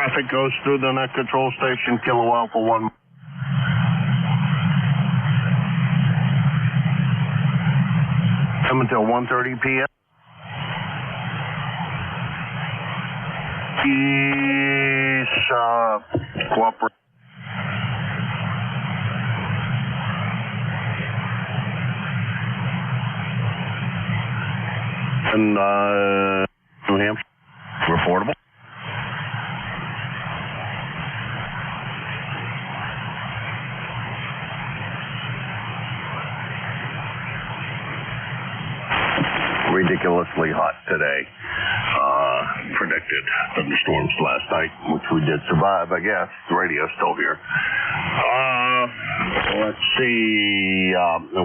Traffic goes through the net control station, Kilo Alpha 1. Until 1:30 p.m. Peace, cooperate. And, New Hampshire, reportable. Ridiculously hot today. Predicted thunderstorms last night, which we did survive, I guess. The radio's still here. Let's see.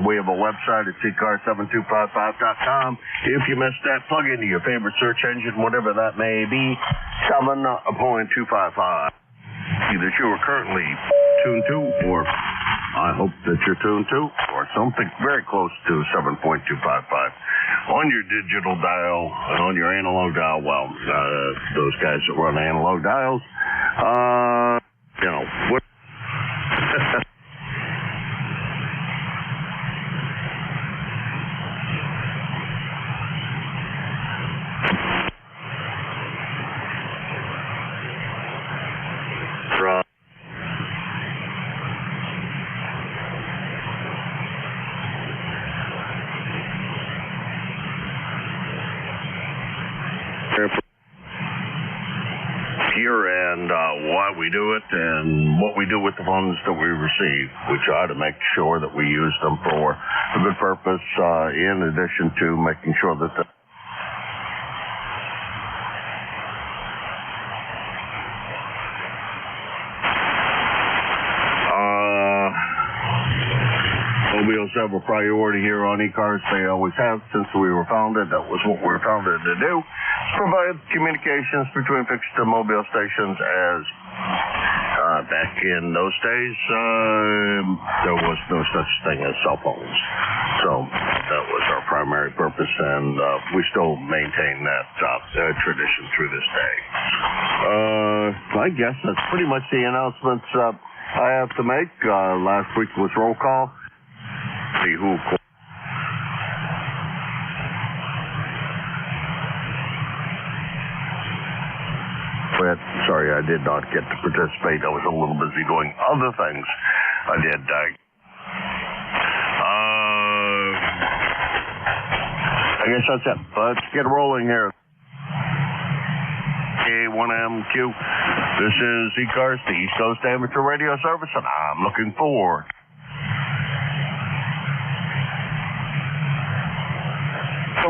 We have a website at ECARS7255.com. If you missed that, plug into your favorite search engine, whatever that may be, 7.255. Either you are currently tuned to, or I hope that you're tuned to, or something very close to 7.255 on your digital dial and on your analog dial. Well, those guys that run analog dials, what? And why we do it and what we do with the funds that we receive. We try to make sure that we use them for a good purpose, in addition to making sure that the mobiles have a priority here on ECARS. They always have since we were founded. That was what we were founded to do. Provide communications between fixed and mobile stations, as back in those days there was no such thing as cell phones. So that was our primary purpose, and we still maintain that tradition through this day. I guess that's pretty much the announcements I have to make. Last week was roll call. See who. Sorry, I did not get to participate. I was a little busy doing other things. I did. I guess that's it. Let's get rolling here. K1MQ. This is ECARS, the East Coast Amateur Radio Service, and I'm looking forward.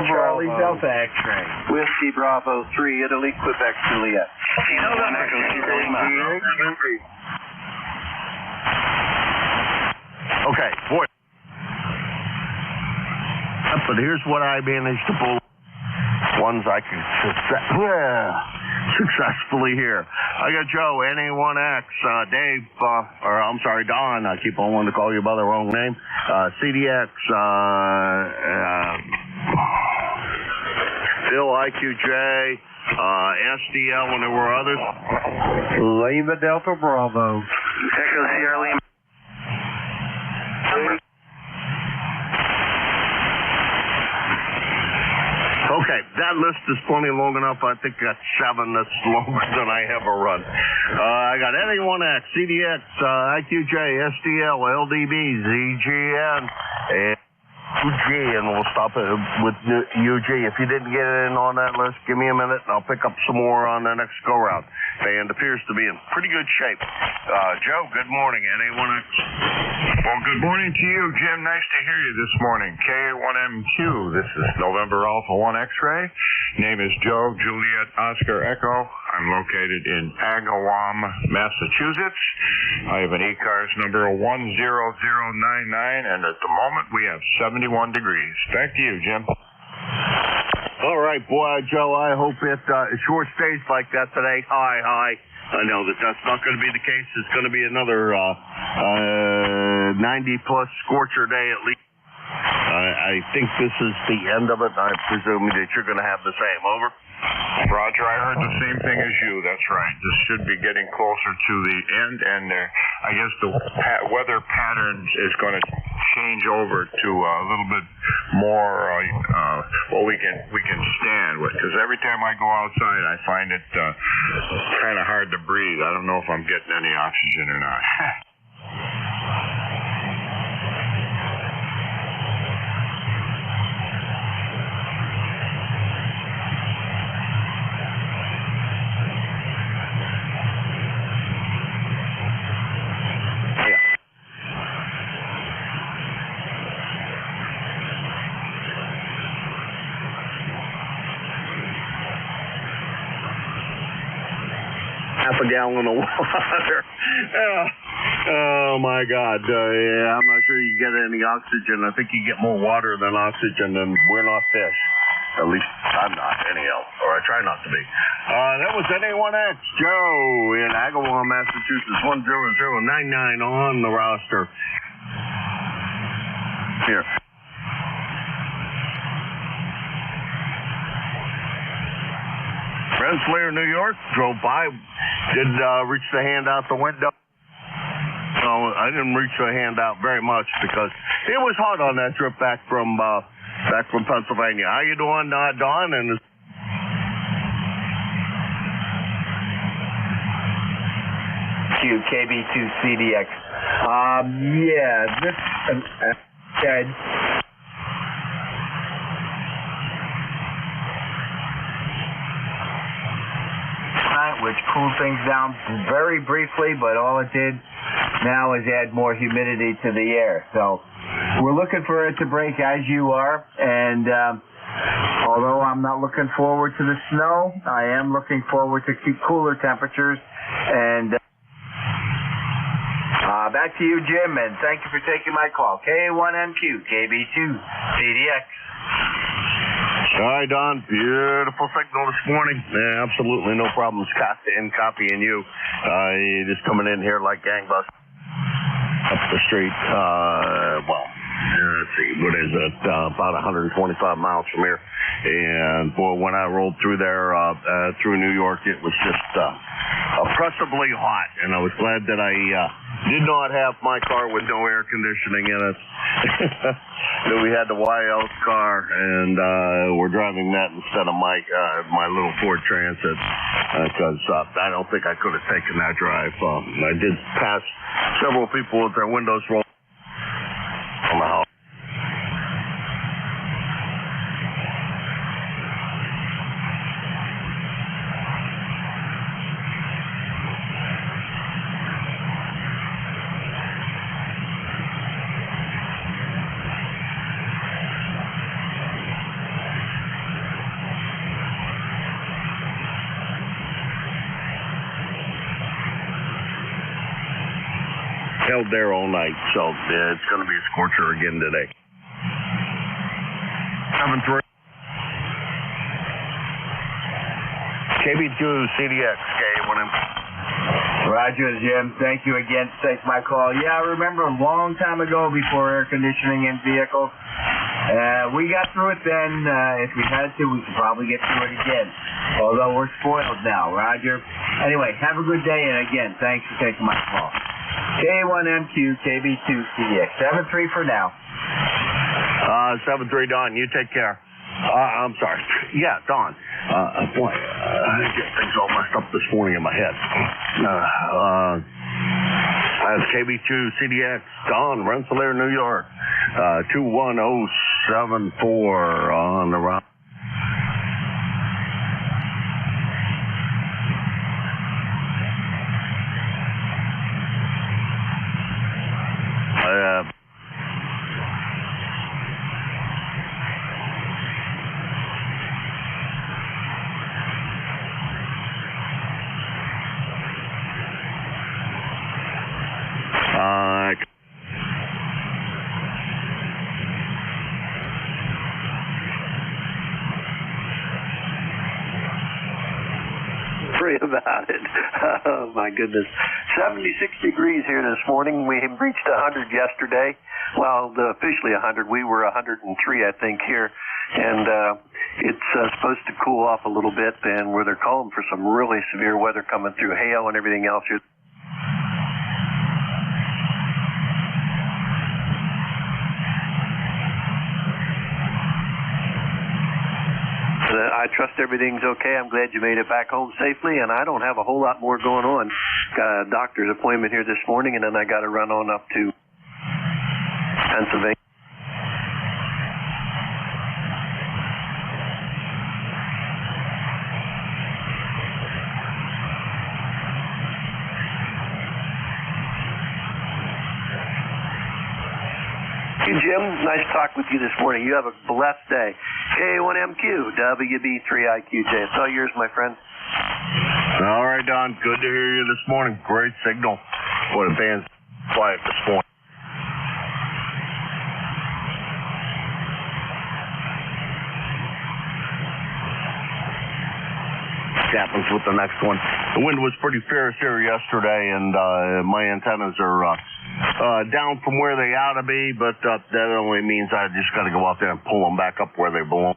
Charlie Delta X-ray. Whiskey Bravo 3, Italy, Quebec, Juliet. Okay, boy. But here's what I managed to pull. Ones I can successfully hear. I got Joe, NA1X, Dave, Don. I keep on wanting to call you by the wrong name. CDX, Phil, IQJ, SDL, and there were others. Lima Delta Bravo. Echo Sierra Lima. Okay, that list is plenty long enough. I think that's 7 that's longer than I ever run. I got NA1X, CDX, IQJ, SDL, LDB, ZGN, and UG, and we'll stop it with UG. If you didn't get in on that list, give me a minute, and I'll pick up some more on the next go-round. Band appears to be in pretty good shape. Joe, good morning, NA1X. Well, good morning to you, Jim. Nice to hear you this morning. K1MQ, this is November Alpha 1 X-ray. Name is Joe, Juliet, Oscar, Echo. I'm located in Agawam, Massachusetts. I have an ECARS number 10099, and at the moment we have 71 degrees. Back to you, Jim. All right, boy, Joe, I hope it sure stays like that today. Hi. I know that's not going to be the case. It's going to be another 90-plus scorcher day at least. I think this is the end of it. I presume that you're going to have the same. Over. Roger, I heard the same thing as you. That's right. This should be getting closer to the end, and I guess the weather pattern is going to change over to a little bit more what we can stand with. Because every time I go outside, I find it kind of hard to breathe. I don't know if I'm getting any oxygen or not. Half a gallon of water. Oh my God. Yeah, I'm not sure you get any oxygen. I think you get more water than oxygen, and we're not fish. At least I'm not, anyhow, or I try not to be. That was NA1X Joe in Agawam, Massachusetts, 10099 on the roster. Here. Rensselaer, New York, drove by, did reach the hand out the window. No, I didn't reach the hand out very much because it was hot on that trip back from Pennsylvania. How you doing, Don? And KB2CDX. Yeah, this said. Which cooled things down very briefly, but all it did now is add more humidity to the air. So we're looking for it to break as you are, and although I'm not looking forward to the snow, I am looking forward to cooler temperatures. And back to you, Jim, and thank you for taking my call. K1MQ, KB2CDX. All right, Don. Beautiful signal this morning. Yeah, absolutely no problems copying you. You're just coming in here like gangbusters up the street. Let's see, what is it? About 125 miles from here. And boy, when I rolled through there, through New York, it was just oppressively hot. And I was glad that I did not have my car with no air conditioning in it. That we had the YL's car, and we're driving that instead of my little Ford Transit, because I don't think I could have taken that drive. I did pass several people with their windows rolled on the house. Held there all night, so it's going to be a scorcher again today. 7-3. KB2CDX, K1M. Roger, Jim. Thank you again for taking my call. Yeah, I remember a long time ago before air conditioning in vehicles. We got through it then. If we had to, we could probably get through it again. Although we're spoiled now, Roger. Anyway, have a good day, and again, thanks for taking my call. K1MQ, KB2CDX. 7-3 for now. 7-3, Don. You take care. I'm sorry. Yeah, Don. Boy, I get things all messed up this morning in my head. That's KB2CDX, Don, Rensselaer, New York. 21074 on the route. About it. Oh my goodness. 76 degrees here this morning. We reached 100 yesterday. Well, officially 100. We were 103, I think, here. And It's supposed to cool off a little bit, and where they're calling for some really severe weather coming through, hail and everything else here. I trust everything's okay. I'm glad you made it back home safely, and I don't have a whole lot more going on. Got a doctor's appointment here this morning, and then I got to run on up to Pennsylvania. Jim, nice to talk with you this morning. You have a blessed day. K1MQ, WB3IQJ. It's all yours, my friend. All right, Don. Good to hear you this morning. Great signal. What a band's quiet this morning. Happens with the next one. The wind was pretty fierce here yesterday, and my antennas are down from where they ought to be, but that only means I just got to go out there and pull them back up where they belong.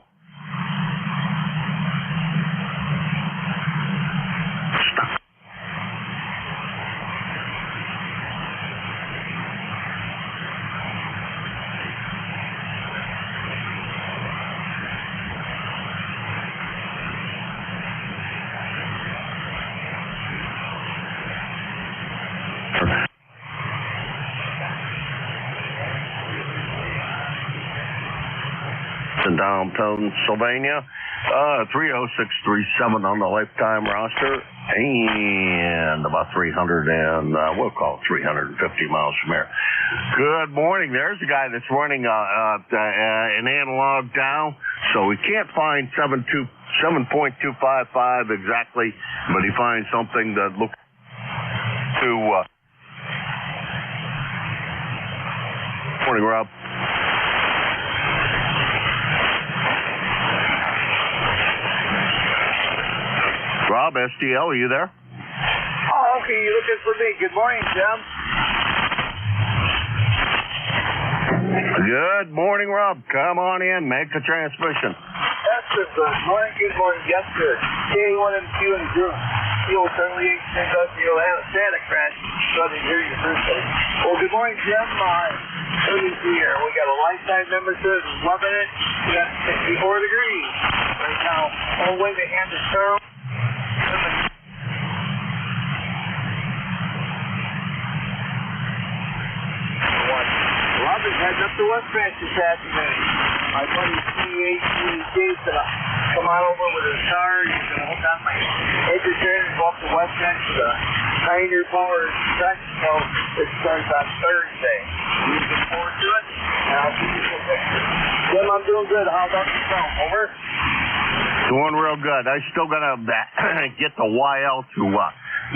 In downtown Sylvania, 30637 on the lifetime roster, and about 300 and we'll call it 350 miles from here. Good morning. There's a guy that's running an analog down, so we can't find 7.255 exactly, but he finds something that looks to. Morning, Rob. Rob, STL, are you there? Oh, okay, you're looking for me. Good morning, Jim. Good morning, Rob. Come on in. Make the transmission. Yes, sir. Good morning. Yes, sir. K1MQ and Drew. Fuel 78 Industrial Santa Crash. Southern New Jersey, Thursday. Well, good morning, Jim. Let me see here. We got a lifetime membership. Loving it. We got 64 degrees right now. All the way to Anderson. Robert's heading up to West Branch this afternoon. My buddy C.H. Dave's going to come on over with his car. He's going to hook on my edges here and go up to West Branch with a Pioneer Power truck. So it starts on Thursday. Looking forward to it. And I'll see you some pictures. Jim, I'm doing good. How about yourself? Over? Doing real good. I still got to get the YL to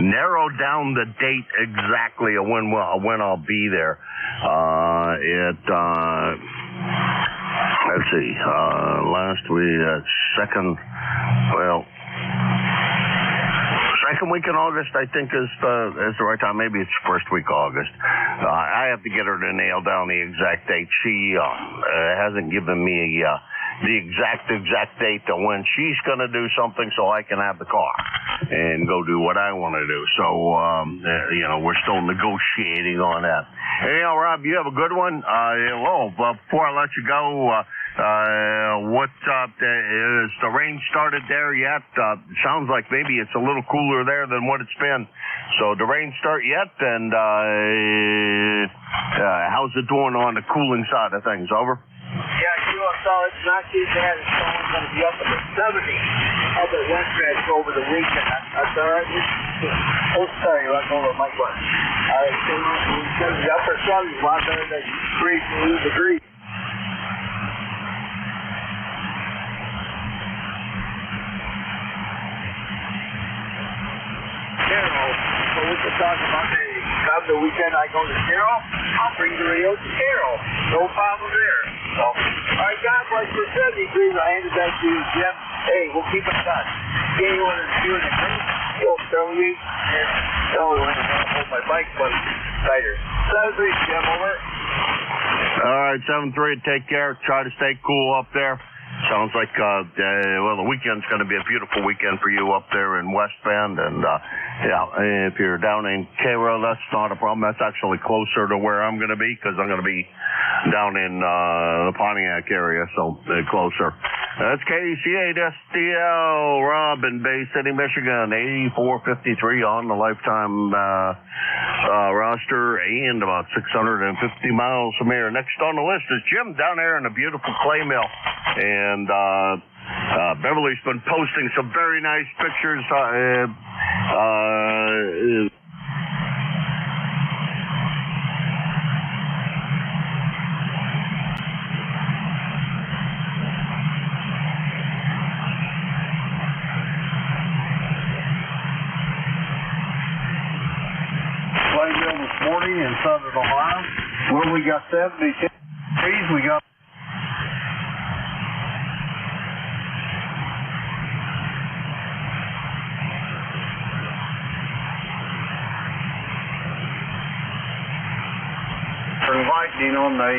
narrow down the date exactly of when I'll be there. Let's see, last week, second week in August, I think is the right time. Maybe it's first week of August. I have to get her to nail down the exact date. She hasn't given me the exact date of when she's going to do something so I can have the car and go do what I want to do. So, we're still negotiating on that. Anyhow, Rob, you have a good one. Before I let you go, what's up? Is the rain started there yet? Sounds like maybe it's a little cooler there than what it's been. So the rain start yet? And how's it doing on the cooling side of things? Over? Yeah, so it's not too bad. It's only going to be up in the 70s up at West Branch over the weekend. That's all right. Oh, sorry, let's go over my button. All right, so it's going to be upper 70s, a lot better than 3 degrees. So we can talk about the weekend I go to Carroll. I'll bring the radio to Carroll. No problem there. So, all right, God bless you. 70 degrees. I handed that to you, Jim. Hey, we'll keep in touch. K1 and Q in the group. You'll throw you. I'll hold my bike, but tighter. 7-3, Jim, over. All right, 7-3. Take care. Try to stay cool up there. Sounds like, well, the weekend's going to be a beautiful weekend for you up there in West Bend. And, yeah, if you're down in Cairo, that's not a problem. That's actually closer to where I'm going to be because I'm going to be down in the Pontiac area, so closer. That's KC8STL, Rob in Bay City, Michigan, 8453 on the lifetime roster and about 650 miles from here. Next on the list is Jim down there in the beautiful clay mill. And Beverly's been posting some very nice pictures. Clay mill this morning in Southern Ohio, where we got 70 degrees. We got lightning on the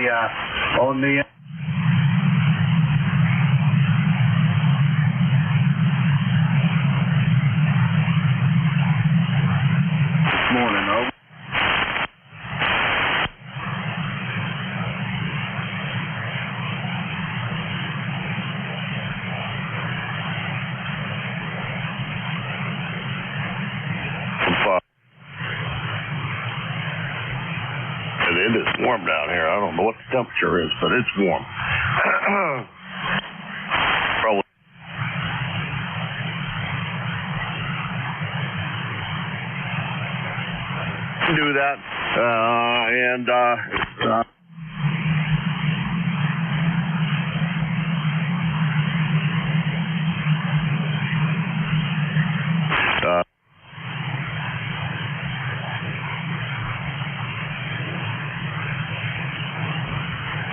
this morning, over. It is warm down here. I don't know what the temperature is, but it's warm. Probably. Do that.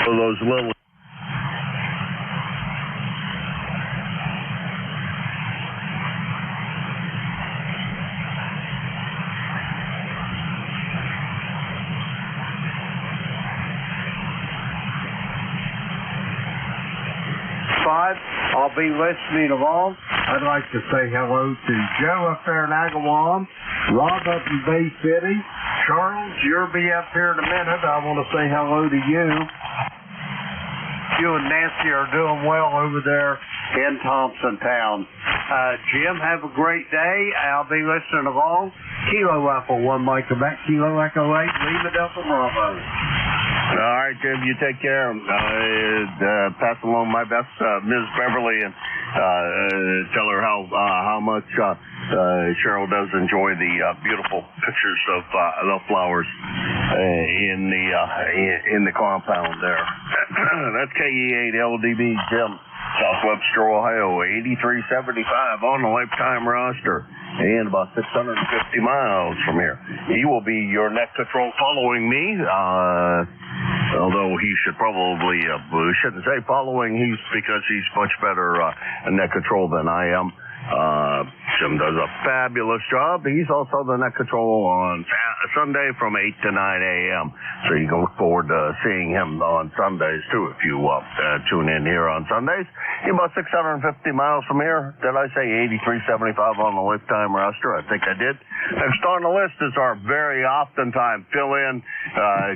So those little I'll be listening along. I'd like to say hello to Joe up there in Agawam, Rob up in Bay City, Charles, you'll be up here in a minute. I want to say hello to you. You and Nancy are doing well over there in Thompson Town. Jim, have a great day. I'll be listening along. Kilo Alpha 1 Mike Quebec, Kilo Echo 8, Lima Delta Bravo. All right, Jim, you take care. Pass along my best, Ms. Beverly, and tell her how much Cheryl does enjoy the beautiful pictures of the flowers in the compound there. That's KE8LDB, Jim, South Webster, Ohio, 8375 on the lifetime roster. And about 650 miles from here. He will be your net control following me, although he should probably, shouldn't say following, because he's much better net control than I am. Jim does a fabulous job. He's also the net control on Sunday from 8 to 9 a.m. So you can look forward to seeing him on Sundays, too, if you tune in here on Sundays. He's about 650 miles from here. Did I say 8375 on the lifetime roster? I think I did. Next on the list is our very oftentimes fill-in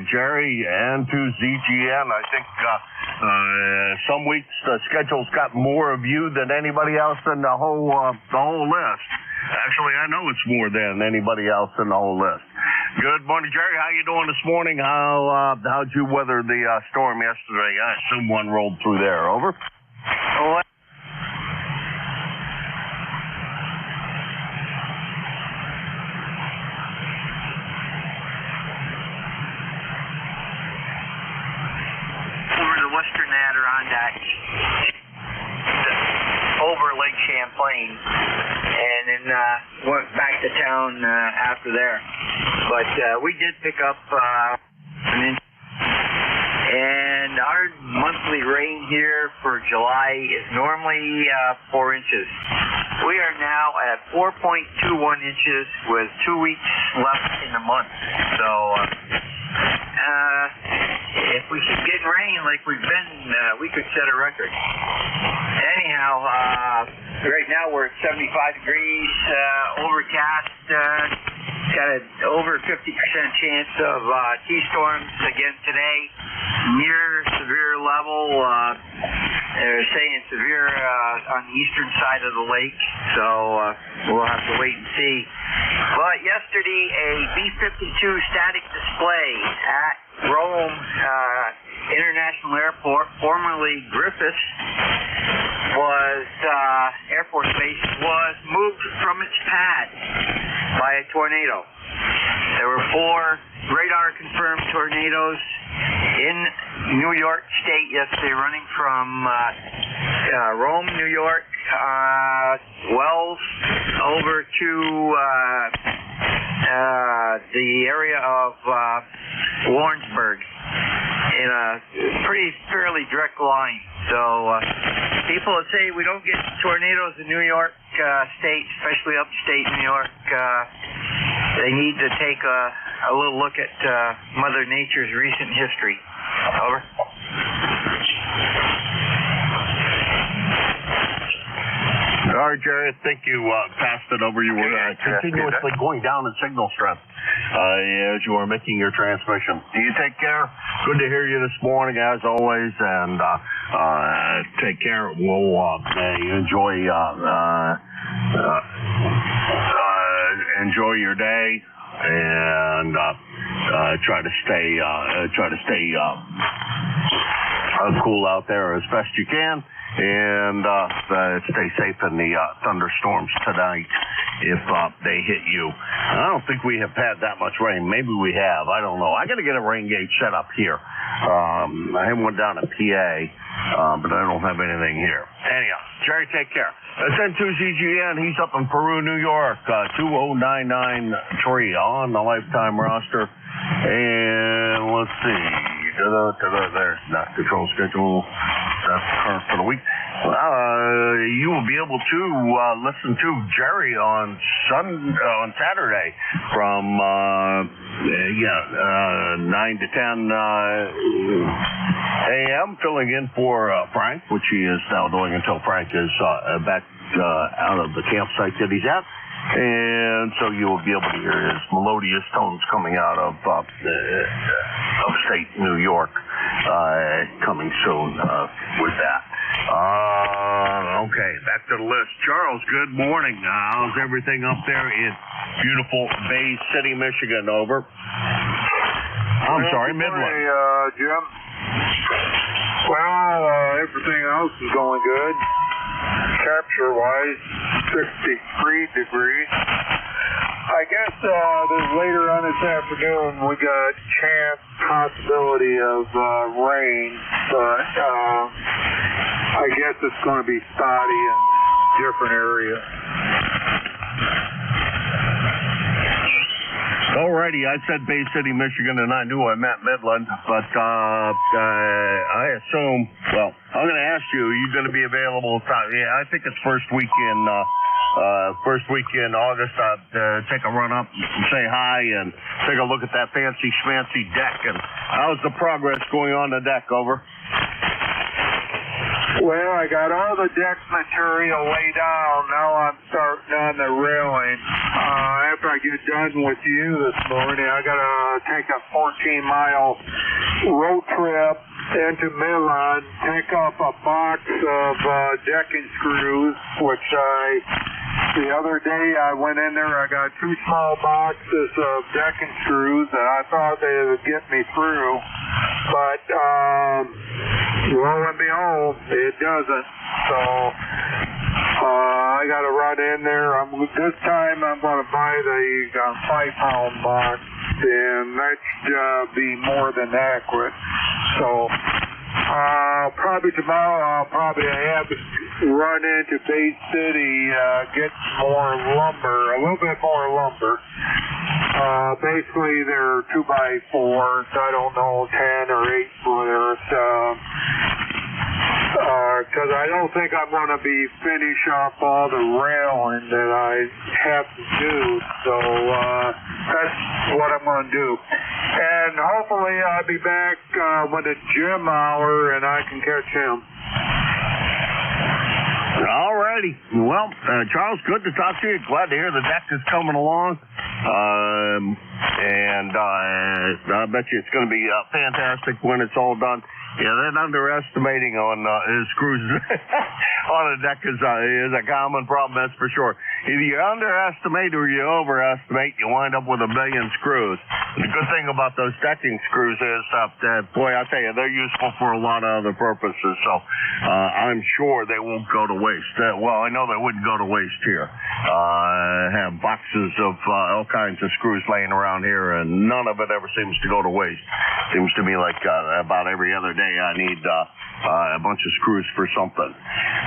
Jerry and to ZGN. I think some weeks the schedule's got more of you than anybody else in the whole list. Actually, I know it's more than anybody else in the whole list. Good morning, Jerry. How you doing this morning? How'd you weather the storm yesterday? I assume one rolled through there. Over. Oh, over the western Adirondack, over Lake Champlain, and then went back to town after there. But we did pick up an inch. And our monthly rain here for July is normally 4 inches. We are now at 4.21 inches with 2 weeks left in the month. So if if we keep getting rain like we've been, we could set a record. Anyhow, right now we're at 75 degrees, overcast. Got an over 50% chance of T-storms again today, near severe level. They're saying severe on the eastern side of the lake, so we'll have to wait and see. But yesterday, a B-52 static display at Rome International Airport, formerly Griffiths, Air Force Base, was moved from its pad by a tornado. There were 4 radar-confirmed tornadoes in New York State yesterday, running from Rome, New York, Wells, over to the area of Warrensburg in a fairly direct line. So people that say we don't get tornadoes in New York State, especially upstate New York, they need to take a little look at Mother Nature's recent history. Over. All right, Jerry, I think you passed it over. You were continuously going down in signal strength as you were making your transmission. You take care. Good to hear you this morning, as always, and take care. We'll enjoy your day, and try to stay cool out there as best you can. And stay safe in the thunderstorms tonight if they hit you. I don't think we have had that much rain. Maybe we have. I don't know. I got to get a rain gauge set up here. I have one down at PA, but I don't have anything here. Anyhow, Jerry, take care. SN2ZGN, he's up in Peru, New York, 20993 on the lifetime roster. And let's see. There's not control schedule. That's current for the week. You will be able to listen to Jerry on Saturday from 9 to 10 a.m. filling in for Frank, which he is now doing until Frank is back out of the campsite that he's at. And so you will be able to hear his melodious tones coming out of upstate New York coming soon with that. Okay, back to the list. Charles, good morning. How's everything up there in beautiful Bay City, Michigan? Over. Midland. Hey, Jim. Well, everything else is going good. Capture-wise, 63 degrees. I guess later on this afternoon we got possibility of rain, but I guess it's going to be spotty in different areas. Alrighty, I said Bay City, Michigan, and I knew I meant Midland, but I assume, well, I'm going to ask you, are you going to be available? Yeah, I think it's first week in August. Take a run up and say hi and take a look at that fancy schmancy deck. And how's the progress going on the deck? Over. Well, I got all the deck material laid down. Now I'm starting on the railing. After I get done with you this morning, I got to take a 14-mile road trip into Milan, pick up a box of decking screws, which the other day I went in there, I got 2 small boxes of decking screws, and I thought they would get me through, but lo and behold, it doesn't. So I got to run in there. This time I'm going to buy the 5-pound box, and that should be more than adequate. So probably tomorrow I'll probably have to run into Bay City, get more lumber, a little bit more lumber. Basically they're 2x4s, I don't know, 10 or 8 footers. because I don't think I'm going to be finish up all the railing that I have to do. So that's what I'm going to do. And hopefully I'll be back with a Jim hour and I can catch him. All righty. Well, Charles, good to talk to you. Glad to hear the deck is coming along. And I bet you it's going to be fantastic when it's all done. Yeah, that underestimating on screws on a deck is a common problem, that's for sure. Either you underestimate or you overestimate, you wind up with a million screws. The good thing about those decking screws is that, boy, I tell you, they're useful for a lot of other purposes, so I'm sure they won't go to waste. Well, I know they wouldn't go to waste here. I have boxes of all kinds of screws laying around here, and none of it ever seems to go to waste. Seems to me like about every other day I need a bunch of screws for something.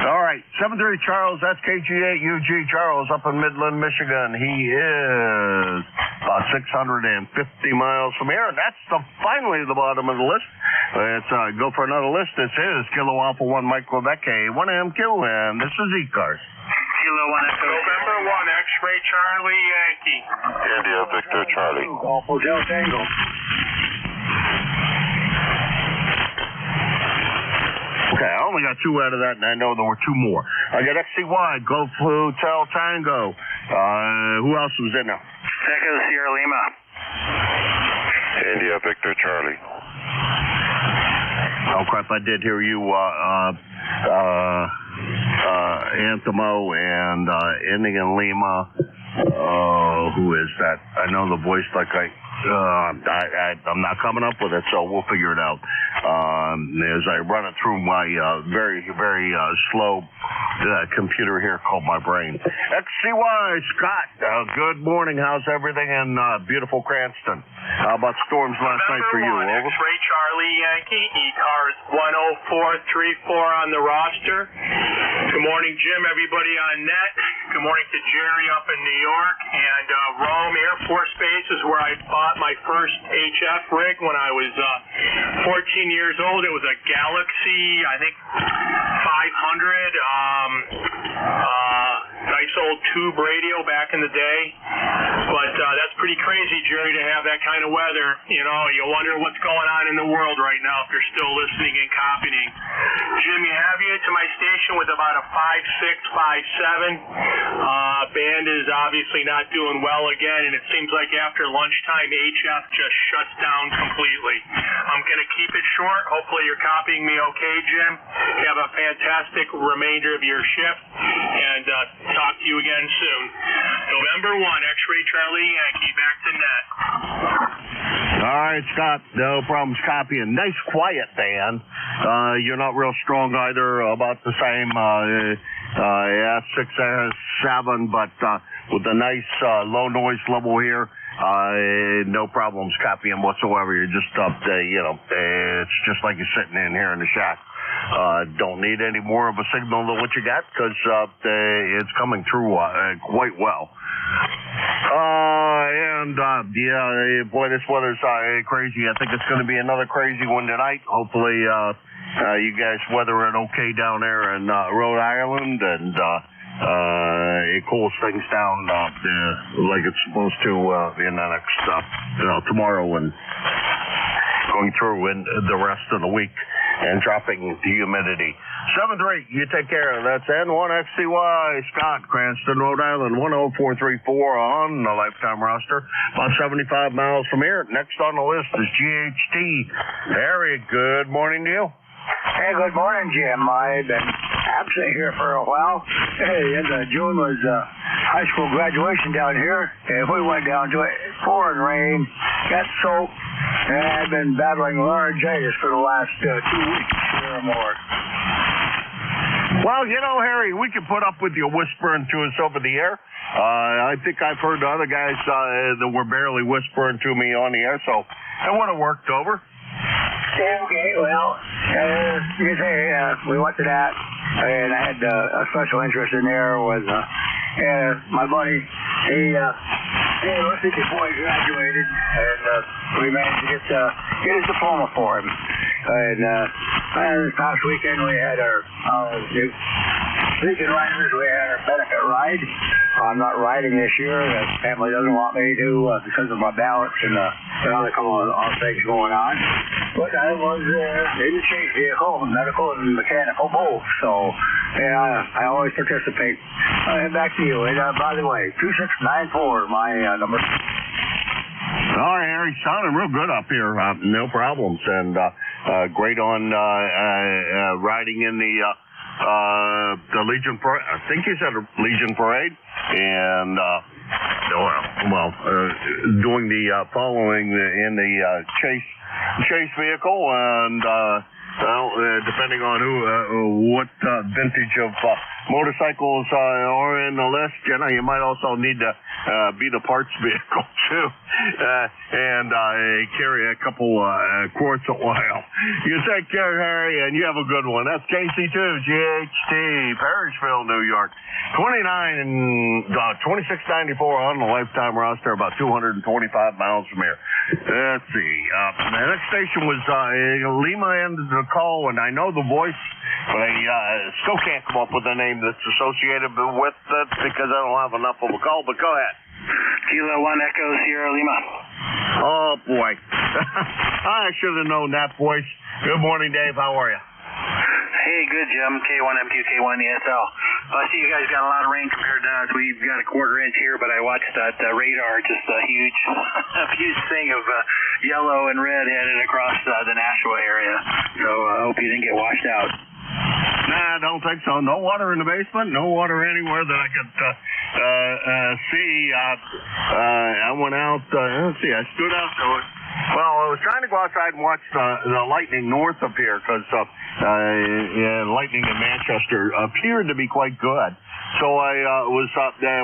All right, 73 Charles, that's KG8UG Charles up in Midland, Michigan. He is about 650 miles from here, and that's finally the bottom of the list. Let's go for another list. This is Kilo Alpha 1 Micro Decade 1MQ, and this is ECARS. Kilo 1 Echo. November 1 X-Ray Charlie Yankee. India Victor Charlie. Golf Hotel Tango. Okay, I only got two out of that, and I know there were two more. I got XCY, Golf Hotel Tango. Who else was in there? Echo Sierra Lima. India Victor Charlie. Oh, crap, I did hear you, Anthemo and Indian Lima. Who is that? I know the voice like I'm not coming up with it, so we'll figure it out. As I run it through my very, very slow computer here called my brain. XCY, Scott, good morning. How's everything in beautiful Cranston? How about storms last night for you? Over. X-Ray Charlie Yankee, ECARS 10434 on the roster. Good morning, Jim, everybody on net. Good morning to Jerry up in New York. And Rome Air Force Base is where I bought my first HF rig when I was 14 years old. It was a Galaxy, I think, 500. Nice old tube radio back in the day. But that's pretty crazy, Jerry, to have that kind of weather. You know, you wonder what's going on in the world right now if you're still listening and copying. Jim, you have you to my station with about a 5.6, 5.7. Band is obviously not doing well again, and it seems like after lunchtime, HF just shuts down completely. I'm going to keep it short. Hopefully you're copying me okay, Jim. Have a fantastic remainder of your shift, and talk to you again soon. November 1, X-Ray Charlie Yankee, back to net. All right, Scott, no problems copying. Nice quiet band. You're not real strong either, about the same, 6, 7, but with a nice low noise level here. No problems copying whatsoever. You're just up there, it's just like you're sitting in here in the shack. Don't need any more of a signal than what you got because it's coming through quite well. Boy, this weather's crazy. I think it's going to be another crazy one tonight. Hopefully, you guys weather it okay down there in Rhode Island, and it cools things down like it's supposed to in the next tomorrow and going through in the rest of the week and dropping the humidity. 7-3, you take care. That's N1XCY, Scott, Cranston, Rhode Island, 10434 on the lifetime roster. About 75 miles from here. Next on the list is GHT. Harry, good morning to you. Hey, good morning, Jim. I've been absent here for a while. Hey, June was high school graduation down here, and we went down to it, pouring rain, got soaked, and I've been battling laryngitis for the last 2 weeks or more. Well, Harry, we can put up with you whispering to us over the air. I think I've heard other guys that were barely whispering to me on the air, so it would have worked over. Okay, well, you say we went to that, and I had a special interest in there was my buddy. He enlisted before he graduated, and we managed to get his diploma for him. And This past weekend we had our weekend riders. We had our benefit ride. I'm not riding this year. The family doesn't want me to because of my balance and a couple of things going on. But I was in the chase vehicle, medical and mechanical both. So yeah, I always participate. Back to you. And by the way, 2694 my number. All right, Harry, sounding real good up here. No problems, and great on riding in the Legion Parade. I think you said Legion Parade, and doing the following in the chase vehicle, and depending on what vintage of motorcycles are in the list, you might also need to be the parts vehicle too, and carry a couple quarts a while. You take care, Harry, and you have a good one. That's KC2 GHT, Parrishville, New York. 2694 on the lifetime roster, about 225 miles from here. Let's see. The next station was Lima ended the call, and I know the voice, but I still can't come up with a name that's associated with it because I don't have enough of a call, but go ahead. Kilo 1 Echo Sierra Lima. Oh, boy. I should have known that voice. Good morning, Dave. How are you? Hey, good, Jim. K1MQ, K1ESL. I see you guys got a lot of rain compared to us. We've got a quarter inch here, but I watched that radar, just a huge thing of yellow and red headed across the Nashua area. So I hope you didn't get washed out. Nah, I don't think so. No water in the basement, no water anywhere that I could see. I went out, let's see, I stood out to it. Well, I was trying to go outside and watch the lightning north of here because lightning in Manchester appeared to be quite good. So I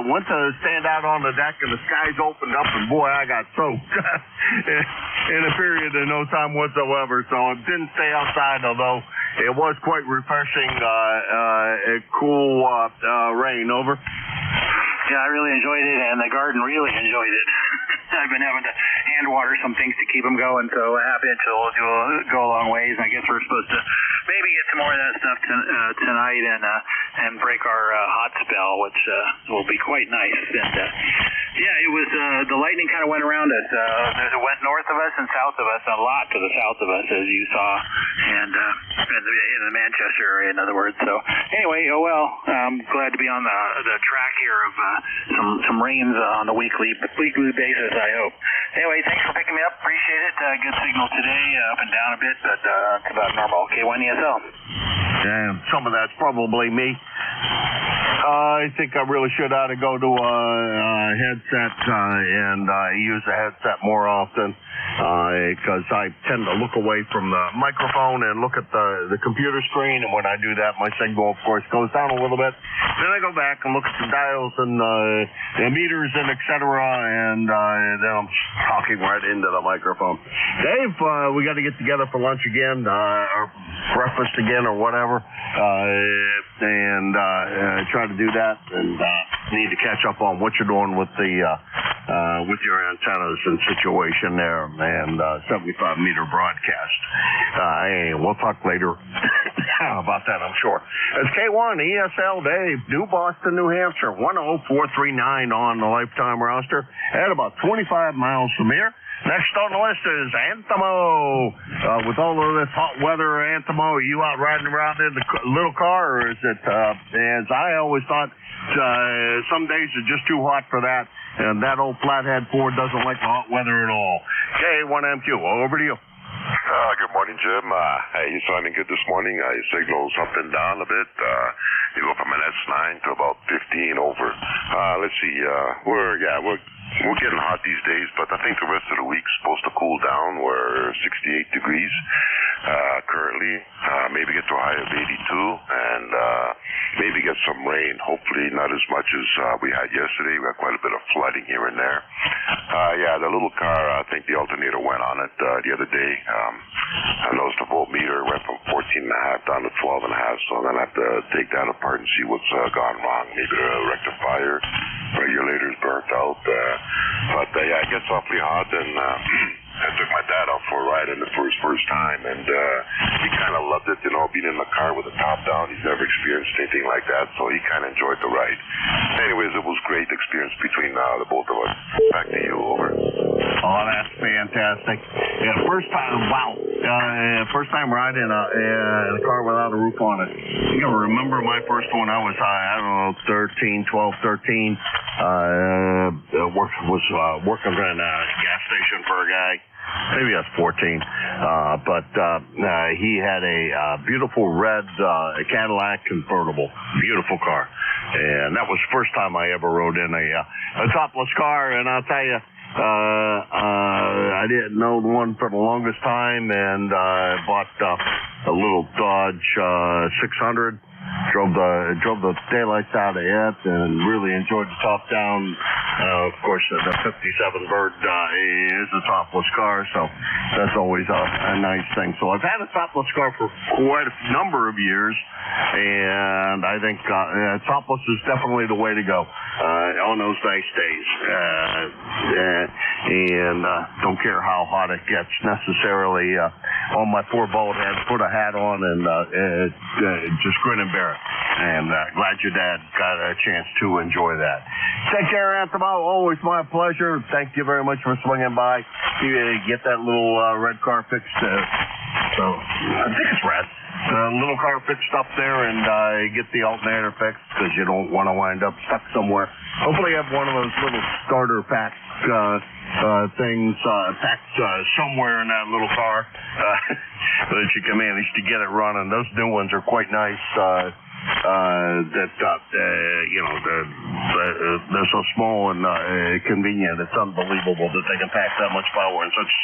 went to stand out on the deck, and the skies opened up, and boy, I got soaked in a period of no time whatsoever. So I didn't stay outside, although it was quite refreshing, cool rain. Over. Yeah, I really enjoyed it, and the garden really enjoyed it. I've been having to hand water some things to keep them going, so a half inch will go a long ways. I guess we're supposed to maybe get some more of that stuff tonight and break our hot spell, which will be quite nice. And yeah, it was the lightning kind of went around us. It went north of us and south of us, a lot to the south of us, as you saw, and in the Manchester area, in other words. So anyway, I'm glad to be on the track here of some rains on a weekly basis, I hope. Anyway, thanks for picking me up. Appreciate it. Good signal today, up and down a bit, but it's about normal. K1ESL. Damn, some of that's probably me. I think I really should ought to go to a headset and use the headset more often because I tend to look away from the microphone and look at the computer screen, and when I do that, my signal, of course, goes down a little bit. Then I go back and look at the dials and the meters and et cetera, and then I'm talking right into the microphone. Dave, we got to get together for lunch again, or breakfast again, or whatever, and try to do that, and need to catch up on what you're doing with with your antennas and situation there, and 75 meter broadcast. We'll talk later about that, I'm sure. It's K1 ESL Dave, New Boston, New Hampshire, 10439 on the lifetime roster, at about 25 miles from here. Next on the list is Anthemo. With all of this hot weather, Anthemo, are you out riding around in the little car, or is it, as I always thought, some days are just too hot for that, and that old flathead Ford doesn't like the hot weather at all. K1MQ, over to you. Good morning, Jim. You're sounding good this morning. Your signal's up and down a bit. You go from an S9 to about 15 over. Let's see. We're getting hot these days, but I think the rest of the week's supposed to cool down. We're 68 degrees currently. Maybe get to a high of 82, and maybe get some rain. Hopefully not as much as we had yesterday. We had quite a bit of flooding here and there. The little car, I think the alternator went on it the other day. I noticed the voltmeter went from 14.5 down to 12.5, so I'm going to have to take that apart and see what's gone wrong. Maybe the rectifier regulator's burnt out. It gets awfully hot, and I took my dad out for a ride in the first time, and he kind of loved it, being in the car with the top down. He's never experienced anything like that, so he kind of enjoyed the ride. Anyways, it was a great experience between the both of us. Back to you, over. Oh, that's fantastic. Yeah, first time riding in a car without a roof on it. I can remember my first one. I was, 12, 13. Was working in a gas station for a guy. Maybe I was 14. But he had a beautiful red Cadillac convertible. Beautiful car. And that was the first time I ever rode in a topless car. And I'll tell you, I didn't know the one for the longest time, and I bought a little Dodge 600. Drove the daylights out of it, and really enjoyed the top down. Of course, the 57 Bird is a topless car, so that's always a nice thing. So I've had a topless car for quite a number of years, and I think topless is definitely the way to go on those nice days. And don't care how hot it gets necessarily. On my poor boat, I had to put a hat on and just grin and bear it. And glad your dad got a chance to enjoy that. Take care, Anthem. Always my pleasure. Thank you very much for swinging by. You get that little red car fixed. So I think it's red. Little car fixed up there, and get the alternator fixed because you don't want to wind up stuck somewhere. Hopefully you have one of those little starter pack things packed somewhere in that little car so that you can manage to get it running. Those new ones are quite nice. They're so small and convenient. It's unbelievable that they can pack that much power in such a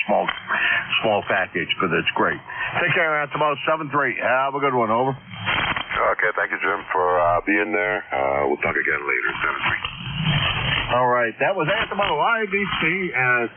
small package, but it's great. Take care, that's about 7-3. Have a good one, over. Okay, thank you, Jim, for being there. We'll talk again later, 7-3. All right, that was Anthem IVC and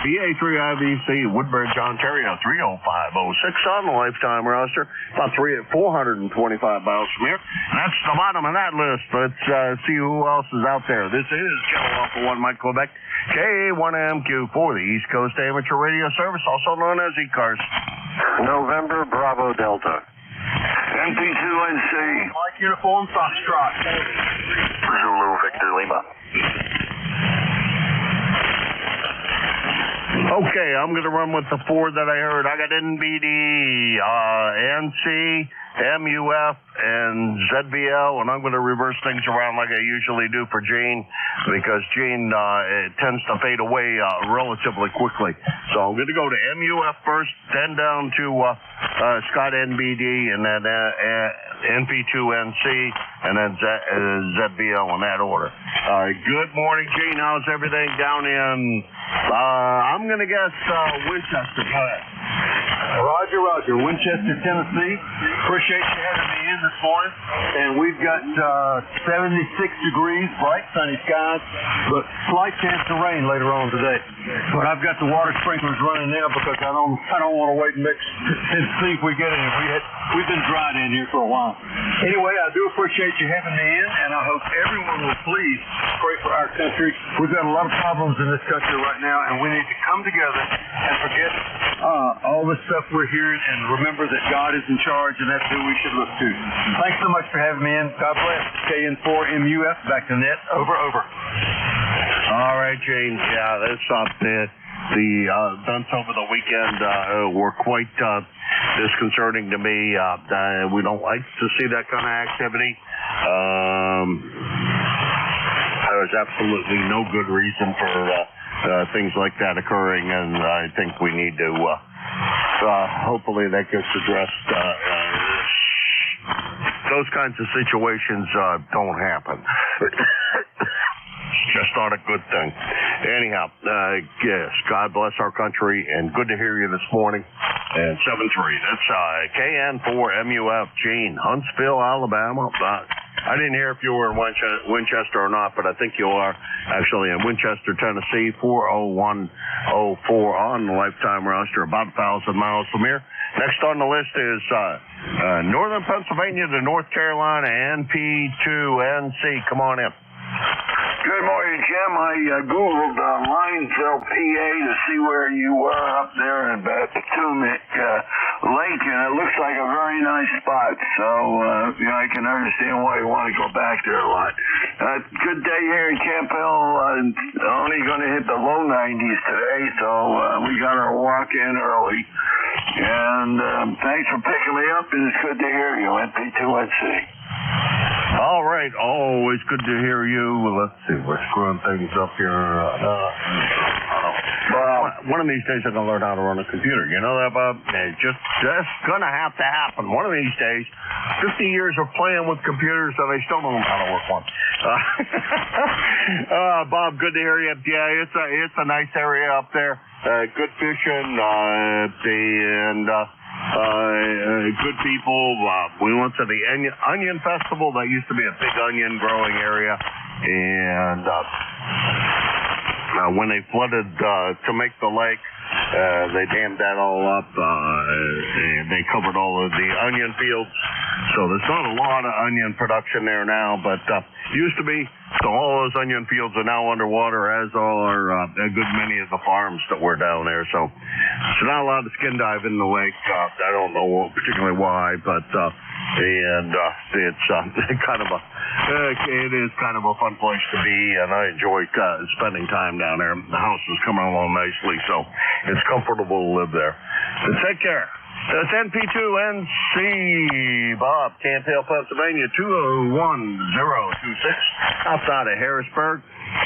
BA3 IVC, Woodbridge, Ontario, 30506 on the lifetime roster, about 425 miles from here. And that's the bottom of that list. Let's see who else is out there. This is Channel Alpha 1 Mike Quebec, K1MQ for the East Coast Amateur Radio Service, also known as ECARS. November Bravo Delta. NP2NC. Mike Uniform Foxtrot. Zulu Victor Lima. Okay, I'm going to run with the four that I heard. I got NBD, NC, MUF, and ZBL, and I'm going to reverse things around like I usually do for Gene, because Gene it tends to fade away relatively quickly. So I'm going to go to MUF first, then down to Scott NBD, and then NP2NC, and then ZBL in that order. Good morning, Gene. How's everything down in, I'm going to guess Winchester. Go ahead. Roger. Winchester, Tennessee. Appreciate you having me in this morning. And we've got 76 degrees, bright sunny skies, but slight chance of rain later on today. But I've got the water sprinklers running now because I don't want to wait and mix and see if we get it. We've been dry down here for a while. Anyway, I do appreciate you having me in, and I hope everyone will please pray for our country. We've got a lot of problems in this country right now, and we need to come together and forget all the stuff we're hearing and remember that God is in charge, and that's who we should look to. Thanks so much for having me in. God bless. KN4MUF, back to net. Over. All right, Gene. Yeah, that's the events over the weekend were quite disconcerting to me. We don't like to see that kind of activity. There was absolutely no good reason for things like that occurring, and I think we need to hopefully that gets addressed. Those kinds of situations don't happen. It's just not a good thing. Anyhow, yes, God bless our country, and good to hear you this morning. And 7-3, that's KN4MUF, Gene, Huntsville, Alabama. I didn't hear if you were in Winchester or not, but I think you are actually in Winchester, Tennessee, 40104 on the lifetime roster, about 1,000 miles from here. Next on the list is Northern Pennsylvania to North Carolina, NP2NC. Come on in. Good morning, Jim. I Googled Lineville, PA to see where you were up there in Potomac Lake, and it looks like a very nice spot. So, I can understand why you want to go back there a lot. Good day here in Campbell. Only going to hit the low 90s today, so we got our walk in early. And thanks for picking me up, and it's good to hear you, NP2NC. All right, always good to hear you. Let's see, we're screwing things up here. One of these days I'm going to learn how to run a computer. You know that, Bob? It's just going to have to happen. One of these days, 50 years of playing with computers and I still don't know how to work one. Bob, good to hear you. Yeah, it's a nice area up there. Good fishing, and good people. We went to the Onion Festival. That used to be a big onion growing area. And when they flooded to make the lake, they dammed that all up, and they covered all of the onion fields. So there's not a lot of onion production there now, but used to be. So all those onion fields are now underwater, as are a good many of the farms that were down there. So not allowed to skin dive in the lake. I don't know particularly why, but it's kind of it is kind of a fun place to be, and I enjoy spending time down there. The house is coming along nicely, so it's comfortable to live there. So take care. That's NP2NC, Bob, Camp Hill, Pennsylvania, 201-026, outside of Harrisburg,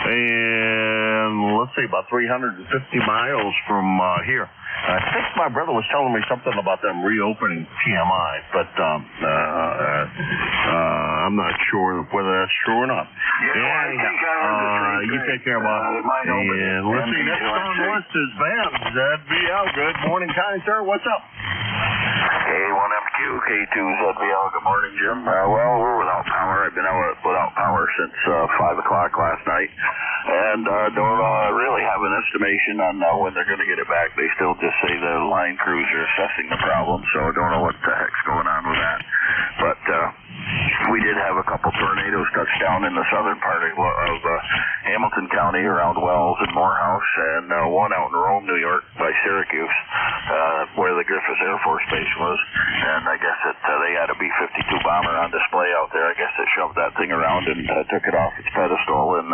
and let's see, about 350 miles from here. I think my brother was telling me something about them reopening TMI, but I'm not sure whether that's true or not. Yeah, you take care, Bob. And let's see, next on the list is Van ZBL. Good morning, kind sir. What's up? K1MQ, K2ZBL. Good morning, Jim. Well, we're without power. I've been out without power since 5 o'clock last night, and don't really have an estimation on when they're going to get it back. They still just say the line crews are assessing the problem, so I don't know what the heck's going on with that. But we did have a couple tornadoes touch down in the southern part of Hamilton County around Wells and Morehouse, and one out in Rome, New York by Syracuse, where the Griffith Air Force Base was. And I guess they had a B-52 bomber on display out there. I guess they shoved that thing around and took it off its pedestal. And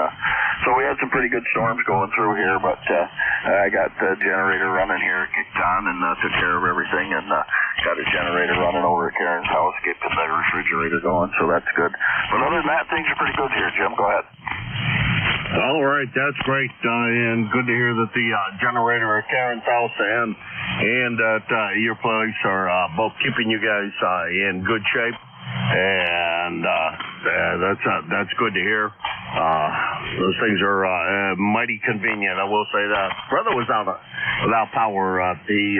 so we had some pretty good storms going through here, but I got the generator running here, kicked on, and took care of everything, and got a generator running over at Karen's house, keeping the refrigerator going, so that's good. But other than that, things are pretty good here, Jim. Go ahead. All right, that's great, and good to hear that the generator at Karen's house and at your place are both keeping you guys in good shape, and that's good to hear. Those things are mighty convenient, I will say that. Brother was out without power. He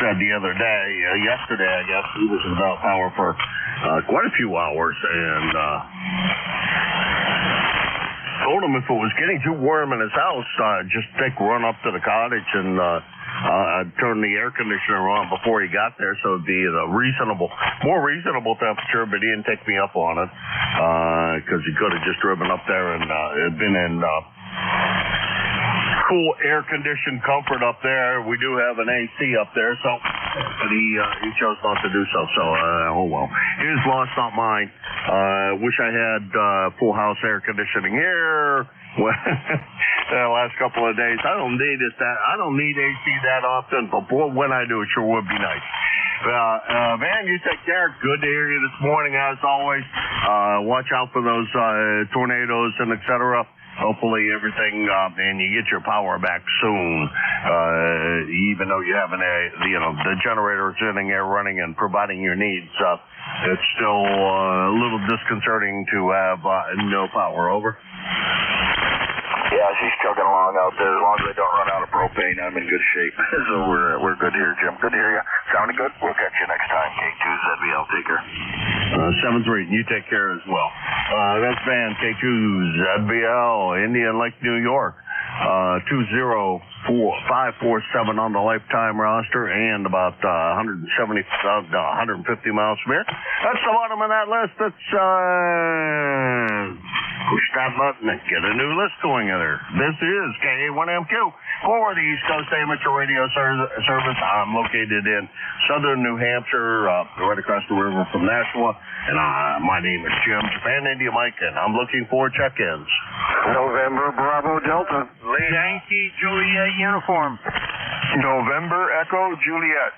said the other day, yesterday, I guess, he was without power for quite a few hours, and told him if it was getting too warm in his house, just run up to the cottage and turn the air conditioner on before he got there, so it'd be a more reasonable temperature. But he didn't take me up on it because he could have just driven up there and been in cool air-conditioned comfort up there. We do have an AC up there, but he chose not to do so. So, oh well. His loss, not mine. Wish I had full house air conditioning here. The last couple of days, I don't need AC that often, but boy, when I do, it sure would be nice. Man, you take care. Good to hear you this morning, as always. Watch out for those tornadoes and et cetera. Hopefully everything, and you get your power back soon. Even though you have the generator sitting there running and providing your needs, it's still a little disconcerting to have no power. Over. Yeah, she's chugging along out there. As long as they don't run out of propane, I'm in good shape. So we're good here, Jim. Good to hear you. Sounding good. We'll catch you next time. K2ZBL, take care. 7-3. You take care as well. That's Van K2ZBL, Indian Lake, New York. 20547 on the lifetime roster, and about 150 miles from here. That's the bottom of that list. That's push that button and get a new list going there. This is KA1MQ for the East Coast Amateur Radio Service. I'm located in southern New Hampshire, right across the river from Nashua. And my name is Jim, Japan India Mike, and I'm looking for check-ins. November Bravo Delta. Yankee Juliet uniform. November Echo Juliet.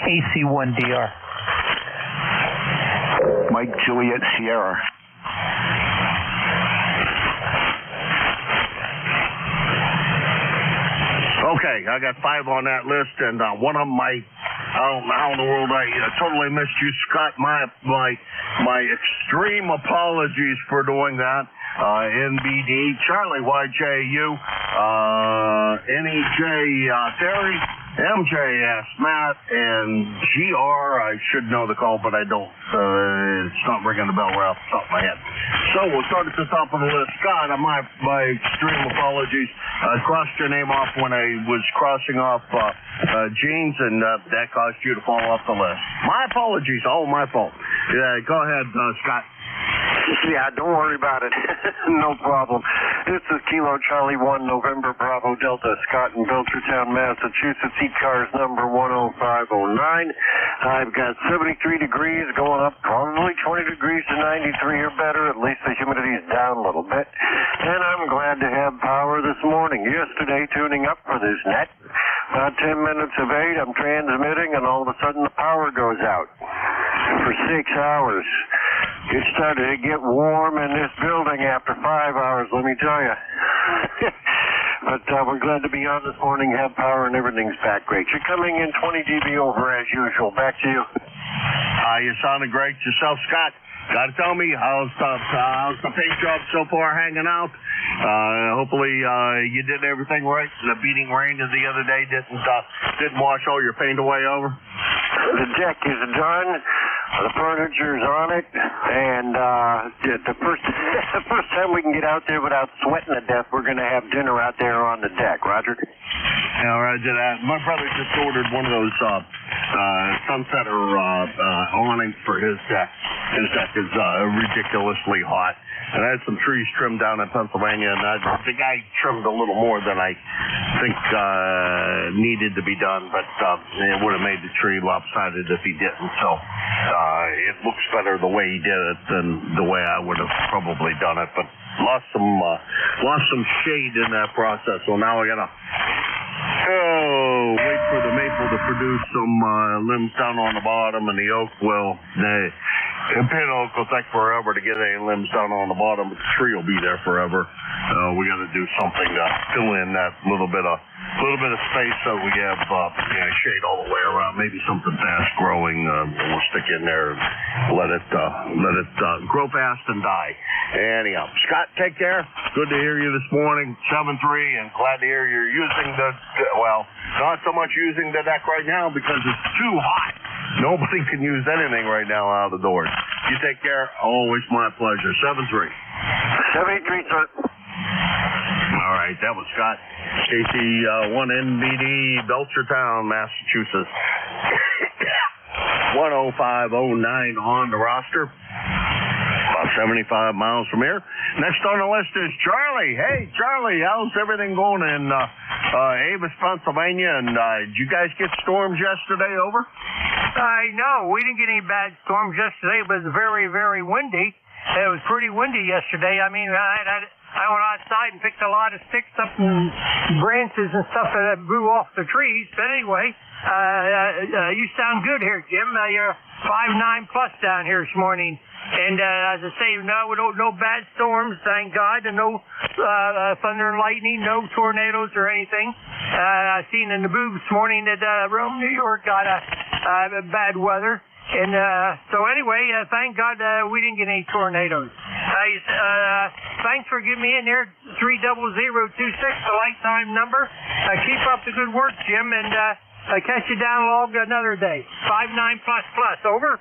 AC1DR. Mike Juliet Sierra. Okay, I got 5 on that list, and one of them, I don't know how in the world I totally missed you, Scott. My extreme apologies for doing that. NBD, Charlie YJU, NEJ Terry, MJS Matt, and GR. I should know the call, but I don't. It's not ringing the bell right off the top of my head. So we'll start at the top of the list. Scott, my extreme apologies. I crossed your name off when I was crossing off Jeans, and that caused you to fall off the list. My apologies. All my fault. Yeah, go ahead, Scott. Yeah, don't worry about it. No problem. This is Kilo Charlie 1 November Bravo Delta, Scott in Belchertown, Massachusetts, ECARS number 10509. I've got 73 degrees going up, probably 20 degrees to 93 or better. At least the humidity's down a little bit. And I'm glad to have power this morning. Yesterday, tuning up for this net. About 10 minutes of 8, I'm transmitting, and all of a sudden the power goes out for 6 hours. It started to get warm in this building after 5 hours, let me tell you. But we're glad to be on this morning, have power, and everything's back great. You're coming in 20 dB over as usual. Back to you. You sounded great yourself, Scott. Got to tell me, how's the paint job so far hanging out? Hopefully you did everything right. The beating rain of the other day didn't wash all your paint away over? The deck is done. The furniture's on it, and the first time we can get out there without sweating to death, we're going to have dinner out there on the deck. Roger? Yeah, Roger that. My brother just ordered one of those sunsetter awning for his deck. His deck is ridiculously hot. And I had some trees trimmed down in Pennsylvania, and I think I trimmed a little more than I think needed to be done, but it would have made the tree lopsided if he didn't. So it looks better the way he did it than the way I would have probably done it, but lost some shade in that process. So now I gotta wait for the maple to produce some limbs down on the bottom, and the oak will. The pin oak will take forever to get any limbs down on the bottom, but the tree will be there forever. We got to do something to fill in that little bit of space so we have shade all the way around. Maybe something fast growing. We'll stick in there and let it grow fast and die. Anyhow, Scott, take care. Good to hear you this morning. 7-3, and glad to hear you're using not so much using the deck right now because it's too hot. Nobody can use anything right now out of the doors. You take care. Always my pleasure. 7-3. 73, sir. All right, that was Scott. KC1NBD, Belchertown, Massachusetts. 10509 on the roster. About 75 miles from here. Next on the list is Charlie. Hey, Charlie, how's everything going in Avis, Pennsylvania? And did you guys get storms yesterday? Over? No, we didn't get any bad storms yesterday. It was very, very windy. It was pretty windy yesterday. I mean, I went outside and picked a lot of sticks up and branches and stuff that blew off the trees. But anyway, you sound good here, Jim. You're 5'9" plus down here this morning. And as I say, no bad storms, thank God, and no thunder and lightning, no tornadoes or anything. I seen in the boob this morning that Rome, New York got bad weather. And so anyway, thank God we didn't get any tornadoes. Thanks for giving me in there, 30026, the lifetime number. Keep up the good work, Jim, and catch you down log another day. 5'9" plus. Over.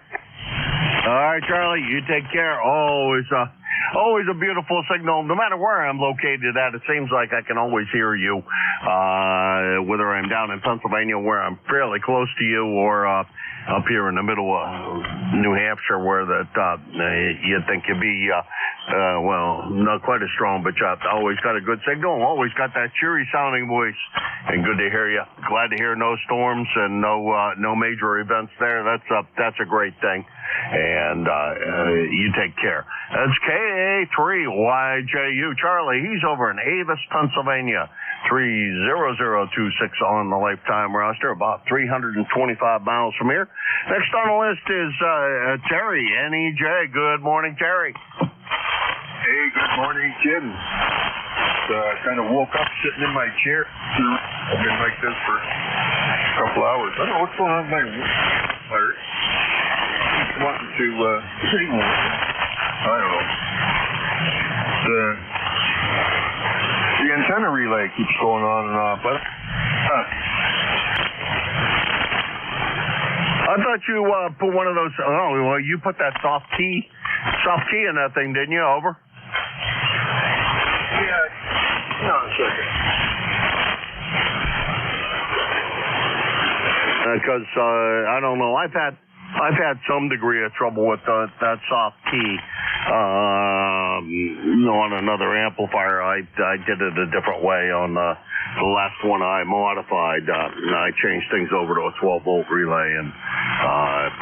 All right, Charlie, you take care. Always a beautiful signal. No matter where I'm located at, it seems like I can always hear you, whether I'm down in Pennsylvania where I'm fairly close to you or up here in the middle of New Hampshire where you'd think you'd be well, not quite as strong, but always got a good signal, always got that cheery sounding voice, and good to hear you. Glad to hear no storms and no major events there. That's a great thing, and you take care. That's KA3YJU Charlie. He's over in Avis, Pennsylvania. 30026 on the lifetime roster, about 325 miles from here. Next on the list is Terry, NEJ. Good morning, Terry. Hey, good morning, Jim. Kind of woke up sitting in my chair. I've been like this for a couple hours. I don't know what's going on with my Larry. He's wanting to, I don't know. The antenna relay keeps going on and off. I thought you put one of those. Oh, well, you put that soft key in that thing, didn't you? Over. Yeah. No, a second. Because I don't know. I've had some degree of trouble with that soft key. On another amplifier, I did it a different way. On the last one I modified, I changed things over to a 12-volt relay and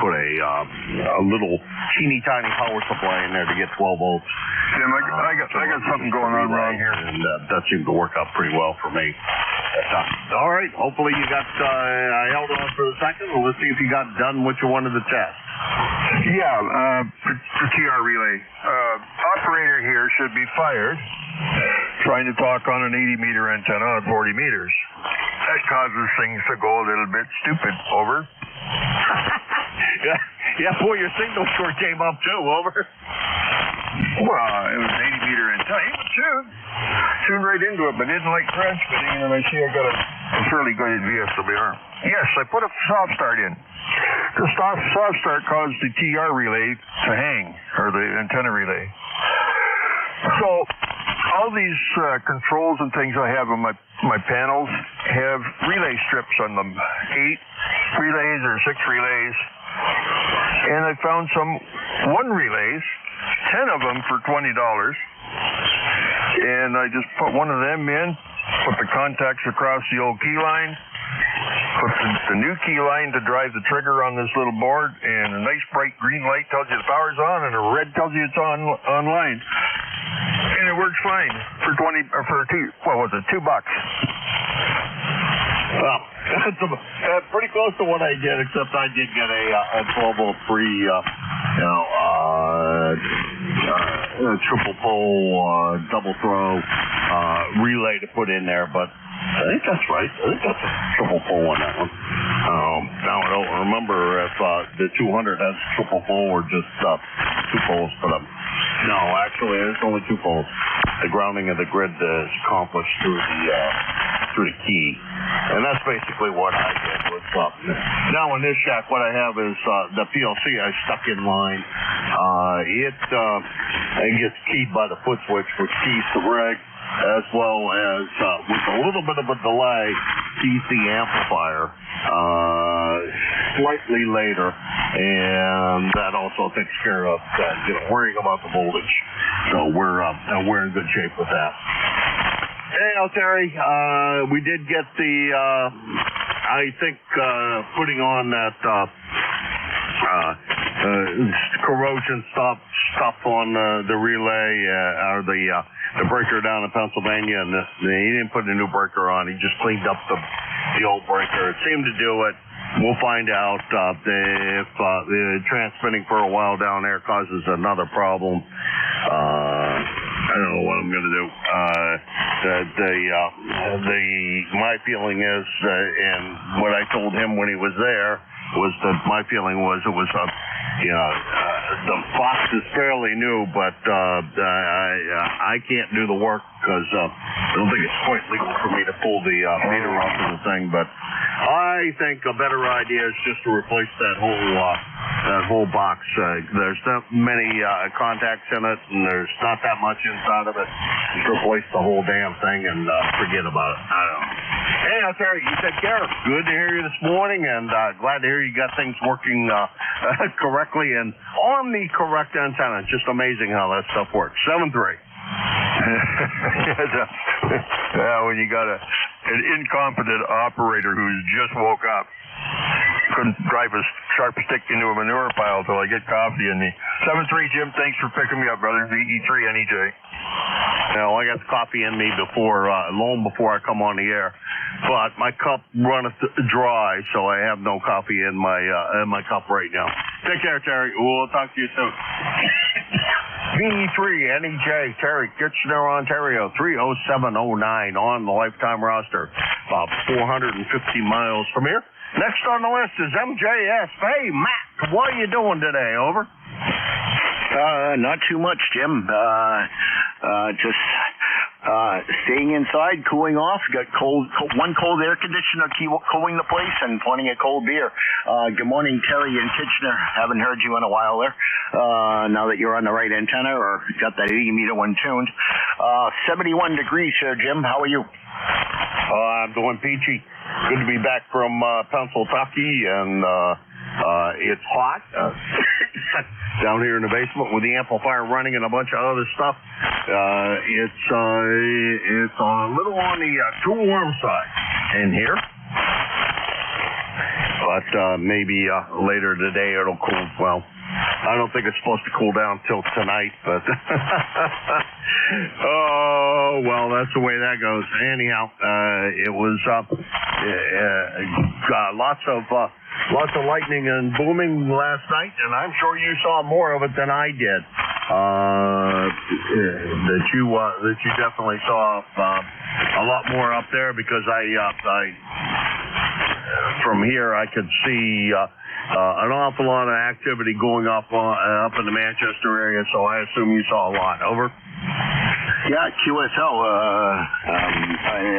put a little teeny tiny power supply in there to get 12 volts. Jim, I got something going on wrong here, and that seemed to work out pretty well for me. All right, hopefully you got. I held on for a second. Well, let's see if you got done what you wanted to test. Yeah, for TR relay. Operator here should be fired trying to talk on an 80-meter antenna at 40 meters. That causes things to go a little bit stupid. Over. Yeah, boy, your signal sure came up too. Over. Well, it was an 80-meter antenna. He was tuned right into it, but didn't like transmitting, and I see I got a fairly good VSWR. Yes, I put a soft start in. The soft start caused the TR relay to hang, or the antenna relay. So all these controls and things I have on my panels have relay strips on them, 8 relays or 6 relays, and I found some 1 relays, 10 of them for $20, and I just put one of them in, put the contacts across the old key line, put the new key line to drive the trigger on this little board, and a nice bright green light tells you the power's on, and a red tells you it's online. And it works fine for $2. $2. Well, that's pretty close to what I did, except I did get a 12-volt free, triple pole, double throw relay to put in there, but I think that's right. I think that's a triple pole on that one. Now I don't remember if the 200 has triple pole or just 2 poles, but no, actually it's only 2 poles. The grounding of the grid is accomplished through the key, and that's basically what I did. Now in this shack, what I have is the PLC I stuck in line. It gets keyed by the foot switch, which keys the rig, as well as with a little bit of a delay, keys the amplifier slightly later, and that also takes care of worrying about the voltage. So we're in good shape with that. Hey, Terry, we did get the I think putting on that corrosion stuff on the relay or the breaker down in Pennsylvania, and he didn't put a new breaker on. He just cleaned up the old breaker. It seemed to do it. We'll find out if the transmitting for a while down there causes another problem. I don't know what I'm going to do. My feeling is, and what I told him when he was there, was that my feeling was it was the box is fairly new, but I can't do the work because I don't think it's quite legal for me to pull the meter off of the thing. But I think a better idea is just to replace that whole box. There's not many contacts in it, and there's not that much inside of it. Just replace the whole damn thing and forget about it. I don't know. Hey, I'll tell you, you take care. Good to hear you this morning, and glad to hear you got things working correctly and on the correct antenna. Just amazing how that stuff works. 7-3. Yeah, when you got an incompetent operator who's just woke up, couldn't drive a sharp stick into a manure pile till I get coffee in me. 7-3, Jim, thanks for picking me up, brother. VE3 NEJ. Now, I got the coffee in me long before I come on the air, but my cup runneth dry, so I have no coffee in my cup right now. Take care, Terry. We'll talk to you soon. VE3 NEJ, Terry, Kitchener, Ontario, 30709 on the lifetime roster, about 450 miles from here. Next on the list is MJS. Hey, Matt, what are you doing today? Over. Not too much, Jim. Just staying inside, cooling off. Got one cold air conditioner cooling the place, and plenty of cold beer. Good morning, Terry in Kitchener. Haven't heard you in a while there. Now that you're on the right antenna or got that 80 meter one tuned. 71 degrees here, Jim. How are you? I'm doing peachy. Good to be back from Pennsylvania, and it's hot down here in the basement with the amplifier running and a bunch of other stuff. It's a little on the too warm side in here, but maybe later today it'll cool. Well, I don't think it's supposed to cool down till tonight, but oh well, that's the way that goes. Anyhow, it was lots of lightning and booming last night, and I'm sure you saw more of it than I did. That you definitely saw a lot more up there, because I from here I could see an awful lot of activity going up in the Manchester area, so I assume you saw a lot. Over. Yeah, QSL.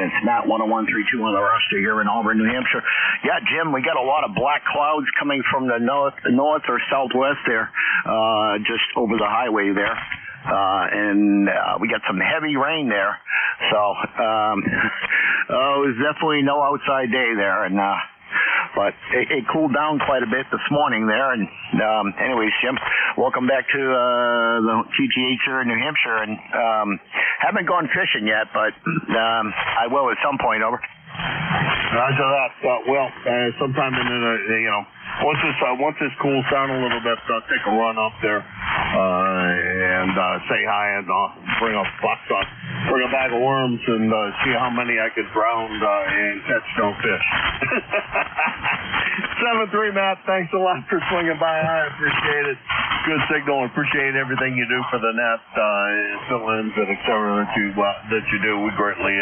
It's Matt 10132 on the roster here in Auburn, New Hampshire. Yeah, Jim, we got a lot of black clouds coming from the north or southwest there, just over the highway there. And we got some heavy rain there. So it was definitely no outside day there. And but it cooled down quite a bit this morning there. And anyways, Jim, welcome back to the TGH here in New Hampshire. And haven't gone fishing yet, but I will at some point. Over. Roger that. Sometime in the once this cools down a little bit, take a run up there and say hi, and bring a bag of worms and see how many I could drown and catch no fish. 7-3, Matt. Thanks a lot for swinging by. I appreciate it. Good signal. Appreciate everything you do for the net, fill-ins and et cetera that you do. We greatly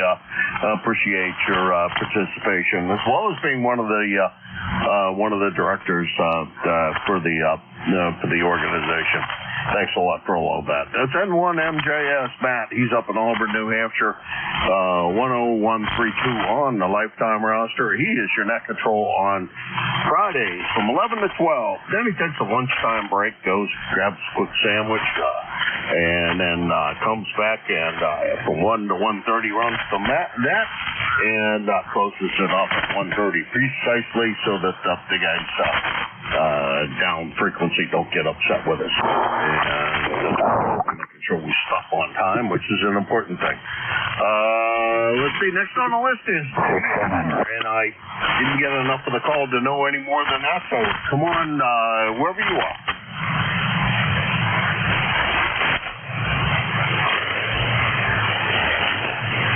appreciate your participation, as well as being one of the directors for the organization. Thanks a lot for all of that. That's N1 MJS Matt. He's up in Auburn, New Hampshire, 10132 on the lifetime roster. He is your net control on Fridays from 11 to 12. Then he takes a lunchtime break, goes, grabs a quick sandwich, and then comes back and from 1 to 1:30 runs the net and closes it off at 1:30 precisely, so that the guys down frequency don't get upset with us. And making sure we stop on time, which is an important thing. Let's see, next on the list is, and I didn't get enough of the call to know any more than that, so come on, wherever you are.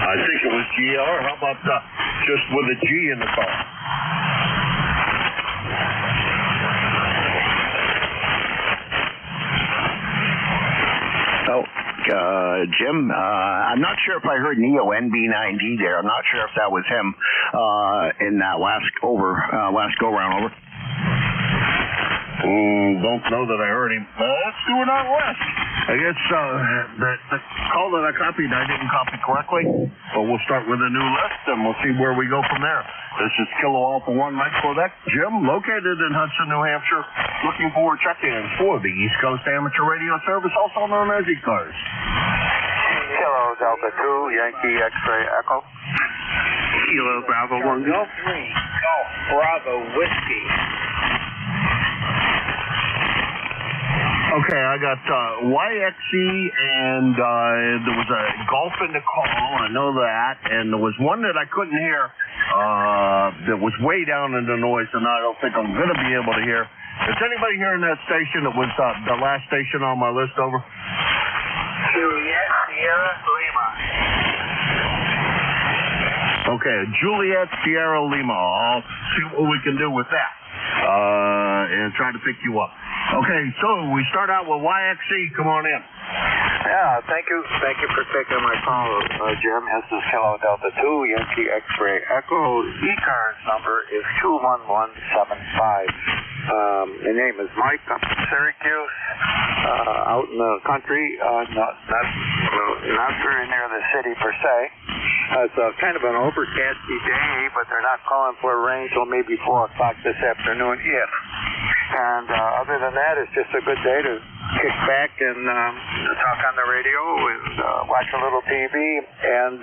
I think it was GR. How about just with a G in the call? Jim, I'm not sure if I heard Neo NB9D there. I'm not sure if that was him in that last go-round. Over. Don't know that I heard him. Let's do it on West. I guess the call that I copied, I didn't copy correctly, but we'll start with a new list, and we'll see where we go from there. This is Kilo Alpha 1 Mike Quebec. Jim, located in Hudson, New Hampshire, looking for check-ins for the East Coast Amateur Radio Service, also known as ECARS. Kilo Delta 2, Yankee X-Ray Echo. Kilo Bravo 1 Golf. 3 Golf Bravo Whiskey. Okay, I got YXE, and there was a golf in the call, I know that, and there was one that I couldn't hear that was way down in the noise, and I don't think I'm going to be able to hear. Is anybody hearing that station that was the last station on my list over? Juliet Sierra Lima. Okay, Juliet Sierra Lima. I'll see what we can do with that and try to pick you up. Okay, so we start out with YXE. Come on in. Yeah, thank you. Thank you for taking my call, Jim. This is Kilo Delta 2, Yankee X-Ray Echo. ECARS number is 21175. My name is Mike. I'm from Syracuse, out in the country, not very near the city per se. It's kind of an overcasty day, but they're not calling for rain till maybe 4 o'clock this afternoon, if. And other than that, it's just a good day to kick back and talk on the radio and watch a little TV. And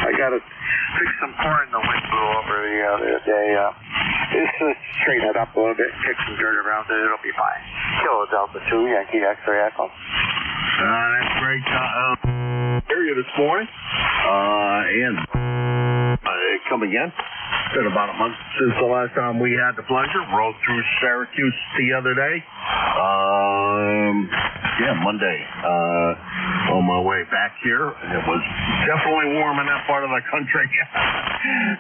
I got to fix some corn the wind blew over the other day. Just straighten it up a little bit, kick some dirt around it. It'll be fine. Kilo Delta 2, Yankee X-Ray Echo. That's great. Area this morning. And come again. It's been about a month since the last time we had the pleasure. Rode through Syracuse the other day. Monday. On my way back here. It was definitely warm in that part of the country.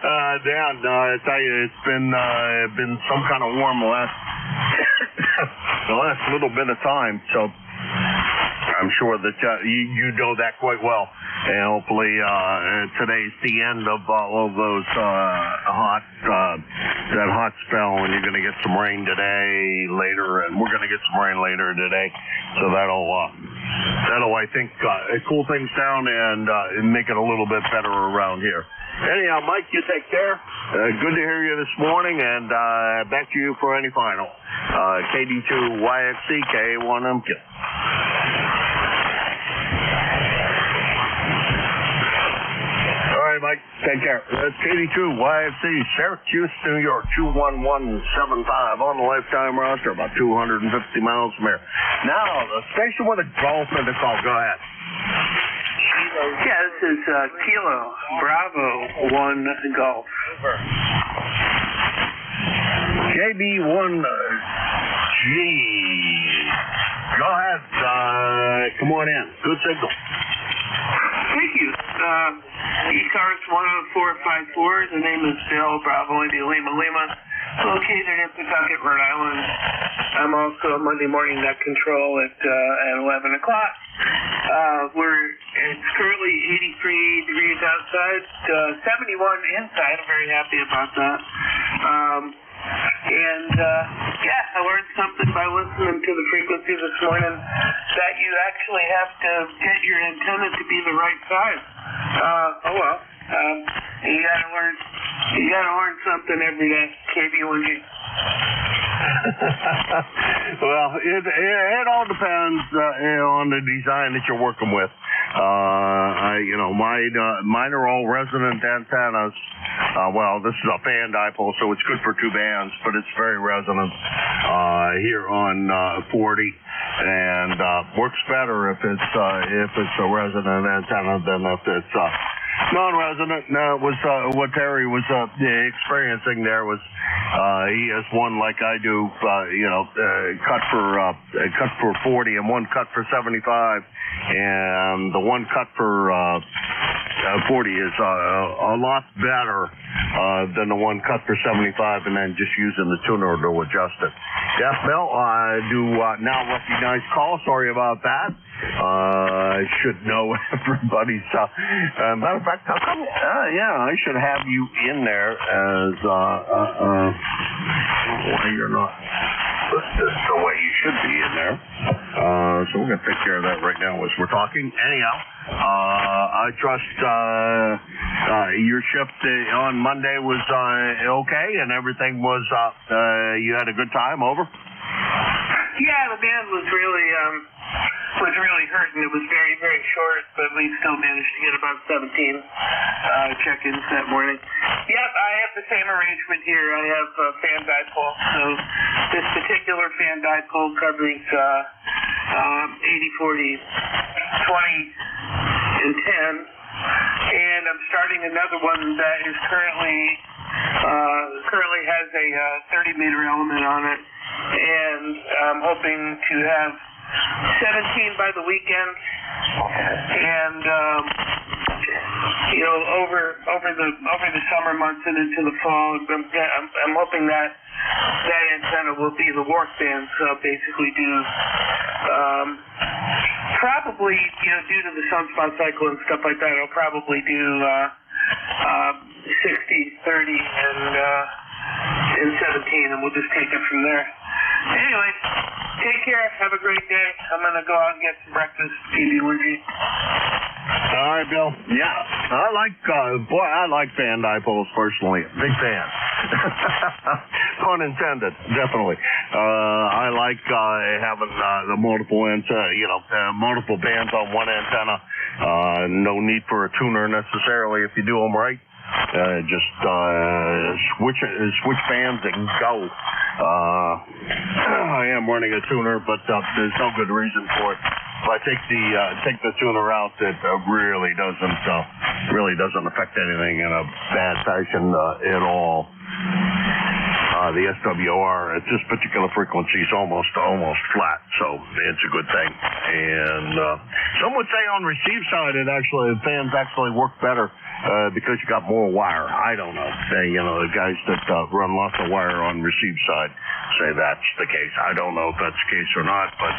I tell you, it's been some kind of warm the last little bit of time. So I'm sure that you know that quite well. And hopefully today's the end of all of those that hot spell, and you're going to get some rain today, later, and we're going to get some rain later today. So that'll I think cool things down and make it a little bit better around here. Anyhow, Mike, you take care. Good to hear you this morning, and back to you for any final. KD2 YXC K1MQ. Mike, take care. That's KD2 YFC, Syracuse, New York, 21175 on the lifetime roster, about 250 miles from here. Now, the station with a golf in the call. Go ahead. Yeah, this is Kilo Bravo 1 Golf. KB1G. Go ahead. Come on in. Good signal. Thank you. ECARS 10454. The name is Bill Bravo India Lima Lima, located in Pawtucket, Rhode Island. I'm also Monday morning net control at 11 o'clock. It's currently 83 degrees outside, 71 inside. I'm very happy about that. I learned something by listening to the frequency this morning that you actually have to get your antenna to be the right size. You gotta learn something every day. KB1G. Well, it all depends on the design that you're working with. Mine are all resonant antennas. This is a fan dipole, so it's good for two bands, but it's very resonant here on 40, and works better if it's a resonant antenna than if it's non-resonant. Was what Terry was experiencing there was he has one like I do, cut for 40 and one cut for 75, and the one cut for 40 is a lot better than the one cut for 75, and then just using the tuner to adjust it. Yes, Bill, I do now recognize call. Sorry about that. I should know everybody's. Matter of fact, how come? I should have you in there as. Why you're not listed the way you should be in there. So we're gonna take care of that right now as we're talking. Anyhow, I trust your shift on Monday was okay, and everything was. You had a good time. Over. Yeah, the band was really was really hurting. It was very, very short, but we still managed to get about 17 check-ins that morning. Yep, I have the same arrangement here. I have fan dipole. So this particular fan dipole covers 80, 40, 20, and 10. And I'm starting another one that is currently has a 30-meter element on it. And I'm hoping to have 17 by the weekend, and over the summer months and into the fall, I'm hoping that antenna will be the work band. So I'll basically do probably due to the sunspot cycle and stuff like that, I'll probably do 60, 30, and 17, and we'll just take it from there. Anyway, take care. Have a great day. I'm going to go out and get some breakfast. KB1G. All right, Bill. Yeah, I like fan dipoles personally. Big fan. Pun intended, definitely. I like having the multiple multiple bands on one antenna. No need for a tuner necessarily if you do them right. Just switch bands and go. I am running a tuner, but there's no good reason for it. If I take the tuner out, it really doesn't affect anything in a bad fashion at all. The SWR at this particular frequency is almost flat, so it's a good thing. And some would say on receive side, the fans actually work better because you got more wire. I don't know. The guys that run lots of wire on receive side say that's the case. I don't know if that's the case or not, but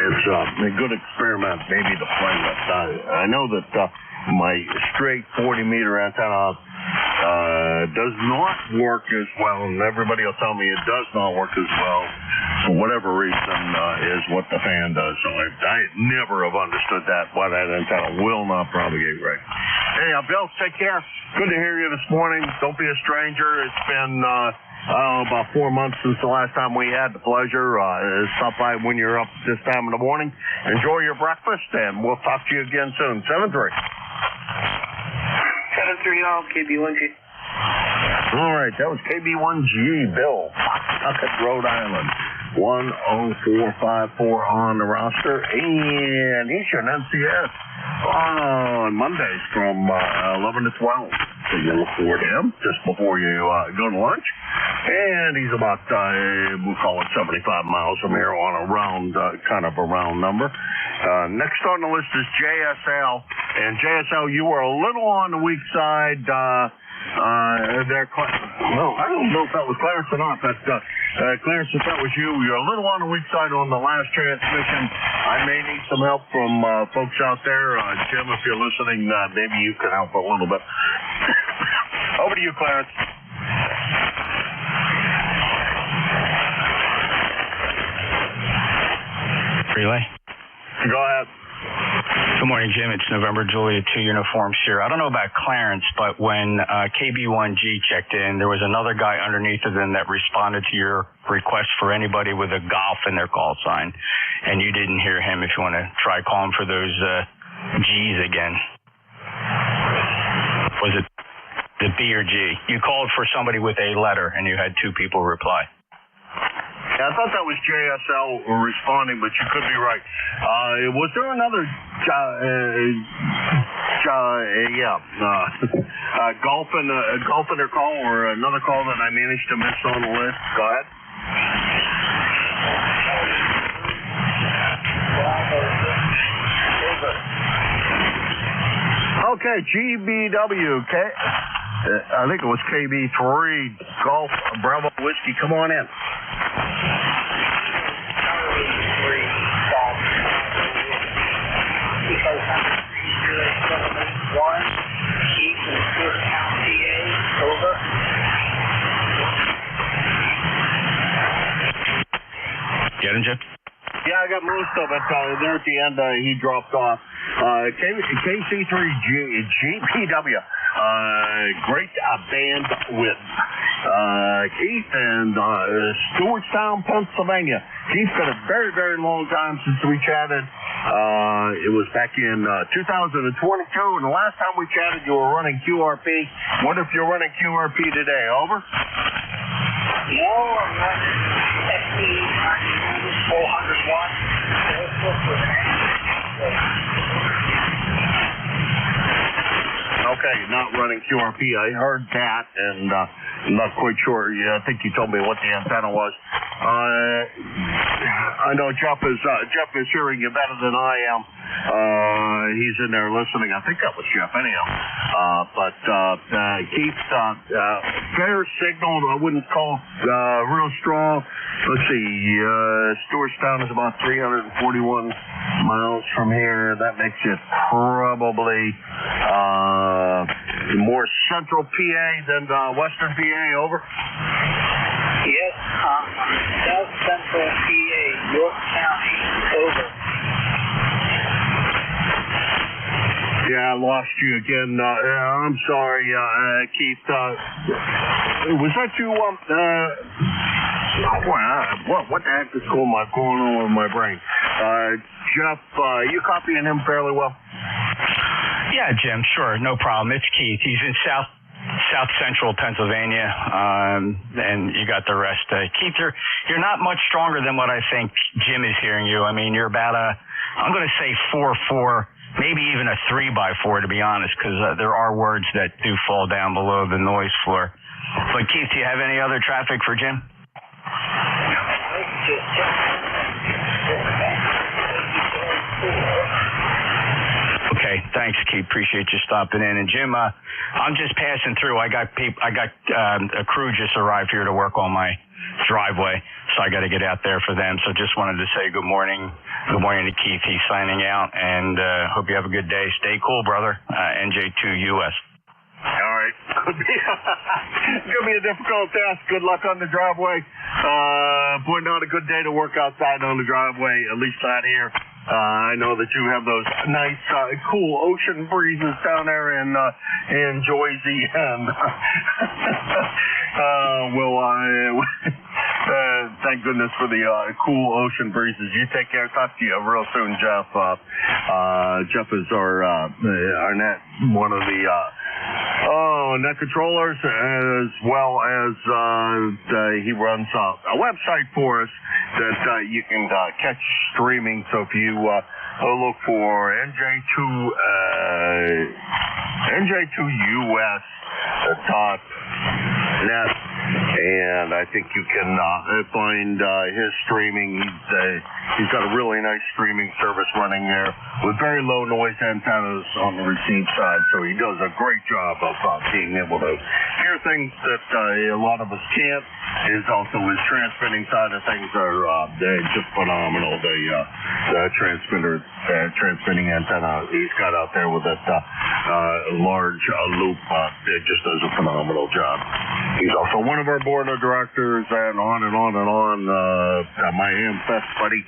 it's a good experiment maybe to play with. I know that my straight 40-meter antenna does not work as well, and everybody will tell me it does not work as well for whatever reason is what the fan does. So I never have understood why that antenna will not propagate right. Hey, Bill, take care. Good to hear you this morning. Don't be a stranger. It's been about 4 months since the last time we had the pleasure. Stop by when you're up this time in the morning. Enjoy your breakfast, and we'll talk to you again soon. 7-3. 7-3 all, KB1G. All right, that was KB1G, Bill, Pawtucket, Rhode Island. 10454 on the roster, and he's your NCS on Mondays from 11 to 12. So you look forward to him just before you go to lunch. And he's about, we'll call it 75 miles from here on a round, kind of a round number. Next on the list is JSL. And JSL, you were a little on the weak side. Well, I don't know if that was Clarence or not, but Clarence, if that was you, you're a little on the weak side on the last transmission. I may need some help from folks out there. Jim, if you're listening, maybe you can help a little bit. Over to you, Clarence. Relay? Go ahead. Good morning, Jim. It's November Juliet 2 uniforms here. I don't know about Clarence, but when KB1G checked in, there was another guy underneath of them that responded to your request for anybody with a golf in their call sign, and you didn't hear him. If you want to try calling for those G's again. Was it the B or G? You called for somebody with a letter, and you had two people reply. I thought that was JSL responding, but you could be right. Was there another golf in their call, or another call that I managed to miss on the list? Go ahead. Okay, GBW. I think it was KB3 Golf Bravo Whiskey. Come on in. Get him, Jim? Yeah, I got most of it. There at the end, he dropped off. KC3 GPW. Great band with Keith in Stewartstown, Pennsylvania. Keith's been a very, very long time since we chatted. It was back in 2022, and the last time we chatted, you were running QRP. Wonder if you're running QRP today. Over? No, I'm running SE 401. Okay, not running QRP. I heard that, and I'm not quite sure. Yeah, I think you told me what the antenna was. I know Jeff is hearing you better than I am. He's in there listening. I think that was Jeff anyhow. But Keith, fair signal. I wouldn't call real strong. Let's see. Stewartstown is about 341 miles from here. That makes it probably more central PA than western PA. Over. Yes, South Central PA, York County. Over. Yeah, I lost you again. I'm sorry, Keith. Was that you? What the heck is going on with my brain? Jeff, you copying him fairly well? Yeah, Jim, sure, no problem. It's Keith. He's in South Central Pennsylvania, and you got the rest. Keith, you're not much stronger than what I think Jim is hearing you. I mean, you're about I'm going to say 4-4, maybe even a 3x4, to be honest, because there are words that do fall down below the noise floor. But Keith, do you have any other traffic for Jim? Okay, thanks, Keith. Appreciate you stopping in. And Jim, I'm just passing through. I got a crew just arrived here to work on my driveway, so I got to get out there for them. So just wanted to say good morning. Good morning to Keith. He's signing out, and hope you have a good day. Stay cool, brother. NJ2US. All right. Could be a difficult task. Good luck on the driveway. Boy, not a good day to work outside on the driveway, at least not here. I know that you have those nice, cool ocean breezes down there in Jersey, and thank goodness for the cool ocean breezes. You take care. Talk to you real soon, Jeff. Jeff is our net, one of the net controllers, as well as he runs a website for us that you can catch streaming. So if you look for NJ2US.net, and I think you can find his streaming. He's got a really nice streaming service running there with very low noise antennas on the receive side, so he does a great job of being able to hear things that a lot of us can't. Is also his transmitting side of things are just phenomenal. The transmitting antenna he's got out there with that large loop just does a phenomenal job. He's also one of our board of directors, and on and on and on. My Hamfest buddy.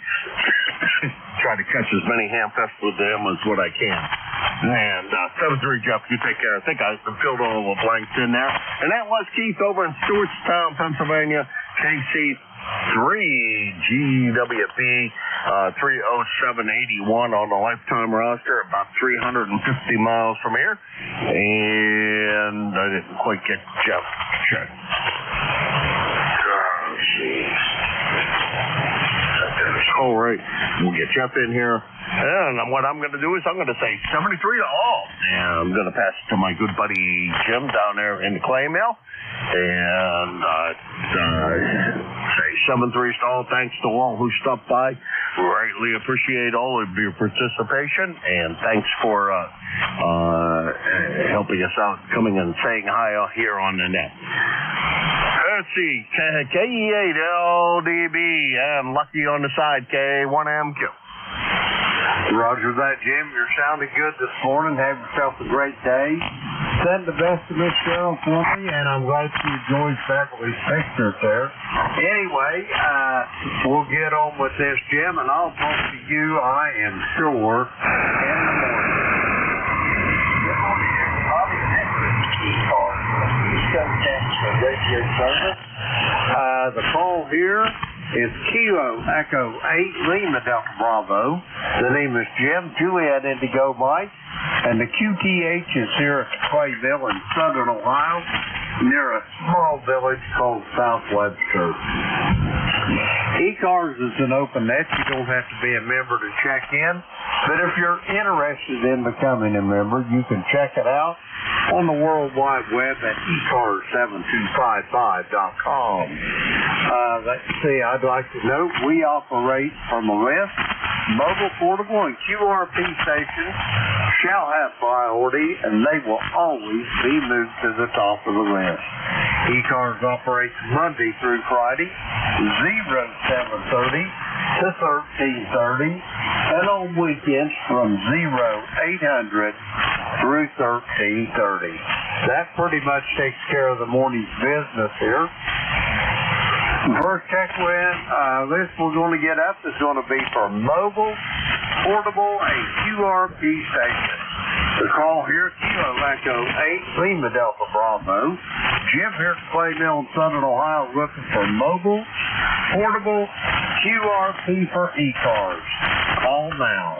Try to catch as many Hamfests with them as what I can. And 7-3, Jeff, you take care. I think I filled all the blanks in there. And that was Keith over in Stewartstown, Pennsylvania, KC3 GWP 30781 on the lifetime roster, about 350 miles from here. And I didn't quite get Jeff. Check. All right, we'll get Jeff in here, and what I'm going to do is I'm going to say 73 to all, and I'm going to pass it to my good buddy Jim down there in the clay mill, and say 73 to all. Thanks to all who stopped by. Greatly appreciate all of your participation, and thanks for helping us out, coming and saying hi here on the net. Let's see, KE8LDB, and Lucky on the side, K1MQ. Roger that, Jim. You're sounding good this morning. Have yourself a great day. Send the best to Miss Cheryl for me, and I'm glad she enjoys faculty pictures there. Anyway, we'll get on with this, Jim, and I'll talk to you, I am sure, in the morning. Good morning, everybody. Coast Amateur Radio Service. The call here is Kilo Echo 8 Lima Delta Bravo. The name is Jim, Juliet Indigo Mike, and the QTH is here at Clayville in southern Ohio, near a small village called South Webster. ECARS is an open net. You don't have to be a member to check in, but if you're interested in becoming a member, you can check it out on the World Wide Web at ECARS7255.com. Let's see, I'd like to note we operate from a list. Mobile, portable, and QRP stations shall have priority, and they will always be moved to the top of the list. ECARS operates Monday through Friday, 0730 to 1330, and on weekends from 0800 through 1330. That pretty much takes care of the morning's business here. First check list we're going to get up is going to be for mobile, portable, and QRP stations. The call here, Kilo Echo 8 Lima Delta Bravo. Jim here at Clayville in southern Ohio looking for mobile, portable, QRP for ECARS. Call now.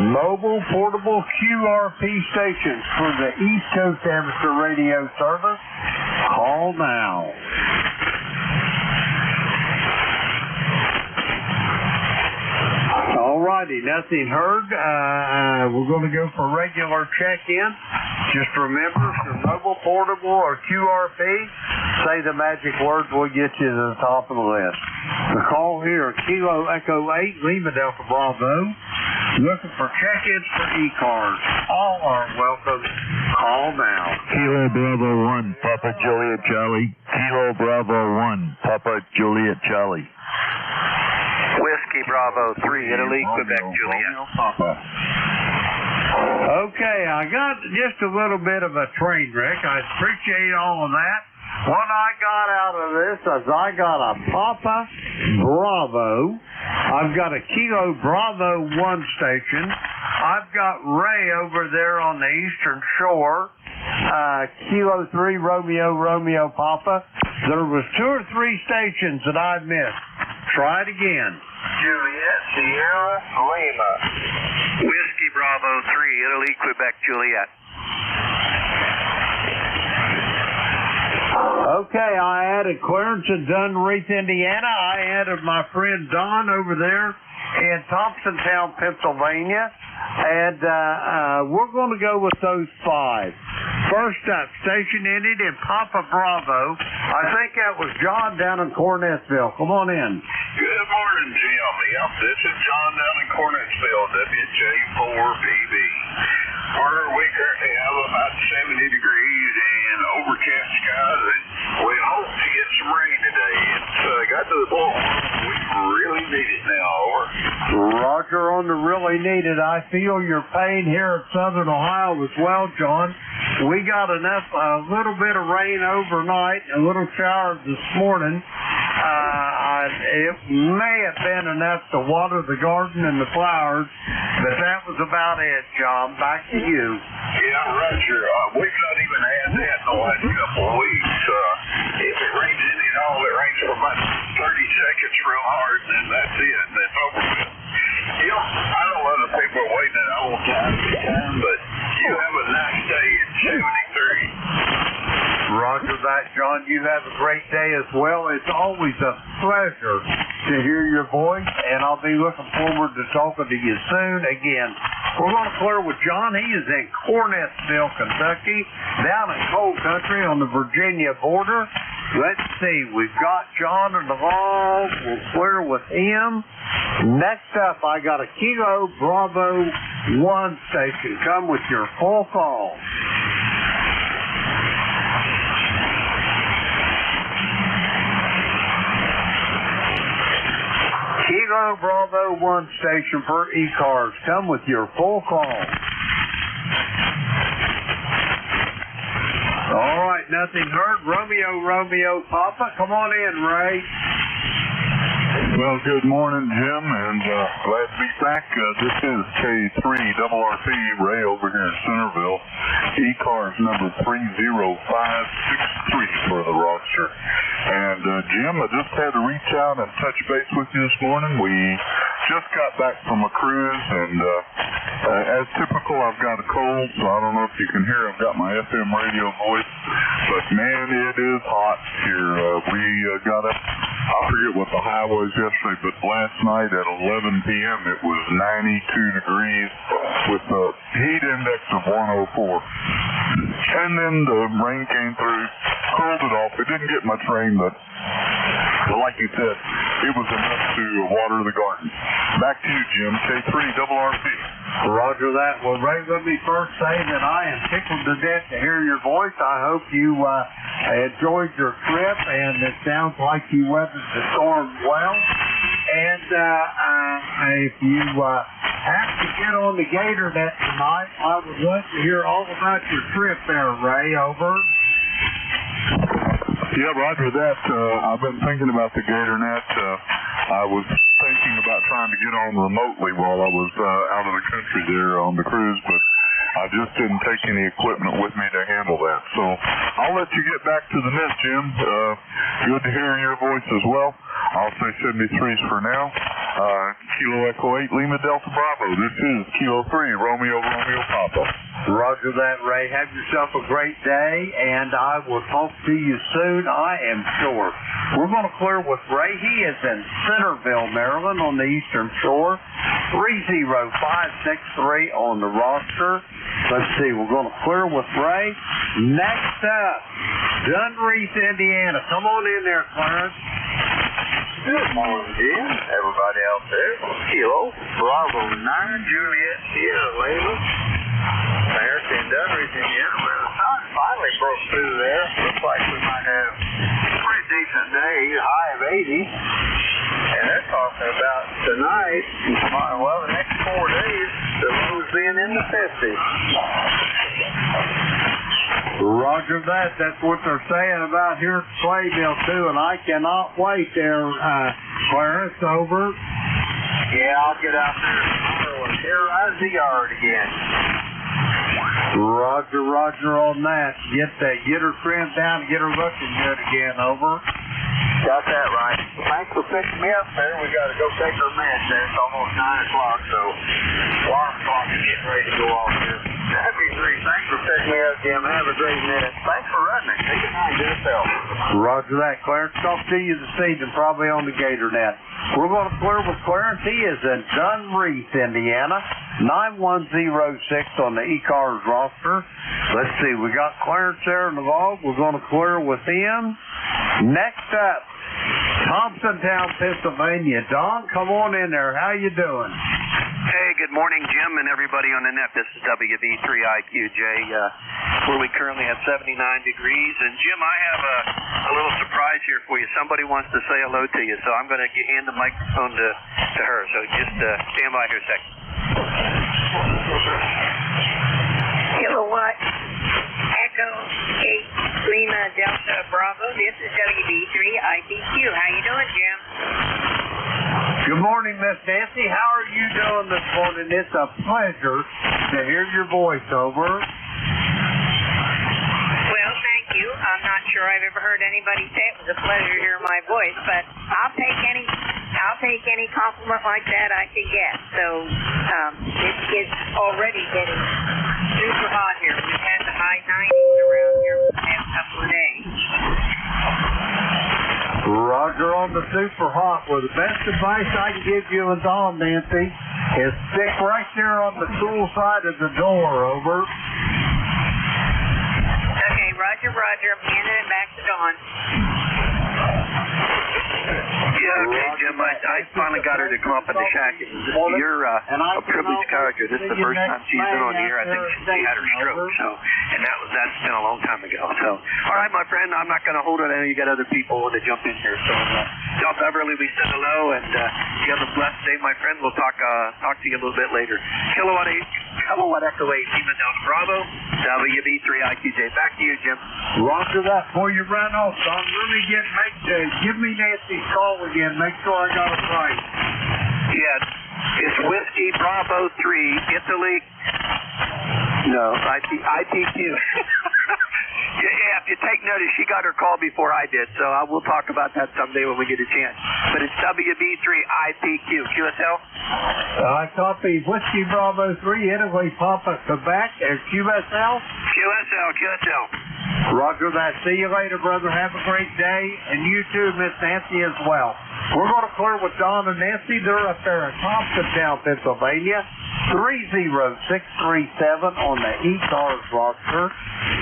Mobile, portable, QRP stations for the East Coast Amateur Radio Service. Call now. Alrighty, nothing heard. We're going to go for regular check-in. Just remember, if you're mobile, portable, or QRP, say the magic words, we'll get you to the top of the list. The call here, Kilo Echo 8 Lima Delta Bravo. Looking for check-ins for ECARS. All are welcome. Call now. Kilo Bravo 1, Papa Juliet Charlie. Kilo Bravo 1, Papa Juliet Charlie. Whiskey Bravo 3, Italy, Quebec, Juliet. Okay, I got just a little bit of a train wreck. I appreciate all of that. What I got out of this is I got a Papa Bravo. I've got a Kilo Bravo 1 station. I've got Ray over there on the eastern shore. Kilo 3 Romeo Papa. There was 2 or 3 stations that I missed. Try it again. Juliet Sierra Lima. Whiskey Bravo 3, Italy, Quebec, Juliet. Okay, I added Clarence in Dunreath, Indiana. I added my friend Don over there in Thompsontown, Pennsylvania. And we're going to go with those 5. First up, station ended in Papa Bravo. I think that was John down in Cornettsville. Come on in. Good morning, Jim. Yep, this is John down in Cornettsville, WJ4PB. We currently have about 70 degrees and overcast skies, and we hope to get some rain today. It's got to the point where we really need it now. Over. Roger on the really need it. I feel your pain here in southern Ohio as well, John. We got enough, a little bit of rain overnight, a little shower this morning. It may have been enough to water the garden and the flowers, but that was about it, John. Back to you. Yeah, Roger. We've not even had that in the last couple of weeks. If it rains any at all, it rains for about 30 seconds real hard, and then that's it. That's over with. You know, I know other people are waiting all time, but you have a nice day at 73. Roger that, John. You have a great day as well. It's always a pleasure to hear your voice, and I'll be looking forward to talking to you soon. Again, we're going to clear with John. He is in Cornettsville, Kentucky, down in coal country on the Virginia border. Let's see. We've got John in the hall. We'll clear with him. Next up, I got a Kilo Bravo 1 station. Come with your full call. Kilo Bravo 1 station for ECARS. Come with your full call. All right, nothing heard. Romeo Papa. Come on in, Ray. Well, good morning, Jim, and glad to be back. This is K3RRP, Ray over here in Centerville. ECARS number 30563 for the roster. And Jim, I just had to reach out and touch base with you this morning. We just got back from a cruise, and as typical, I've got a cold, so I don't know if you can hear. I've got my FM radio voice, but man, it is hot here. We got up, I forget what the high was yesterday, but last night at 11 p.m. it was 92 degrees with a heat index of 104. And then the rain came through, cooled it off. It didn't get much rain, but like you said, it was enough to water the garden. Back to you, Jim. K3RRP. Roger that. Well, Ray, let me first say that I am tickled to death to hear your voice. I hope you enjoyed your trip, and it sounds like you weathered the storm well. And if you have to get on the gator net tonight, I would love to hear all about your trip there, Ray. Over. Yeah, roger that. I've been thinking about the gator net. I was thinking about trying to get on remotely while I was out of the country there on the cruise, but I just didn't take any equipment with me to handle that. So I'll let you get back to the net, Jim. Good to hear your voice as well. I'll say 73s for now. Kilo Echo 8, Lima Delta Bravo. This is Kilo 3, Romeo Papa. Roger that, Ray. Have yourself a great day, and I will talk to you soon, I am sure. We're going to clear with Ray. He is in Centerville, Maryland, on the Eastern Shore. 30563 on the roster. Let's see, we're going to clear with Ray. Next up, Dunreath, Indiana. Come on in there, Clarence. Good morning, Jim. Everybody out there. Kilo Bravo 9, Juliet Sierra Lima. There's in Dunreath, Indiana. Well, the sun finally broke through there. Looks like we might have a pretty decent day, high of 80. And they're talking about tonight, tomorrow, well, the next 4 days, the lows being in the 50s. Roger that. That's what they're saying about here at Clayville, too, and I cannot wait there, Clarence. Over. Yeah, I'll get out there tomorrow and terrorize the yard again. Roger on that. Get her trimmed down and get her looking good again. Over. Got that right. Thanks for picking me up there. We got to go take our meds there. It's almost 9 o'clock, so alarm clock is getting ready to go off here. Happy 3. Thanks for picking me up, Jim. Have a great minute. Thanks for running it. Take it night to yourself. Roger that, Clarence. Talk to you this evening, probably on the Gator Net. We're going to clear with Clarence. He is in Dunreath, Indiana. 9106 on the ECARS roster. Let's see. We got Clarence there in the log. We're going to clear with him. Next up, Thompsontown, Pennsylvania. Don, come on in there. How you doing? Hey, good morning, Jim, and everybody on the net. This is WV3IQJ, where we currently have 79 degrees. And, Jim, I have a little surprise here for you. Somebody wants to say hello to you, so I'm going to hand the microphone to her. So just stand by here a second. Kilowatt Echo 8 Lima Delta Bravo. This is WV3IDQ. How you doing, Jim? Good morning, Miss Nancy. How are you doing this morning? It's a pleasure to hear your voice. Over. Well, thank you. I'm not sure I've ever heard anybody say it was a pleasure to hear my voice, but I'll take any compliment like that I can get. So it's already getting super hot here. We've had the high 90s around here for the past couple of days. Roger on the super hot. Well, the best advice I can give you and Don, Nancy, is stick right there on the cool side of the door. Over. Okay, Roger. I'm handing it back to Dawn. Yeah, okay, Jim, I finally got her to come up in the shack. You're a privileged character. This is the first time she's been on the air. I think she had her stroke, and that's been a long time ago. So, all right, my friend, I'm not going to hold it. I know you got other people to jump in here. So, tell Beverly we said hello, and you have a blessed day, my friend. We'll talk to you a little bit later. Kilowatt 8 Kilowatt Echo 8, Lima Delta Bravo, WB3IQJ. Back to you, Jim. Roger that. Before you run off, Don, give me Nancy's call again. Make sure I got it right. Yes, it's Whiskey Bravo 3, Italy. No, IPQ. Yeah, if you take notice, she got her call before I did, so we'll talk about that someday when we get a chance. But it's WB3IPQ. QSL? I copy Whiskey Bravo 3, Italy, Papa, Quebec, and QSL? QSL. Roger that. See you later, brother. Have a great day. And you too, Miss Nancy, as well. We're going to clear with Don and Nancy. They're up there in Thompsontown, Pennsylvania. 30637 on the ECARS roster.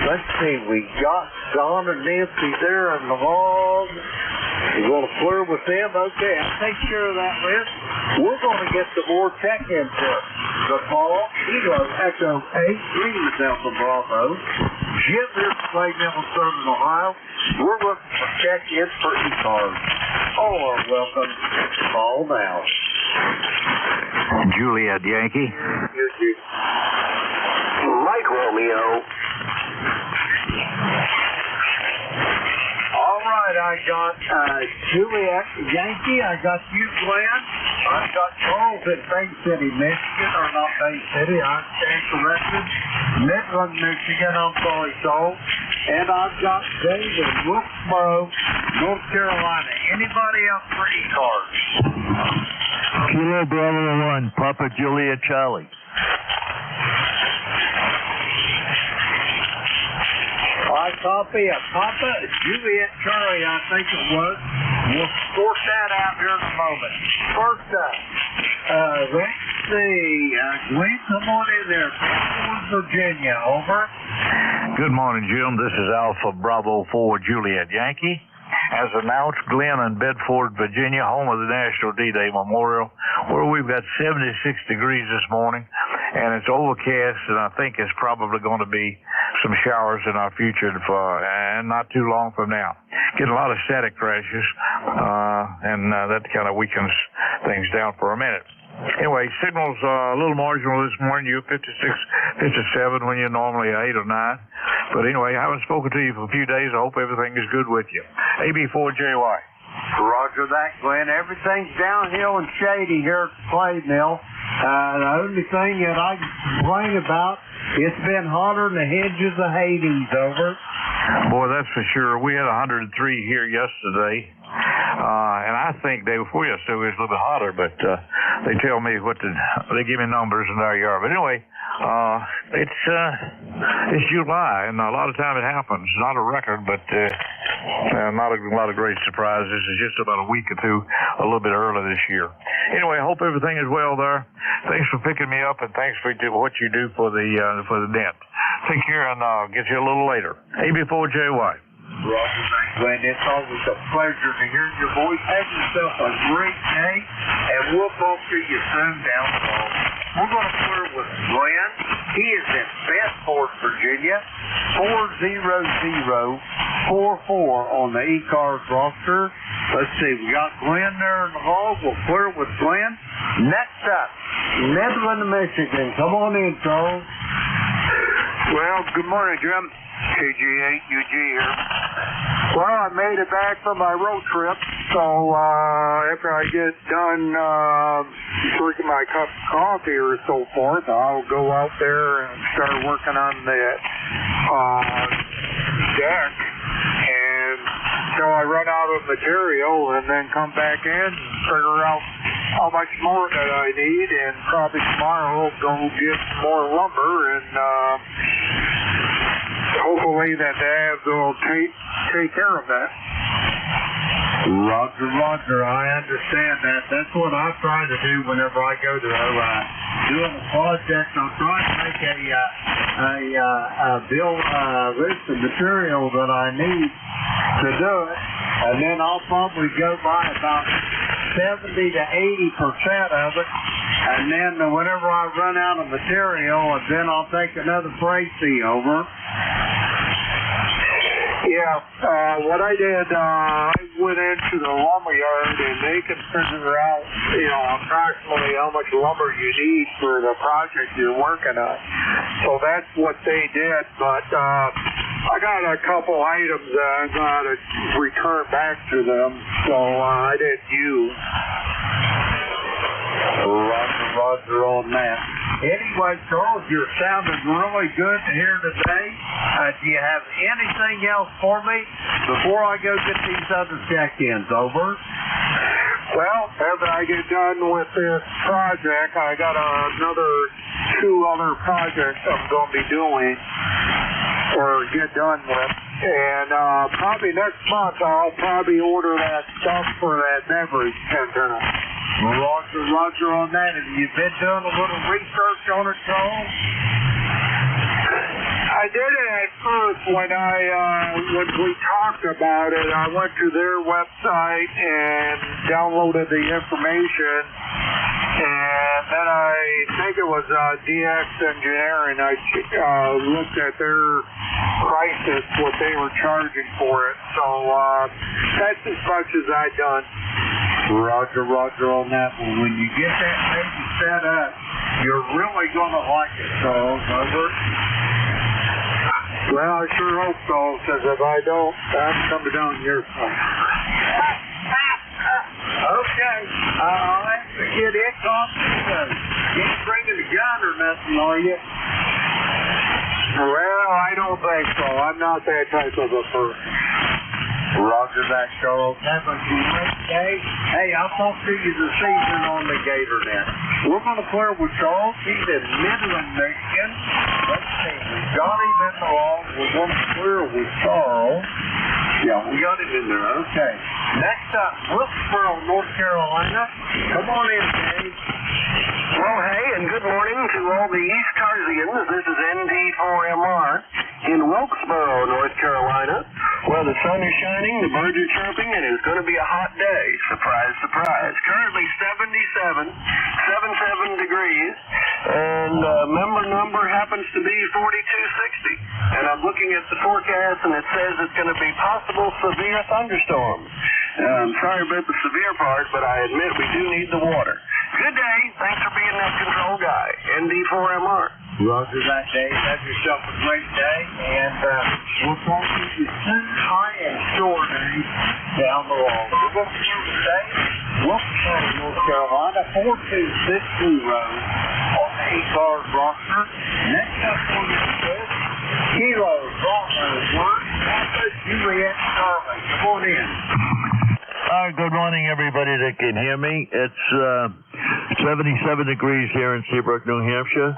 Let's see, we got Don and Nancy there in the log. We're going to clear with them. Okay, I'll take care of that list. We're going to get some more check-ins here. The call, Kilo Echo 8, Lima Delta Bravo. Jim here from Clayton, Southern Ohio. We're looking for check-ins for ECARS. All are welcome. Call now. Juliet Yankee. Mike Romeo. All right, I got Juliet Yankee. I got you, Glenn. I've got Charles at Bay City, Michigan, or not Bay City. I stand corrected. Midland, Michigan. I'm sorry, Charles. And I've got Dave in Wilkesboro, North Carolina. Anybody else for ECARS? Kilo Bravo 1, Papa Juliet Charlie. I copy a Papa Juliet Charlie, I think it was. We'll sort that out here in a moment. First up, let's see. Glenn, come on in there. Bedford, Virginia, over. Good morning, Jim. This is Alpha Bravo 4 Juliet Yankee. As announced, Glenn in Bedford, Virginia, home of the National D-Day Memorial, where we've got 76 degrees this morning, and it's overcast, and I think it's probably going to be some showers in our future and not too long from now. Getting a lot of static crashes, and that kind of weakens things down for a minute. Anyway, signals a little marginal this morning. You're 56, 57 when you're normally 8 or 9. But anyway, I haven't spoken to you for a few days. I hope everything is good with you. AB4JY. Roger that, Glenn. Everything's downhill and shady here at the clay mill. The only thing that I can complain about, it's been hotter than the hedges of Hades, over. Boy, that's for sure. We had 103 here yesterday. And I think day before yesterday it was a little bit hotter, but they tell me they give me numbers in our yard. But anyway, it's July, and a lot of time it happens. Not a record, but not a lot of great surprises. It's just about a week or two, a little bit early this year. Anyway, I hope everything is well there. Thanks for picking me up, and thanks for what you do for the dent. Take care, and I'll get you a little later. AB4JY. Roger, Glenn, it's always a pleasure to hear your voice. Have yourself a great day, and we'll talk to you soon down the road. We're going to clear with Glenn. He is in Bedford, Virginia, 40044 on the ECARS roster. Let's see, we got Glenn there in the hall. We'll clear with Glenn. Next up, Midland, Michigan. Come on in, Charles. Well, good morning, Jim. KG8UG here. Well, I made it back from my road trip, so after I get done drinking my cup of coffee or so forth, I'll go out there and start working on the deck until I run out of material, and then come back in and figure out how much more that I need, and probably tomorrow I'll go get more lumber, and hopefully that the abs will take care of that. Roger, I understand that. That's what I try to do whenever I go to doing a project. I'm trying to make a bill list of material that I need to do it, and then I'll probably go by about 70 to 80% of it, and then whenever I run out of material, and then I'll take another freight fee over. Yeah, what I did, I went into the lumber yard and they can figure out, approximately how much lumber you need for the project you're working on. So that's what they did. But I got a couple items that I got to return back to them, so I didn't use. Roger on that. Anyway, Charles, you're sounding really good here today. Do you have anything else for me before I go get these other check-ins? Over. Well, after I get done with this project, I got another 2 other projects I'm going to be doing or get done with. And probably next month I'll probably order that stuff for that beverage antenna. Roger on that. Have you been doing a little research on it, Charles? I did it at first when we talked about it. I went to their website and downloaded the information. And then I think it was DX Engineering. I looked at their prices, what they were charging for it. So that's as much as I done. Roger on that one. When you get that baby set up, you're really going to like it, Charles. Over. Well, I sure hope so, because if I don't, I'm coming down your place. Okay. I'll have to get it off. You ain't bringing a gun or nothing, are you? Well, I don't think so. I'm not that type of a person. Roger that, Charles. Have a great day. Hey, I'll talk to you this evening on the Gator Net. We're going to clear with Charles. He's in Midland, Michigan. Let's see. We got him in the log. We're going to clear with Charles. Yeah, we got him in there. Okay. Next up, Wilkesboro, North Carolina. Come on in, Dave. Well, hey, and good morning to all the ECARSians. This is ND4MR in Wilkesboro, North Carolina, where the sun is shining, the birds are chirping, and it's going to be a hot day. Surprise, surprise. Currently 77 degrees, and member number happens to be 4260. And I'm looking at the forecast, and it says it's going to be possible severe thunderstorms. Sorry about the severe part, but I admit we do need the water. Good day. Thanks for being that control guy. ND4MR. Roger that, Dave. Have yourself a great day, and we'll talk to you soon, high and short, down the road. We're going to be here today, Wilkesboro, North Carolina, 4260 on the ECARS roster. Next up on the list, Kilo Bravo 1, Juliet Charlie. Come on in. Good morning, everybody that can hear me. It's 77 degrees here in Seabrook, New Hampshire.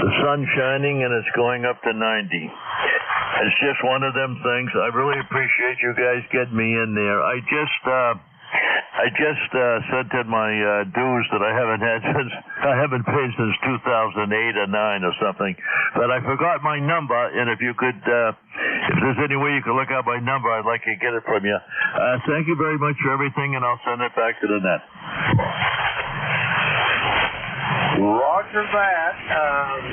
The sun's shining, and it's going up to 90. It's just one of them things. I really appreciate you guys getting me in there. I just sent in my dues that I haven't paid since 2008 or 9 or something. But I forgot my number, and if you could, if there's any way you could look out my number, I'd like to get it from you. Thank you very much for everything, and I'll send it back to the net. Roger that.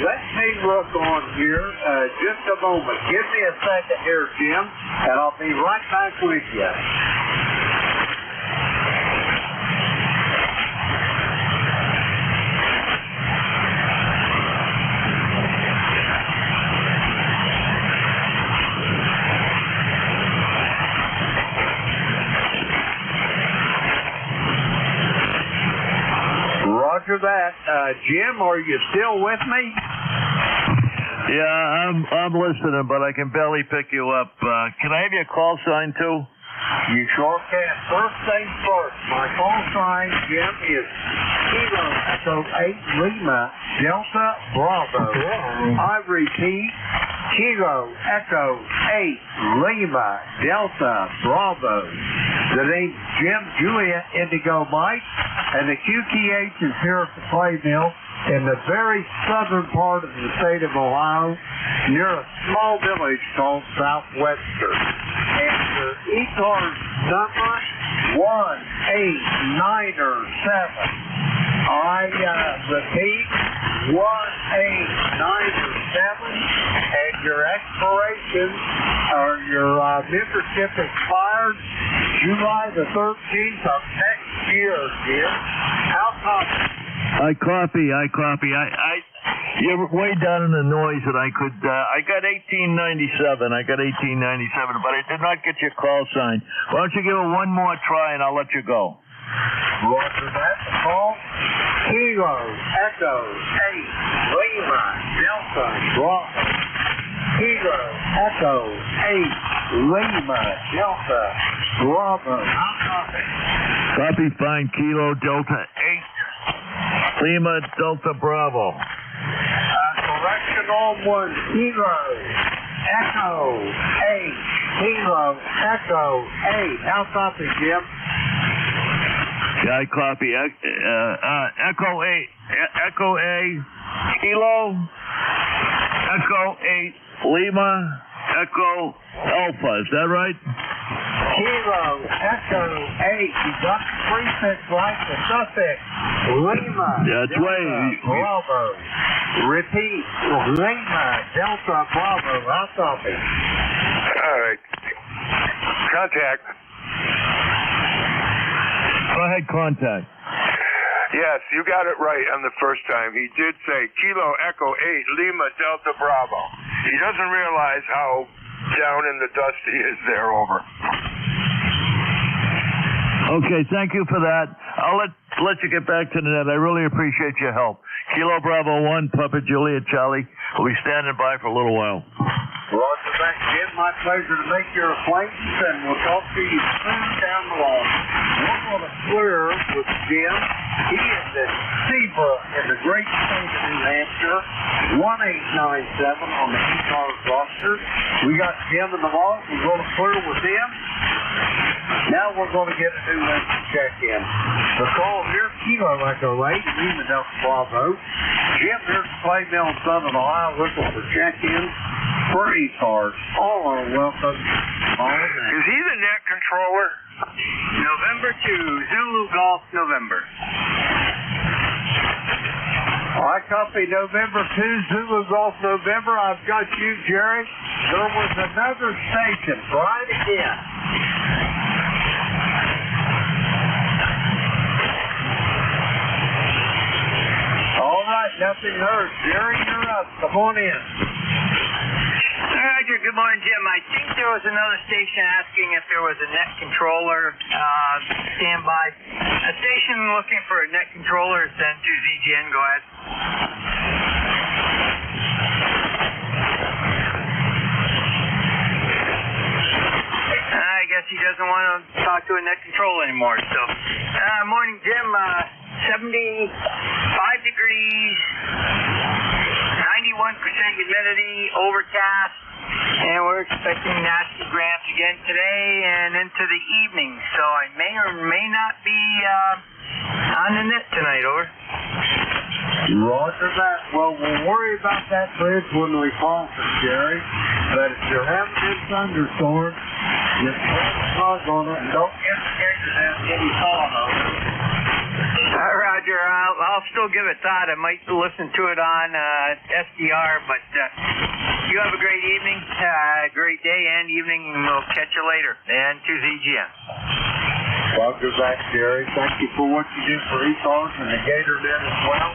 Let me look on here just a moment. Give me a second here, Jim, and I'll be right back with you. Roger that. Jim, are you still with me? Yeah, I'm listening, but I can barely pick you up. Can I have your call sign, too? You sure can. First things first. My call sign, Jim, is Kilo Echo 8 Lima Delta Bravo. I repeat, Kilo Echo 8 Lima Delta Bravo. The name's Jim Juliet Indigo Mike, and the QTH is here at the Clay Mill in the very southern part of the state of Ohio, near a small village called Southwester. And the ECARS number 18907. I repeat, 18907, and your expiration or your membership expires retired July the 13th of next year, Jim. How copy? I copy. You're way down in the noise, and I got 1897. But I did not get your call sign. Why don't you give it one more try, and I'll let you go. Roger that. Call Kilo Echo 8 Lima Delta Bravo. Kilo Echo 8 Lima Delta Bravo. How copy? Copy, fine. Kilo Delta 8 Lima Delta Bravo. Correction on 1 Kilo Echo 8 Kilo Echo 8. How copy, Jim? Yeah, I copy. Echo 8. Echo A. Kilo. Echo 8. Lima. Echo Alpha. Is that right? Kilo Echo 8. You got the prefix right, the suffix. Lima. That's right. Bravo. Repeat. Lima Delta Bravo. How copy? All right. Contact. Go ahead, contact. Yes, you got it right on the first time. He did say Kilo Echo 8 Lima Delta Bravo. He doesn't realize how down in the dust he is there, over. Okay, thank you for that. I'll let you get back to the net. I really appreciate your help. Kilo Bravo 1, Papa Juliet Charlie. We'll be standing by for a little while. Roger that, Jim. My pleasure to make your acquaintance, and we'll talk to you soon down the line. We're going to clear with Jim. He is at Zebra in the great state of New Hampshire, 1897 on the ECARS roster. We got Jim in the vault. We're going to clear with him. Now we're going to get a new engine check-in. The call here, Kilo Echo 8, Lima Delta Bravo. Jim here at Clay Mill in Southern Ohio looking for check-ins for ECARS. All are welcome. Is he the net controller? November 2, Zulu Golf, November. I copy November 2, Zulu Golf, November. I've got you, Jerry. There was another station. Try it again. All right, nothing heard. Jerry, you're up. Come on in. Roger, good morning, Jim. I think there was another station asking if there was a net controller standby. A station looking for a net controller is sent to ZGN. Go ahead. I guess he doesn't want to talk to a net controller anymore. So, morning, Jim. 75 degrees, 91% humidity, overcast, and we're expecting nasty grams again today and into the evening. So I may or may not be on the net tonight, over. Roger that. Well, we'll worry about that bridge when we call for Jerry. But if you're having this thunderstorm, just put a plug on it and don't get the gauges out and get you calling over. Roger, I'll still give it thought. I might listen to it on SDR, but you have a great evening, great day and evening, and we'll catch you later. And to ZGN. Roger that, Jerry. Thank you for what you do for ECARS and the Gator Den as well.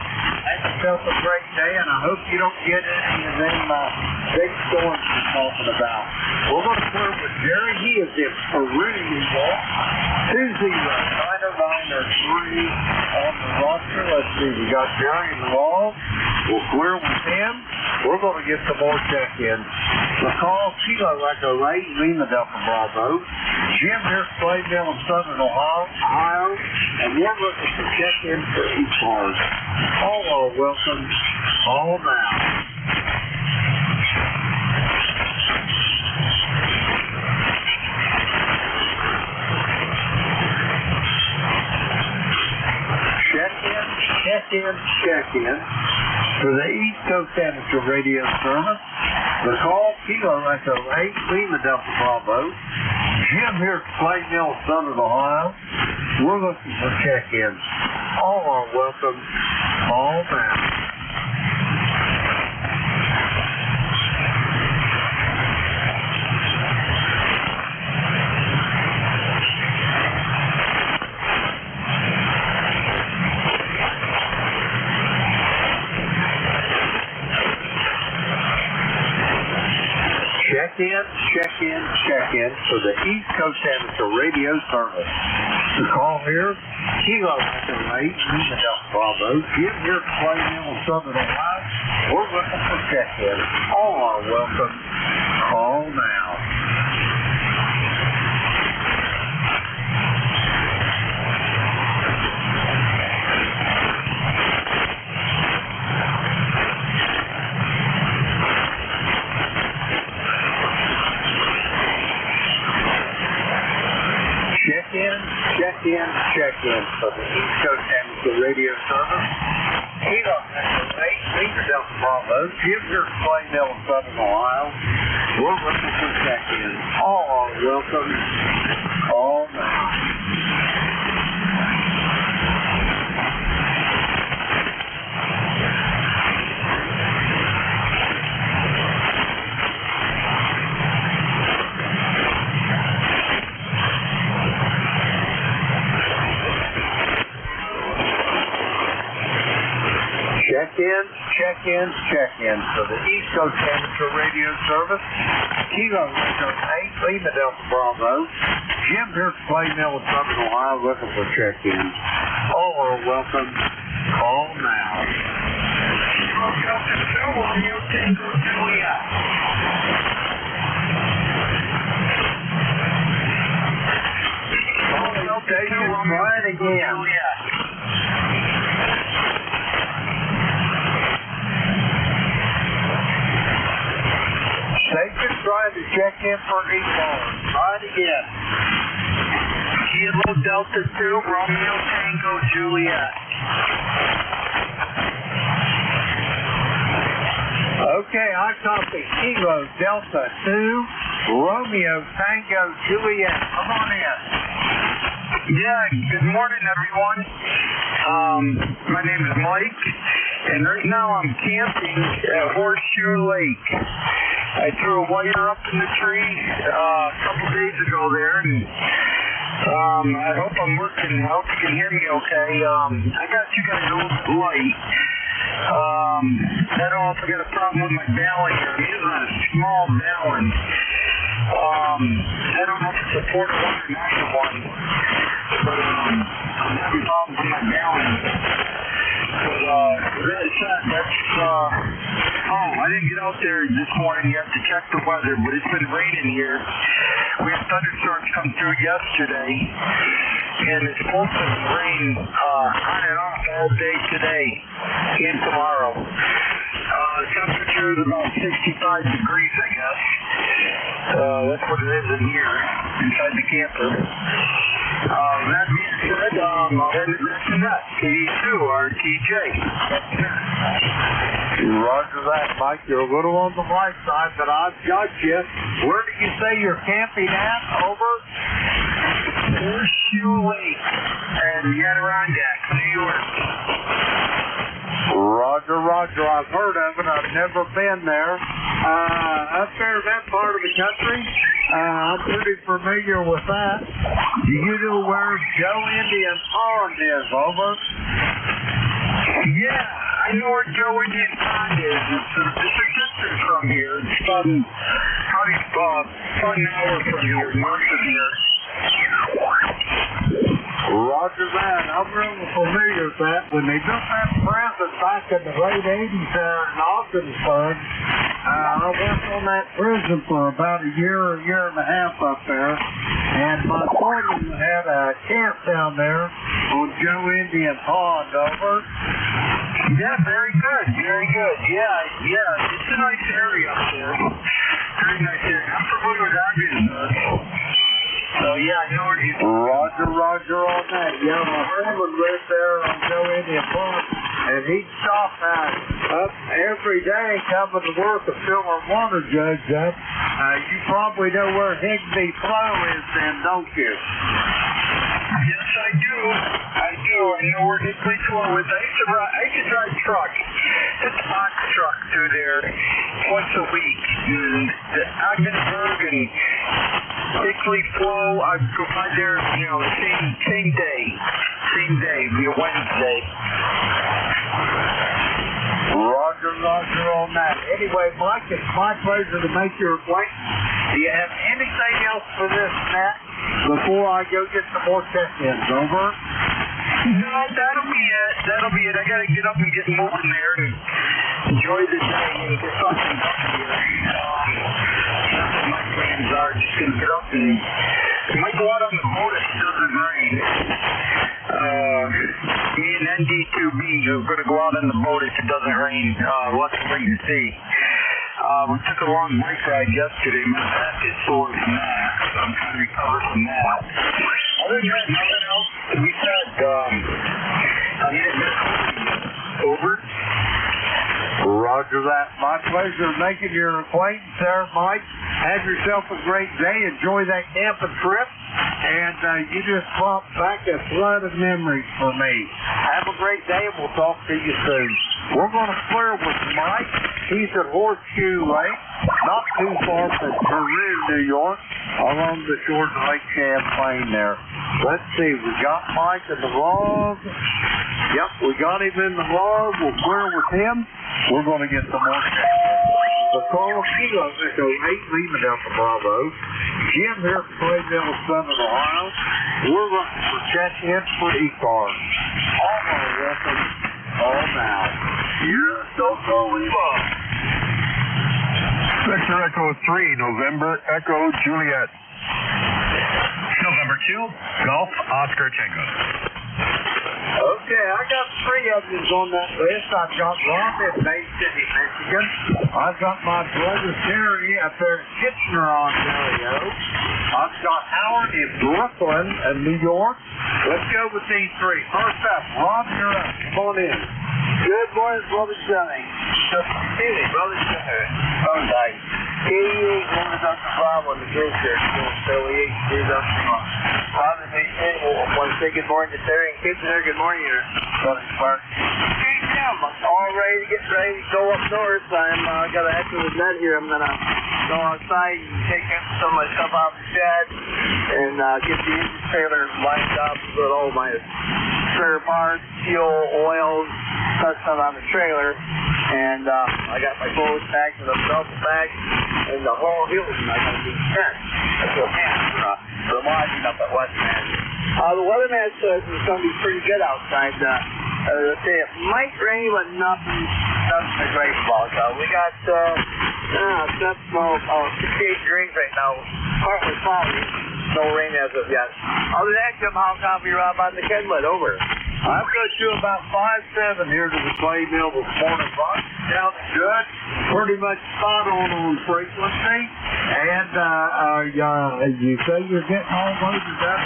Have yourself a great day, and I hope you don't get any of them big storms you're talking about. We're going to clear with Jerry. He is in Peru, New York. 20903 on the roster. Let's see. We got Jerry in the wall. We'll clear with him. We're going to get some more check-ins. The call, Kilo Echo 8, Lima Delta Bravo. Jim here at Clay Mill in Southern Ohio, and we're looking for check-in for ECARS. All are welcome. All now. Check-in for the East Coast Amateur Radio Service. The call, Kilo Echo 8, Lima Delta Bravo. Jim here at Clay Mill, Southern Ohio. We're looking for check-ins. All are welcome. All now. for the East Coast Amateur Radio Service. The call here, Kilo Echo 8, Lima Delta Bravo, Jim here from Plainville in Southern Ohio. We're looking for check-in. All are welcome. Call now. Check-in for the East Coast Amateur Radio Service. Kilo Echo 8, Lima Delta Bravo, Jim here from Plainville in Southern Ohio. We're looking for check-in. All are welcome. Call now. Check-in for the East Coast Amateur Radio Service. Kilo Echo 8, Lima Delta Bravo. Jim here from Plainville in Southern Ohio looking for check-in. All are welcome. Call now. Station, try it again. Station trying to check in for ECARS. Try it again. Kilo Delta 2, Romeo Tango Juliet. Okay, I copy. Kilo Delta 2, Romeo Tango Juliet. Come on in. Yeah, good morning, everyone. My name is Mike, and right now I'm camping at Horseshoe Lake. I threw a wire up in the tree a couple days ago there, and I hope I'm working. I hope you can hear me okay. I got you guys a little light. I also got a problem with my balun here. I'm using a small balun. I don't know if it's a 4-to-1 or 9-to-1, but I'm having problems with my balun. I didn't get out there this morning yet to check the weather, but it's been raining here. We had thunderstorms come through yesterday, and it's supposed to rain on and off all day today and tomorrow. The temperature is about 65 degrees, I guess. That's what it is in here, inside the camper. That being said, I'll hand it back to Nat, KE2, RTJ. Roger that, Mike. You're a little on the light side, but I've got you. Where did you say you're camping at? Over? Horseshoe Lake in Adirondack, New York. Roger. I've heard of it. I've never been there. Up there in that part of the country, I'm pretty familiar with that. Do you know where Joe Indian Pond is? Over? Yeah, I know where Joe Indian Pond is. It's a distance from here. It's about an hour from here, north of here. Roger that. I'm really familiar with that. When they built that prison back in the late 80s there in Ogdensburg, I worked on that prison for about a year and a half up there. And my foreman had a camp down there on Joe Indian Pond. Over? Yeah, very good. Yeah. It's a nice area up there. Very nice area. I'm familiar with Ogdensburg. So, yeah, I know where you Roger on that. Yeah, my foreman lived there on Joe Indian Pond, and he'd stop up every day coming to work to fill our water jugs up. You probably know where Higbee Flow is then, don't you? Yes, I do. I know where Higbee Flow is. I used to drive truck. It's a box truck through there once a week. And the Ogdensburg and Higbee Flow, I'd go by there, same day. Be a Wednesday. Roger on that. Anyway, Mike, it's my pleasure to make your acquaintance. Do you have any anything else for this, Matt, before I go get some more check-ins? Over? No, that'll be it. That'll be it. I gotta get up and get moving there and enjoy the day and get something done here. That's what my plans are. Just gonna get up and I might go out on the boat if it doesn't rain. Me and ND2B are gonna go out on the boat if it doesn't rain. We'll have to wait and see. We took a long bike ride yesterday. My back is sore from that, so I'm trying to recover from that. Other than that, nothing else. We said, I need a over. Roger that. My pleasure making your acquaintance there, Mike. Have yourself a great day. Enjoy that camping trip. And you just brought back a flood of memories for me. Have a great day, and we'll talk to you soon. We're going to clear with Mike. He's at Horseshoe Lake, not too far from Peru, New York, along the shores of Lake Champlain there. Let's see. We got Mike in the log. Yep, we got him in the log. We'll clear with him. We're going to get some more check-ins. The call Kilo Echo 8 Lima Delta Bravo. Jim here from Claydale, Southern Ohio. We're looking for check-ins for ECARS. All our weapons, all now. You're so cool as well. Victor Echo 3, November Echo Juliet. November 2, Golf Oscar Tango. Okay, I got 3 of you on that list. I've got Rob in Bay City, Michigan. I've got my brother Terry up there in Kitchener, Ontario. I've got Howard in Brooklyn and New York. Let's go with these 3. First up, Rob, you're up. Come on in. Good morning, Brother Johnny. Hey, Brother Johnny. Oh, nice. 88 Lima Delta Bravo in the group there. So 88 Father Mason, I want to say good morning to Terry and Kitchener. Good morning, here, Brother Spark. Hey, Jim. All ready to get ready to go up north. I'm got a heck of a net here. I'm gonna go outside and take some of my stuff out of the shed and get the engine trailer lined up with all my spare parts, fuel, oils, custom on the trailer. And I got my clothes packed and a belt bag and the whole Hilton. I got to be sent. That's what happened for the lodging up at West Man. The weatherman says it's going to be pretty good outside. Let's say it might rain, but nothing to great about. We got 68 degrees right now, partly cloudy. No rain as of yet. Other than that, Jim, how copy Rob on the Kenwood? Over. I've got you about 5'7" here to the clay mill this morning, Bob. Sounds good. Pretty much spot on frequency. And you say you're getting all loaded up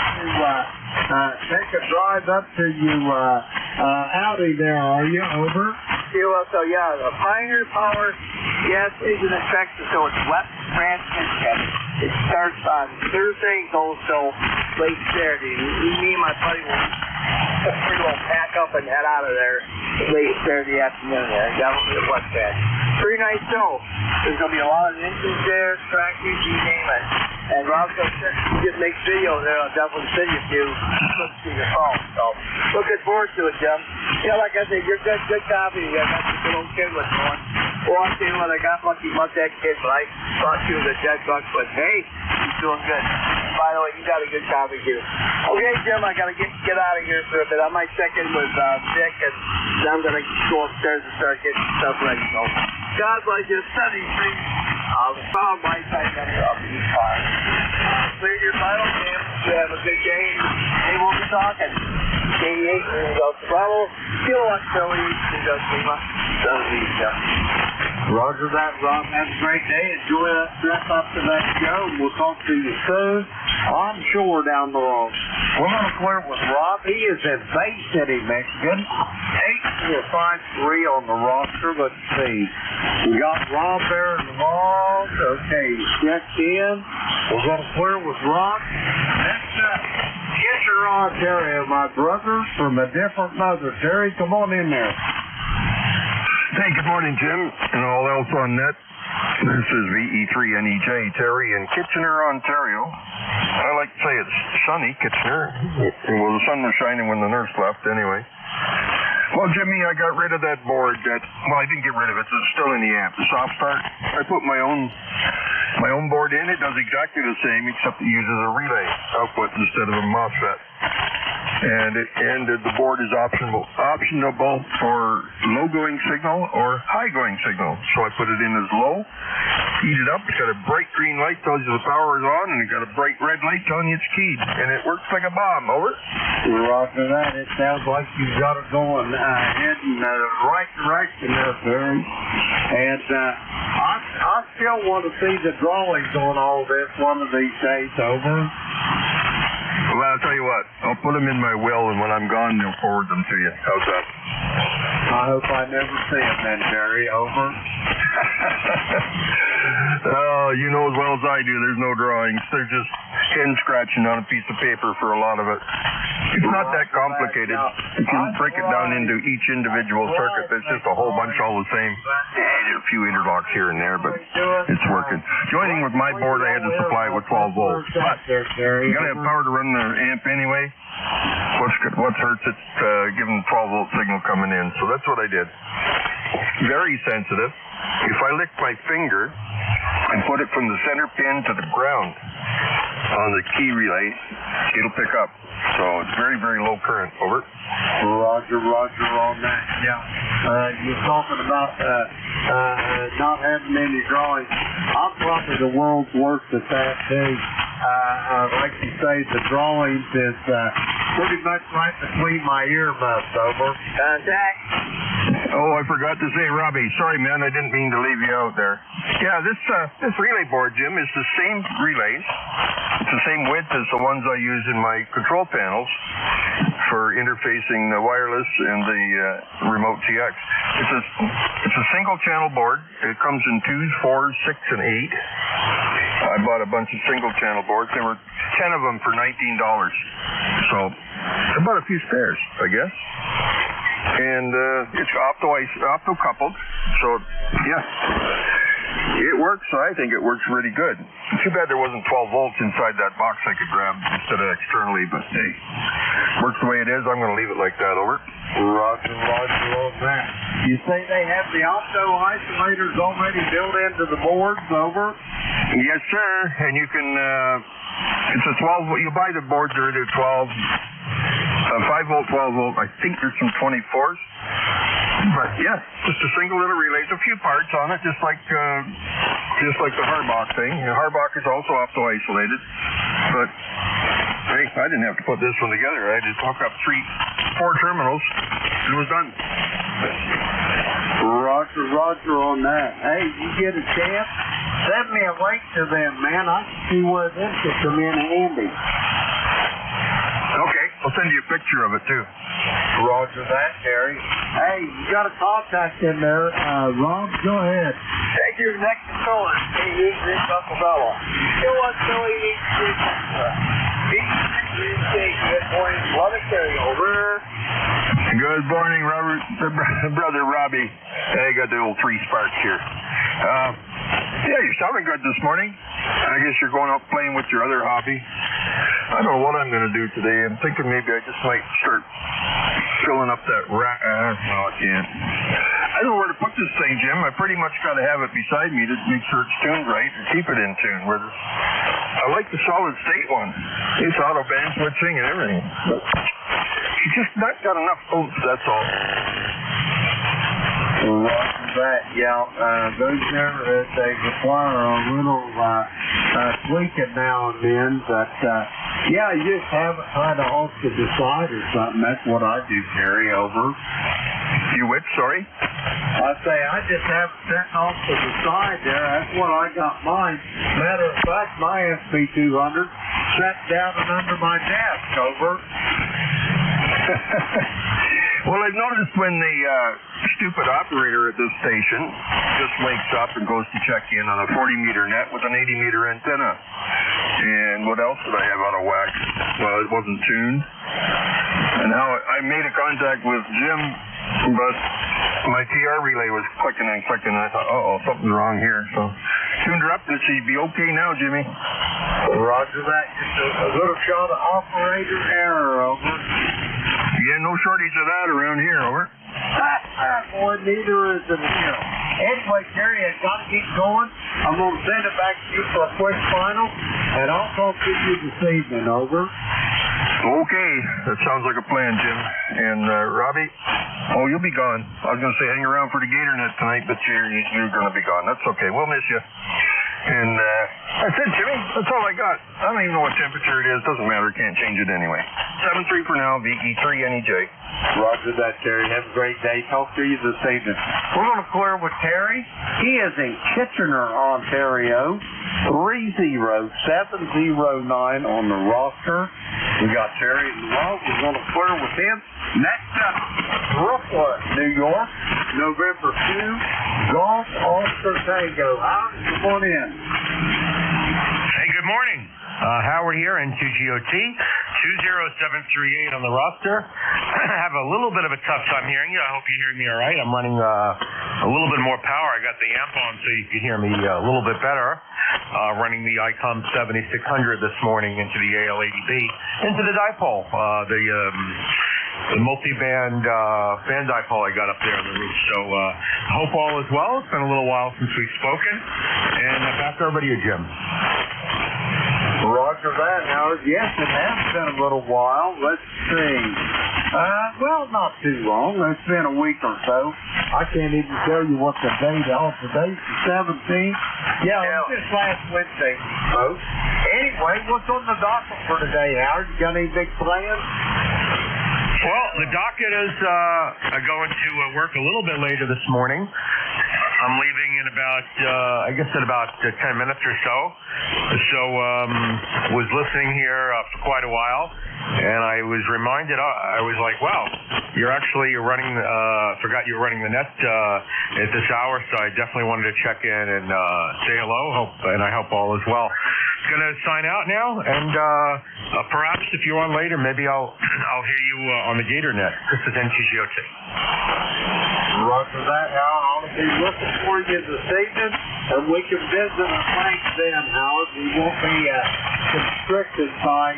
to take a drive up to you Audi there, are you? Over. So yeah, the Pioneer Power gas station in Texas, so it's West Branch, Michigan. It starts on Thursday and goes till late Saturday. Me and my buddy will pack up and head out of there late Saturday afternoon there. Down to the West Branch. Pretty nice show. There's going to be a lot of engines there, tractors, you name it. And Rob's going to just make videos there. I'll definitely send you to look to your phone. So looking forward to it, Jim. Yeah, like I said, you're good copy. You got the good old kid with going. Well, I'll tell you what, I got lucky about that kid, but I thought she was a dead buck, but hey, he's doing good. By the way, you got a good copy here. Okay, Jim, I got to get out of here for a bit. I might check in with Dick, and then I'm going to go upstairs and start getting stuff ready. So, God bless you. 73. The sound my side number up in the car. Clear your final, Jim. Have a good day. Hey, we'll be talking. 88 Delta Bravo. Kilowatt Philly. Delta Lima. Roger that, Rob. Have a great day. Enjoy that trip up to that show. We'll talk to you soon. On shore down the road. We're going to clear with Rob. He is in Bay City, Michigan. 8453 on the roster. Let's see. We got Rob there involved. Okay, checked in. We're going to clear with Rob. Next up, Kitchener, Ontario, my brother from a different mother. Terry, come on in there. Hey, good morning, Jim, and all else on net. This is VE3NEJ Terry in Kitchener, Ontario. I like to say it's sunny, Kitchener. Well, the sun was shining when the nurse left, anyway. Well, Jimmy, I got rid of that board I didn't get rid of it. It's still in the amp. The soft start. I put my own my own board in. It does exactly the same, except it uses a relay output instead of a MOSFET. And the board is optionable for low going signal or high going signal. So I put it in as low, heat it up. It's got a bright green light, tells you the power is on, and it's got a bright red light telling you it's keyed. And it works like a bomb. Over. Roger that. It sounds like you've got it going heading the right direction there, Barry. And I still want to see the drawings on all this one of these days. Over. Well, I'll tell you what. I'll put them in my will, and when I'm gone, they'll forward them to you. How's that? I hope I never see them then, Barry. Over. Oh, you know as well as I do, there's no drawings. They're just hand scratching on a piece of paper for a lot of it. It's not that complicated. You can break it down into each individual circuit. It's just a whole bunch all the same. There's a few interlocks here and there, but it's working. The only thing with my board, I had to supply it with 12 volts. But you gotta have power to run the amp anyway. What's hurts? It's giving the 12 volt signal coming in. So that's what I did. Very sensitive. If I lick my finger and put it from the center pin to the ground on the key relay, it'll pick up. So it's very, very low current. Over. Roger on that. Yeah. You're talking about not having any drawings. I'm probably the world's worst at that too. Like you say, the drawings is pretty much right between my earbuds. Over. Contact. Oh, I forgot to say, Robbie. Sorry, man. I didn't mean to leave you out there. Yeah, this relay board, Jim, is the same relays. It's the same width as the ones I use in my control panels for interfacing the wireless and the remote TX. It's a single channel board. It comes in 2s, 4s, 6, and 8. I bought a bunch of single channel boards. There were 10 of them for $19. So I bought a few spares, I guess. And it's opto coupled. So yeah, it works. I think it works really good. Too bad there wasn't 12 volts inside that box I could grab instead of externally, but hey, works the way it is. I'm going to leave it like that. Over. Roger on that. You say they have the opto isolators already built into the boards. Over. Yes, sir. And you can. It's a 12. You buy the boards that are 12. 5 volt, 12 volt. I think there's some 24s. But yeah, just a single little relay. There's a few parts on it, just like the Harbach thing. Harbach is also opto isolated. But hey, I didn't have to put this one together. I had to hook up 4 terminals, and it was done. Roger on that. Hey, you get a chance? Send me a link to them, man. I can see where them could come in handy. Okay, I'll send you a picture of it too. Roger that, Gary. Hey, you got a contact in there. Rob, go ahead. Thank you. Next caller. Hey, he's Rick Buffalo. Still want Billy Good morning. Love it, carry over. Good morning, Robert, brother Robbie. I got the old 3 sparks here. Yeah, you're sounding good this morning. I guess you're going out playing with your other hobby. I don't know what I'm going to do today. I'm thinking maybe I just might start filling up that rack. No, I can't. I don't know where to put this thing, Jim. I pretty much got to have it beside me to make sure it's tuned right and keep it in tune. I like the solid state one. It's auto band switching and everything. But it's just not got enough oomph, that's all. Roger that. Yeah, those there, they require a little tweaking now and then, but yeah, you just have it kind of off to the side or something. That's what I do, Gary. Over. You which, sorry? I say I just have it sitting off to the side there. That's what I got mine. Matter of fact, my SP200 sat down and under my desk. Over. Well, I've noticed when the stupid operator at this station just wakes up and goes to check in on a 40-meter net with an 80-meter antenna. And what else did I have out of whack? Well, it wasn't tuned. And how I made a contact with Jim, but my TR relay was clicking and clicking, and I thought, uh-oh, something's wrong here. So tuned her up, and she'd be okay now, Jimmy. Roger that. Just a little shot of operator error. Over. Yeah, no shortage of that around here. Over. Boy, neither is it here. Anyway, Terry, I've got to keep going. I'm going to send it back to you for a quick final, and I'll talk to you this evening. Over. Okay, that sounds like a plan, Jim. And Robbie, you'll be gone. I was going to say hang around for the Gator Net tonight, but you're going to be gone. That's okay. We'll miss you. And that's it, Jimmy. That's all I got. I don't even know what temperature it is. Doesn't matter. Can't change it anyway. 7-3 for now. VE3NEJ. Roger that, Terry. Have a great day. Talk to you this evening. We're going to clear with Terry. He is in Kitchener, Ontario. 30709 on the roster. We got Terry in the log. We're going to clear with him. Next up, Brooklyn, New York. November 2. Golf Oscar Tango. Howard, come on in. Hey, good morning. Howard here, N2GOT, 20738 on the roster. I have a little bit of a tough time hearing you. I hope you hear me all right. I'm running a little bit more power. I got the amp on so you can hear me a little bit better. Running the ICOM 7600 this morning into the AL80B, into the dipole, the multi-band fan dipole I got up there on the roof. So I hope all is well. It's been a little while since we've spoken. And back over to you, Jim. Roger that, Howard. Yes, it has been a little while. Let's see. Well, not too long. It's been a week or so. I can't even tell you what the date is. Today's the 17th. Yeah, it was just last Wednesday, folks. Anyway, what's on the docket for today, Howard? You got any big plans? Well, the docket is going to work a little bit later this morning. I'm leaving in about, in about 10 minutes or so. So, was listening here for quite a while, and I was reminded, I was like, wow, you're running, forgot you were running the net at this hour, so I definitely wanted to check in and say hello, and I hope all is well. Going to sign out now, and perhaps if you're on later, maybe I'll hear you on the Gator Net. This is NTGOT. Roger that, Howard. I'll be looking for you this evening, and we can visit our bank then, Howard. We won't be constricted by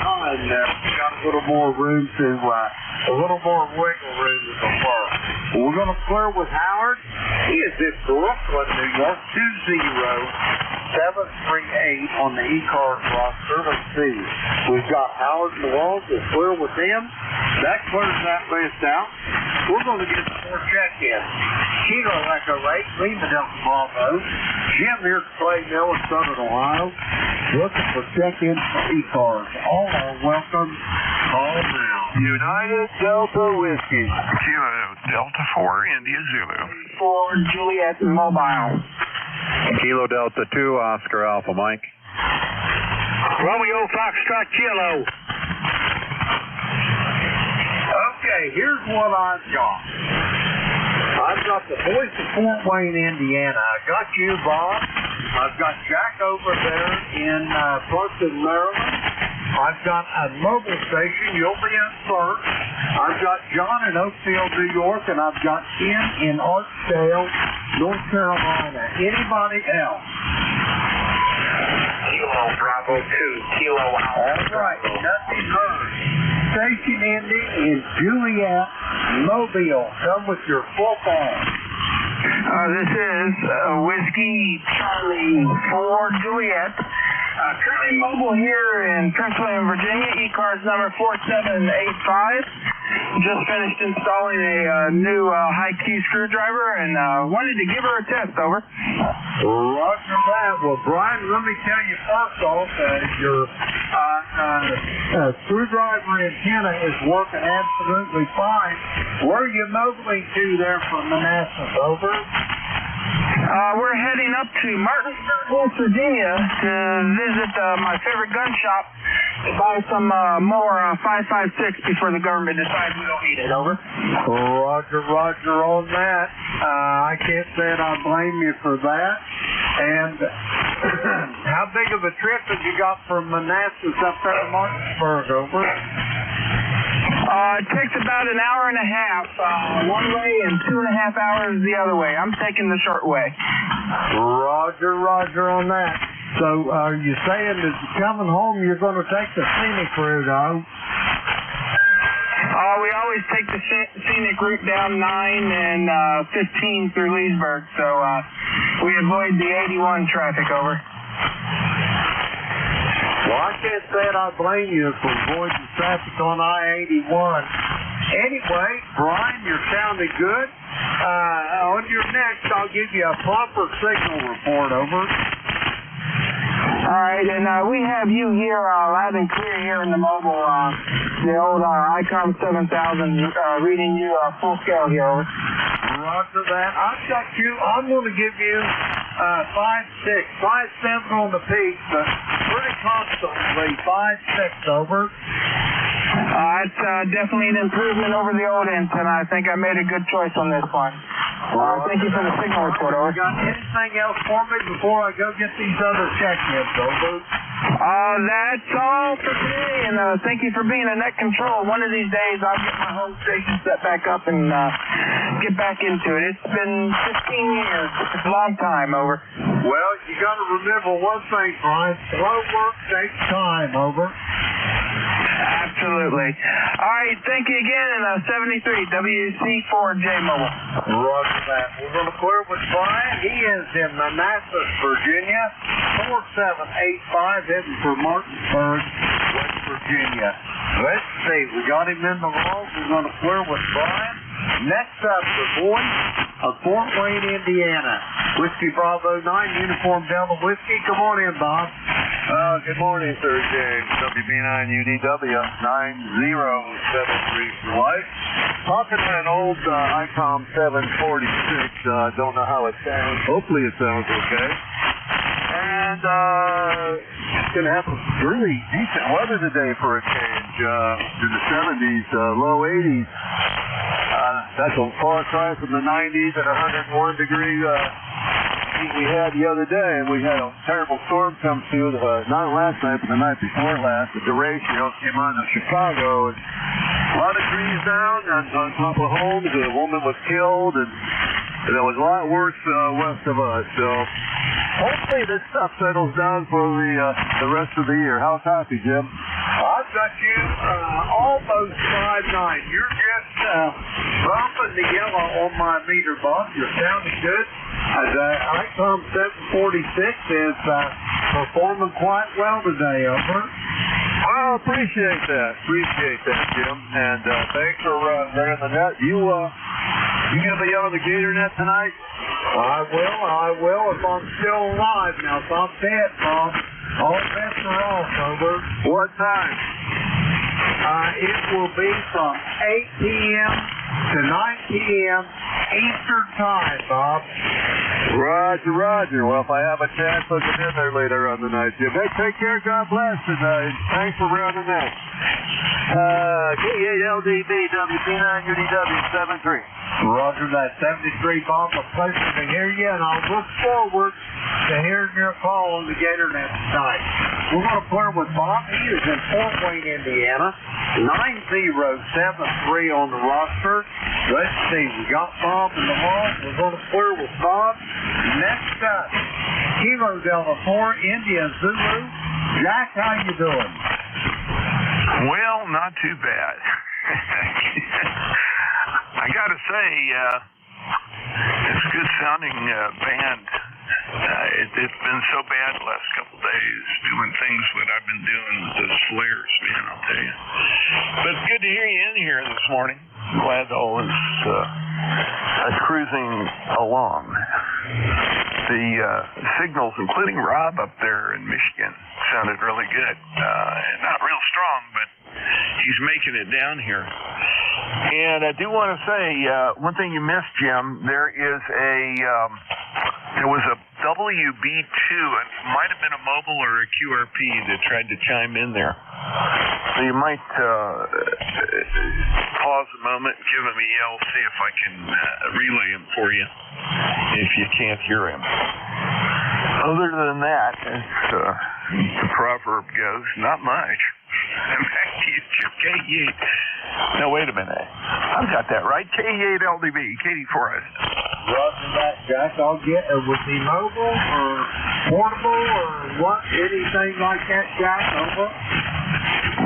time there. We've got a little more room to, a little more wiggle room to prefer. We're going to clear with Howard. He is in Brooklyn, New York, 20738 on the ECARS roster. Let's see. We've got Howard in the walls. We'll clear with him. That clears that list out. We're going to get some more check-ins. Kilo Echo 8, Lima Delta Bravo. Jim here at Clay Mill in Southern Ohio. Looking for check-ins for ECARS. All are welcome. Call now. United Delta Whiskey. Kilo Delta 4, India Zulu. 4 Juliet Mobile. Kilo Delta 2, Oscar Alpha Mike. Romeo Foxtrot Kilo. Okay, here's what I've got. I've got the voice of Fort Wayne, Indiana. I got you, Bob. I've got Jack over there in Plumpton, Maryland. I've got a mobile station. You'll be in first. I've got John in Oakfield, New York, and I've got Ken in Archdale, North Carolina. Anybody else? Kilo Bravo 2, Kilo Alpha. All right, nothing heard. Station ending in Juliet, Mobile. Come with your full phone. This is Whiskey Charlie 4 Juliet. Currently mobile here in Prince William, Virginia, ECARS number 4785. Just finished installing a new high-key screwdriver and wanted to give her a test, over. Roger that. Well, Brian, let me tell you first off, your screwdriver antenna is working absolutely fine. Where are you mobiling to there from Manassas, over? We're heading up to Martinsburg, Virginia to visit my favorite gun shop to buy some more 5.56 before the government decides we don't need it, over. Roger on that. I can't say I blame you for that. And how big of a trip have you got from Manassas up there to Martinsburg, over? It takes about an hour and a half one way and 2.5 hours the other way. I'm taking the short way. Roger on that. So are you saying that coming home you're going to take the scenic route, though? We always take the scenic route down 9 and 15 through Leesburg, so we avoid the 81 traffic, over. Well, I can't say I blame you for avoiding traffic on I-81. Anyway, Brian, you're sounding good. On your next, I'll give you a proper signal report, over. All right, and we have you here loud and clear here in the mobile, the old ICOM 7000 reading you full scale here, over. Roger that. I've got you. I'm going to give you 5.6, 5.7 on the peak, but pretty constantly 5.6, over. It's definitely an improvement over the old antenna. I think I made a good choice on this one. Thank you for the signal report, over. Got anything else for me before I go get these other check-ins, over? That's all for today, and thank you for being a net control. One of these days, I'll get my home station set back up and get back into it. It's been 15 years. It's a long time, over. Well, you got to remember one thing, Brian. Slow work takes time, over. Absolutely. All right, thank you again, and 73 WC4J Mobile. Roger that. We're going to clear with Brian. He is in Manassas, Virginia, 4785, heading for Martinsburg, West Virginia. Let's see. We got him in the vault. We're going to clear with Brian. Next up, the voice of Fort Wayne, Indiana. Whiskey Bravo 9, Uniform Delta Whiskey. Come on in, Bob. Good morning, Sir James. WB9UDW 9073 for life. Talking to an old ICOM 746. Don't know how it sounds. Hopefully it sounds okay. And it's going to have really decent weather today for a change. In the 70s, low 80s. That's a far cry from the 90s and 101 degree heat we had the other day. And we had a terrible storm come through, not last night, but the night before last. The derecho came on to Chicago. And a lot of trees down on top of homes. A woman was killed, and there was a lot worse west of us. So hopefully this stuff settles down for the rest of the year. How's happy, Jim? I've got you almost 5.9. You're just bumping the yellow on my meter, Bob. You're sounding good. ICOM 746 is performing quite well today, over. Well, appreciate that. Appreciate that, Jim. And thanks for running the net. You gonna be on the Gator net tonight? I will if I'm still alive. Now, if I'm dead, Bob, all bets are off, over. What time? It will be from 8 p.m. to 9 p.m. Eastern Time, Bob. Roger. Well, if I have a chance, I'll get in there later on the night, Jim. Hey, take care. God bless. And thanks for rounding that. K8LDB, WP9UDW 73. Roger that. 73, Bob. A pleasure to hear you, and I'll look forward to hearing your call on the GatorNet tonight. We're going to clear with Bob. He is in Fort Wayne, Indiana. 9073 on the roster. Let's see. We got Bob in the vault. We're going to clear with Bob. Next up, Kilo Delta 4, India Zulu. Jack, how you doing? Well, not too bad. I got to say, it's a good sounding band. It's been so bad the last couple days doing things that I've been doing with those flares, man, I'll tell you. But it's good to hear you in here this morning. I'm glad all is cruising along. The signals, including Rob up there in Michigan, sounded really good. Not real strong, but he's making it down here. And I do want to say one thing you missed, Jim. There was a WB2. It might have been a mobile or a QRP that tried to chime in there. So you might pause a moment, give him a yell, see if I can relay him for you if you can't hear him. Other than that, as the proverb goes, not much. Back to you, Jim. K8. No, wait a minute. I've got that right. K8LDB, Katie Forrest. Roger that, Jack. I'll get was he mobile or portable or what? Anything like that, Jack? Over.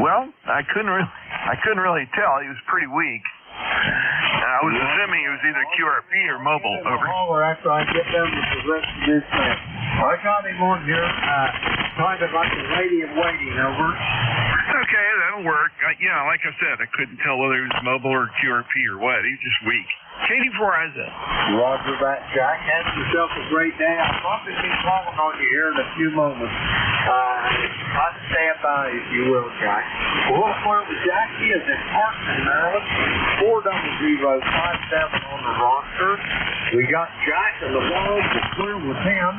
Well, I couldn't really I couldn't really tell. He was pretty weak. I was assuming he was either QRP or mobile. Over. After I get done with the rest of this thing. I got him on here, kind of like a lady in waiting. Over. Okay, that'll work. Like I said, I couldn't tell whether he was mobile or QRP or what. He was just weak. Katie Foraza. Roger that, Jack. Have yourself a great day. I'll probably be calling on you here in a few moments. I'll stand by, if you will, Jack. We'll start with Jack. He is in Parkman, Maryland. 40057 on the roster. We got Jack in the world. We're clear with him.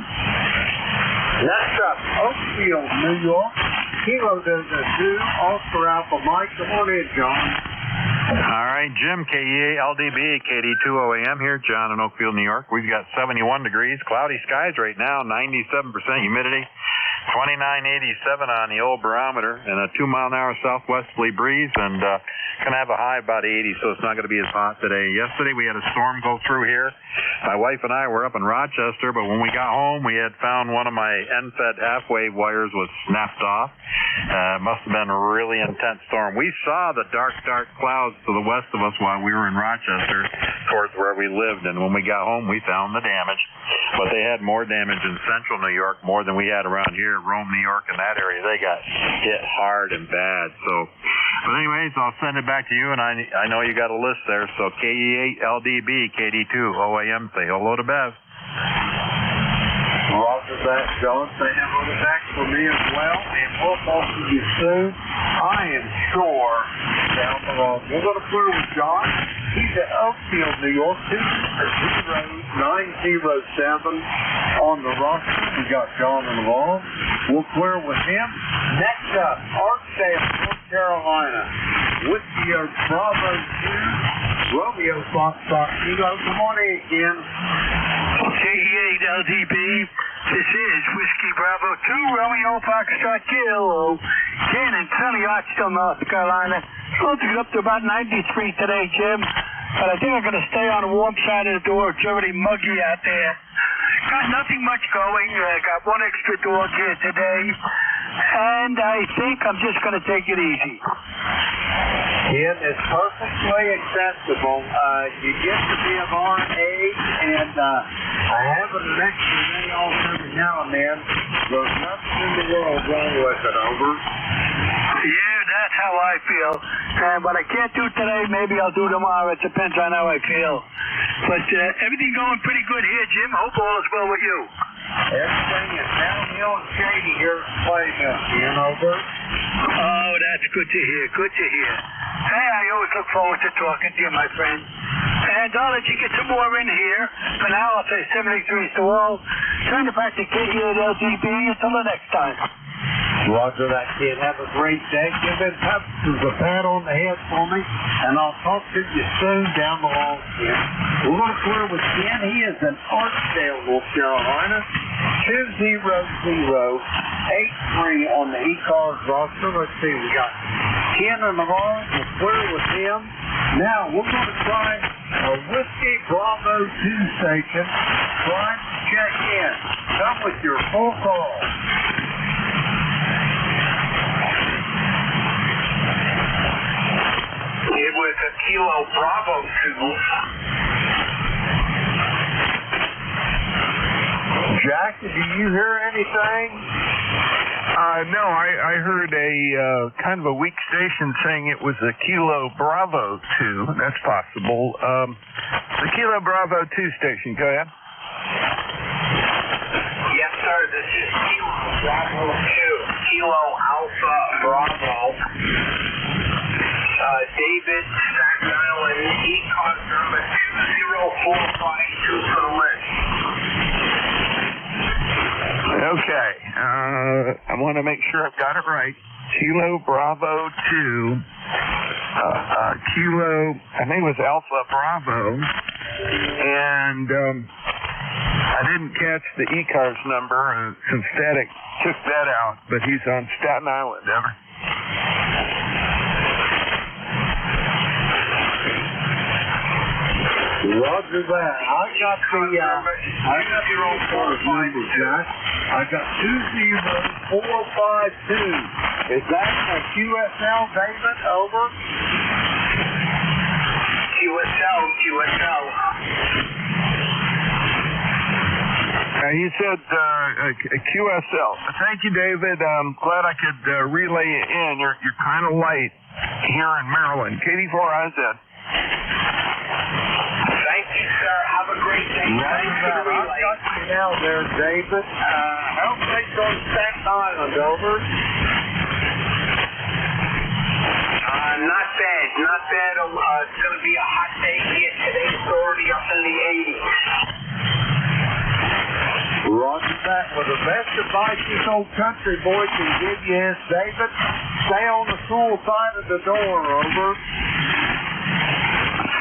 Next up, Oakfield, New York. Kilo Delta 2, Oscar Alpha Mike. Come on in, John. All right, Jim, KEA LDB, KD2OAM here, John in Oakfield, New York. We've got 71 degrees, cloudy skies right now, 97% humidity, 2987 on the old barometer, and a 2-mile-an-hour southwesterly breeze, and going to have a high about 80, so it's not going to be as hot today. Yesterday we had a storm go through here. My wife and I were up in Rochester, but when we got home, we had found one of my end-fed half-wave wires was snapped off. Must have been a really intense storm. We saw the dark clouds to the west of us while we were in Rochester towards where we lived, and when we got home, we found the damage. But they had more damage in central New York, more than we had around here, Rome, New York, and that area. They got hit hard and bad. But anyways, I'll send it back to you, and I know you got a list there, so KE8 LDB, KD2 OAM, say hello to Bev. Roger that, John. Say hello to back for me as well, and we'll talk to you soon. I am sure down the road. We're going to clear with John. He's at Oakfield, New York, 20907 on the roster. We got John involved. We'll clear with him. Next up, Archdale, North Carolina. Whiskey Bravo 2, Romeo Foxtrot Kilo. Come on in again. KE8 LDB. This is Whiskey Bravo 2, Romeo Foxtrot Kilo. Ken in sunny Archdale, North Carolina. Supposed to get up to about 93 today, Jim. But I think I'm going to stay on the warm side of the door. It's already muggy out there. Got nothing much going. Got one extra dog here today. And I think I'm just going to take it easy. Ken, it's perfectly acceptable. You get to be of our age, and I have an extra day off every now and then. There's nothing in the world wrong with it, over. Yeah, that's how I feel. What I can't do today, maybe I'll do tomorrow. It depends on how I feel. But everything going pretty good here, Jim. Hope all is well with you. Everything is downhill and shady here at Playmill, Ken, over. Oh, that's good to hear. Good to hear. Hey, I always look forward to talking to you, my friend. And I'll let you get some more in here. For now, I'll say 73 to all. Turn it back to KE8 LDB. Until the next time. Roger that, kid. Have a great day. Give them Pepsters a pat on the head for me, and I'll talk to you soon down the line, Ken. We're going to clear with Ken. He is in Archdale, North Carolina. 20083 on the ECARS roster. Let's see, we got Ken in the line. We'll clear with him. Now, we're going to try a Whiskey Bravo 2 station. Trying to check in. Come with your full call. It was a Kilo Bravo 2. Jack, did you hear anything? No, I heard a kind of a weak station saying it was a Kilo Bravo 2. That's possible. The Kilo Bravo 2 station, go ahead. Yes, sir. This is Kilo Bravo 2. Kilo Alpha Bravo. David, Staten Island, ECARS number 20452 for the list. Okay. I want to make sure I've got it right. Kilo Bravo 2. Kilo, I think it was Alpha Bravo. And I didn't catch the ECARS number. Some static took that out, but he's on Staten Island, ever. Roger that. I got your old card number, Jack. I got 20452. Is that a QSL, David? Over. QSL. You said QSL. Thank you, David. I'm glad I could relay you in. You're kind of light here in Maryland. KD4IZ. Thank you, sir. Have a great day. Thanks for the relay. I've got you now there, David. How things on Staten Island, over? Not bad. It's going to be a hot day here today. It's already up in the 80s. Roger that. Well, the best advice this old country boy can give you is, David, stay on the cool side of the door, over.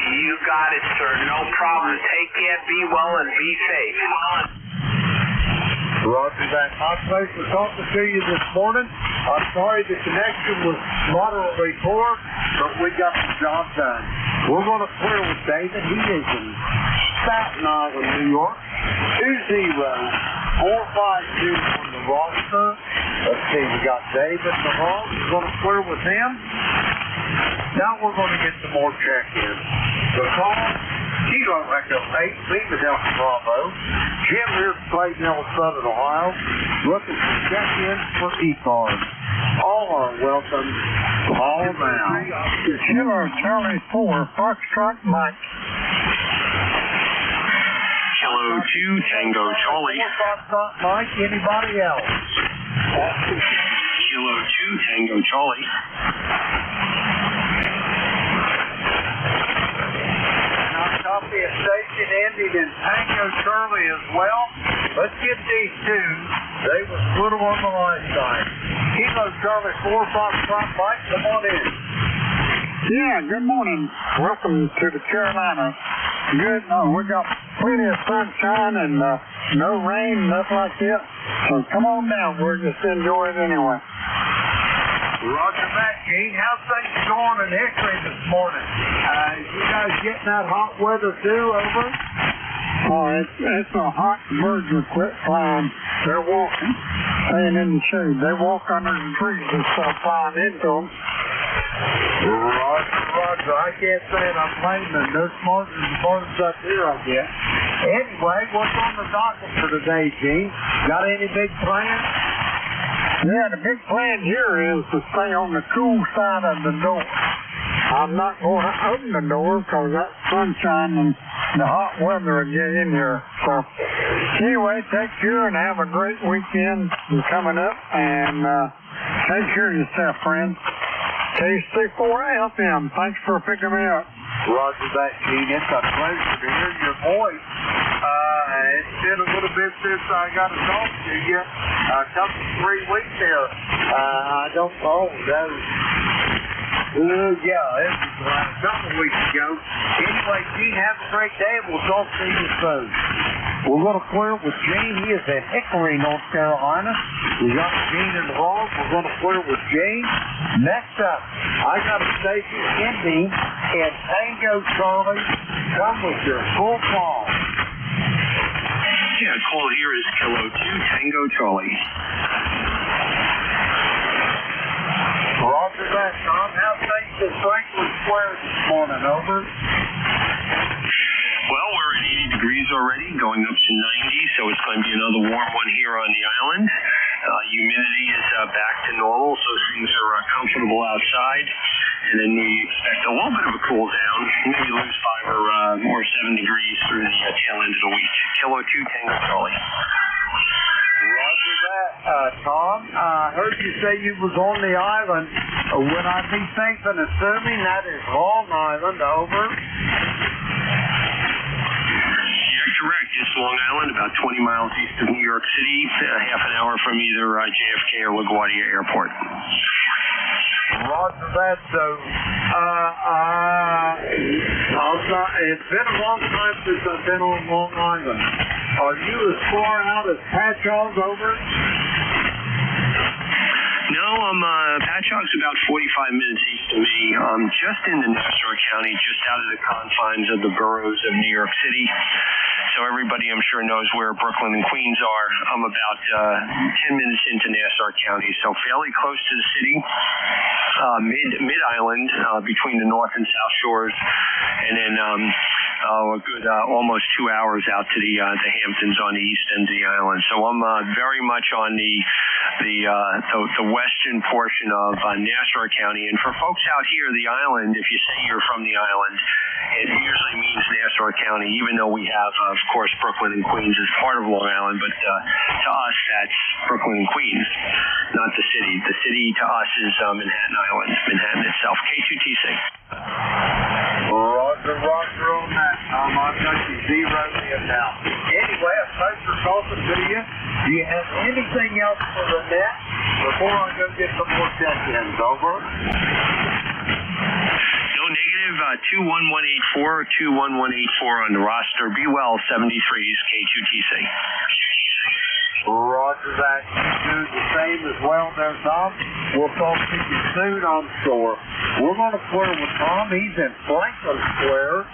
You got it, sir. No problem. Take care, be well, and be safe. Roger that. My pleasure talking to you this morning. I'm sorry the connection was moderately poor, but we got the job done. We're going to clear with David. He is in Staten Island, New York. 20452 on the roster. Let's see, we got David in the hall. We're going to clear with him. Now we're going to get some more check-in. The call, Kilo Echo 8, Lima Delta Bravo. Jim here from Clayton, Southern Ohio, looking for check-ins for ECARS. All are welcome. All now. Kilo Charlie 4, Foxtrot Mike. Kilo 2, Tango Charlie. Foxtrot Mike, anybody else? Kilo 2, Tango Charlie. Copy a station ending in Tango Charlie as well. Let's get these two. They were split on the right side. Kilo Charlie 4, Foxtrot Mike, come on in. Yeah, good morning. Welcome to the Carolinas. Good. We got plenty of sunshine and no rain, nothing like that. So come on down. We're just enjoying it anyway. Roger that, Gene. How's things going in Hickory this morning? You guys getting that hot weather too, over? Oh, it's so hot, birds will quit flying. They're walking, staying in the shade. They walk under the trees and start flying into them. Roger. I can't say it. I'm blaming them. They're smarter than the birds up here, I guess. Anyway, what's on the docket for today, Gene? Got any big plans? Yeah, the big plan here is to stay on the cool side of the door. I'm not going to open the door because that sunshine and the hot weather will get in here. So, anyway, take care and have a great weekend coming up. And take care of yourself, friends. KC4FM, thanks for picking me up. Roger that, Gene. It's a pleasure to hear your voice. It's been a little bit since I got to talk to you. A couple 3 weeks here. I don't know. That was, it was a couple weeks ago. Anyway, Gene, have a great day, and we'll talk to you soon. We're going to clear with Gene. He is in Hickory, North Carolina. We got Gene in the vault. We're going to clear with Gene. Next up, I got a station ending in Tango Charlie. Come with your full call. Yeah, call here is Kilo 2, Tango Charlie. Roger that, Tom. How things at Franklin Square this morning, over? Well, we're at 80 degrees already, going up to 90, so it's going to be another warm one here on the island. Humidity is back to normal, so things are comfortable outside. And then we expect a little bit of a cool down, maybe lose 5 or 7 degrees through the tail end of the week. Kilo 2, Tango Charlie. Roger that, Tom. I heard you say you was on the island. Would I be safe in assuming that is Long Island, over? Correct. It's Long Island, about 20 miles east of New York City, half an hour from either JFK or LaGuardia Airport. Roger that. So, it's been a long time since I've been on Long Island. Are you as far out as Patchogue, over? No, Patchogue's about 45 minutes east of me. I'm just into Nassau County, just out of the confines of the boroughs of New York City. So so everybody I'm sure knows where Brooklyn and Queens are. I'm about 10 minutes into Nassau County, so fairly close to the city, mid-island, between the north and south shores, and then a good almost 2 hours out to the Hamptons on the east end of the island. So I'm very much on the western portion of Nassau County. And for folks out here, the island, if you say you're from the island, it usually means Nassau County, even though we have, of course, Brooklyn and Queens as part of Long Island. But to us, that's Brooklyn and Queens, not the city. The city to us is Manhattan Island, Manhattan itself. K2TC. Roger on that. I've got you zeroed in now. Anyway, a pleasure talking to you. Do you have anything else for the net before I go get some more check-ins? Over. No, negative. 21184 or 21184 on the roster. Be well, 73s, K2TC. Roger that. You do the same as well there, Tom. We'll talk to you soon, I'm sure. We're going to flirt with Tom. He's in Franklin Square,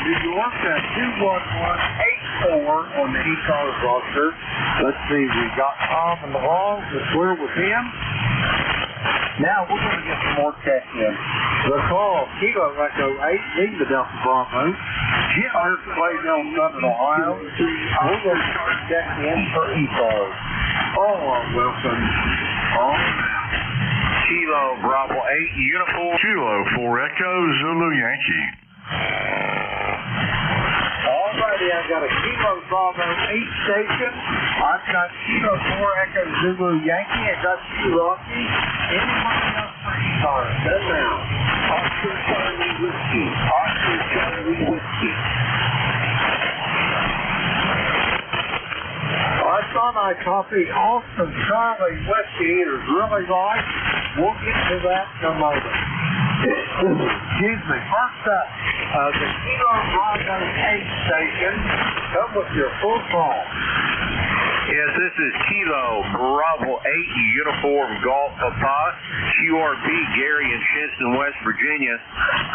New York, at 21184 on the ECARS roster. Let's see, we got Tom in the hall. We'll flirt with him. Now we're going to get some more check-in. The call, Kilo Echo 8, lead the Delta Bravo. Jim playing on Southern Ohio. We're going to start check-in for ECARS. Wilson. Kilo Bravo 8, Uniform. Kilo 4 Echo Zulu Yankee. Alrighty, I've got a Kilo Bravo 8 station. I've got Kilo 4 Echo Zulu Yankee. I've got Cherokee. Anybody else for ECARS? Then now. Oscar Charlie Whiskey. Oscar Charlie Whiskey. I thought I copied Austin Charlie Whiskey. It is really nice. We'll get to that in a moment. Excuse me. First up, the Kilo Bravo 8 station. Come with your full call. Yes, this is Kilo Bravo 8, Uniform Golf Papa, QRP, Gary in Shinston, West Virginia.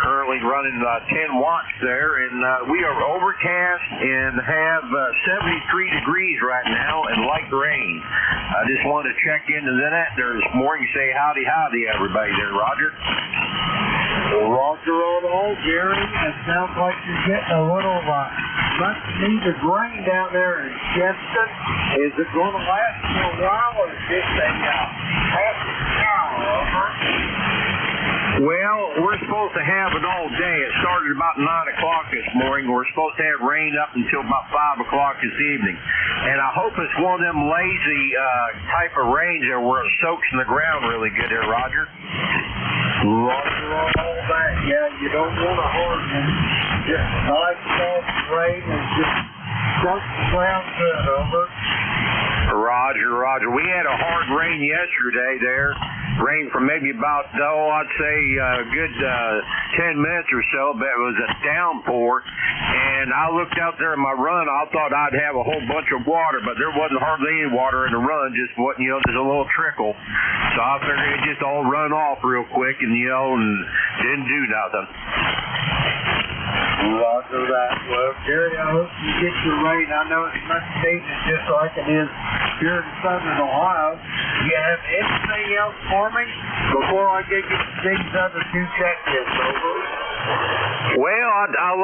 Currently running 10 watts there, and we are overcast and have 73 degrees right now and light rain. I just wanted to check into that there this morning, say howdy, everybody there, Roger. Roger on all, Gary. It sounds like you're getting a little much needed rain down there in Shinston. Is it going to last for a while, or is this a half hour? Over? Well, we're supposed to have it all day. It started about 9 o'clock this morning. We're supposed to have rain up until about 5 o'clock this evening. And I hope it's one of them lazy type of rains there where it soaks in the ground really good there, Roger. Roger on all that. Yeah, you don't want a hard one. Just nice soft rain and just soak the ground good. Over. Roger. We had a hard rain yesterday there. Rain for maybe about, I'd say a good 10 minutes or so, but it was a downpour. And I looked out there in my run. I thought I'd have a whole bunch of water, but there wasn't hardly any water in the run. Just what, just a little trickle. So I figured it just all run off real quick, and and didn't do nothing. Roger that. Well, Gary, I hope you get your rain. I know it's much needed just like it is here in Southern Ohio. Do you have anything else for me before I get these other two check-ins over? Well, I'm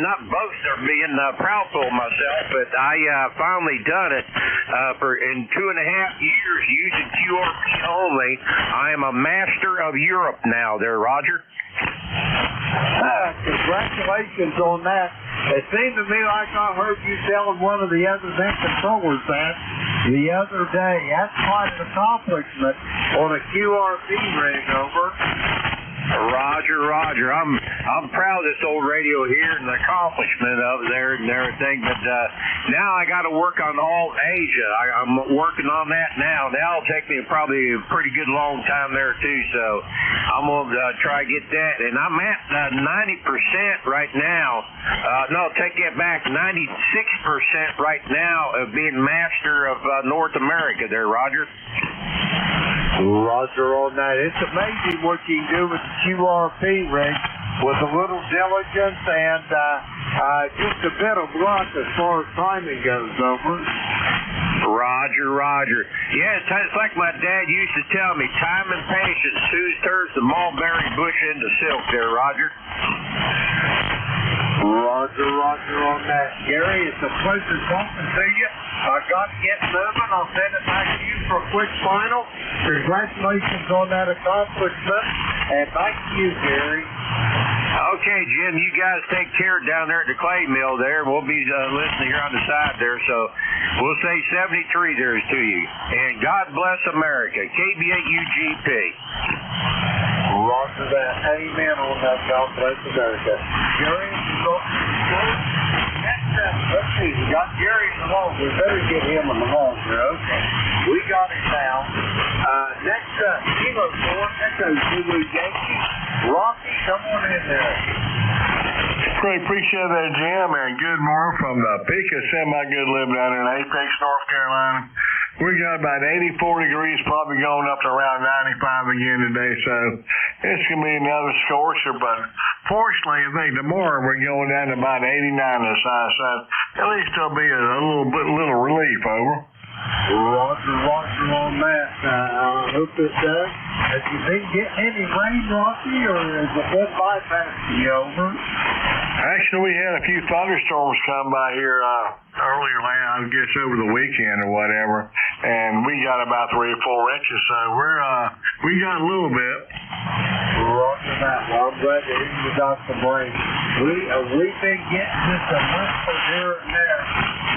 not boasting or being proudful of myself, but I finally done it in 2.5 years using QRP only. I am a master of Europe now there, Roger. Congratulations on that. It seemed to me like I heard you telling one of the other net controllers that the other day. That's quite an accomplishment on a QRP rig, over. Roger. I'm proud of this old radio here and the accomplishment of it there and everything, but now I got to work on all Asia. I'm working on that now. That'll take me probably a pretty good long time there too, so I'm going to try to get that. And I'm at 90% right now. No, take that back. 96% right now of being master of North America there, Roger. Roger on that. It's amazing what you can do with the QRP rig with a little diligence and Just a bit of luck as far as timing goes, over. Roger. Yeah, it's like my dad used to tell me, time and patience soon turns the mulberry bush into silk there, Roger. Roger on that. Gary, it's a pleasure talking to you. I got to get moving. I'll send it back to you for a quick final. Congratulations on that accomplishment. And thank you, Gary. Okay, Jim, you guys take care down there at the clay mill there. We'll be listening here on the side there, so we'll say 73 there to you. And God bless America. KB8UGP. Roger that. Amen on that. God bless America. Gary, let's see. We got Gary in the home. We better get him in the home here. Okay. We got him now. Next up, Kilo 4, Echo Zulu Yankee. Rocky, come on in there. Great, appreciate that, Jim, and good morning from the peak of semi-good live down in Apex, North Carolina. We got about 84 degrees, probably going up to around 95 again today, so it's going to be another scorcher, but fortunately, I think tomorrow we're going down to about 89 this high, so at least there'll be a little relief, over. Roger on that. I hope it does. Have you been getting any rain, Rocky, or is it been bypassing you, over? Actually, we had a few thunderstorms come by here earlier, I guess over the weekend or whatever, and we got about 3 or 4 inches, so we got a little bit. Roger that. Well, I'm glad to hear you got some rain. We've been getting just a month here and there.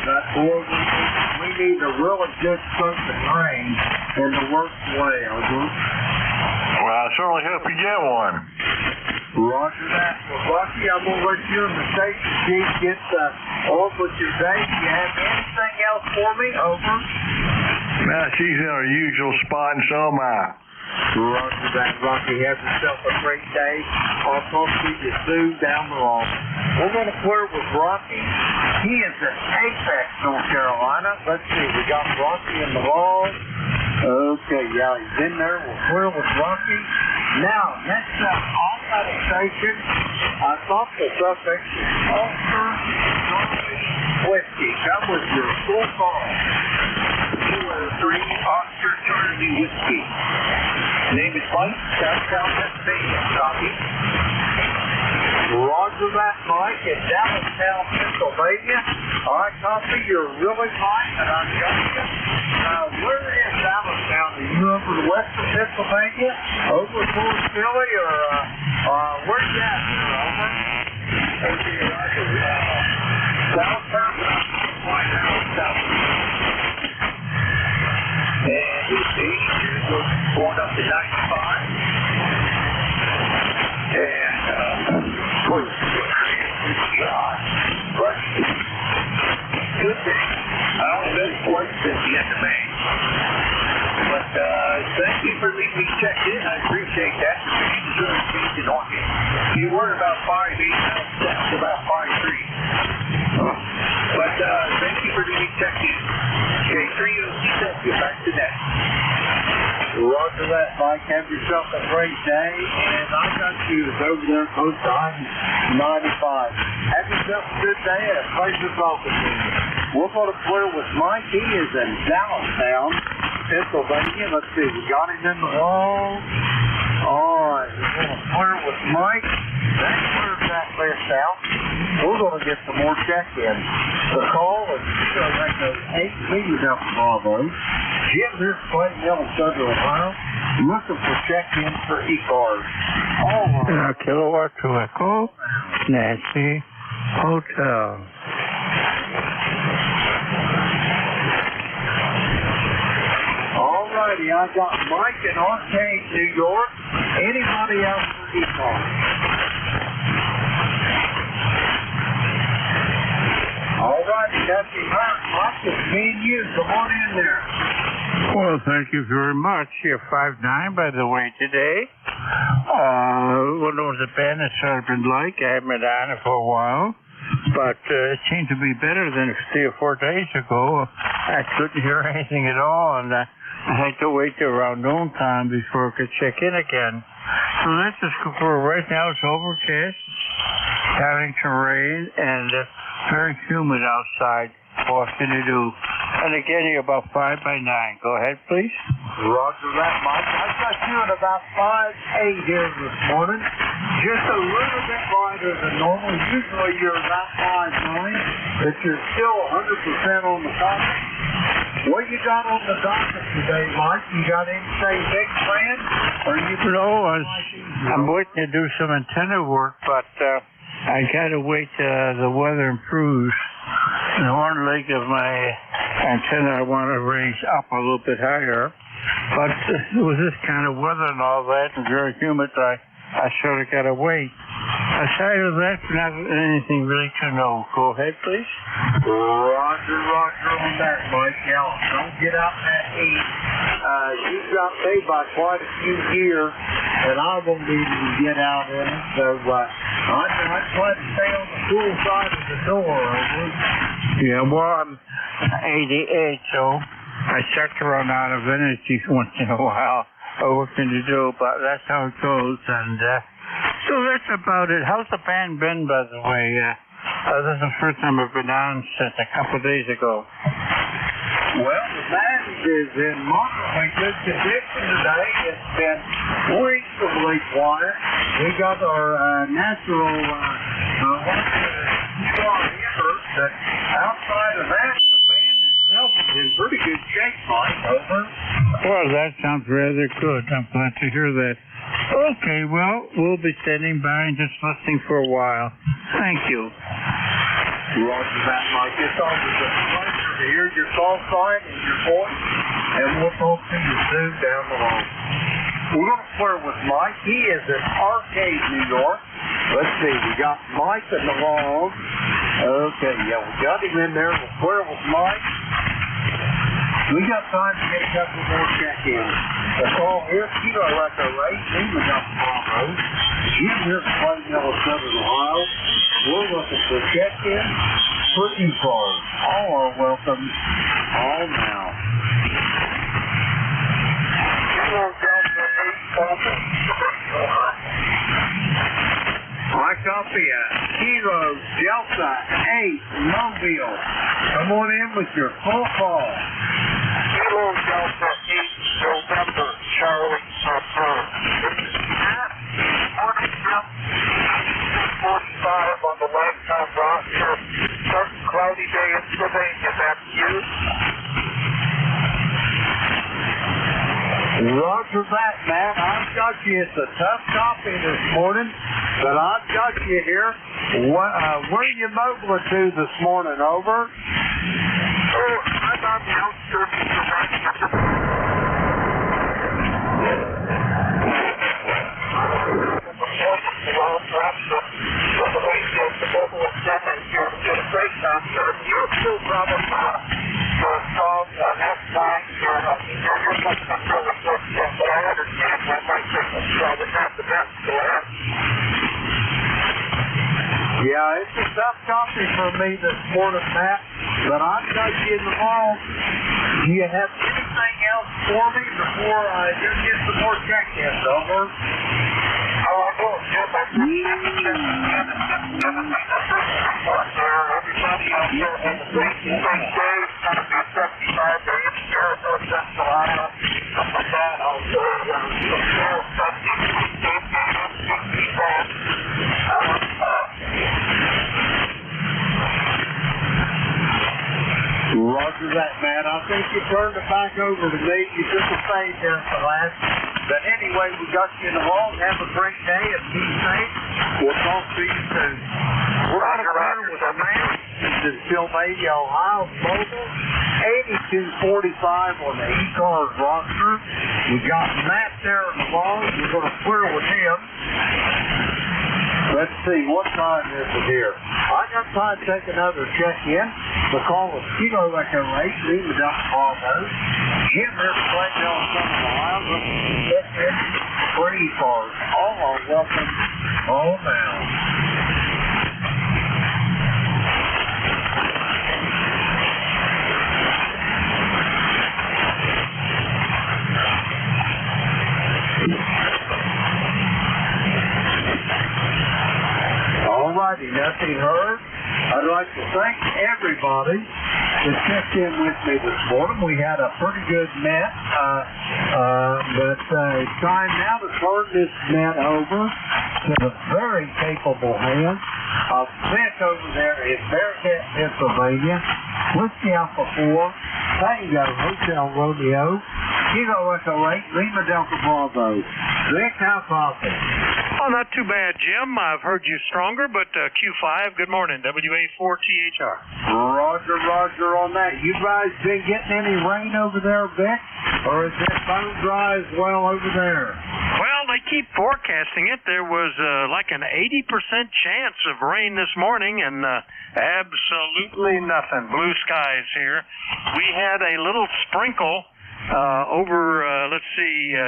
That's what we need a really good something rain in the worst way, over. Well, I certainly hope you get one. Roger that. Well, Rocky, I'm going to let you and the station chief get on with your day. Do you have anything else for me? Over. Now, she's in her usual spot, and so am I. Roger that, Rocky. Have yourself a great day. I'll talk to you soon down the road. We're going to clear with Rocky. He is in Apex, North Carolina. Let's see. We got Rocky in the log. Okay, yeah, he's in there. We'll clear with Rocky. Now, next up, on that station, I thought the suffix was Oscar Charlie Whiskey. That was your full call. 203 Oscar Charlie Whiskey. Name is Mike, Southtown, Pennsylvania. Copy. Roger that, Mike, in Dallas, Pennsylvania. All right, copy. You're really Mike, and I've got you. Where is Dallas down? Are you over to western Pennsylvania? Over towards Philly, or where's that? Over? South Carolina. South. And you see, going up to 95. And, good thing. I don't bet twice since he had the bank. But thank you for leaving me check in. I appreciate that. You really changing on me. You were about 5'8", now it's about 5'3". But thank you for leaving me check in. Okay, 306, get back to that. Roger that, Mike. Have yourself a great day. And I got you over there close to 95. Have yourself a good day and a pleasure talking to you. We're going to clear with Mike. He is in Dallas, Pennsylvania. Let's see. We got him in the wall. All right. We're going to clear with Mike. That clears that list out. We're going to get some more check-ins. The call is Echo 8 Million Delta Bravo. Jim here at Clay Mill in Southern Ohio. Looking for check-ins for ECARS. All right. Kilowatt to Echo. Nancy Hotel. All righty. I got Mike in Arcade, New York. Anybody else for ECARS? All righty. That's the Mike. It's me and you. Come on in there. Well, thank you very much. You're 5'9", by the way, today. What was the band that been like? I haven't been on it for a while. But it seemed to be better than 3 or 4 days ago. I couldn't hear anything at all, and I had to wait till around noon time before I could check in again. So that's just for right now. It's overcast. having some rain and very humid outside. What can you do? And again, you're about 5 by 9. Go ahead, please. Roger that, Mike. I've got you at about 5'8" here this morning. Just a little bit lighter than normal. Usually you're about 5'9", but you're still 100% on the docket. What you got on the docket today, Mike? You got anything big planned? Or you I'm waiting to do some antenna work, but I gotta wait the weather improves. And one leg of my antenna I want to raise up a little bit higher. But with this kind of weather and all that, and very humid, I sort of got to wait. Aside of that, not anything really to know. Go ahead, please. Roger on that, Mike. Now, don't get out in that heat. You got paid by quite a few years, and I won't even get out in it. So I'd try to stay on the cool side of the door. Yeah, well, I'm 88, so I start to run out of energy once in a while. What can you do? But that's how it goes. And so that's about it. How's the band been, by the way? This is the first time I've been on since a couple of days ago. Well, the band is in moderately good condition today. It's been reasonably quiet. We got our natural strong effort, but outside of that, the band itself is in pretty good shape, Mike. Over. Well, that sounds rather good. I'm glad to hear that. Okay, well, we'll be standing by and just listening for a while. Thank you. Roger that, Mike. It's always a pleasure to hear your call sign and your voice, and we'll talk to you soon down the line. We're going to flirt with Mike. He is in Arcade, New York. Let's see, we got Mike in the long. Okay, yeah, we got him in there. We'll flirt with Mike. We got time to get a couple more check-ins. The call here, Kilo Echo 8, Lima Delta Bravo. Jim here from Plain Yellow, Southern Ohio. We're looking for check-in for ECARS. All are welcome. All now. Kilo Delta 8, copy. I copy a Kilo Delta 8, Mobile. Come on in with your full call. Kilo Delta 8, November, Charlie, morning, 45 on the lifetime roster. Certain cloudy day in Slovenia, that's you. Roger that, man. I've got you. It's a tough copy this morning, but I've got you here. Where are you mobile to this morning? Over. I'm on the outskirts of Yeah, it's a tough copy for me this morning, Matt, but I've got you in the mall. Do you have anything else for me before I just get some more check-ins? Over. Everybody out there has a great day. It's going to be 75 days here in North Central Iowa. Something like that. Roger that, man. I think you turned it back over to me. You took a fade there for last. But anyway, we got you in the hall. Have a great day and be safe. We'll talk to you soon. We're on the road with a man. This is Sylvania, Ohio, mobile. 8245 on the ECARS roster. We got Matt there in the hall. We're going to clear with him. Let's see, what time is it here? I got time to take another check-in. The call was Kilo Echo 8, Lima Delta Bravo. Jim here from Plain Yellow, Southern Ohio. Check-in for ECARS. All are welcome. All now. Alrighty, like to thank everybody that checked in with me this morning. We had a pretty good net, but it's time now to turn this net over to the very capable hands of Vic over there in Bearcat, Pennsylvania. Whiskey Alpha 4, Tango Hotel Romeo, Kilo Echo 8, Lima Delta Bravo. Vic, how coffee? Oh, not too bad, Jim. I've heard you stronger, but Q5, good morning, WA4THR. Roger on that. You guys been getting any rain over there, Vic? Or is that bone dry as well over there? Well, they keep forecasting it. There was like an 80% chance of rain this morning, and absolutely nothing. Blue skies here. We had a little sprinkle over,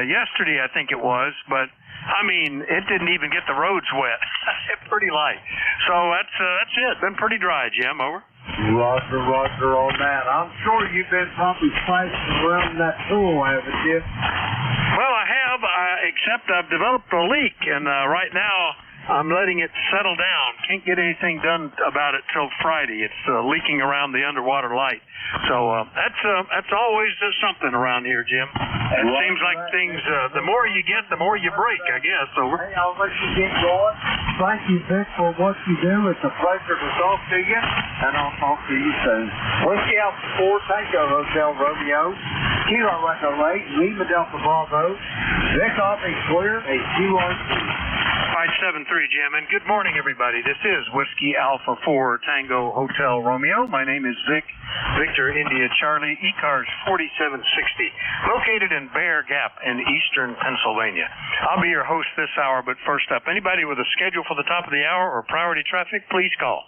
yesterday I think it was, but I mean, it didn't even get the roads wet. Pretty light. So that's it. Been pretty dry, Jim. Over. Roger on that. I'm sure you've been probably splashing around that pool, haven't you? Well, I have, except I've developed a leak, and right now I'm letting it settle down. Can't get anything done about it till Friday. It's leaking around the underwater light. So that's always something around here, Jim. It seems like things, the more you get, the more you break, I guess. Over. Hey, I'll let you get going. Thank you, Vic, for what you do. It's a pleasure to talk to you, and I'll talk to you soon. Whiskey Alpha 4, Tango Hotel Romeo, Kilo Echo 8, Lima Delta Bravo. Vic off a clear, a QRC. 573, Jim, and good morning, everybody. This is Whiskey Alpha 4 Tango Hotel Romeo. My name is Vic, Victor India Charlie, ECARS 4760, located in Bear Gap in eastern Pennsylvania. I'll be your host this hour, but first up, anybody with a schedule for the top of the hour or priority traffic, please call.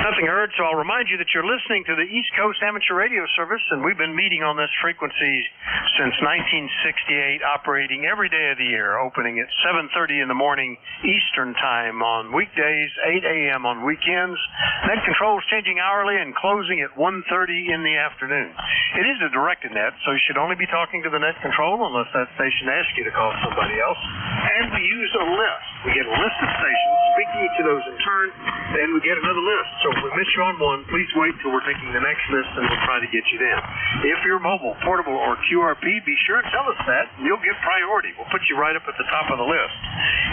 Nothing heard, so I'll remind you that you're listening to the East Coast Amateur Radio Service, and we've been meeting on this frequency since 1968, operating every day of the year, opening at 7:30 in the morning Eastern Time on weekdays, 8 a.m. on weekends. Net controls changing hourly and closing at 1:30 in the afternoon. It is a directed net, so you should only be talking to the net control unless that station asks you to call somebody else. And we use a list. We get a list of stations, speak to each of those in turn, then we get another list. So if we miss you on one, please wait till we're taking the next list, and we'll try to get you in. If you're mobile, portable, or QRP, be sure and tell us that, and you'll get priority. We'll put you right up at the top of the list.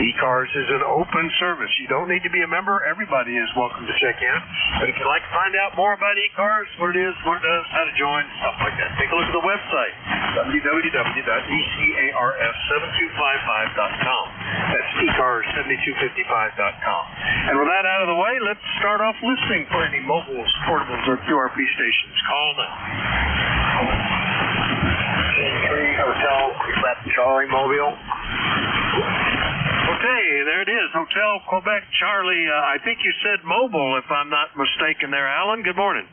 ECARS is an open service. You don't need to be a member. Everybody is welcome to check in. But if you'd like to find out more about ECARS, what it is, what it does, how to join, stuff like that, take a look at the website, www.ECARS7255.com. That's ECARS7255.com. And with that out of the way, let's start off listening for any mobiles, portables, or QRP stations. Call now. 3 Hotel Quebec Charlie Mobile. Okay, there it is. Hotel Quebec Charlie. I think you said mobile, if I'm not mistaken there, Alan. Good morning.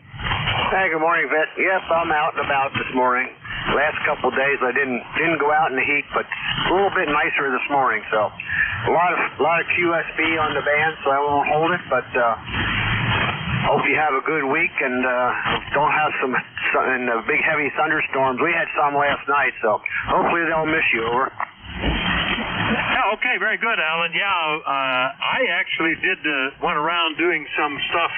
Hey, good morning, Vic. Yep, I'm out and about this morning. Last couple of days I didn't go out in the heat, but a little bit nicer this morning. So a lot of QSB on the band, so I won't hold it. But hope you have a good week and don't have some big heavy thunderstorms. We had some last night, so hopefully they'll miss you. Over. Yeah, okay, very good, Alan. Yeah, I actually did went around doing some stuff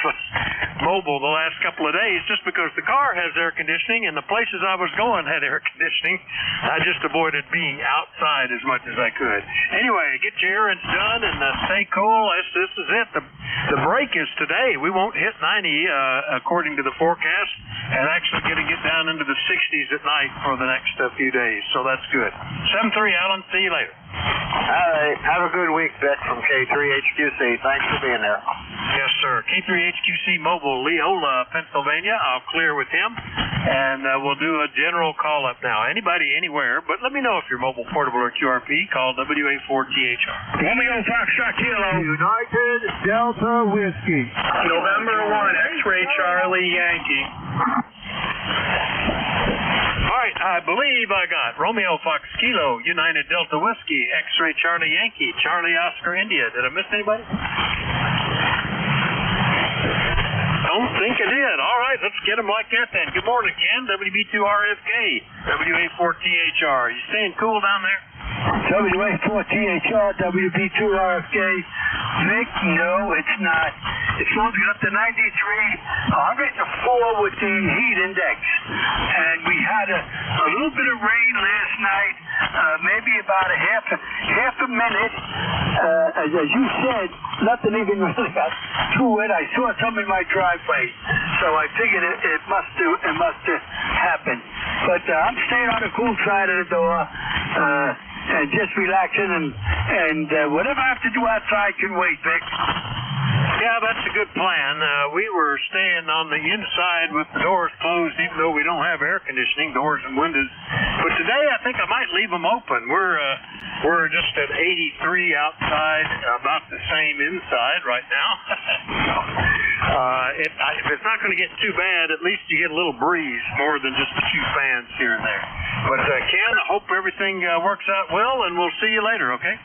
mobile the last couple of days just because the car has air conditioning and the places I was going had air conditioning. I just avoided being outside as much as I could. Anyway, get your errands done and stay cool. This is it. The break is today. We won't hit 90 according to the forecast, and actually going to get down into the 60s at night for the next few days. So that's good. 7-3, Alan. See you later. All right. Have a good week, Vic, from K3HQC. Thanks for being there. Yes, sir. K3HQC Mobile, Leola, Pennsylvania. I'll clear with him, and we'll do a general call-up now. Anybody, anywhere, but let me know if you're mobile, portable, or QRP. Call WA4THR. Romeo Foxtrot Kilo. United Delta Whiskey. November 1, X-Ray Charlie Yankee. All right, I believe I got Romeo Fox Kilo, United Delta Whiskey, X-Ray Charlie Yankee, Charlie Oscar India. Did I miss anybody? Don't think I did. All right, let's get them like that then. Good morning, Ken. WB2RFK, WA4THR. You staying cool down there? WA4THR, WB2RFK, Vic, no, it's not. It's supposed to get up to 93. I'm getting a 4 with the heat index. And we had a little bit of rain last night, maybe about a half a minute. As you said, nothing even really got to it. I saw some in my driveway, so I figured it must have happened. But I'm staying on the cool side of the door. And just relaxing, and whatever I have to do outside can wait, Vic. Yeah, that's a good plan. We were staying on the inside with the doors closed, even though we don't have air conditioning, doors and windows. But today, I think I might leave them open. We're just at 83 outside, about the same inside right now. If it's not going to get too bad, at least you get a little breeze, more than just a few fans here and there. But Ken, I hope everything works out well, and we'll see you later, okay?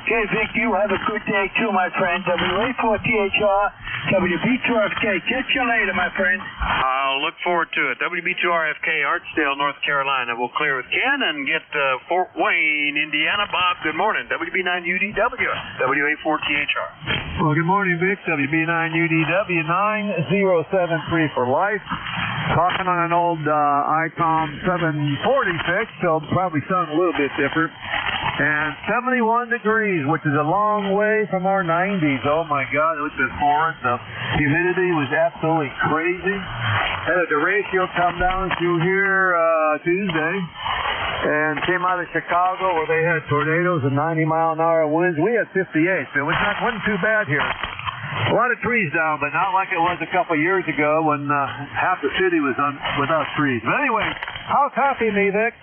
Okay, Vic, you have a good day too, my friend. WA4THR, WB2RFK. Catch you later, my friend. I'll look forward to it. WB2RFK, Archdale, North Carolina. We'll clear with Ken and get Fort Wayne, Indiana. Bob, good morning. WB9UDW, WA4THR. Well, good morning, Vic. WB9UDW 9073 for life. Talking on an old ICOM 746, so it'll probably sound a little bit different. And 71 degrees, which is a long way from our 90s. Oh my God, it was before. The humidity was absolutely crazy. Had a derecho come down through here Tuesday and came out of Chicago where they had tornadoes and 90-mile-an-hour winds. We had 58, so it wasn't too bad here. A lot of trees down, but not like it was a couple years ago when half the city was without trees. But anyway, how copy me, Vic?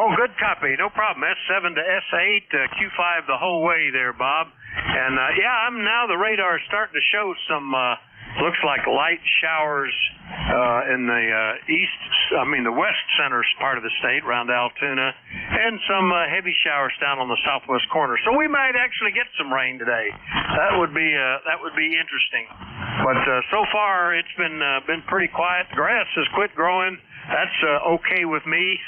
Oh, good copy. No problem. S7 to S8, Q5 the whole way there, Bob. And, yeah, now the radar's starting to show some, looks like light showers in the the west center part of the state, around Altoona, and some heavy showers down on the southwest corner. So we might actually get some rain today. That would be interesting. But so far it's been pretty quiet. The grass has quit growing. That's okay with me.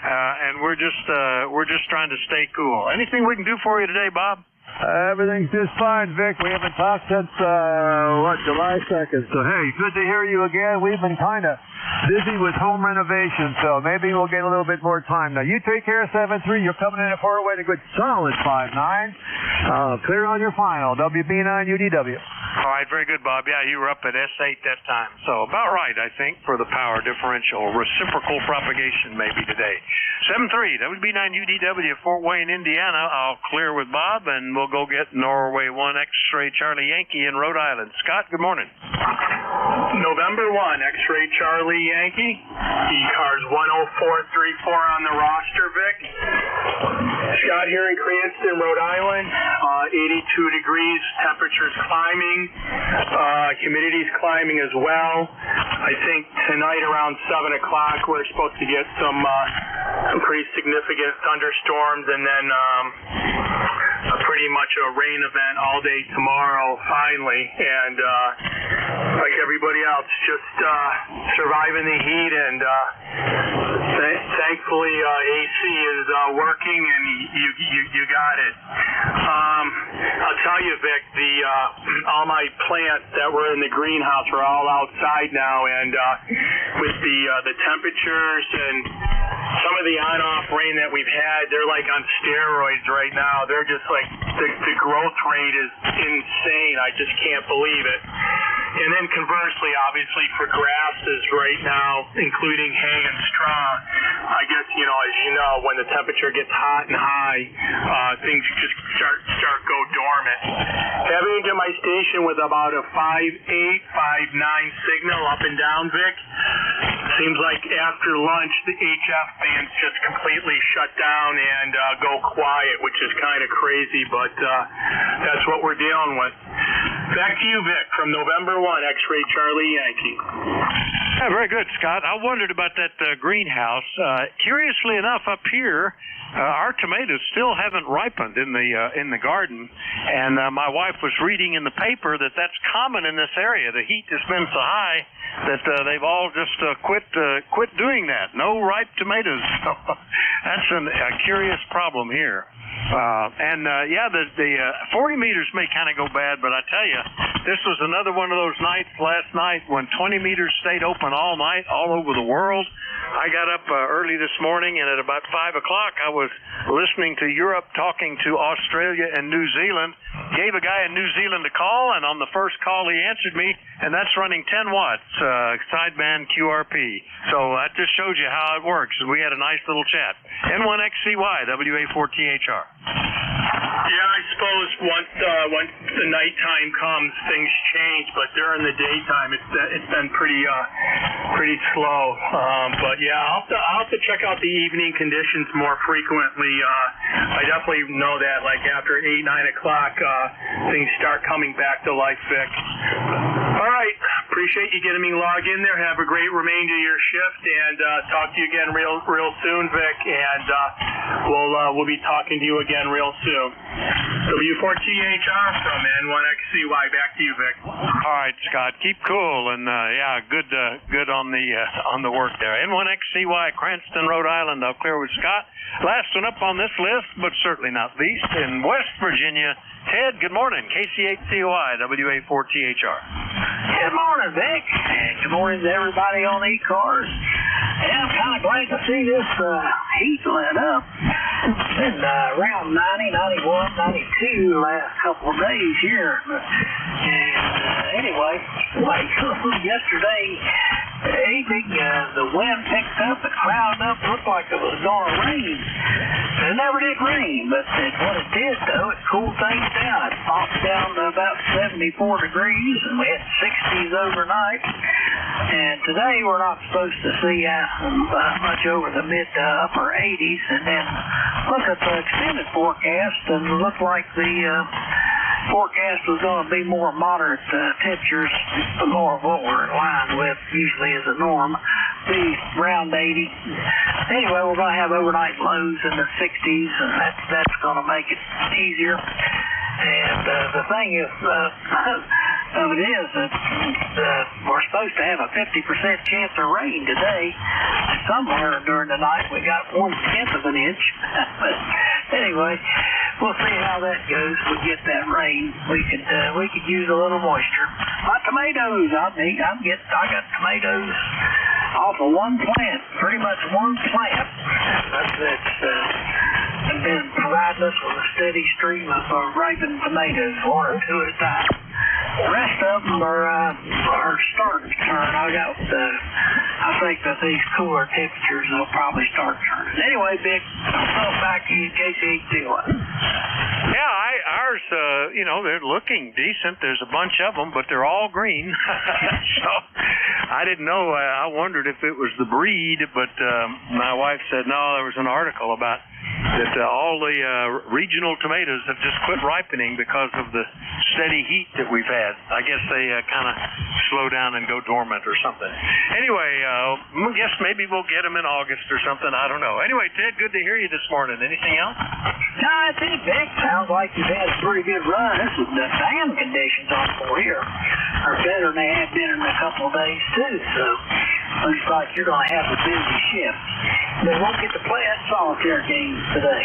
And we're just trying to stay cool. Anything we can do for you today, Bob? Everything's just fine, Vic. We haven't talked since, July 2nd. So, hey, good to hear you again. We've been kind of busy with home renovation, so maybe we'll get a little bit more time. Now, you take care of 7-3. You're coming in at Fort Wayne, a good solid 5-9. Clear on your final, WB9UDW. All right, very good, Bob. Yeah, you were up at S8 that time. So about right, I think, for the power differential. Reciprocal propagation maybe today. 7-3, WB9UDW, Fort Wayne, Indiana. I'll clear with Bob, and we'll go get Norway 1 X-ray Charlie Yankee in Rhode Island. Scott, good morning. November 1, X-ray Charlie Yankee. ECARS 10434 on the roster, Vic. Scott here in Cranston, Rhode Island. 82 degrees, temperature's climbing. Humidity's climbing as well. I think tonight around 7 o'clock we're supposed to get some pretty significant thunderstorms, and then pretty much a rain event all day tomorrow, finally. And like everybody else, just surviving the heat, and thankfully AC is working, and you got it. I'll tell you, Vic, all my plants that were in the greenhouse are all outside now, and with the temperatures and some of the on-off rain that we've had, they're like on steroids right now. They're just like, the growth rate is insane. I just can't believe it. And then conversely, obviously, for grasses right now, including hay and straw, I guess, as you know, when the temperature gets hot and high, things just start go dormant. Having to get my station with about a 5.8, 5.9 signal up and down, Vic. Seems like after lunch, the HF bands just completely shut down and go quiet, which is kind of crazy, but that's what we're dealing with. Back to you, Vic, from November 1, X-ray Charlie Yankee. Yeah, very good, Scott. I wondered about that greenhouse. Curiously enough, up here, our tomatoes still haven't ripened in the garden, and my wife was reading in the paper that that's common in this area. The heat has been so high that they've all just quit doing that. No ripe tomatoes. That's a curious problem here. The 40 meters may kind of go bad, but I tell you, this was another one of those nights last night when 20 meters stayed open all night all over the world. I got up early this morning, and at about 5 o'clock, I was listening to Europe talking to Australia and New Zealand. Gave a guy in New Zealand a call, and on the first call, he answered me, and that's running 10 watts, sideband QRP. So that just shows you how it works. And we had a nice little chat. N1XCY, WA4THR. Yeah, I suppose once the nighttime comes, things change. But during the daytime, it's been pretty slow. But yeah, I'll have to check out the evening conditions more frequently. I definitely know that, like after 8, 9 o'clock, things start coming back to life, Vic. All right, appreciate you getting me logged in there. Have a great remainder of your shift, and talk to you again real soon, Vic. And we'll be talking to you again real soon. W4THR from N1XCY. Back to you, Vic. All right, Scott. Keep cool, and good on the work there. N1XCY, Cranston, Rhode Island. I'll clear with Scott. Last one up on this list, but certainly not least, in West Virginia. Ted, good morning. KC8COI, WA4THR. Good morning, Vic. And good morning to everybody on ECARS. Yeah, I'm kind of glad to see this heat let up. It's been around 90, 91, 92 the last couple of days here. And anyway, like yesterday evening, the wind picked up, it clouded up, looked like it was going to rain. It never did rain, but what it did, though, it cooled things down. It popped down to about 74 degrees, and we had 60s overnight. And today we're not supposed to see much over the mid to upper 80s. And then look at the extended forecast, and it looked like the forecast was going to be more moderate temperatures, more of what we're in line with usually as a norm, be around 80. Anyway, we're going to have overnight lows in the 60s, and that's going to make it easier. And the thing is, of it is that we're supposed to have a 50% chance of rain today. Somewhere during the night we got 1/10 of an inch. But anyway, we'll see how that goes. We get that rain. We could use a little moisture. My tomatoes, I got tomatoes off of one plant, pretty much one plant. That's been providing us with a steady stream of ripened tomatoes, 1 or 2 at a time. The rest of them are starting to turn. I think that these cooler temperatures will probably start turning. Anyway, Vic, I'll back to you in case you ain't doing. Yeah, ours, they're looking decent. There's a bunch of them, but they're all green. So I didn't know. I wondered if it was the breed, but my wife said, no, there was an article about that all the regional tomatoes have just quit ripening because of the steady heat that we've had. I guess they kind of slow down and go dormant or something. Anyway, I guess maybe we'll get them in August or something. I don't know. Anyway, Ted, good to hear you this morning. Anything else? No, that's it, Vic. Sounds like you've had a pretty good run. The sand conditions on for here are better than they have been in a couple of days, too. So looks like you're going to have a busy shift. They won't get to play that solitaire game today.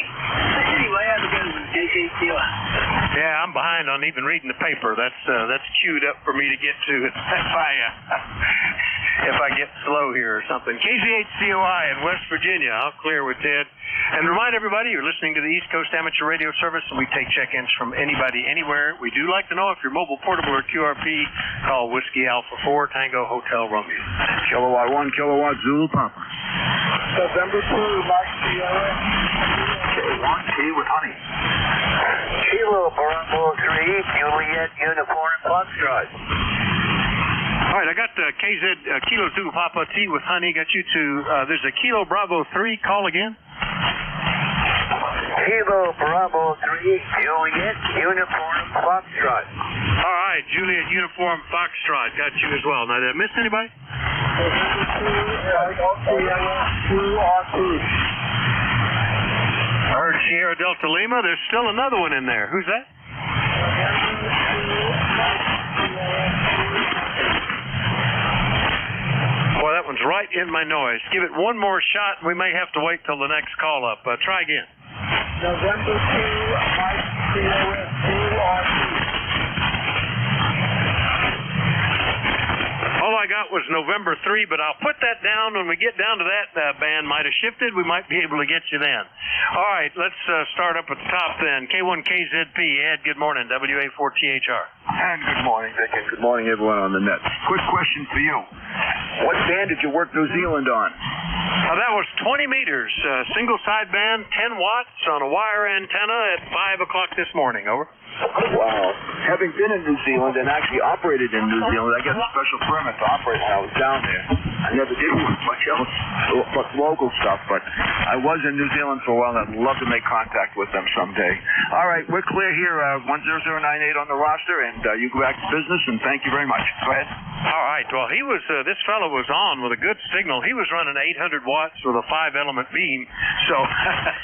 Anyway, have a good one, KCTI. Yeah, I'm behind on even reading the paper. That's queued up for me to get to if I get slow here or something. KZ8COI in West Virginia. I'll clear with Ted. And remind everybody, you're listening to the East Coast Amateur Radio Service, and we take check-ins from anybody, anywhere. We do like to know if you're mobile, portable, or QRP. Call Whiskey Alpha 4 Tango Hotel Romeo. Kilowatt 1, Kilowatt Zulu Papa. November 2, Mark Sierra. K1, T with honey. Kilo Bravo 3, Juliet Uniform Foxtrot. All right, I got KZ Kilo Zulu Papa T with honey. Got you to, there's a Kilo Bravo 3. Call again. Kilo Bravo 3, Juliet Uniform Foxtrot. All right, Juliet Uniform Foxtrot. Got you as well. Now, did I miss anybody? Sierra Delta Lima, there's still another one in there. Who's that? Boy, that one's right in my noise. Give it one more shot, and we may have to wait till the next call up. Try again. November 2, Mike, COS 2RP. All I got was November 3, but I'll put that down when we get down to that. Band might have shifted. We might be able to get you then. All right, let's start up at the top then. K1KZP, Ed, good morning. WA4THR. And good morning, Vic, and good morning, everyone on the net. Quick question for you. What band did you work New Zealand on? That was 20 meters, single sideband, 10 watts on a wire antenna at 5 o'clock this morning. Over. Wow. Having been in New Zealand and actually operated in New Zealand, I got a special permit to operate when I was down there. I never did much else but local stuff, but I was in New Zealand for a while, and I'd love to make contact with them someday. All right, we're clear here, 10098 on the roster, and you go back to business, and thank you very much. Go ahead. All right, well, he was, this fellow was on with a good signal. He was running 800 watts with a 5-element beam, so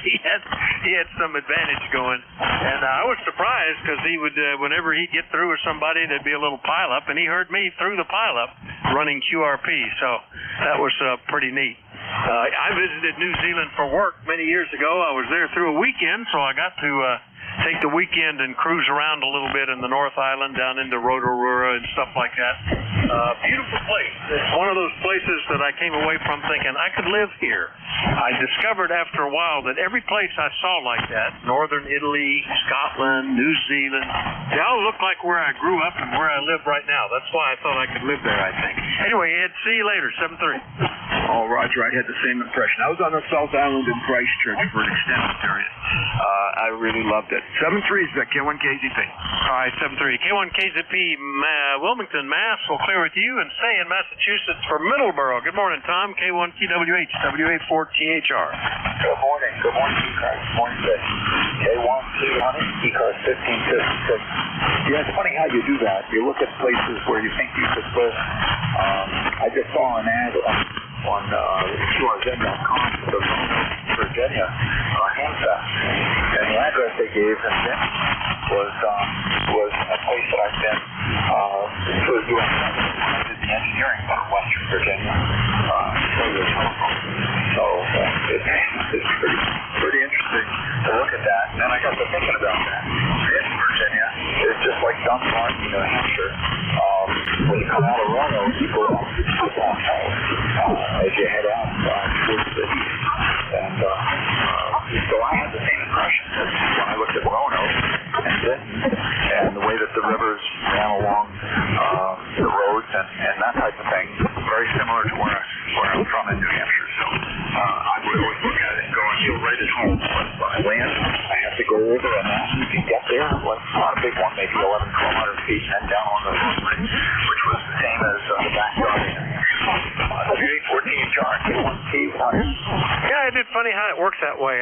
he had some advantage going, and I was surprised because he would, whenever he'd get through with somebody, there'd be a little pileup, and he heard me through the pileup running QRP, so that was pretty neat. I visited New Zealand for work many years ago. I was there through a weekend, so I got to take the weekend and cruise around a little bit in the North Island, down into Rotorua and stuff like that. Beautiful place. It's one of those places that I came away from thinking I could live here. I discovered after a while that every place I saw like that, Northern Italy, Scotland, New Zealand, they all look like where I grew up and where I live right now. That's why I thought I could live there, I think. Anyway, Ed, see you later, 7-3. Oh, Roger, I had the same impression. I was on the South Island in Christchurch for an extended period. I really loved it. 7-3 is K1KZP. All right, 7-3. K1KZP, Wilmington, Mass. We'll clear with you and stay in Massachusetts for Middleborough. Good morning, Tom. K1TWH, WA4THR. Good morning. Good morning, ECARS. Good morning, Vic. K1T1, ECARS 1556. Yeah, it's funny how you do that. You look at places where you think you could live. I just saw an ad on QRZ.com for Virginia, Hamfest. And the address they gave in was a place that I've been to a U.S. I did the engineering for Western Virginia, so it's pretty interesting to look at that. And then I got to thinking about that. In Virginia, it's just like Dunbar, New Hampshire. When you come out of Roanoke, you go up to as you head out towards the east. And so I had the same impression when I looked at Roanoke and Denton and the way that the rivers ran along the roads and that type of thing, very similar to where I'm from in New Hampshire. So I would always look at it and go and feel right at home. When I land, I have to go over a mountain to get there. Well, it's not a big one, maybe 1,100 feet, and then down on the roadway, which was the same as the backyard in WA4THR, K1T1. Yeah, isn't it funny how it works that way?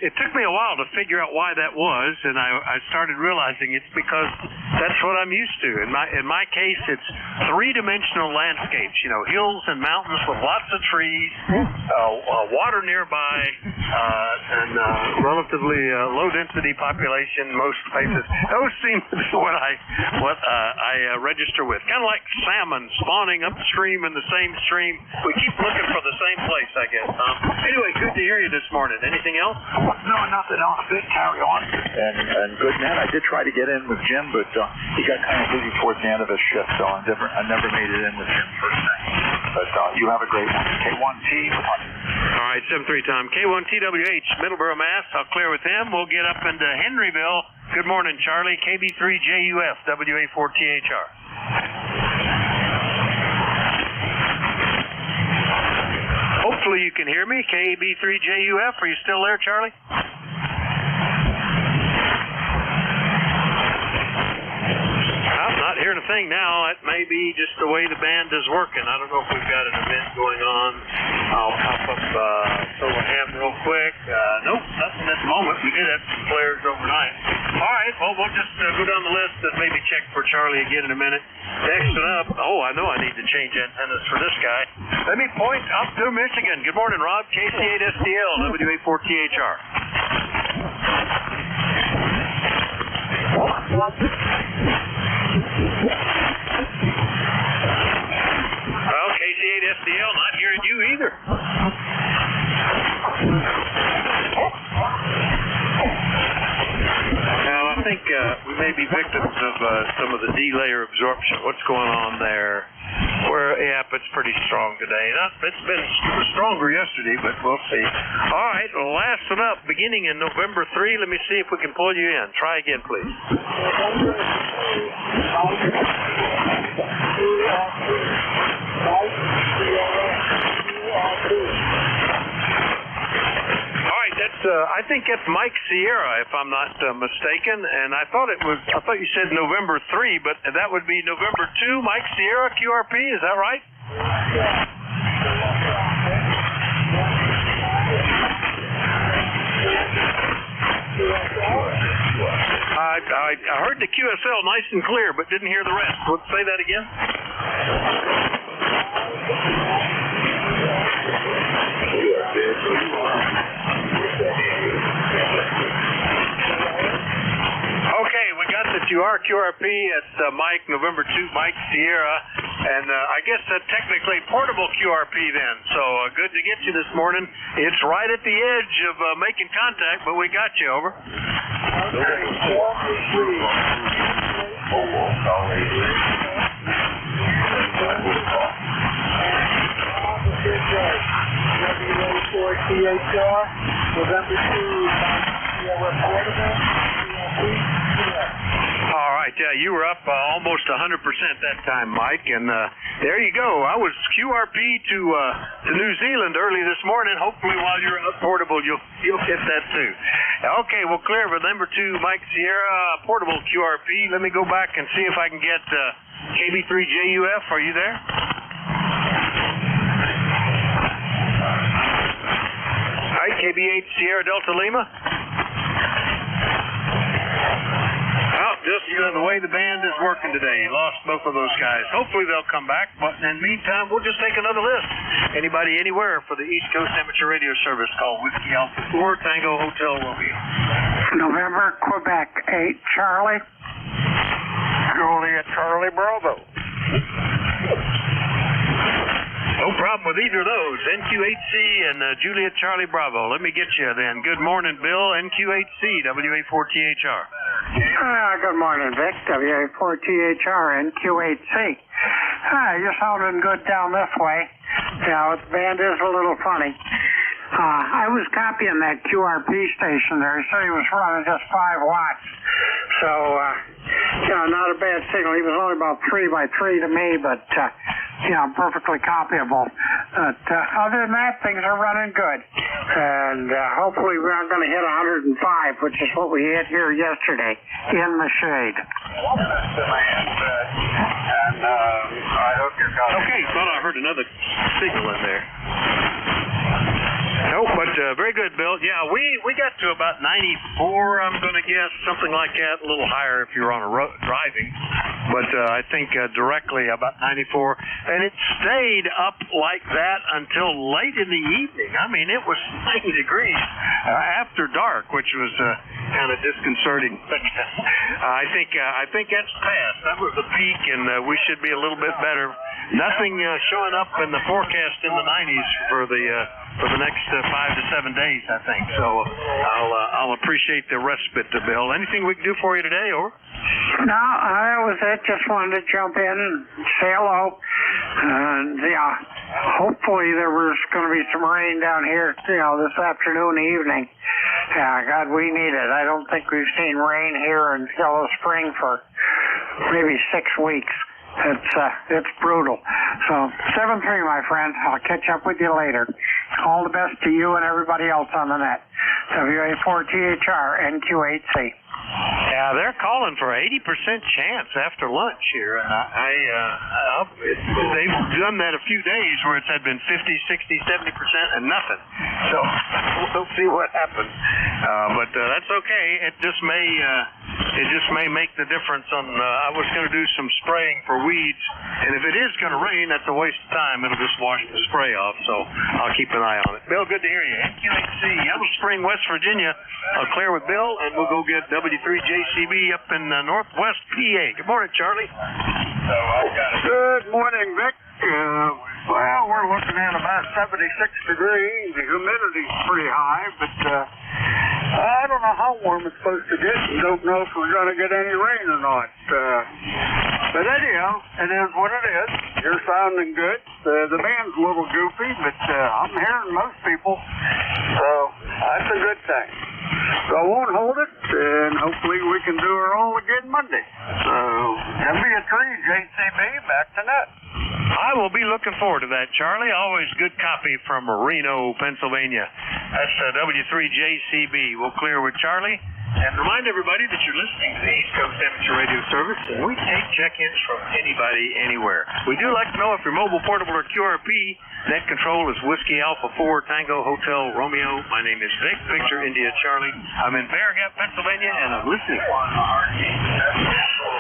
It took me a while to figure out why that was, and I started realizing it's because that's what I'm used to. In my case, it's three-dimensional landscapes, hills and mountains with lots of trees, water nearby, and relatively low-density population most places. Those seem to be what I register with. Kind of like salmon spawning upstream in the same stream. We keep looking for the same place, I guess, Tom. Anyway, good to hear you this morning. Anything else? No, nothing else. Good, carry on. And good man. I did try to get in with Jim, but he got kind of busy towards the end of his shift, so I never made it in with him first thing. But you have a great one. K1T. All right, 7-3, Tom. K1TWH, Middleborough, Mass. I'll clear with him. We'll get up into Henryville. Good morning, Charlie. KB3JUF, WA4THR. Hopefully you can hear me. KB3JUF, are you still there, Charlie? I'm not hearing a thing now. That may be just the way the band is working. I don't know if we've got an event going on. I'll pop up Silverham real quick. Nope, nothing at the moment. We did have some flares overnight. All right, well, we'll just go down the list and maybe check for Charlie again in a minute. Next up, I know I need to change antennas for this guy. Let me point up to Michigan. Good morning, Rob. KC8STL, WA4THR. Well, KC8SDL not hearing you either. Now, I think we may be victims of some of the D-layer absorption. What's going on there? It's pretty strong today. It's been stronger yesterday, but we'll see. All right, well, last one up, beginning in November 3. Let me see if we can pull you in. Try again, please. I think that's Mike Sierra, if I'm not mistaken, and I thought you said November 3, but that would be November 2, Mike Sierra, QRP, is that right? I heard the QSL nice and clear, but didn't hear the rest. Let's say that again. Okay, we got that you are QRP at Mike, November 2, Mike Sierra, and I guess technically portable QRP then, so good to get you this morning. It's right at the edge of making contact, but we got you, over. ECARS, November 2, portable. All right, yeah, you were up almost 100% that time, Mike, and there you go. I was QRP to New Zealand early this morning. Hopefully, while you're up portable, you'll hit that too. Okay, well, clear for number 2, Mike Sierra, portable QRP. Let me go back and see if I can get KB3JUF. Are you there? All right, KB8 Sierra Delta Lima. Just the way the band is working today. Lost both of those guys. Hopefully they'll come back, but in the meantime, we'll just take another list. Anybody anywhere for the East Coast Amateur Radio Service, call Whiskey Alpha 4 Tango Hotel Romeo. November, Quebec 8, Charlie. Juliet Charlie Bravo. No problem with either of those. NQ8C and Juliet Charlie Bravo. Let me get you then. Good morning, Bill. NQ8C, WA4THR. Good morning, Vic. WA4THR, NQ8C. You're sounding good down this way. Yeah, the band is a little funny. I was copying that QRP station there. He said he was running just 5 watts. So, not a bad signal. He was only about 3 by 3 to me, but, perfectly copyable. But other than that, things are running good. And hopefully we're not going to hit 105, which is what we hit here yesterday in the shade. I hope you're coming. Okay, thought I heard another signal in there. No, but very good, Bill. Yeah, we got to about 94, I'm going to guess, something like that, a little higher if you're on a road driving. But I think directly about 94. And it stayed up like that until late in the evening. I mean, it was 90 degrees after dark, which was kind of disconcerting. But I think that's past. That was the peak, and we should be a little bit better. Nothing showing up in the forecast in the 90s for the next 5 to 7 days, I think. So I'll appreciate the respite, Bill. Anything we can do for you today, over? No, that was it. Just wanted to jump in and say hello. And hopefully there was going to be some rain down here, this afternoon, evening. Yeah, God, we need it. I don't think we've seen rain here in Yellow Spring for maybe 6 weeks. It's brutal. So 7-3, my friend. I'll catch up with you later. All the best to you and everybody else on the net. WA4THR NQ8C. Yeah, they're calling for 80% chance after lunch here, and they've done that a few days where it's had been 50, 60, 70% and nothing. So we'll see what happens. But that's okay. It just may it just may make the difference on, I was going to do some spraying for weeds, and if it is going to rain, that's a waste of time. It'll just wash the spray off, so I'll keep an eye on it. Bill, good to hear you. NQHC, Yellow Spring, West Virginia. I'll clear with Bill, and we'll go get W3JCB up in Northwest PA. Good morning, Charlie. Good morning, Vic. Well, we're looking at about 76 degrees. The humidity's pretty high, but I don't know how warm it's supposed to get. Don't know if we're going to get any rain or not. But anyhow, it is what it is. You're sounding good. The band's a little goofy, but I'm hearing most people, so that's a good thing. So I won't hold it, and hopefully we can do her all again Monday. So, W3JCB, back to net. I will be looking forward to that, Charlie. Always good copy from Reno, Pennsylvania. That's W3JCB. We'll clear with Charlie. And remind everybody that you're listening to the East Coast Amateur Radio Service, and we take check-ins from anybody, anywhere. We do like to know if you're mobile, portable, or QRP. Net control is Whiskey Alpha 4, Tango Hotel Romeo. My name is Vic, Victor India Charlie. I'm in Bear Gap, Pennsylvania, and I'm listening.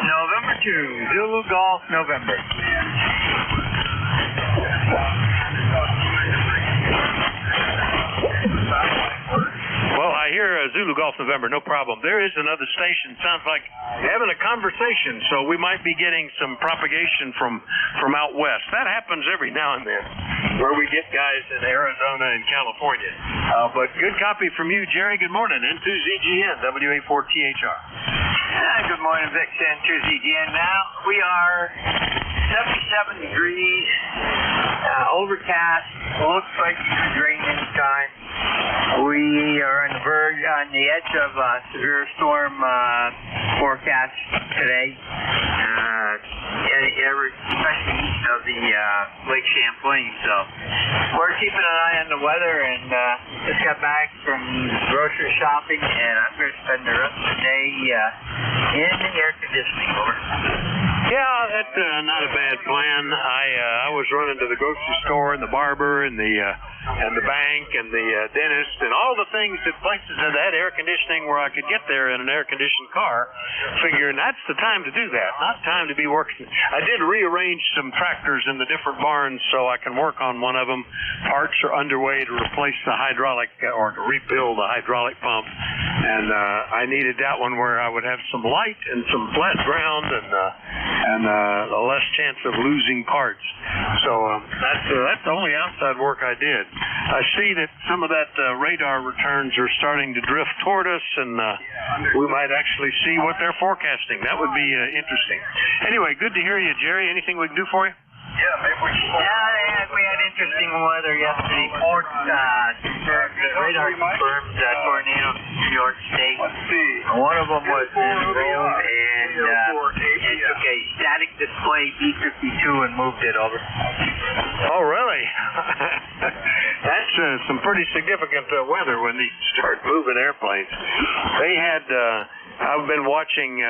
November 2, Zulu Golf, November. Well, I hear Zulu Golf November, no problem. There is another station. Sounds like having a conversation, so we might be getting some propagation from out west. That happens every now and then, where we get guys in Arizona and California. But good copy from you, Jerry. Good morning. N2ZGN, WA4THR. Good morning, Vic. N2ZGN now. We are 77 degrees, overcast. Looks like it could rain anytime. We are on the edge of a severe storm forecast today, especially east of the Lake Champlain. So we're keeping an eye on the weather, and just got back from grocery shopping, and I'm going to spend the rest of the day in the air conditioning. Over. Yeah, that's not a bad plan. I was running to the grocery store and the barber and the bank and the dentist and all the things that places that had air conditioning where I could get there in an air-conditioned car, figuring that's the time to do that, not time to be working. I did rearrange some tractors in the different barns so I can work on one of them. Parts are underway to replace the hydraulic or to rebuild the hydraulic pump, and I needed that one where I would have some light and some flat ground and a less chance of losing parts. So that's the only outside work I did. I see that some of that radar returns are starting to drift toward us, and we might actually see what they're forecasting. That would be interesting. Anyway, good to hear you, Jerry. Anything we can do for you? Yeah, maybe we can. Yeah, we had interesting weather yesterday. The radar confirmed tornadoes in New York State. One of them was in Rome, and it took a static display B-52 and moved it over. Oh, really? That's some pretty significant weather when they start moving airplanes. They had... I've been watching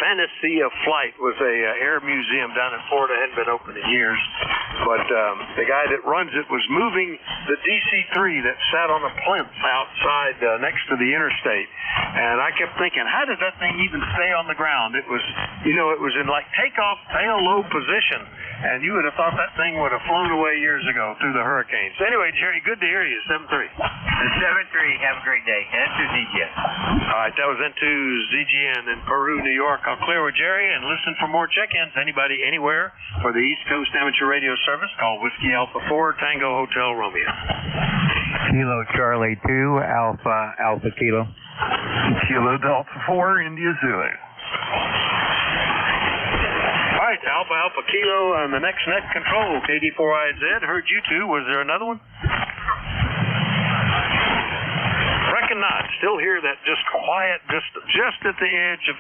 Fantasy of Flight was a air museum down in Florida. Hadn't been open in years, but the guy that runs it was moving the DC-3 that sat on a plinth outside next to the interstate, and I kept thinking, how did that thing even stay on the ground? It was, it was in like takeoff tail low position, and you would have thought that thing would have flown away years ago through the hurricanes. So anyway, Jerry, good to hear you. 7-3. 7-3. Have a great day. N2ZGN. All right, that was N2ZGN in Peru, New York. I'll clear with Jerry and listen for more check-ins. Anybody, anywhere for the East Coast Amateur Radio Service, call Whiskey Alpha 4, Tango Hotel Romeo. Kilo Charlie 2, Alpha Kilo. Kilo Delta 4, India Zulu. All right, Alpha Kilo on the next net control. KD4IZ, heard you two. Was there another one? Reckon not. Still hear that just quiet, just at the edge of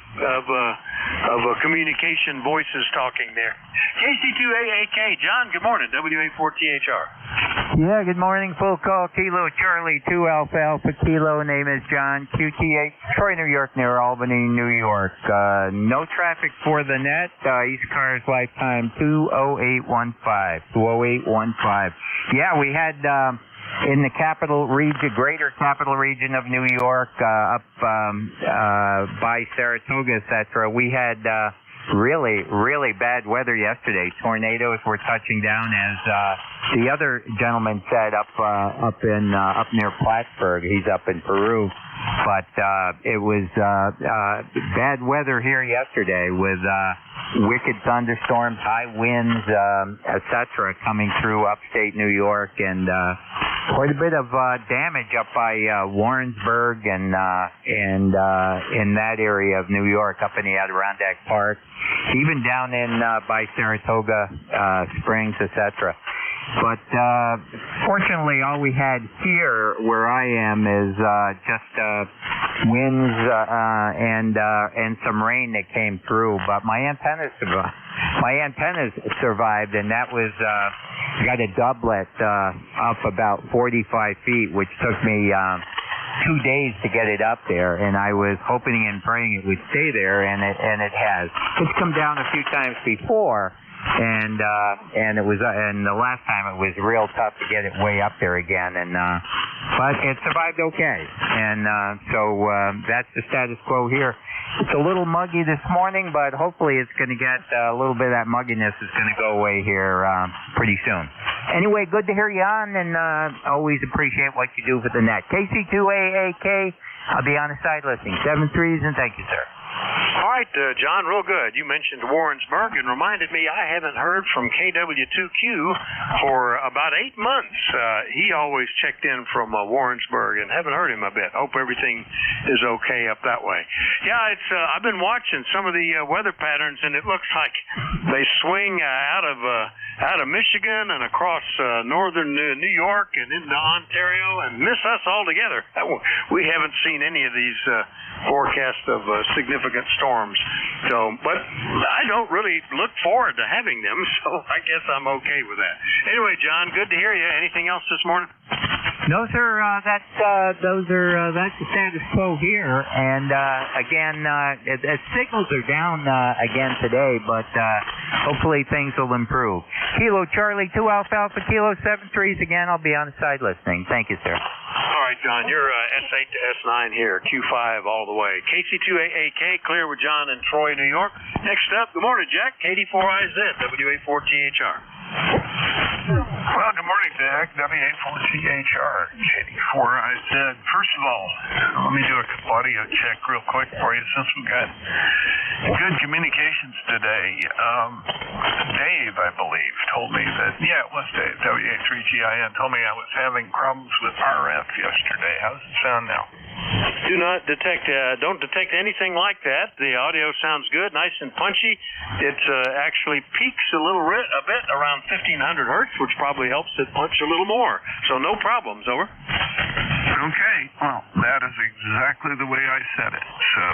communication voices talking there. KC2AAK, John, good morning. WA4THR. Yeah, good morning. Full call, Kilo Charlie 2, Alpha Kilo. Name is John, QT8, Troy, New York, near Albany, New York. No traffic for the net. ECARS lifetime 20815. 20815. Yeah, we had in the capital region, greater capital region of New York, up by Saratoga, etc., we had really bad weather yesterday. Tornadoes were touching down, as the other gentleman said, up near Plattsburgh. He's up in Peru. But it was bad weather here yesterday with wicked thunderstorms, high winds, etc., coming through upstate New York, and quite a bit of damage up by Warrensburg and in that area of New York, up in the Adirondack Park, even down in by Saratoga Springs, etc. But fortunately, all we had here where I am is just winds and some rain that came through. But my antennas survived, and that was got a doublet up about 45 feet, which took me 2 days to get it up there, and I was hoping and praying it would stay there, and it has. It's come down a few times before. And it was and the last time it was real tough to get it way up there again, and but it survived okay, and so that's the status quo here. It's a little muggy this morning, but hopefully it's going to get a little bit of that mugginess is going to go away here pretty soon. Anyway, good to hear you on, and always appreciate what you do for the net. KC2AAK, I'll be on the side listening. 7 3s, and thank you, sir. All right, John, real good. You mentioned Warrensburg and reminded me I haven't heard from KW2Q for about 8 months. He always checked in from Warrensburg, and haven't heard him a bit. Hope everything is okay up that way. Yeah, it's I've been watching some of the weather patterns, and it looks like they swing out of Michigan and across northern New York and into Ontario and miss us altogether. We haven't seen any of these forecasts of significant storms. So, but I don't really look forward to having them, so I guess I'm okay with that. Anyway, John, good to hear you. Anything else this morning? No, sir. That's the status quo here. And again, signals are down again today, but hopefully things will improve. Kilo Charlie 2 Alpha Kilo 7 3s again. I'll be on the side listening. Thank you, sir. All right, John. You're S8 to S9 here. Q5 all the way. KC2AAK clear with John in Troy, New York. Next up, good morning, Jack. KD4IZ WA4THR. Well, good morning, Jack. WA4THR, KD4IZ. First of all, let me do a audio check real quick for you since we got good communications today. Dave, I believe, told me that, it was Dave, WA3GIN, told me I was having problems with RF yesterday. How does it sound now? Do not detect, don't detect anything like that. The audio sounds good, nice and punchy. It actually peaks a bit around 1500 hertz, which probably helps it punch a little more. So no problems, over. Okay, well, that is exactly the way I said it. So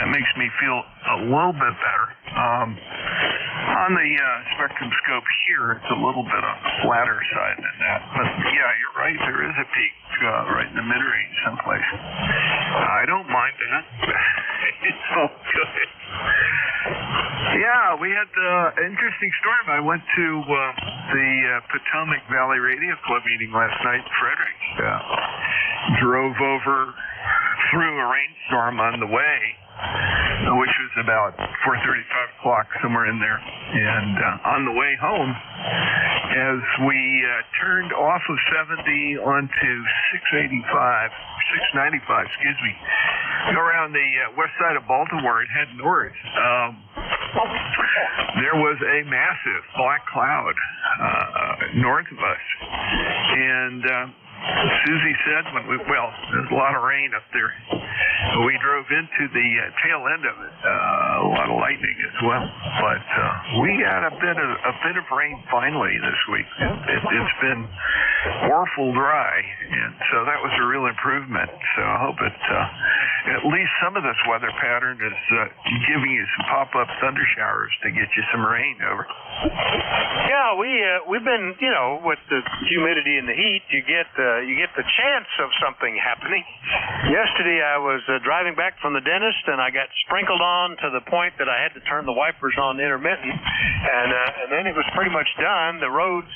that makes me feel a little bit better. On the spectrum scope here, it's a little bit on the flatter side than that. But yeah, you're right, there is a peak right in the mid-range someplace. I don't mind that. It's all good. Yeah, we had an interesting storm. I went to the Potomac Valley Radio Club meeting last night in Frederick. Drove over through a rainstorm on the way, which was about 4:35 o'clock, somewhere in there. And on the way home, as we turned off of 70 onto 695, excuse me, go around the west side of Baltimore and head north, there was a massive black cloud north of us. And Susie said there's a lot of rain up there. We drove into the tail end of it, a lot of lightning as well. But we got a bit of rain finally this week. It's been awful dry, and so that was a real improvement. So I hope it at least some of this weather pattern is giving you some pop-up thunder showers to get you some rain over. Yeah, we've been, with the humidity and the heat, you get the chance of something happening. Yesterday I was driving back from the dentist and I got sprinkled on to the point that I had to turn the wipers on intermittent, and then it was pretty much done. The roads,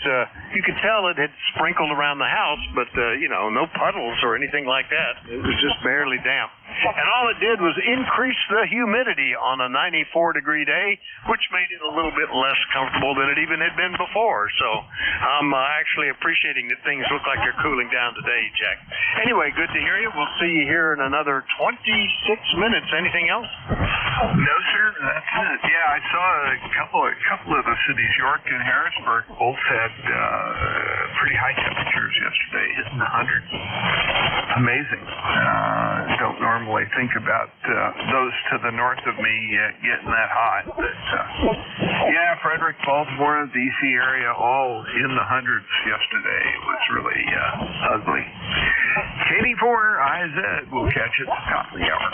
you could tell it had sprinkled around the house, but no puddles or anything like that. It was just barely damp. And all it did was increase the humidity on a 94-degree day, which made it a little bit less comfortable than it even had been before. So I'm actually appreciating that things look like they're cooling down today, Jack. Anyway, good to hear you. We'll see you here in another 26 minutes. Anything else? No, sir. That's it. Yeah, I saw a couple of the cities, York and Harrisburg, both had pretty high temperatures yesterday, hitting the hundreds. Amazing. Don't normally think about those to the north of me getting that hot. But, yeah, Frederick, Baltimore, the D.C. area, all in the hundreds yesterday. It was really ugly. KD4IZ will catch it at the top of the hour.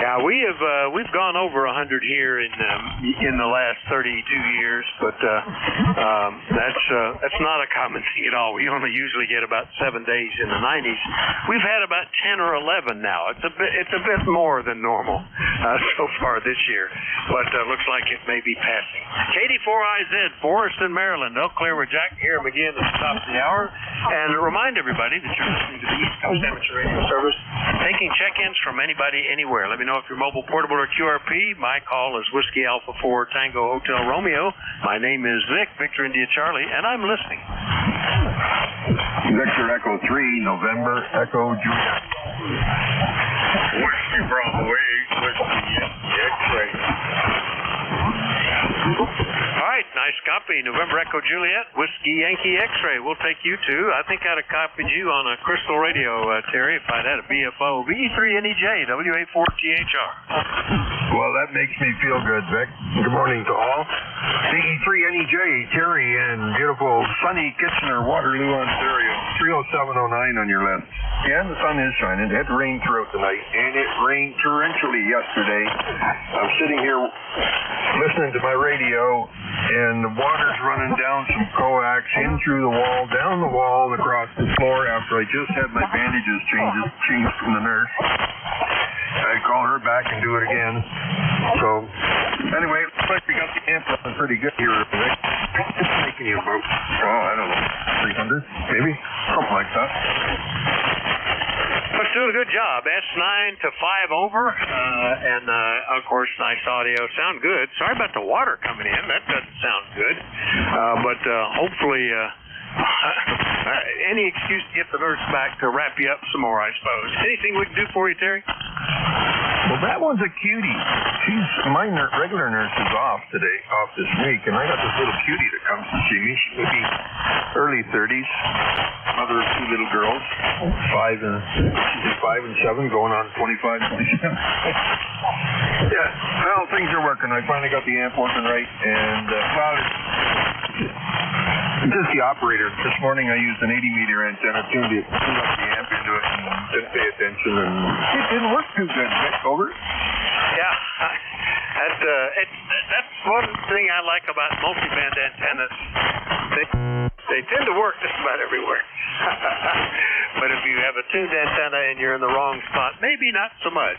Yeah, we've gone over 100 here in the last 32 years, but that's not a common thing at all. We only usually get about 7 days in the 90s. We've had about 10 or 11 now. It's a bit more than normal so far this year, but looks like it may be passing. KD4IZ, Forest in Maryland, Eau Claire with Jack here again at the top of the hour, and remind everybody that you're listening to the East Coast Amateur Radio Service, taking check-ins from anybody, anywhere. Let me know if you're mobile, portable, or QRP. My call is Whiskey Alpha 4 Tango Hotel Romeo. My name is Vic, Victor India Charlie, and I'm listening. Victor Echo 3, November Echo Juliet. Whiskey Bravo 8, Whiskey X-ray. All right, nice copy. November Echo Juliet, Whiskey Yankee X-ray. We'll take you to. I think I'd have copied you on a crystal radio, Terry, if I'd had a BFO. VE3NEJ, WA4THR. Well, that makes me feel good, Vic. Good morning to all. VE3NEJ, Terry in beautiful sunny Kitchener, Waterloo, Ontario. 30709 on your left. Yeah, the sun is shining. It had rained throughout the night, and it rained torrentially yesterday. I'm sitting here listening to my radio, and the water's running down some coax in through the wall, down the wall, and across the floor after I just had my bandages changed from the nurse. I'd call her back and do it again. So, anyway, it looks like we got the amp running pretty good here, Rick. It's making you about, I don't know, 300, maybe? Something like that. It's doing a good job. S9 to 5 over, and of course, nice audio. Sound good. Sorry about the water coming in. That doesn't sound good. But hopefully, any excuse to get the nurse back to wrap you up some more, I suppose. Anything we can do for you, Terry? Well, that one's a cutie. My regular nurse is off this week, and I got this little cutie that comes to see me. She would be early 30s, mother of two little girls, 5 and 7, going on 25. Yeah, well, things are working. I finally got the amp working right, and just the operator. This morning I used an 80-meter antenna, tuned up the amp into it, and didn't pay attention, and it didn't work too good. Over. Yeah, that's one thing I like about multiband antennas. They tend to work just about everywhere. But if you have a tuned antenna and you're in the wrong spot, maybe not so much.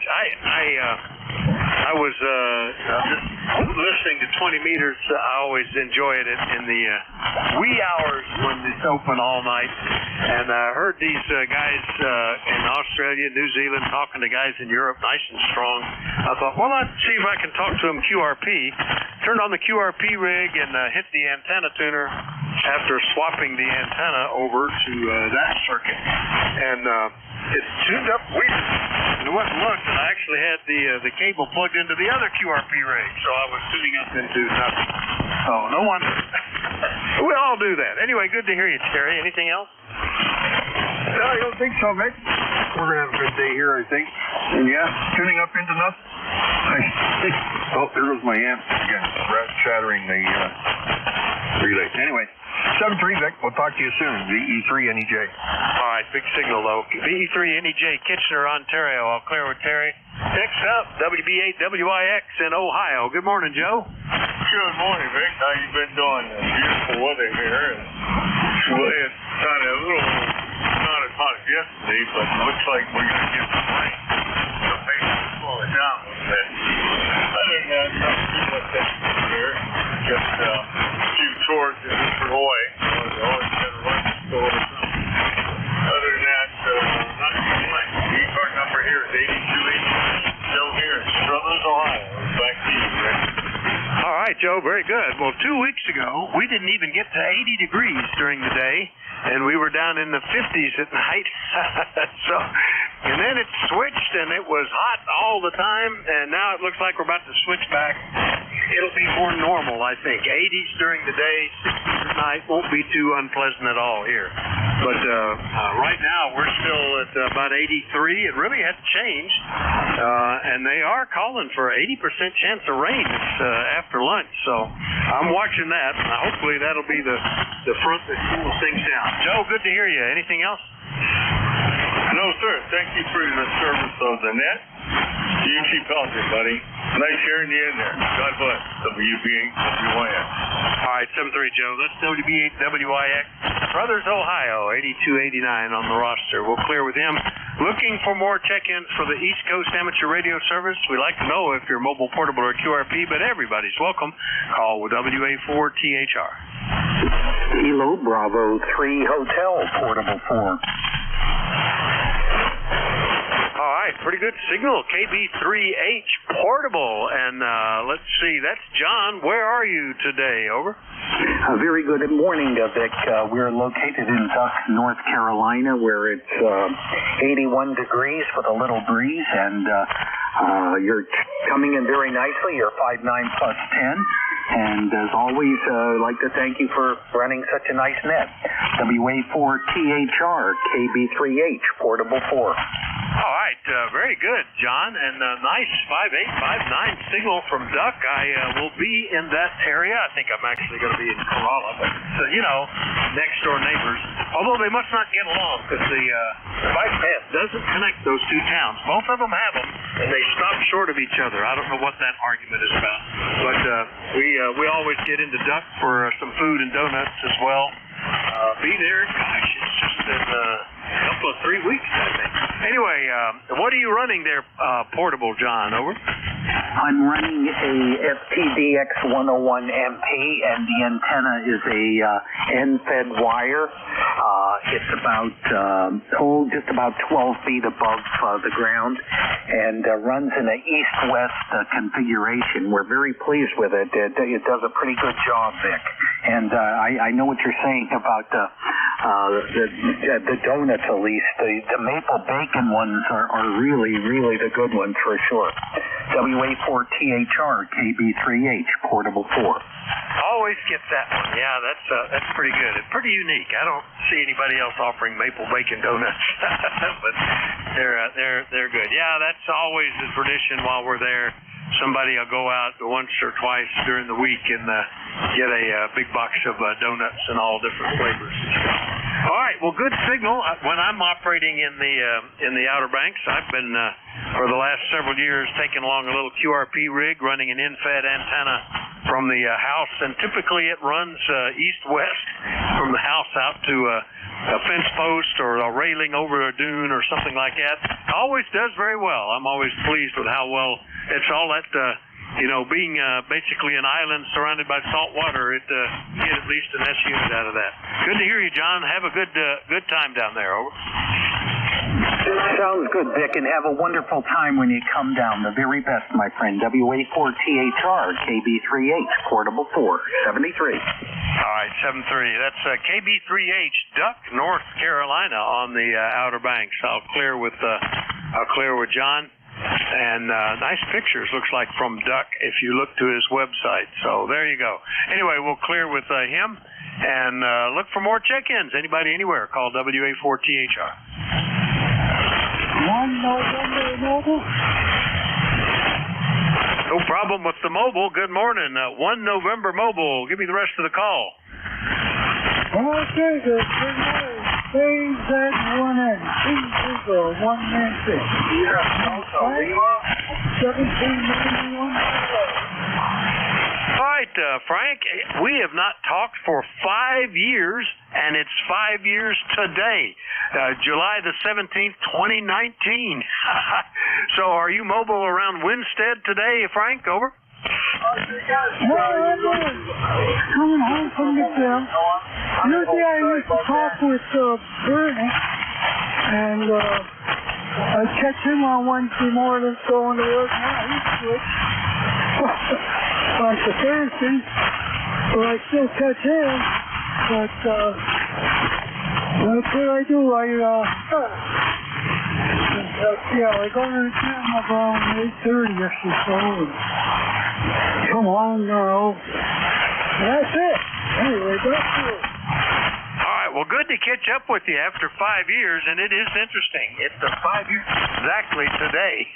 I was just listening to 20 meters. I always enjoyed it in the wee hours when it's open all night. And I heard these guys in Australia, New Zealand, talking to guys in Europe, nice and strong. I thought, well, I'd see if I can talk to them QRP. Turned on the QRP rig and hit the antenna tuner after swapping the antenna over to that circuit. And it tuned up weird. And it wasn't looked, and I actually had the cable plugged into the other QRP rig, so I was tuning up into nothing. So no wonder. We all do that. Anyway, good to hear you, Terry. Anything else? No, I don't think so, Vic. We're going to have a good day here, I think. And yeah, tuning up into nothing. Oh, there goes my amp again, shattering the relay. Anyway, 7-3, Vic. We'll talk to you soon. VE3NEJ. All right. big signal, though. VE3NEJ, Kitchener, Ontario. I'll clear with Terry. Next up, WB8WIX in Ohio. Good morning, Joe. Good morning, Vic. How you been doing? Beautiful weather here. It's kind of a little, not as hot as yesterday, but it looks like we're going to get some rain. So maybe we'll slow it down a little bit. Other than that, not too much here. Just a few tours in Troy. There's always been a lunch store or something. Other than that, not too much. The ECARS number here is 8280. Still here in Struthers, Ohio. Back to you, Rick. All right, Joe, very good. Well, 2 weeks ago, we didn't even get to 80 degrees during the day, and we were down in the 50s at night. And then it switched, and it was hot all the time, and now it looks like we're about to switch back. It'll be more normal, I think. 80s during the day, 60s at night won't be too unpleasant at all here. But right now, we're still at about 83. It really hasn't changed, and they are calling for 80% chance of rain after lunch. So I'm watching that. Hopefully, that'll be the front that cools things down. Joe, good to hear you. Anything else? No, sir. Thank you for the service of the net. You keep healthy, buddy. Nice hearing you in there. God bless. WB8WIX. All right, 7-3, Joe. That's WB8WIX. Brothers, Ohio, 8289 on the roster. We'll clear with him. Looking for more check-ins for the East Coast Amateur Radio Service. We'd like to know if you're mobile, portable, or QRP, but everybody's welcome. Call with WA4THR. Kilo Bravo 3 Hotel, portable 4. All right, pretty good signal. KB3H portable. And let's see, that's John. Where are you today? Over. Very good morning, Vic. We're located in Duck, North Carolina, where it's 81 degrees with a little breeze, and you're coming in very nicely. You're 5'9" plus 10. And as always, I'd like to thank you for running such a nice net. WA4THR, KB3H, portable 4. All right, very good, John, and nice 5'8", 5'9" signal from Duck. I will be in that area. I think I'm actually going to be in Corolla, but next door neighbors. Although they must not get along because the bike path doesn't connect those two towns. Both of them have them, and they stop short of each other. I don't know what that argument is about, but we always get into Duck for some food and donuts as well. Be there, gosh, it's just been a couple of 3 weeks, I think. Anyway, what are you running there, portable, John? Over. I'm running a FTDX101MP, and the antenna is a end-fed wire. It's about just about 12 feet above the ground, and runs in an east-west configuration. We're very pleased with it. It does a pretty good job, Vic. And I know what you're saying about the donuts, at least. The maple bacon ones are really, really the good ones for sure. WA4THR, KB3H, portable 4. Always get that one. Yeah, that's pretty good. It's pretty unique. I don't see anybody else offering maple bacon donuts, but they're good. Yeah, that's always the tradition while we're there. Somebody will go out once or twice during the week and get a big box of donuts and all different flavors. All right, well, good signal. When I'm operating in the Outer Banks, I've been for the last several years taking along a little QRP rig, running an in-fed antenna from the house, and typically it runs east-west from the house out to a fence post or a railing over a dune or something like that. Always does very well. I'm always pleased with how well it's all that, being basically an island surrounded by salt water, it get at least an S unit out of that. Good to hear you, John. Have a good time down there. Over. Sounds good, Vic, and have a wonderful time when you come down. The very best, my friend. WA4THR, KB3H, portable 4, 73. All right, 73. That's KB3H, Duck, North Carolina, on the Outer Banks. I'll clear with John. And nice pictures, looks like, from Duck if you look to his website. So there you go. Anyway, we'll clear with him and look for more check-ins. Anybody anywhere, call WA4THR. No problem with the mobile. Good morning. 1 November mobile. Give me the rest of the call. Okay, good morning. KZ1N, Eagle 196. Yeah, 1791. All right, Frank, we have not talked for 5 years, and it's 5 years today, July the 17th, 2019. So are you mobile around Winstead today, Frank? Over? Well, I'm coming home from the gym. Usually I used to talk with Bernie, and I catch him on Wednesday morning going to work. Now he switched on to Thursday, but I still catch him. But that's what I do. I go to the gym about 8:30 or so. Come on now. That's it. Anyway, that's it. All right, well, good to catch up with you after 5 years, and it is interesting. It's 5 years exactly today.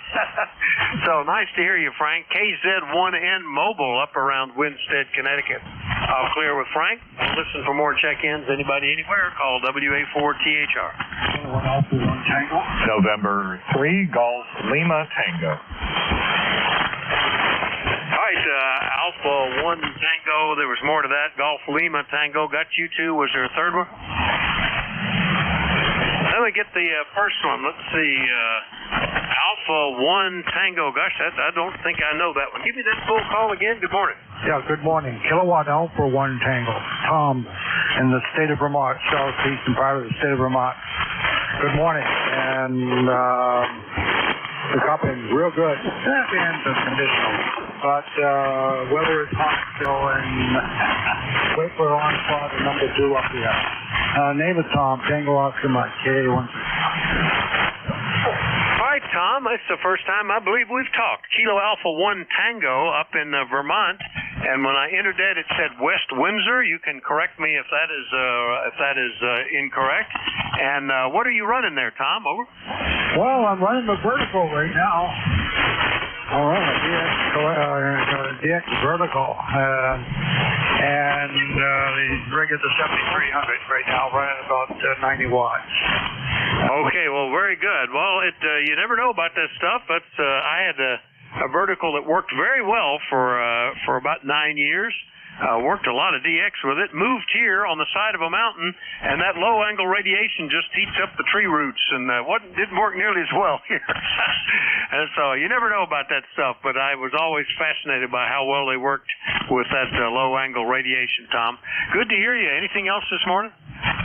So nice to hear you, Frank. KZ1N Mobile up around Winstead, Connecticut. I'll clear with Frank. Listen for more check-ins. Anybody anywhere, call WA4THR. November 3, Golf Lima Tango. All right, Alpha 1 Tango, there was more to that. Golf Lima Tango, got you two. Was there a third one? Let me get the first one. Let's see. Alpha 1 Tango. Gosh, I don't think I know that one. Give me that full call again. Good morning. Yeah, good morning. Kilowatt Alpha 1 Tango. Tom in the state of Vermont, southeastern part of the state of Vermont. Good morning. And the cupping real good. And the conditional. But weather is hot still, and wait for onslaught at number 2 up here. Name is Tom, Tango Oscar Mike, KA1. All right, Tom, it's the first time I believe we've talked. Kilo Alpha 1 Tango up in Vermont, and when I entered that, it said West Windsor. You can correct me if that is incorrect. And what are you running there, Tom? Over. Well, I'm running the vertical right now. All right, DX vertical, and the rig is a 7300 right now, running about 90 watts. Okay, well, very good. Well, you never know about this stuff, but I had a vertical that worked very well for about 9 years. Worked a lot of DX with it, moved here on the side of a mountain, and that low-angle radiation just heats up the tree roots, and didn't work nearly as well here. And so you never know about that stuff, but I was always fascinated by how well they worked with that low-angle radiation, Tom. Good to hear you. Anything else this morning?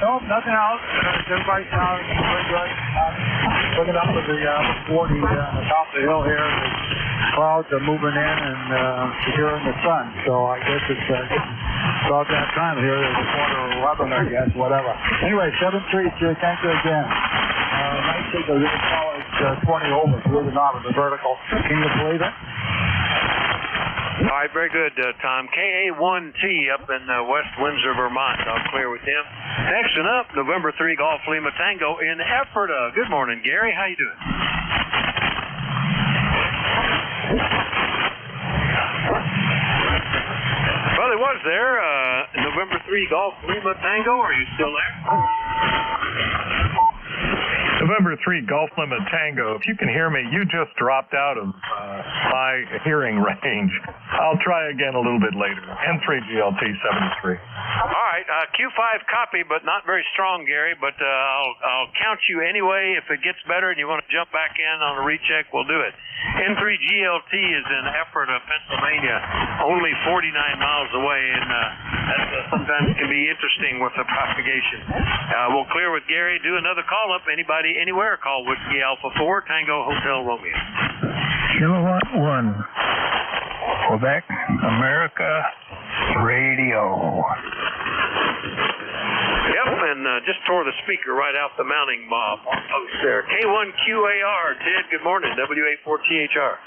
Nope, nothing else. Everybody sounds very good. Looking up at the 40 on the top of the hill here. The clouds are moving in and securing the sun. So I guess it's about that time here. It's a quarter of 11, I guess, whatever. Anyway, 7-3, thank you again. Nice take a really solid 20 over, believe it or not, with the vertical. Can you believe it? All right, very good, Tom. KA1T up in West Windsor, Vermont. I'll clear with him. Next one up, November 3 Golf Lima Tango in Ephrata. Good morning, Gary. How you doing? Well, he was there. November 3 Golf Lima Tango. Are you still there? November 3 Golf Lima Tango. If you can hear me, you just dropped out of my hearing range. I'll try again a little bit later. N3GLT 73. All right, Q5 copy, but not very strong, Gary. But I'll count you anyway. If it gets better and you want to jump back in on a recheck, we'll do it. N3GLT is in Ephrata, Pennsylvania, only 49 miles away, and that sometimes can be interesting with the propagation. We'll clear with Gary. Do another call up. Anybody, anywhere, call Whiskey Alpha 4 Tango Hotel Romeo. Kilowatt 1, Quebec, America, radio. Yep, and just tore the speaker right out the mounting post there. K1QAR, Ted, good morning, WA4THR.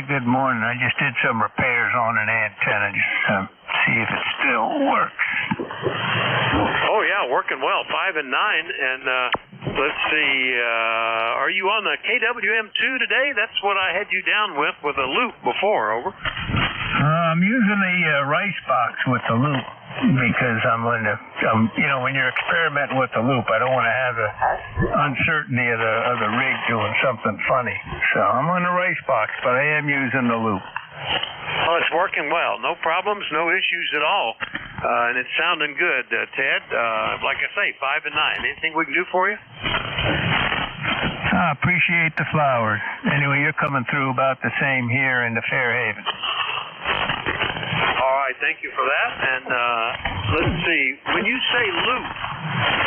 Good morning. I just did some repairs on an antenna just to see if it still works. Oh, yeah, working well, 5 and 9, and let's see, are you on the KWM2 today? That's what I had you down with a loop before, over. I'm using the rice box with the loop. because when you're experimenting with the loop, I don't want to have the uncertainty of the rig doing something funny. So I'm on the race box, but I am using the loop. Well, it's working well. No problems, no issues at all. And it's sounding good, Ted. Like I say, 5 and 9. Anything we can do for you? I appreciate the flowers. Anyway, you're coming through about the same here in the Fairhaven. All right, thank you for that. And let's see. When you say loop,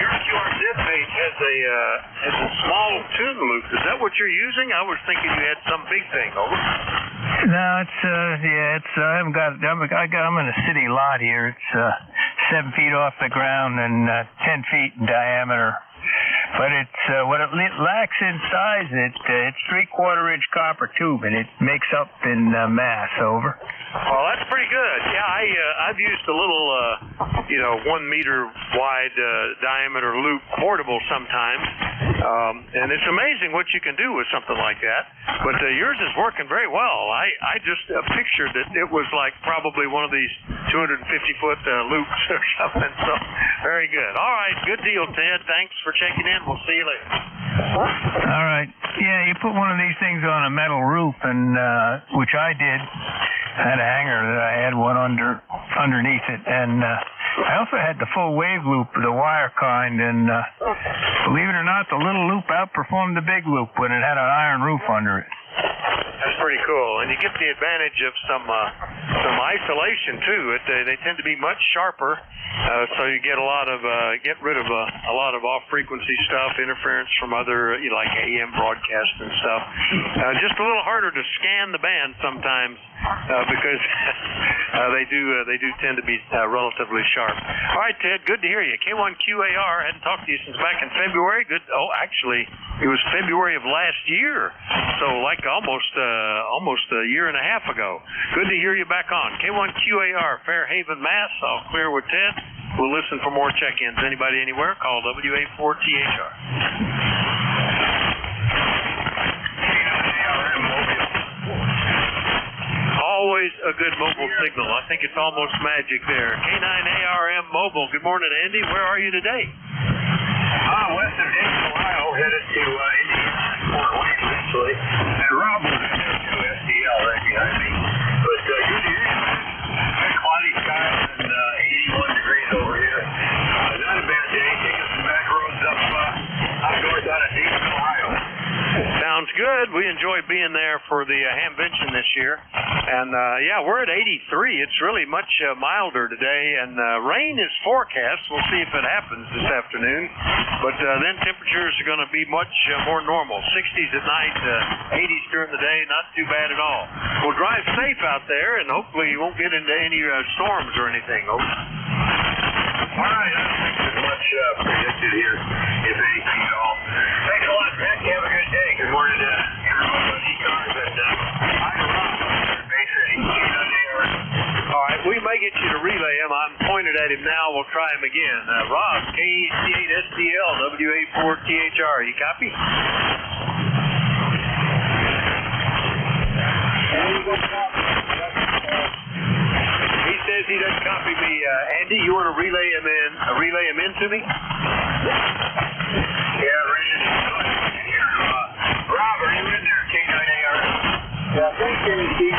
your QRZ page has a small tune loop. Is that what you're using? I was thinking you had some big thing. Over. No, I'm in a city lot here. It's 7 feet off the ground and 10 feet in diameter. But it's what it lacks in size. It's 3/4 inch copper tube, and it makes up in mass. Over. Well, that's pretty good. Yeah, I've used a little, 1 meter wide diameter loop portable sometimes, and it's amazing what you can do with something like that. But yours is working very well. I just pictured that it was like probably one of these 250-foot loops or something. So very good. All right, good deal, Ted. Thanks for checking in. We'll see you later. All right. Yeah, you put one of these things on a metal roof, and which I did. I had a hanger that I had one underneath it, and I also had the full wave loop, the wire kind, and believe it or not, the little loop outperformed the big loop when it had an iron roof under it. That's pretty cool, and you get the advantage of some isolation too. They tend to be much sharper, so you get get rid of a lot of off-frequency stuff, interference from other like AM broadcasts and stuff. Just a little harder to scan the band sometimes because they do tend to be relatively sharp. All right, Ted, good to hear you. K1QAR, hadn't talked to you since back in February. Good. Oh, actually, it was February of last year, so like almost a year and a half ago. Good to hear you back on. K1QAR, Fairhaven, Mass. I'll clear with Ted. We'll listen for more check-ins. Anybody anywhere, call WA4THR. Always a good mobile signal. I think it's almost magic there. K9ARM Mobile. Good morning, Andy. Where are you today? West of Dayton, Ohio, headed to Indiana, Fort Wayne, eventually. And Rob was there too, SDL, right behind me. But good to hear you. Good cloudy skies and 81 degrees over here. Not a bad day. Taking some back roads up north out of Dayton, Ohio. Sounds good. We enjoyed being there for the Hamvention this year. And, we're at 83. It's really much milder today. And rain is forecast. We'll see if it happens this afternoon. But then temperatures are going to be much more normal. 60s at night, 80s during the day. Not too bad at all. We'll drive safe out there, and hopefully you won't get into any storms or anything. Over. All right. I don't think there's much predicted here, if anything at all. Thanks a lot, Rick. Have a good day. Good morning to everyone on ECARS and I'm Rob in Bay City. All right, we may get you to relay him. I'm pointed at him now. We'll try him again. Rob, KEC8SDL, WA4THR. You copy? He says he doesn't copy me. Andy, you want to relay him in to me? Yeah, Richard. Rob, are you in there? K9AR. Yeah, thank you, Steve.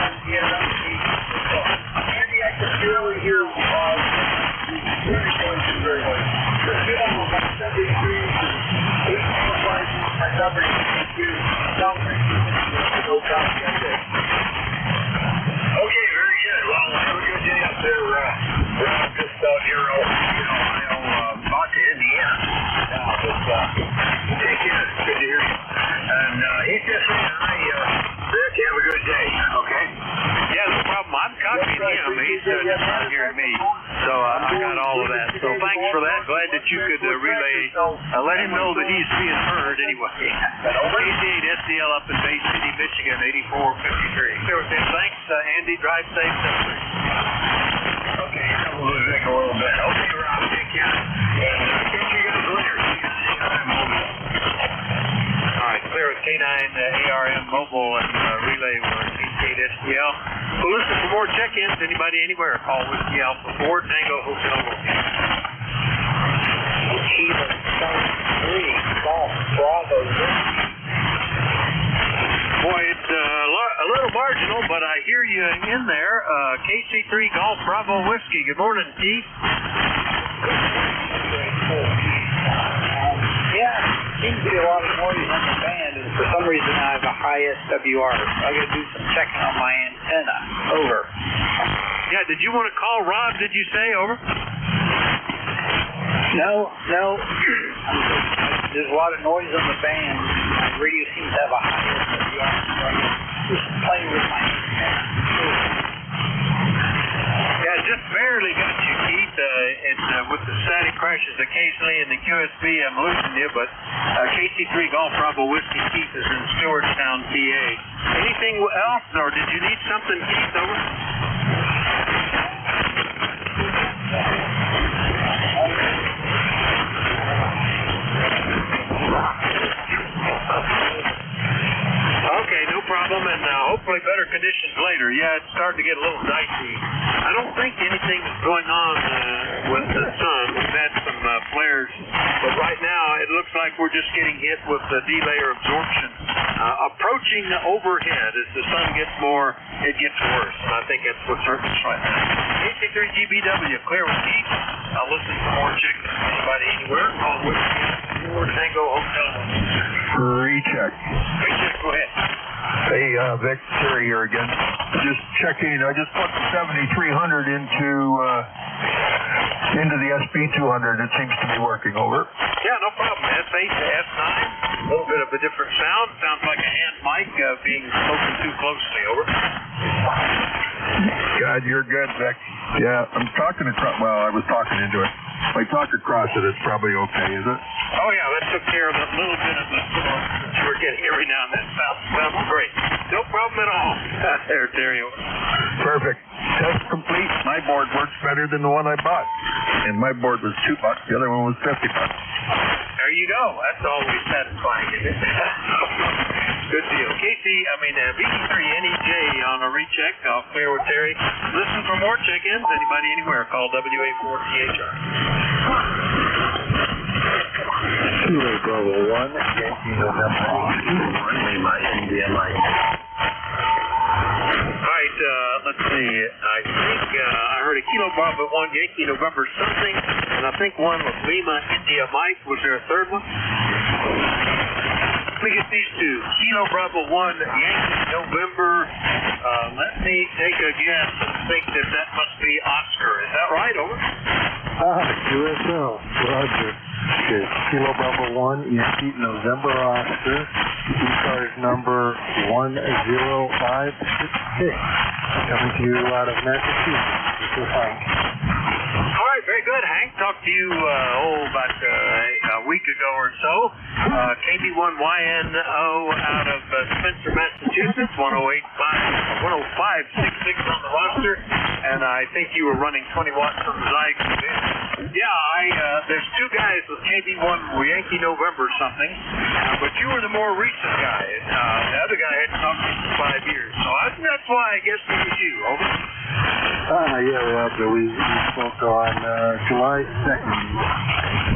Andy, I can barely hear very good. Very good. The film was about 70 degrees and 8 miles my number is something. No copy on that. Okay, very good. Well, have a good day up there. Rob, just out here, Ohio, about to Indiana. Take care. Good to hear you. And he's just saying hi, Rick. Have a good day. Okay? Yeah, no problem. I'm copying him. He's just not hearing me. So I got all of that. So thanks for that. Glad that you could relay. Let him know that he's being heard anyway. KC8SDL up in Bay City, Michigan, 8453. Thanks, Andy. Drive safe. Okay, we'll lose Rick a little bit. Okay, Rob. Take care. And catch you guys later. All right, clear with K9ARM Mobile and relay for KC8 STL. We'll listen for more check-ins. Anybody anywhere, call Whiskey Alpha 4 Tango Hotel location. Kilo 3 Golf Bravo Whiskey. Boy, it's a little marginal, but I hear you in there. KC3 Golf Bravo Whiskey. Good morning, Keith. Yeah, seems to be a lot of noise on the band, and for some reason I have a high SWR. So I got to do some checking on my antenna. Over. Yeah, did you want to call Rob, did you say? Over? No. There's a lot of noise on the band. My radio seems to have a high SWR, so I'm just playing with my antenna. Yeah, just barely got you, Keith. With the static crashes occasionally in the QSB, I'm losing you, but KC3 Golf Bravo Whiskey Keith is in Stewartstown, PA. Anything else, or did you need something, Keith? Over? Okay, no problem, and hopefully better conditions later. Yeah, it's starting to get a little dicey. I don't think anything is going on with the sun. We've had some flares, but right now it looks like we're just getting hit with the D-layer absorption. Approaching the overhead, as the sun gets more, it gets worse, and I think that's what's hurting us right now. KC3 GBW, clear with Keith. I'll listen for more checks. Anybody anywhere? Call Whiskey 4 Tango Hotel. Recheck. Recheck, go ahead. Hey, Vic, Terry here again. Just checking. I just put the 7300 into the SB200. It seems to be working. Over. Yeah, no problem. S8 to S9. A little bit of a different sound. Sounds like a hand mic being spoken too closely. Over. God, you're good, Vic. Yeah, I'm talking across. Well, I was talking into it. If I talk across it, it's probably okay, is it? Oh, yeah, that took care of a little bit of the storm that you were getting every now and then. Sounds great. No problem at all. There, Terry. Perfect. Test complete. My board works better than the one I bought. And my board was $2. The other one was $50. There you go. That's always satisfying, isn't it? Good deal. BT3 NEJ on a recheck. I'll clear with Terry. Listen for more check-ins. Anybody anywhere, call WA4THR. Kilo Bravo 1, Yankee November. My India Mike. All right, let's see. I think I heard a Kilo Bravo 1, Yankee November something, and I think one was Lima India Mike. Was there a third one? Let me get these two. Kilo Bravo 1, Yankee November. Let me take a guess and think that must be Oscar. Is that right? Over. QSL. Roger. Okay. Kilo Bravo 1, Yankee November Oscar. ECARS number 10566. Coming to you out of Massachusetts. This is Hank. All right, very good, Hank. Talked to you about a week ago or so. KB1YNO out of Spencer, Massachusetts, 10566 on the roster, and I think you were running 20 watts from the Zygo. Yeah, there's two guys with KB1 Yankee November something, but you were the more recent guy. The other guy hadn't talked to you for 5 years, so that's why I guess it was you. Over. Yeah, Roger. We spoke on July 2nd,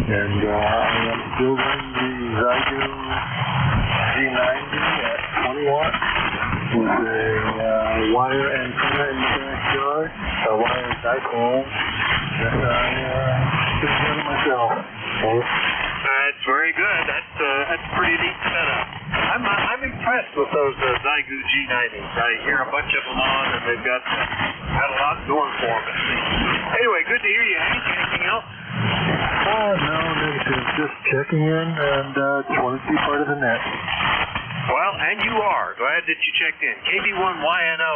and I am still running the Zygo G90 at 20 watts with a wire antenna in the backyard, a wire dipole that I took care of myself. That's very good. That's a pretty neat setup. I'm impressed with those Zygo G90s. I hear a bunch of them on, and they've got a lot going for them. Anyway, good to hear you, Hank. Anything else? No, negative. Just checking in and just want to be part of the net. Well, and you are. Glad that you checked in. KB1YNO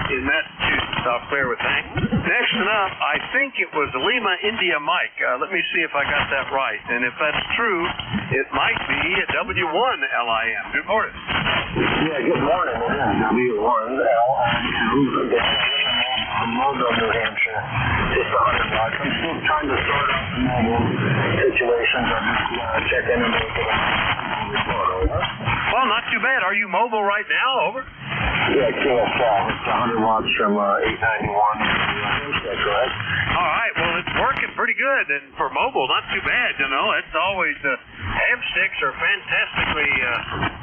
in Massachusetts. I'll clear with Hank. Next up, I think it was Lima India Mike. Let me see if I got that right. And if that's true, it might be a W1LIM. Good morning. Yeah, good morning. This is W1LIM from Mobile, New Hampshire. Just 100 watts. I'm still trying to sort out the mobile situations. I'm just checking in and report. Over. Well, not too bad. Are you mobile right now? Over. Yeah, QSL. It's 100 watts from 891. Is that correct? All right, well, it's working pretty good, and for mobile, not too bad, you know. It's always, ham sticks are fantastically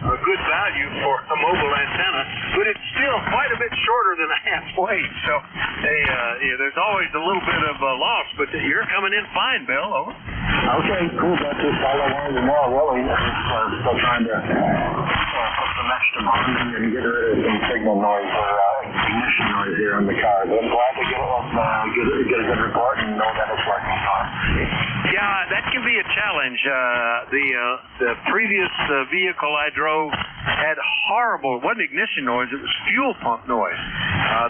a good value for a mobile antenna, but it's still quite a bit shorter than a half wave, so there's always a little bit of loss, but you're coming in fine, Bill. Over. Okay, cool. That's just all I wanted to know, really. Still trying to put some extra money and get rid of some signal noise or ignition noise here on the car. But I'm glad to get a good report and know that it's working fine. Yeah, that can be a challenge. The previous vehicle I drove had horrible, it wasn't ignition noise, it was fuel pump noise.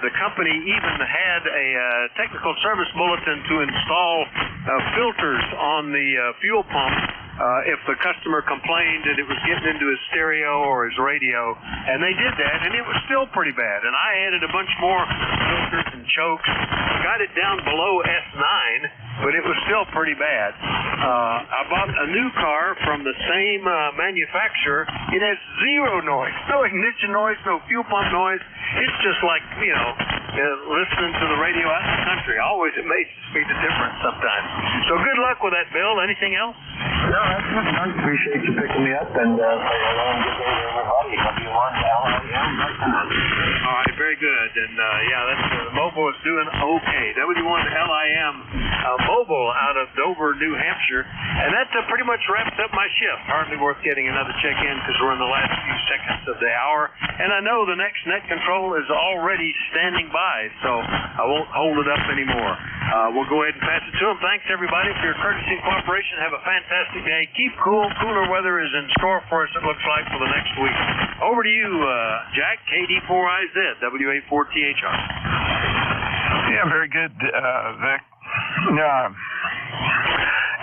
The company even had a technical service bulletin to install filters on the fuel pump if the customer complained that it was getting into his stereo or his radio, and they did that, and it was still pretty bad. And I added a bunch more filters and chokes, got it down below S9, but it was still pretty bad. I bought a new car from the same manufacturer. It has zero noise, no ignition noise, no fuel pump noise. It's just like, you know, listening to the radio out in the country. Always amazes me the difference sometimes. So good luck with that, Bill. Anything else? No, that's good. I appreciate you picking me up and say hello and good day to everybody. W1 LIM. All right, very good. And yeah, that's mobile is doing okay. W1 LIM mobile out of Dover, New Hampshire. And that pretty much wraps up my shift. Hardly worth getting another check-in because we're in the last few seconds of the hour. And I know the next net control is already standing by, so I won't hold it up anymore. We'll go ahead and pass it to them. Thanks, everybody, for your courtesy and cooperation. Have a fantastic day. Keep cool. Cooler weather is in store for us, it looks like, for the next week. Over to you, Jack, KD4IZ, WA4THR. Yeah, very good, Vic.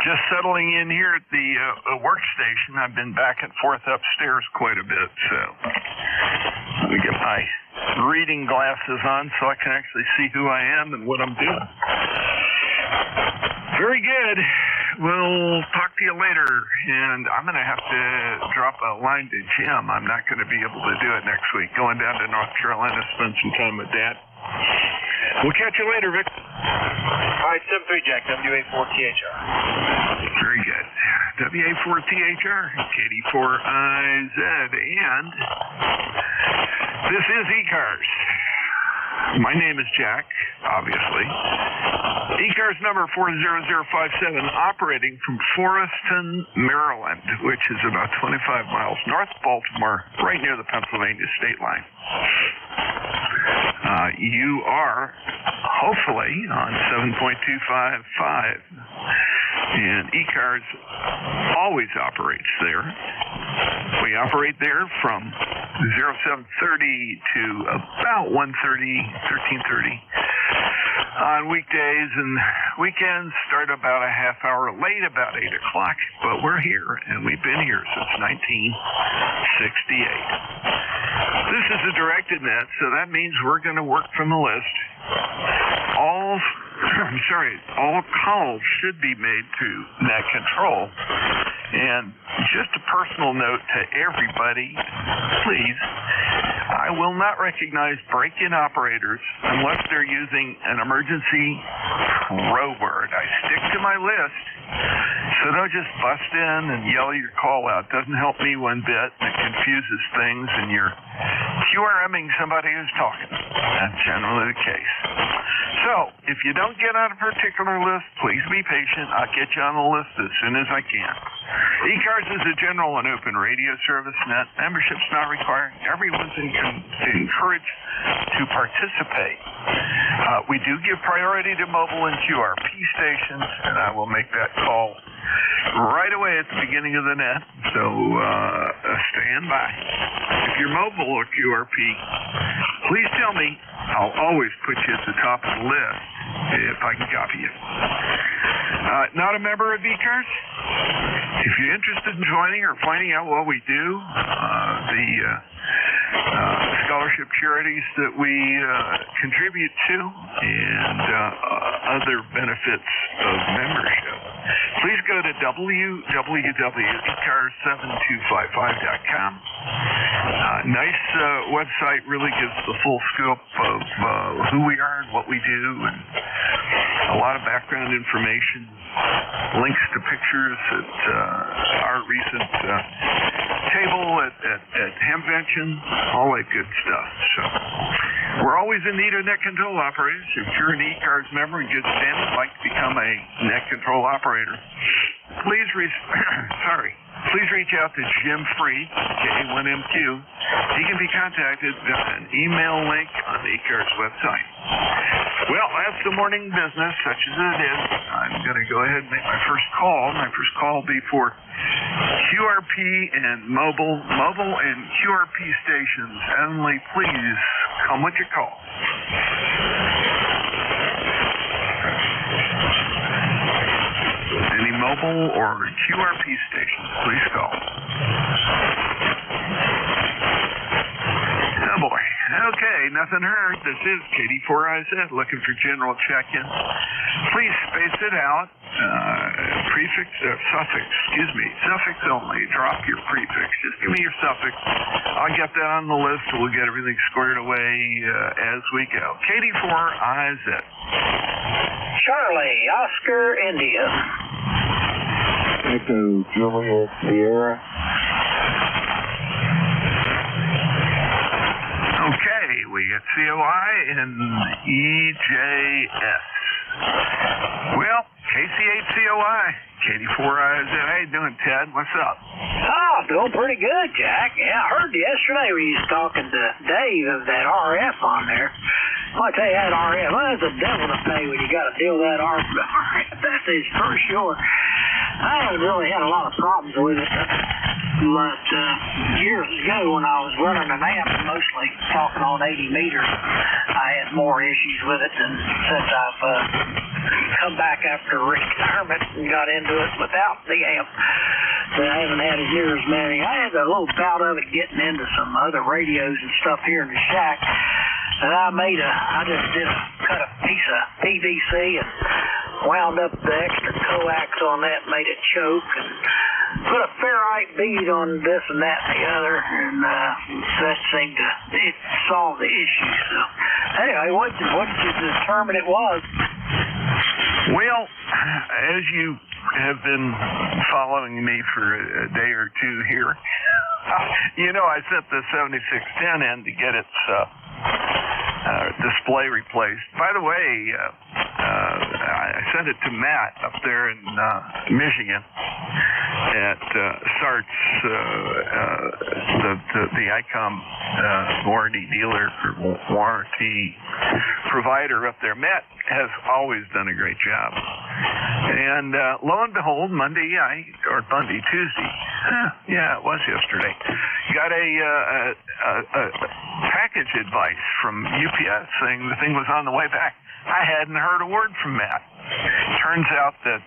Just settling in here at the workstation. I've been back and forth upstairs quite a bit, so let me get my reading glasses on so I can actually see who I am and what I'm doing. Very good. We'll talk to you later, and I'm going to have to drop a line to Jim. I'm not going to be able to do it next week. Going down to North Carolina, spend some time with Dad. We'll catch you later, Vic. All right, 7-3, Jack, WA4THR. Very good. WA4THR, KD4IZ, and this is ECARS. My name is Jack, obviously. ECARS number 40057, operating from Forreston, Maryland, which is about 25 miles north of Baltimore, right near the Pennsylvania state line. You are hopefully on 7.255, and ECARS always operates there. We operate there from 0730 to about 1:30, 13:30 on weekdays, and weekends start about a half hour late, about 8 o'clock, but we're here, and we've been here since 1968. This is a directed net, so that means we're going to work from the list. All calls should be made to net control. And just a personal note to everybody, please, I will not recognize break-in operators unless they're using an emergency row word. I stick to my list, so don't just bust in and yell your call out. Doesn't help me one bit. It confuses things, and you're QRMing somebody who's talking. That's generally the case. So, if you don't get on a particular list, please be patient. I'll get you on the list as soon as I can. ECARS is a general and open radio service. Net membership's not required. Everyone's encouraged to participate. We do give priority to mobile and QRP stations, and I will make that call right away at the beginning of the net, so stand by. If you're mobile or QRP, please tell me. I'll always put you at the top of the list if I can copy you. Not a member of ECARS? If you're interested in joining or finding out what we do, the scholarship charities that we contribute to, and other benefits of membership, please go to www.ecars7255.com. Nice website, really gives the full scope of who we are and what we do, and a lot of background information, links to pictures at our recent table at Hempvention, all that good stuff. So we're always in need of net control operators. If you're an ECARS member in good standing, like to become a net control operator, please reach out to Jim Free, K1MQ. He can be contacted on an email link on the ECARS website. Well, that's the morning business, such as it is. I'm going to go ahead and make my first call. My first call will be for QRP and mobile and QRP stations. Only please come with your call. Any mobile or QRP stations, please call. Oh boy. Okay, nothing heard. This is KD4IZ looking for general check-in. Please space it out. Suffix only. Drop your prefix. Just give me your suffix. I'll get that on the list. We'll get everything squared away as we go. KD4IZ. Charlie, Oscar, India. Echo, Juliet, Sierra. Okay, we got COI and EJS. Well, KC8COI, KD4IZ. How you doing, Ted? What's up? Oh, doing pretty good, Jack. Yeah, I heard yesterday when you was talking to Dave of that RF on there. Well, I tell you, that RF, well, it's a devil to pay when you got to deal with that RF. That is for sure. I haven't really had a lot of problems with it. But years ago when I was running an amp, mostly talking on 80 meters, I had more issues with it than since I've come back after retirement and got into it without the amp. So I haven't had as near as many. I had a little bout of it getting into some other radios and stuff here in the shack. And I just cut a piece of PVC and wound up the extra coax on that, made it choke, and put a ferrite bead on this and that and the other, and that seemed to solve the issue. So anyway, what did you determine it was? Well, as you have been following me for a day or two here, you know I sent the 7610 in to get its display replaced. By the way, I sent it to Matt up there in Michigan at SART's, the ICOM warranty dealer, warranty provider up there. Matt has always done a great job. And lo and behold, Tuesday, yeah, it was yesterday, got a package advice from UPS saying the thing was on the way back. I hadn't heard a word from Matt. Turns out that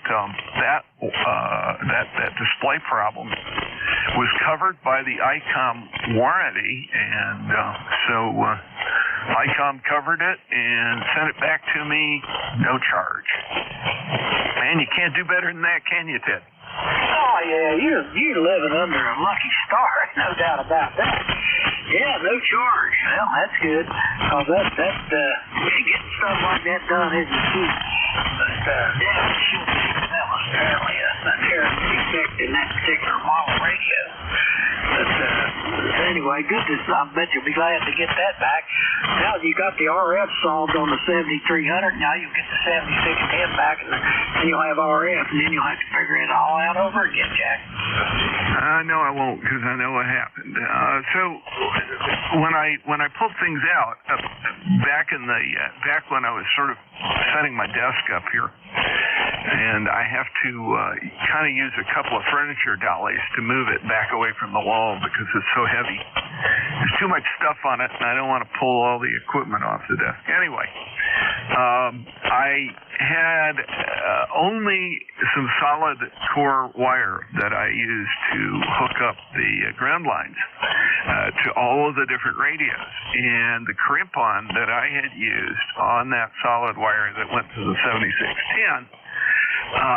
that display problem was covered by the ICOM warranty, and so ICOM covered it and sent it back to me, no charge. Man, you can't do better than that, can you, Ted? Oh yeah, you're living under a lucky star, no doubt about that. Yeah, no charge. Well, that's good, because getting stuff like that done isn't cheap. But that was apparently a terrible defect in that particular model radio. But anyway, good. I bet you'll be glad to get that back. Now you got the RF solved on the 7300. Now you'll get the 7610 back, and then you'll have RF, and then you'll have to figure it all out over again, Jack. No, I won't, because I know what happened. So when I pulled things out back when I was sort of setting my desk up here, and I have to kind of use a couple of furniture dollies to move it back away from the wall because it's so heavy. There's too much stuff on it, and I don't want to pull all the equipment off the desk. Anyway, I had only some solid core wire that I used to hook up the ground lines to all of the different radios. And the crimp-on that I had used on that solid wire that went to the 7610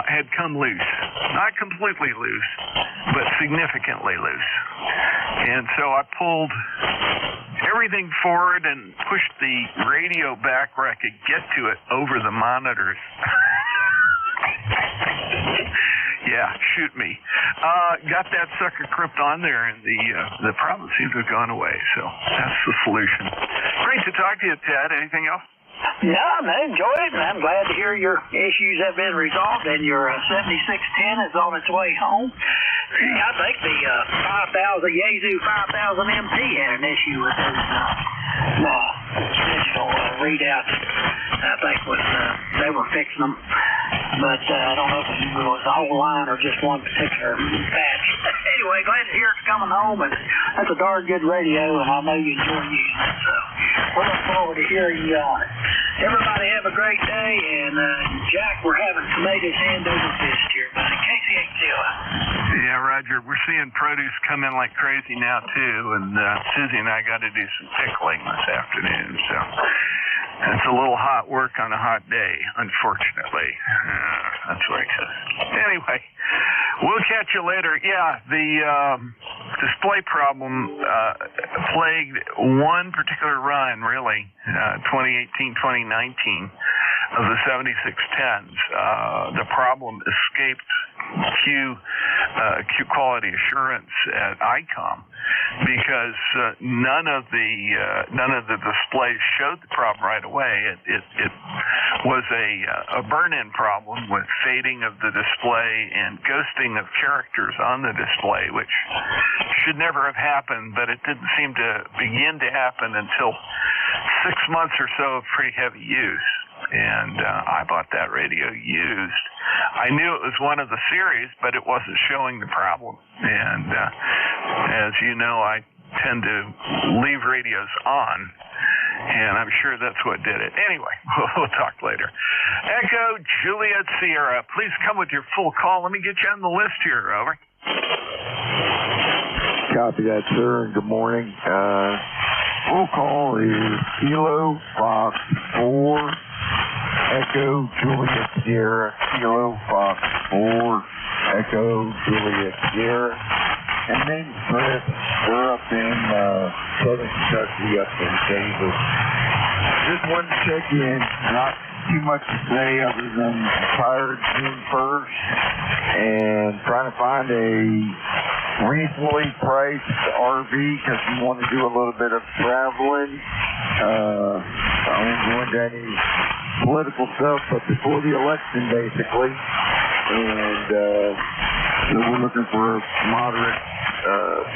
had come loose. Not completely loose, but significantly loose. And so I pulled everything forward and pushed the radio back where I could get to it over the monitors. Yeah, shoot me. Got that sucker crimped on there, and the problem seems to have gone away. So that's the solution. Great to talk to you, Ted. Anything else? Yeah, I enjoyed it, and I'm glad to hear your issues have been resolved and your 7610 is on its way home. I think the 5000 Yazoo 5000 MT had an issue with those digital readouts. I think they were fixing them, but I don't know if it was the whole line or just one particular patch. Anyway, glad to hear it's coming home, and that's a darn good radio, and I know you enjoy using it, so we'll look forward to hearing you on it. Everybody have a great day, and Jack, we're having tomatoes hand over fist here, buddy. KCHL. Yeah, Roger, we're seeing produce come in like crazy now, too, and Susie and I got to do some pickling this afternoon, so it's a little hot work on a hot day, unfortunately. That's what it is. Anyway, we'll catch you later. Yeah, the display problem plagued one particular run, really, 2018-2019 of the 7610s. The problem escaped Q quality assurance at ICOM because none of the displays showed the problem right away. It was a burn-in problem with fading of the display and ghosting of characters on the display, which should never have happened, but it didn't seem to begin to happen until 6 months or so of pretty heavy use. And I bought that radio used. I knew it was one of the series, but it wasn't showing the problem. And as you know, I tend to leave radios on, and I'm sure that's what did it. Anyway, we'll talk later. Echo Juliet Sierra, please come with your full call. Let me get you on the list here. Over. Copy that, sir, and good morning. Full call is Kilo Fox 4 Echo Juliet Sierra, Kilo Fox 4 Echo Juliet Sierra, and then Chris. We're up in southern Kentucky, up in Davis. Just wanted to check in. Not too much to say other than retired June 1st and trying to find a reasonably priced RV because we want to do a little bit of traveling. I won't go into any political stuff, but before the election, basically. And so we're looking for a moderate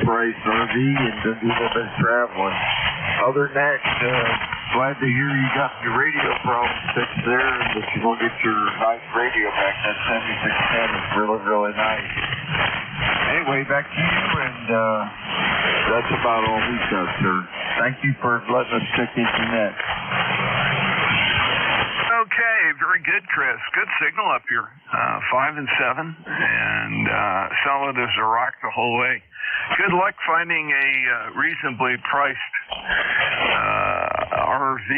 price RV and then do a little bit of traveling. Other than that, glad to hear you got your radio problem fixed there and that you're going to get your nice radio back. That 7610 is really, really nice. Anyway, back to you, and that's about all we've got, sir. Thank you for letting us check into that. Okay, very good, Chris. Good signal up here. 5 and 7, and solid as a rock the whole way. Good luck finding a reasonably priced RV,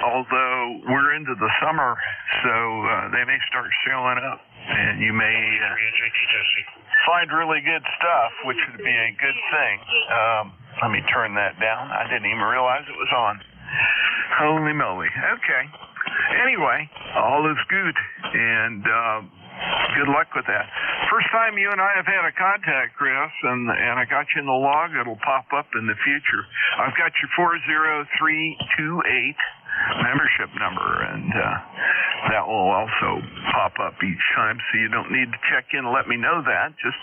although we're into the summer, so they may start showing up, and you may find really good stuff, which would be a good thing. Let me turn that down. I didn't even realize it was on. Holy moly. Okay. Anyway, all is good, and good luck with that. First time you and I have had a contact, Chris, and I got you in the log. It'll pop up in the future. I've got your 40328 membership number, and that will also pop up each time, so you don't need to check in and let me know that. Just,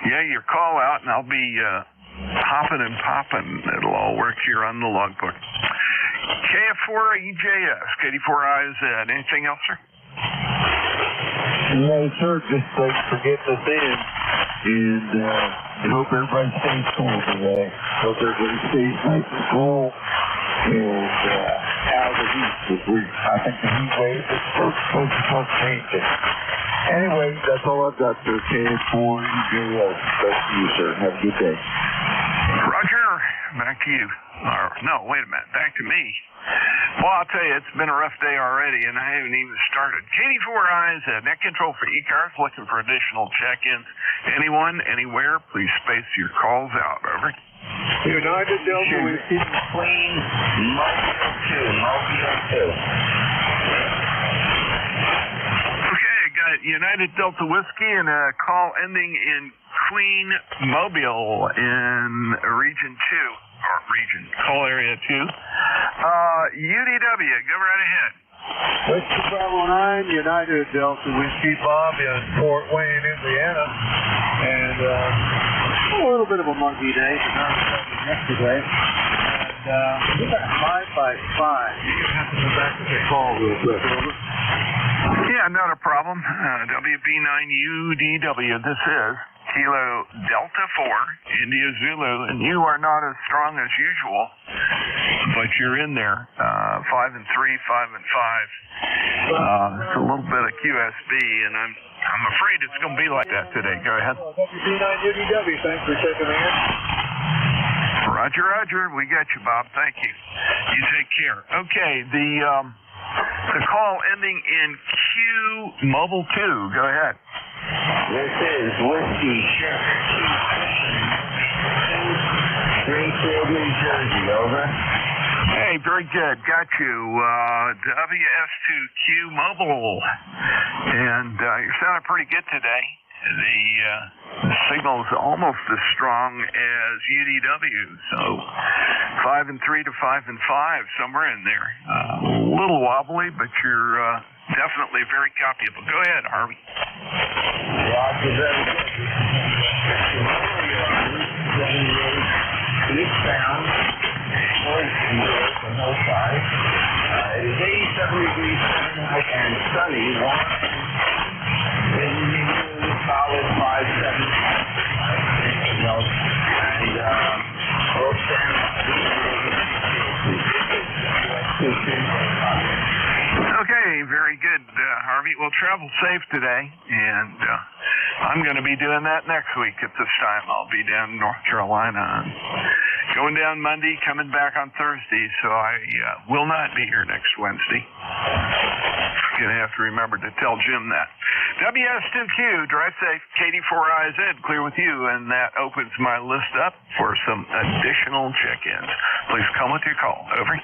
your call out, and I'll be hopping and popping. It'll all work here on the logbook. KF4EJS, KD4IZ. Anything else, sir? No, sir. Just thanks for getting us in. And I hope everybody stays cool today. Hope everybody stays nice and cool. And out of the heat. I think the heat wave is supposed to start changing. Anyway, that's all I've got, sir. KF4EJS. Thank you, sir. Have a good day. Roger. back to you. Or, no, wait a minute, back to me. Well, I'll tell you, it's been a rough day already, and I haven't even started. KD4IZ, net control for ECARS, looking for additional check-ins. Anyone, anywhere, please space your calls out. Over. United Delta, we see Queen, Mobile 2. Okay, got United Delta Whiskey and a call ending in Queen Mobile in Region 2. Or region, call area 2. UDW, go right ahead. Whiskey Bravo 9, United Delta Whiskey Bob in Fort Wayne, Indiana. And a little bit of a monkey day, but not yesterday. And we got 5 by 5. You have to come back to the call real quick, over. Yeah, not a problem. WB9UDW, this is Kilo Delta 4, India Zulu, and you are not as strong as usual, but you're in there. 5 and 3, 5 and 5. It's a little bit of QSB, and I'm afraid it's going to be like that today. Go ahead. WB9UDW, thanks for checking in. Roger, Roger. We got you, Bob. Thank you. You take care. Okay, the call ending in Q Mobile 2. Go ahead. This is Whiskey Springfield, New Jersey, over. Hey, very good. Got you. WS2Q Mobile. And you're sounding pretty good today. The signal's almost as strong as UDW, so 5 and 3 to 5 and 5, somewhere in there. A little wobbly, but you're definitely very copyable. Go ahead, Harvey. Roger, very good. Eastbound, from 05. It is 87 degrees Fahrenheit and sunny. Solid 5-7. Okay, very good, Harvey. Well, travel safe today, and I'm going to be doing that next week at this time. I'll be down in North Carolina, and going down Monday, coming back on Thursday, so I will not be here next Wednesday. Going to have to remember to tell Jim that. WS2Q, drive safe, KD4IZ, clear with you, and that opens my list up for some additional check-ins. Please come with your call. Over.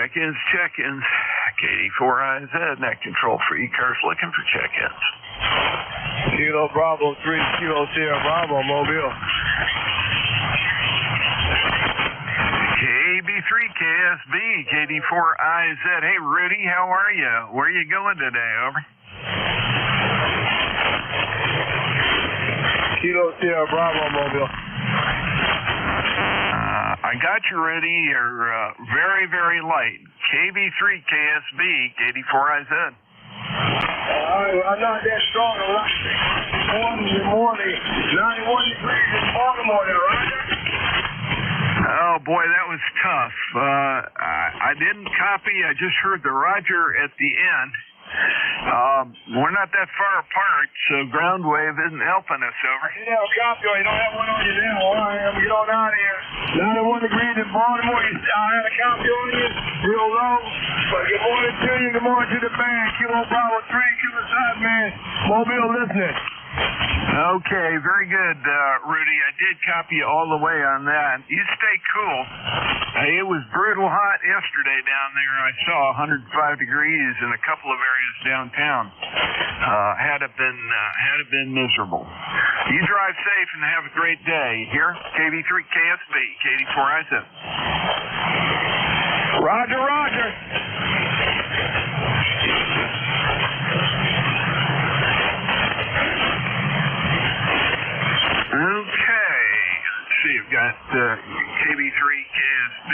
Check-ins. KD4IZ, net control for ECARS, looking for check-ins. Kilo Bravo 3, Kilo Sierra Bravo, Mobile. KB3, KSB, KD4IZ. Hey, Rudy, how are you? Where are you going today? Over. Kilo Sierra Bravo, Mobile. I got you, Rudy. You're very, very light. KB3, KSB, KD4IZ. I'm not that strong. I'm not 1 in the morning, 91 degrees in Baltimore now, right? Oh, boy, that was tough. I didn't copy. I just heard the Roger at the end. We're not that far apart, so ground wave isn't helping us. Over. You have a copy, you don't have one on you now. All right, I'm get on out of here. 91 degrees in Baltimore. I had a copy on you, real low. But good morning to you. Good morning to the band. Kilo Bravo 3, Kilo Side Man. Mobile listening. Okay, very good, Rudy. I did copy you all the way on that. You stay cool. It was brutal hot yesterday down there. I saw 105 degrees in a couple of areas downtown. Had it been miserable. You drive safe and have a great day. Here, KB3 KSB, KD4IZ. Roger, Roger. Okay, let's see, I've got KB3 KSB,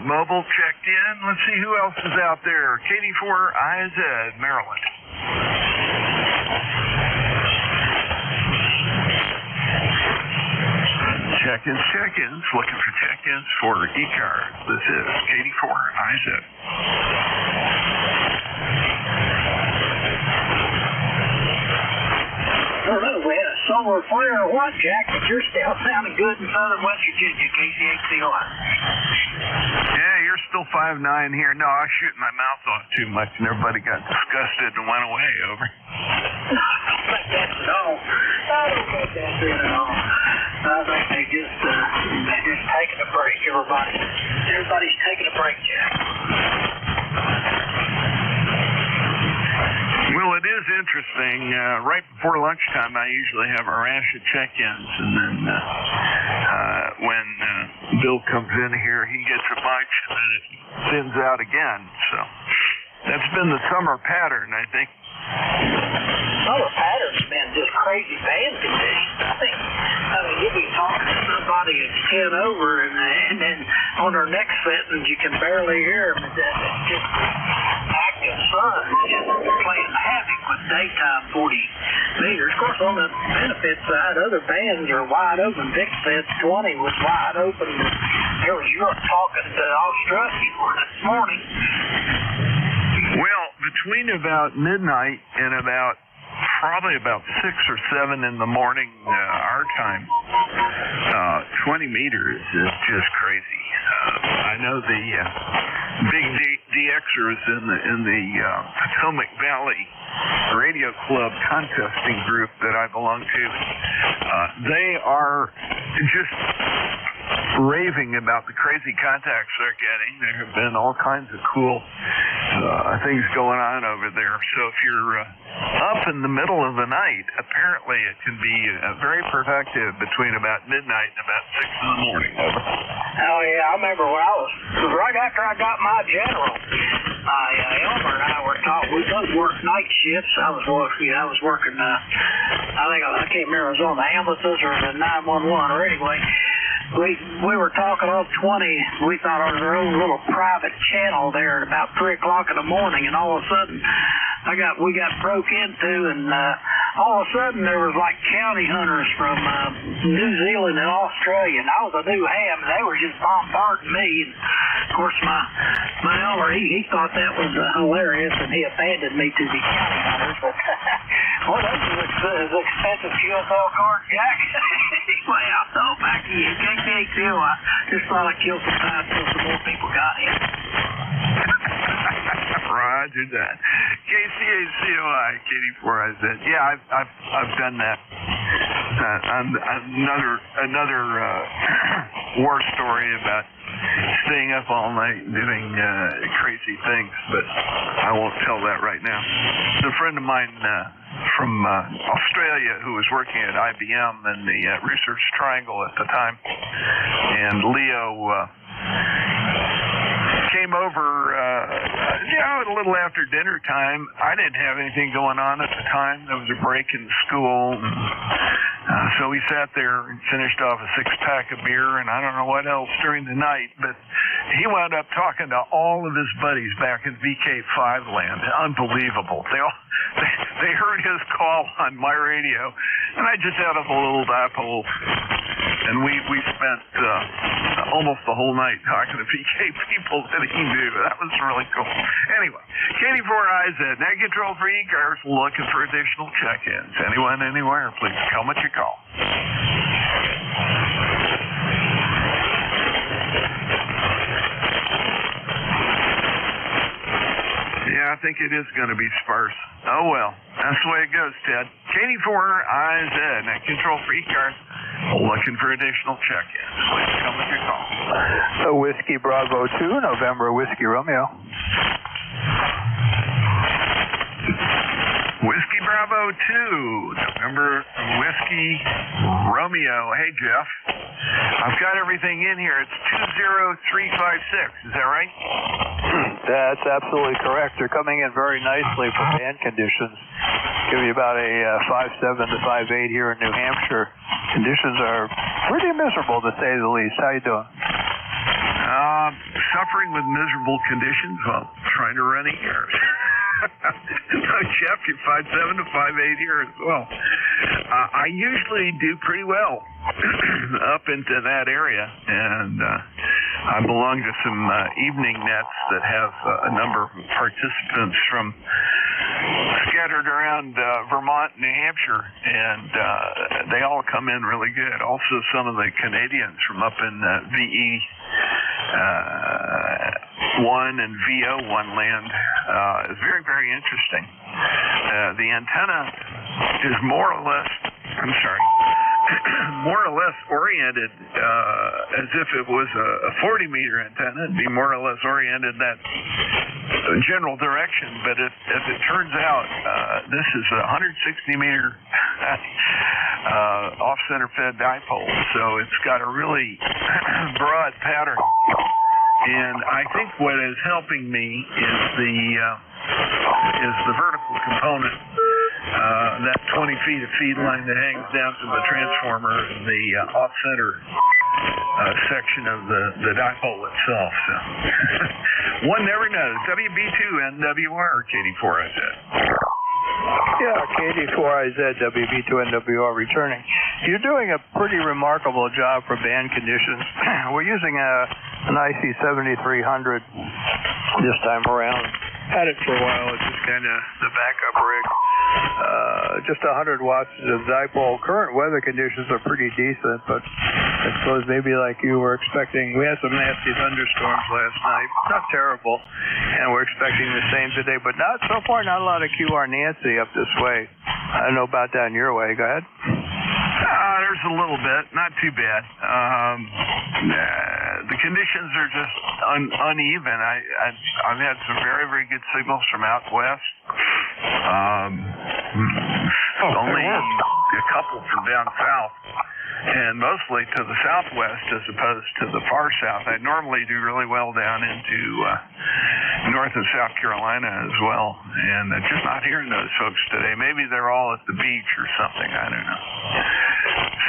mobile checked in. Let's see who else is out there. KD4IZ, Maryland. Check-ins, looking for check-ins for ECARS. This is KD4IZ. over a flare or what, Jack, but you're still sounding good in southern West Virginia, KCHCY. Yeah, you're still 5'9" here. No, I was shooting my mouth off too much, and everybody got disgusted and went away. Over. I don't think that's at all. I don't think that's it at all. I think they're just taking a break, everybody. Everybody's taking a break, Jack. Well, it is interesting. Right before lunchtime, I usually have a rash of check-ins, and then when Bill comes in here, he gets a bunch, and then it thins out again. So that's been the summer pattern, I think. Summer pattern's been just crazy band conditions. I mean, you'll be talking to somebody that's 10 over, and then on their next sentence, you can barely hear them. It's just active sun, just playing havoc with daytime 40 meters. Of course, on the benefit side, other bands are wide open. Vic said 20 was wide open. There was Europe talking to Australia this morning. Well, between about midnight and probably about 6 or 7 in the morning, our time, 20 meters is just crazy. I know the big DXers in the Potomac Valley Radio Club contesting group that I belong to. They are just raving about the crazy contacts they're getting. There have been all kinds of cool things going on over there. So if you're up in the middle of the night, apparently it can be very productive between about midnight and about 6 in the morning. Over. Oh, yeah, I remember when I was, right after I got my general, Elmer and I were talking, we both worked night shifts. I was working, I can't remember if it was on the ambulances or the 911, or anyway, we were talking on 20. We thought it was our own little private channel there at about 3 o'clock in the morning, and all of a sudden we got broke into, and all of a sudden there was like county hunters from New Zealand and Australia, and I was a new ham, and they were just bombarding me. And of course, my Elmer, he thought that was hilarious, and he abandoned me to the county hunters. But well, those are expensive QSL cards, Jack. Anyway, I'll throw it back to you. KKTO, I just thought I'd kill some time until some more people got in. Roger that. KCHCOI, KD4IZ. Yeah, I've done that. Another war story about staying up all night and doing crazy things, but I won't tell that right now. A friend of mine from Australia who was working at IBM in the Research Triangle at the time, and Leo came over, a little after dinner time. I didn't have anything going on at the time. There was a break in school. So we sat there and finished off a 6-pack of beer and I don't know what else during the night, but he wound up talking to all of his buddies back in VK5 land. Unbelievable. They heard his call on my radio, and I just had a little dipole, and we spent almost the whole night talking to VK people that he knew. That was really cool. Anyway, KD4IZ, net control for ECARS, looking for additional check-ins. Anyone, anywhere, please come at your call. Yeah, I think it is going to be sparse. Oh, well. That's the way it goes, Ted. KD4IZ, net control for ECARS, looking for additional check-ins. Please come with your call. Whiskey Bravo 2, November Whiskey Romeo. Whiskey Bravo 2, November Whiskey Romeo. Hey, Jeff. I've got everything in here. It's 20356. Is that right? That's absolutely correct. They're coming in very nicely for band conditions. Give you about a 5.7 to 5.8 here in New Hampshire. Conditions are pretty miserable, to say the least. How you doing? Suffering with miserable conditions while trying to run ECARS. Jeff, you're 5.7 to 5.8 here as well. I usually do pretty well up into that area, and I belong to some evening nets that have a number of participants from scattered around Vermont, New Hampshire, and they all come in really good. Also, some of the Canadians from up in VE1 and VO1 land is very, very interesting. The antenna is more or less oriented as if it was a 40-meter antenna. It'd be more or less oriented that general direction, but as it turns out, this is a 160-meter off-center fed dipole, so it's got a really broad pattern. And I think what is helping me is the vertical component. That 20 feet of feed line that hangs down to the transformer and the off-center section of the dipole itself. So one never knows. WB2 NWR or KD4IZ? Yeah, KD4IZ, WB2NWR returning. You're doing a pretty remarkable job for band conditions. We're using an IC7300 this time around. Had it for a while. It's just kind of the backup rig. Just 100 watts of dipole. Current weather conditions are pretty decent, but I suppose maybe like you were expecting. We had some nasty thunderstorms last night. Not terrible. And we're expecting the same today, but so far not a lot of QR Nancy up this way. I don't know about down your way. Go ahead. There's a little bit, not too bad. The conditions are just uneven. I've had some very, very good signals from out west. Only a couple from down south, and mostly to the southwest as opposed to the far south. I normally do really well down into North and South Carolina as well, and I'm just not hearing those folks today. Maybe they're all at the beach or something. I don't know.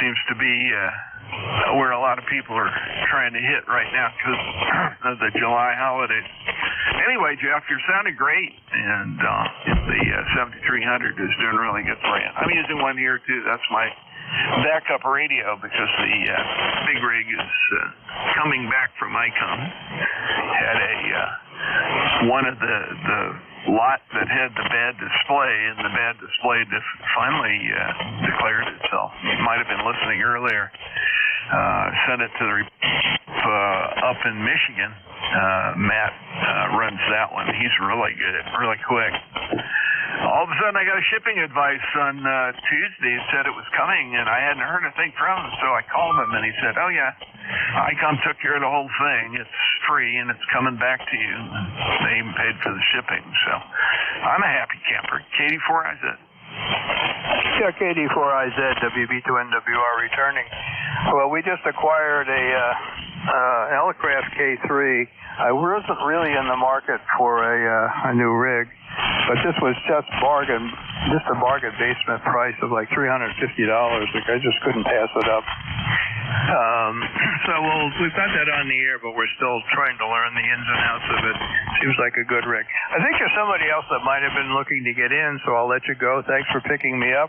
Seems to be where a lot of people are trying to hit right now because of the July holidays. Anyway, Jeff, you're sounding great, and the 7300 is doing really good for you. I'm using one here, too. That's my backup radio because the big rig is coming back from ICOM. Had one of the lot that had the bad display, and the bad display finally declared itself. You might have been listening earlier. Sent it to the up in Michigan. Matt runs that one. He's really good, really quick. All of a sudden, I got a shipping advice on Tuesday. It said it was coming, and I hadn't heard a thing from him, so I called him, and he said, oh, yeah, ICOM took care of the whole thing. It's free, and it's coming back to you. And they even paid for the shipping, so I'm a happy camper. KD4IZ. Yeah, KD4IZ, WB2NWR returning. Well, we just acquired a Elecraft K3. I wasn't really in the market for a new rig, but this was just a bargain basement price of like $350. Like I just couldn't pass it up. So we've got that on the air, but we're still trying to learn the ins and outs of it. Seems like a good rig. I think there's somebody else that might have been looking to get in, so I'll let you go. Thanks for picking me up.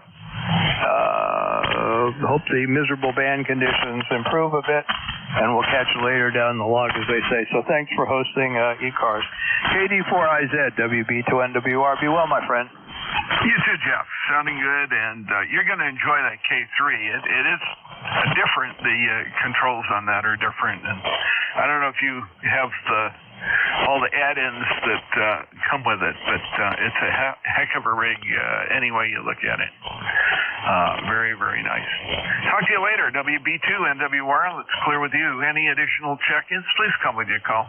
Hope the miserable band conditions improve a bit, and we'll catch you later down the log, as they say. So thanks for hosting ECARS. KD4IZ, WB2NWR. Be well, my friend. You too, Jeff. Sounding good, and you're going to enjoy that K3. It is different. The controls on that are different, and I don't know if you have all the add-ins that come with it, but it's a heck of a rig any way you look at it. Very, very nice. Talk to you later. WB2NWR, let's clear with you. Any additional check-ins, please come with your call.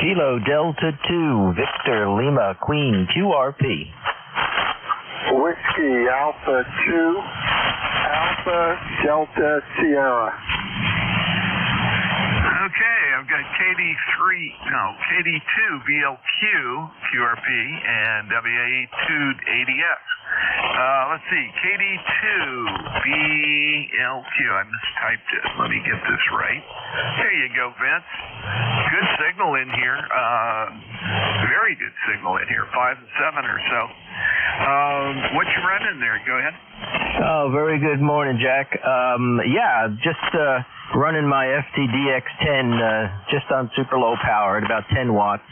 Kilo Delta 2, Victor Lima Queen QRP. Whiskey Alpha 2, Alpha Delta Sierra. Okay, I've got KD2 BLQ QRP and WA2ADS. Let's see, KD2 BLQ. I mistyped it. Let me get this right. There you go, Vince. Good signal in here. Very good signal in here. 5 and 7 or so. What you running there? Go ahead. Oh, very good morning, Jack. Yeah, just running my FTDX10 just on super low power at about 10 watts.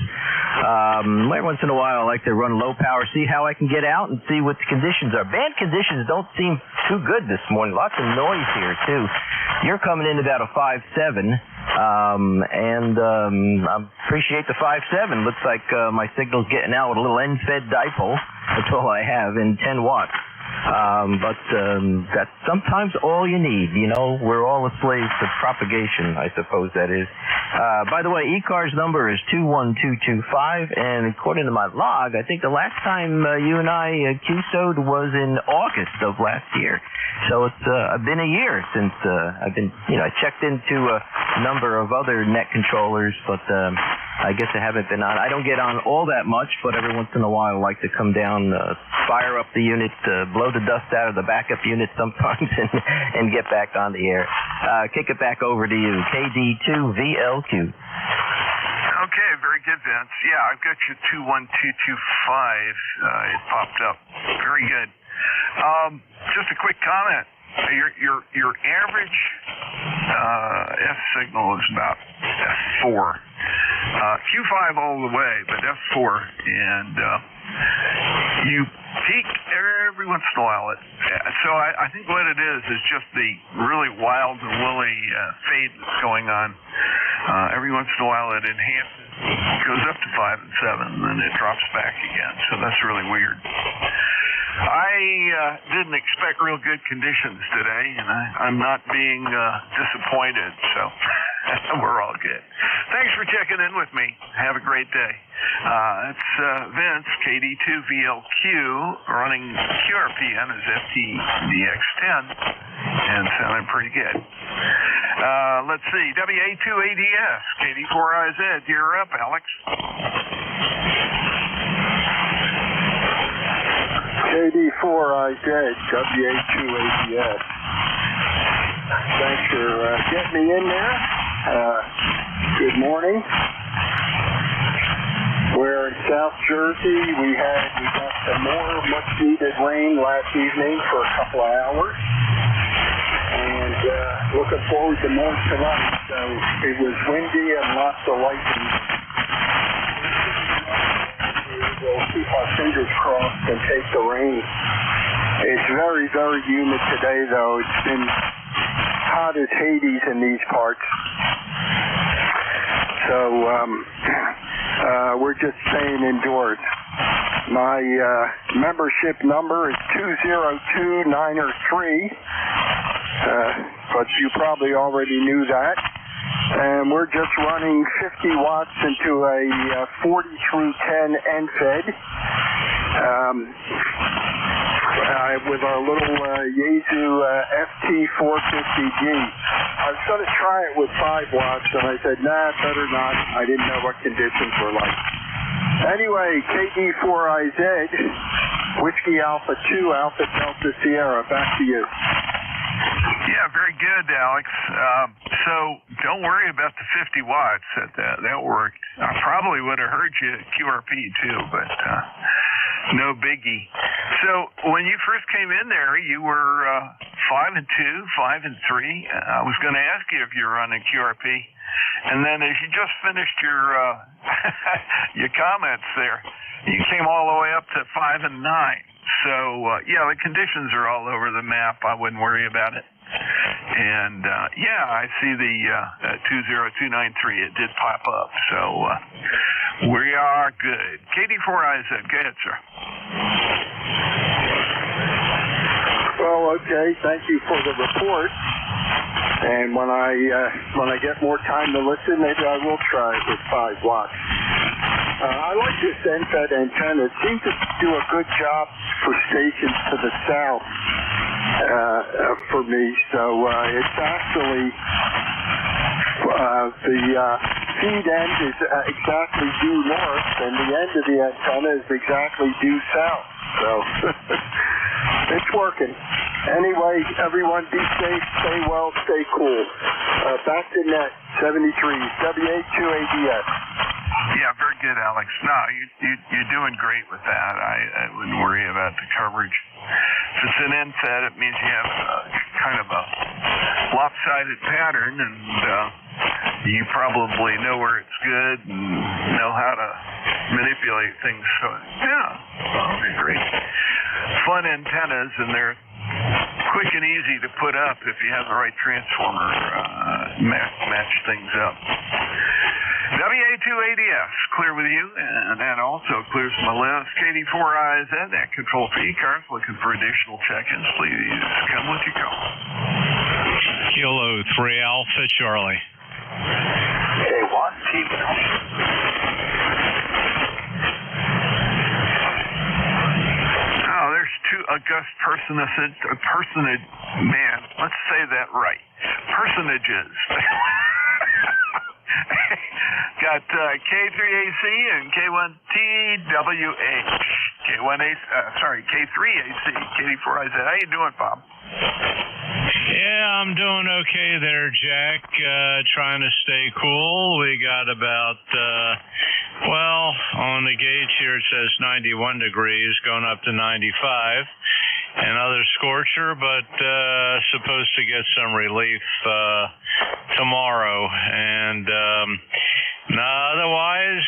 Every once in a while, I like to run low power, see how I can get out and see what the conditions are. Band conditions don't seem too good this morning. Lots of noise here, too. You're coming in about a 5.7, and I appreciate the 5.7. Looks like my signal's getting out with a little end-fed dipole. That's all I have in 10 watts. But that's sometimes all you need. You know, we're all a slave to propagation, I suppose that is. By the way, ECARS number is 21225, and according to my log, I think the last time you and I QSO'd was in August of last year. So it's been a year since I've been, I checked into a number of other net controllers, but I guess I haven't been on. I don't get on all that much, but every once in a while I like to come down, fire up the unit, blow the dust out of the backup unit sometimes, and get back on the air. Kick it back over to you, KD2VLQ. Okay, very good, Vince. Yeah, I've got you 21225. It popped up. Very good. Just a quick comment. Your average F signal is about F4. Q5 all the way, but F4, and you peak every once in a while. So I think what it is just the really wild and woolly fade that's going on. Every once in a while it enhances, goes up to 5 and 7, and then it drops back again. So that's really weird. I didn't expect real good conditions today, and I'm not being disappointed, so we're all good. Thanks for checking in with me. Have a great day. It's Vince, KD2VLQ, running QRPN as FTDX10, and sounding pretty good. Let's see, WA2ADS, KD4IZ, you're up, Alex. KD4IZ, WA2ADS. Thanks for getting me in there. Good morning. We're in South Jersey. We got some more much needed rain last evening for a couple of hours. And looking forward to more tonight. So it was windy and lots of lightning. We'll keep our fingers crossed and take the rain. It's very, very humid today, though. It's been hot as Hades in these parts. So we're just staying indoors. My membership number is 202903, but you probably already knew that. And we're just running 50 watts into a 40 through 10 NFED with our little Yaesu FT450G. I was going to try it with 5 watts, and I said, nah, better not. I didn't know what conditions were like. Anyway, KD4IZ, Whiskey Alpha 2, Alpha Delta Sierra, back to you. Yeah, very good, Alex. So don't worry about the 50 watts. That worked. I probably would have heard you at QRP too, but no biggie. So when you first came in there, you were 5 and 2, 5 and 3. I was going to ask you if you were running QRP, and then as you just finished your your comments there, you came all the way up to 5 and 9. So, yeah, the conditions are all over the map. I wouldn't worry about it. And, yeah, I see the 20293. It did pop up. So, we are good. KD4IZ, go ahead, sir. Well, okay. Thank you for the report. And when I get more time to listen, maybe I will try it with 5 watts. I like this NFED antenna. It seems to do a good job for stations to the south for me. So it's actually the feed end is exactly due north, and the end of the antenna is exactly due south. So it's working. Anyway, everyone be safe, stay well, stay cool. Back to net 73, WA2ADS. Yeah, very good, Alex. No, you're doing great with that. I wouldn't worry about the coverage. If it's an end fed, it means you have kind of a lopsided pattern, and you probably know where it's good and know how to manipulate things. So, yeah, that'll be great. Fun antennas, and they're quick and easy to put up if you have the right transformer. Match things up. WA2ADS, clear with you, and that also clears my list. KD4IZ, that control for ECARS, looking for additional check-ins. Please come with your call. Kilo 3 Alpha Charlie. K1, keep it up. Oh, there's two august personage, man, let's say that right. Personages. Got K3AC and K1TWH. K3AC, KD4IZ. How you doing, Bob? Yeah, I'm doing okay there, Jack. Trying to stay cool. We got about, on the gauge here it says 91 degrees, going up to 95. Another scorcher, but supposed to get some relief tomorrow. And otherwise,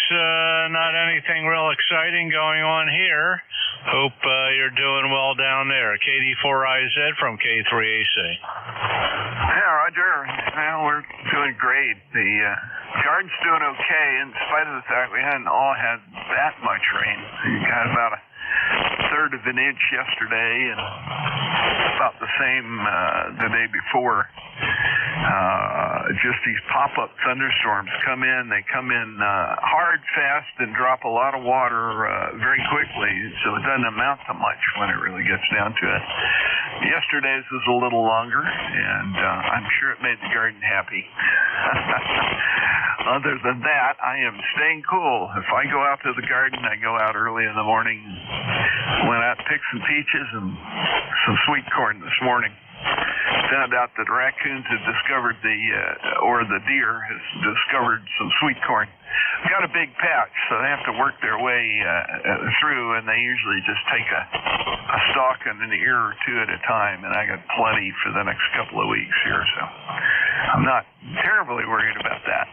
not anything real exciting going on here. Hope you're doing well down there. KD4IZ from K3AC. Yeah, Roger. Well, we're doing great. The garden's doing okay in spite of the fact we hadn't all had that much rain. We got about a third of an inch yesterday and about the same the day before. Just these pop-up thunderstorms come in. They come in hard, fast, and drop a lot of water very quickly, so it doesn't amount to much when it really gets down to it. Yesterday's was a little longer, and I'm sure it made the garden happy. Other than that, I am staying cool. If I go out to the garden, I go out early in the morning. Went out, picked some peaches and some sweet corn this morning. Found out that raccoons had discovered the deer has discovered some sweet corn. Got a big patch, so they have to work their way through, and they usually just take a stalk and an ear or two at a time, and I got plenty for the next couple of weeks here, so I'm not terribly worried about that.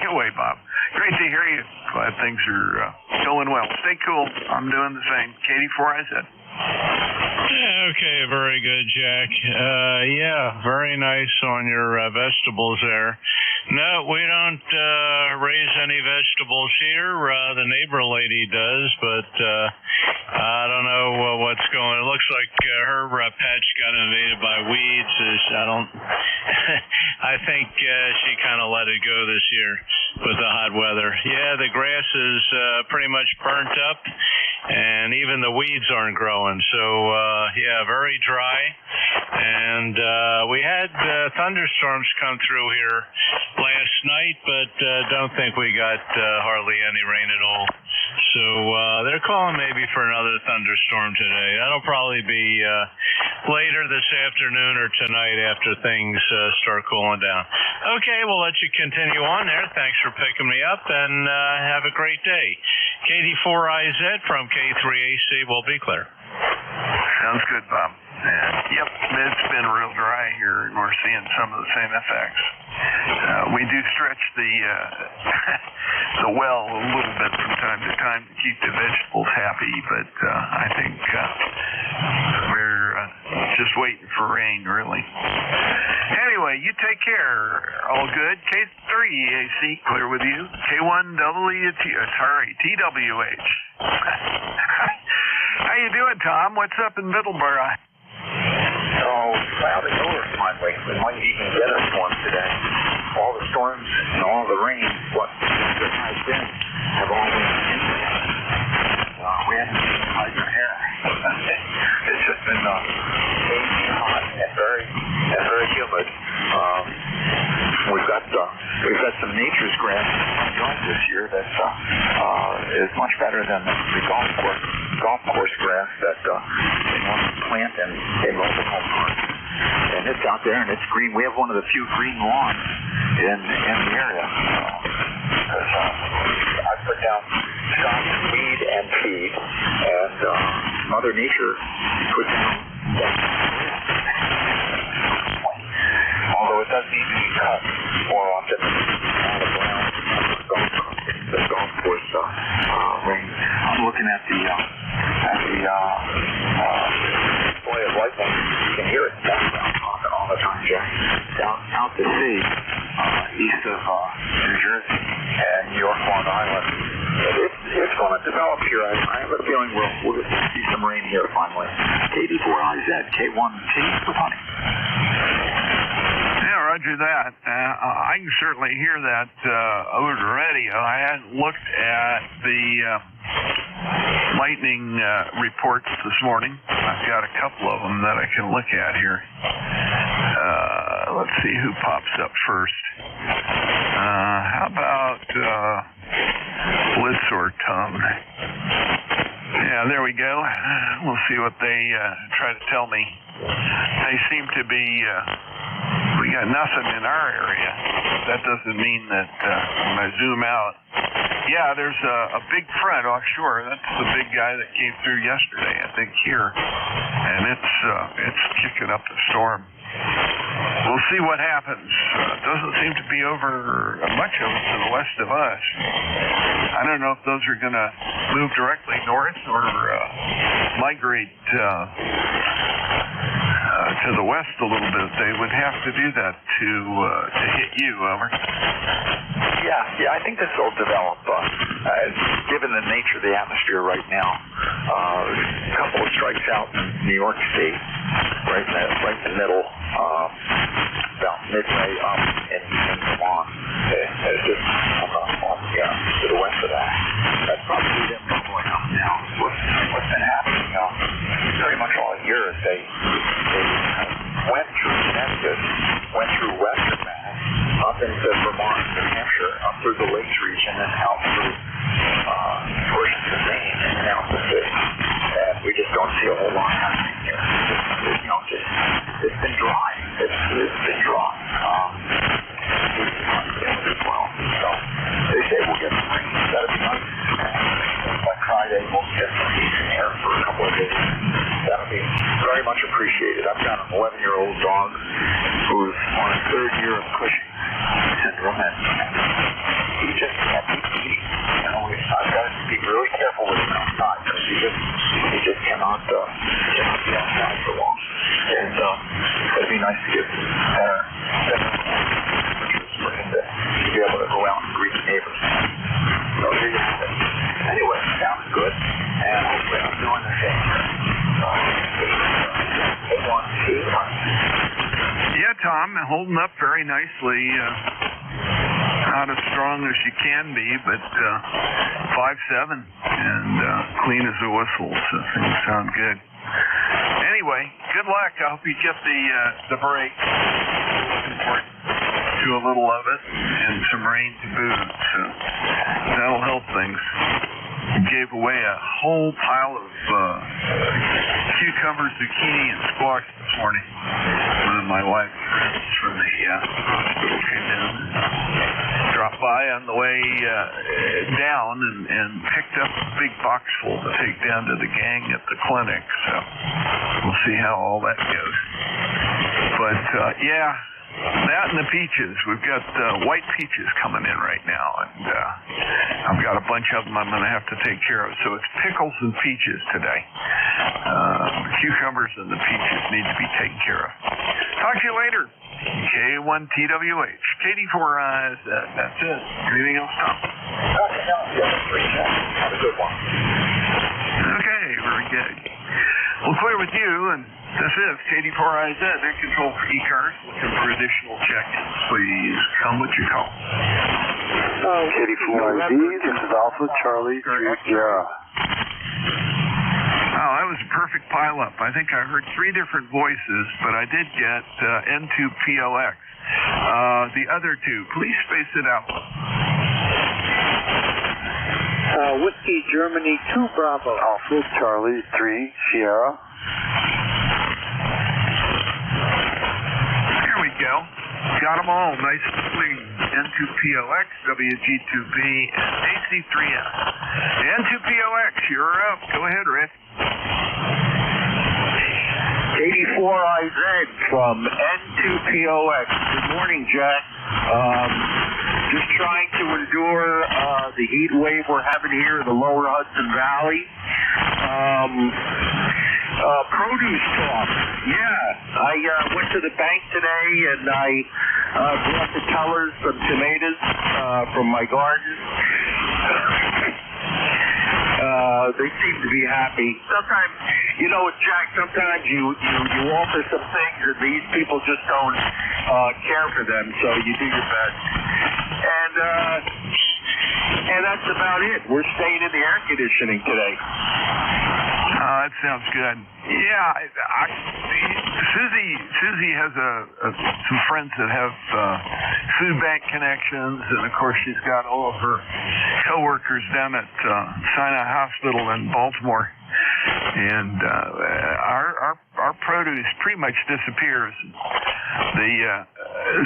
Anyway, Bob, great to hear you. Glad things are going well. Stay cool. I'm doing the same. KD4IZ. Yeah, okay, very good, Jack. Yeah, very nice on your vegetables there. No, we don't raise any vegetables here. The neighbor lady does, but I don't know what's going on. It looks like her patch got invaded by weeds. I think she kind of let it go this year with the hot weather. Yeah, the grass is pretty much burnt up, and even the weeds aren't growing. So, yeah, very dry. And we had thunderstorms come through here last night, but don't think we got hardly any rain at all. So they're calling maybe for another thunderstorm today. That'll probably be later this afternoon or tonight after things start cooling down. Okay, we'll let you continue on there. Thanks for picking me up, and have a great day. KD4IZ from K3AC will be clear. Sounds good, Bob. Yep, it's been real dry here, and we're seeing some of the same effects. We do stretch the well a little bit from time to time to keep the vegetables happy, but I think we're just waiting for rain, really. Anyway, you take care. All good. K3AC, clear with you. K1TWH. How you doing, Tom? What's up in Middleborough? Oh, cloudy over finally. We might even get us one today. All the storms and all the rain, what there has been, have all been in there. We haven't seen hide your hair. It's just been hot and very humid. We've got some nature's grass going this year that is much better than the golf course grass that they normally plant in mobile home parks. And it's out there and it's green. We have one of the few green lawns in the area. because I put down stock, weed, and feed, and Mother Nature put down although it does need to be cut more often on the ground, the golf course ring. I'm looking at the display of lightning. You can hear it talking all the time, Jack. Down out to sea, east of New Jersey and New York, Long Island. It's going to develop here. I have a feeling we'll see some rain here finally. KD4IZ, K1T with honey. Yeah, roger that. I can certainly hear that over the radio. I hadn't looked at the lightning reports this morning. I've got a couple of them that I can look at here. Let's see who pops up first. How about Blitz or Tom? Yeah, there we go. We'll see what they try to tell me. They seem to be, we got nothing in our area. That doesn't mean that when I zoom out, yeah, there's a big front offshore. That's the big guy that came through yesterday, I think, here. And it's kicking up the storm. We'll see what happens. It doesn't seem to be over much of it to the west of us. I don't know if those are going to move directly north or migrate to the west a little bit. They would have to do that to hit you, over. Yeah, I think this will develop. Given the nature of the atmosphere right now, a couple of strikes out in New York State, right in the middle, about midway up in Vermont. It's just to the west of that. That's probably them going up now. What's been happening pretty much all year is they went through Connecticut, went through western Mass, up into Vermont, New Hampshire, up through the Lakes region, and out through portions of Maine and out to sea. And we just don't see a whole lot happening here. It's been dry. It's been dry. As well. So they say we'll get some rain. That'll be nice. By Friday, we'll get some decent air for a couple of days. That'll be very much appreciated. I've got an 11-year-old dog who's on his third year of Cushing syndrome, and he just can't eat. I've got to be really careful with him outside because he just cannot be outside for long. And it'd be nice to get better temperatures for him to be able to go out and greet the neighbors. So there you have it. Anyway, sounds good, and hopefully I'm doing the same. Yeah, Tom, holding up very nicely. Not as strong as you can be, but 5'7", and clean as a whistle, so things sound good. Anyway, good luck. I hope you get the break. Looking forward to a little of it and some rain to boot, so that'll help things. Gave away a whole pile of cucumbers, zucchini, and squash this morning. One of my wife's friends from the hospital came in, dropped by on the way down, and picked up a big box full to take down to the gang at the clinic. So we'll see how all that goes. But yeah. That and the peaches. We've got white peaches coming in right now, and I've got a bunch of them I'm going to have to take care of. So it's pickles and peaches today. The cucumbers and the peaches need to be taken care of. Talk to you later. K1TWH. KD4IZ. That's it. Anything else, Tom? Have a good one. Okay, very good. We'll clear with you, and this is KD4IZ, in control for ECARS. Looking for additional check-ins. Please come with your call. KD4IZ, this is Alpha Charlie Sierra. Oh, that was a perfect pileup. I think I heard 3 different voices, but I did get N2PLX. The other 2, please space it out. Whiskey Germany 2 Bravo. Alpha Charlie 3 Sierra. Here we go. got them all nicely. N2POX, WG2B, and AC3S. N2POX, you're up. Go ahead, Rick. 84IZ from N2POX. Good morning, Jack. Just trying to endure the heat wave we're having here in the lower Hudson Valley. Produce talk. Yeah, I went to the bank today and I brought the tellers some tomatoes from my garden. They seem to be happy. Sometimes, you know, Jack, sometimes you offer some things and these people just don't care for them, so you do your best. And that's about it. We're staying in the air conditioning today. That sounds good. Yeah, Susie has some friends that have food bank connections, and of course she's got all of her coworkers down at Sinai Hospital in Baltimore. And our produce pretty much disappears. The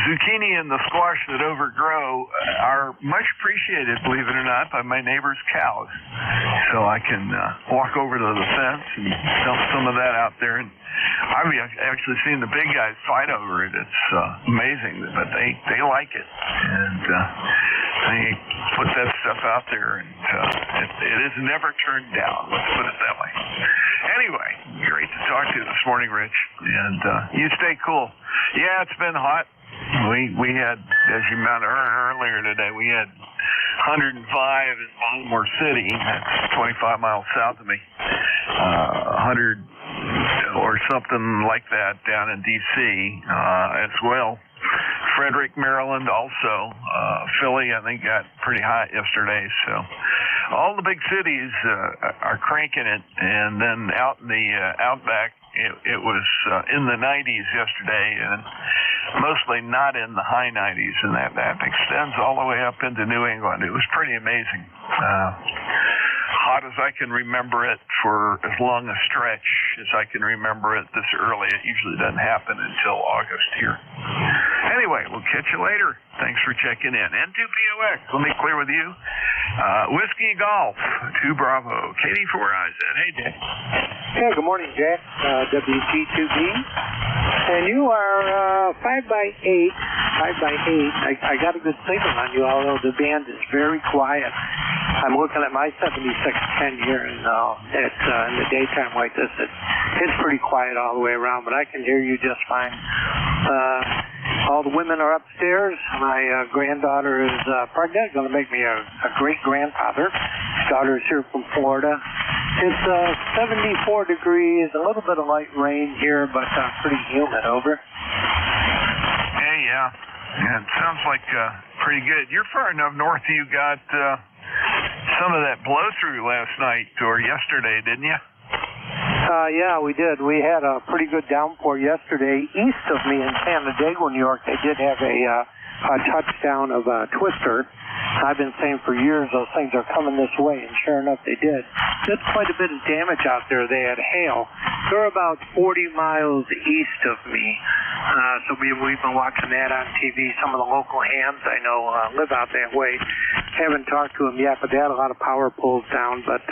zucchini and the squash that overgrow are much appreciated, believe it or not, by my neighbor's cows. So I can walk over to the fence and dump some of that out there. And I've actually seen the big guys fight over it. It's amazing, but they like it. And they put that stuff out there, and it is never turned down. Let's put it that way. Anyway, great to talk to you this morning, Rich. And you stay cool. Yeah, it's been hot. We had, as you might have heard earlier today, we had 105 in Baltimore City. That's 25 miles south of me. 100 or something like that down in D.C. As well. Frederick, Maryland, also. Philly, I think, got pretty hot yesterday. So all the big cities are cranking it. And then out in the outback, it was in the 90s yesterday, and mostly not in the high 90s. And that extends all the way up into New England. It was pretty amazing. Hot as I can remember it for as long a stretch as I can remember it this early. It usually doesn't happen until August here. Anyway, we'll catch you later. Thanks for checking in. N2POX, let me clear with you. Whiskey Golf, 2 Bravo, KD4IZ. Hey, Jack. Hey, good morning, Jack. WG2B. And you are 5x8. I got a good signal on you, although the band is very quiet. I'm looking at my 7610 here, and it's in the daytime like this, it's pretty quiet all the way around, but I can hear you just fine. All the women are upstairs. My granddaughter is pregnant, going to make me a great grandfather. Daughter's here from Florida. It's 74 degrees, a little bit of light rain here, but pretty humid over. Hey, yeah. It sounds like pretty good. You're far enough north you got some of that blow-through last night or yesterday, didn't you? Yeah, we did. We had a pretty good downpour yesterday. East of me in Canandaigua, New York, they did have a touchdown of a twister. I've been saying for years those things are coming this way, and sure enough they did. Did quite a bit of damage out there. They had hail. They're about 40 miles east of me. So we've been watching that on TV. Some of the local hams I know live out that way. Haven't talked to them yet, but they had a lot of power poles down. But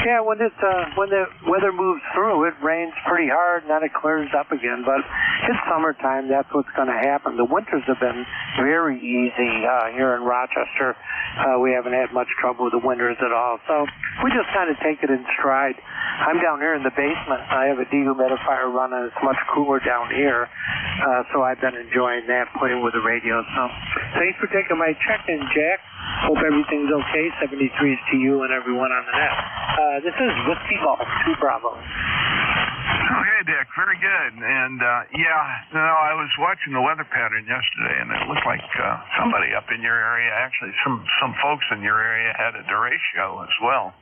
yeah, when the weather moves through, it rains pretty hard, and then it clears up again. But it's summertime. That's what's going to happen. The winters have been very easy here in Rochester. We haven't had much trouble with the winters at all. So we just kind of take it in stride. I'm down here in the basement. I have a dehumidifier running. It's much cooler down here. So I've been enjoying that, playing with the radio. So thanks for taking my check-in, Jack. Hope everything's okay. 73s to you and everyone on the net. This is Whiskey Golf, 2 Bravo. Okay, Dick, very good. And I was watching the weather pattern yesterday, and it looked like somebody up in your area, actually some folks in your area had a derecho as well.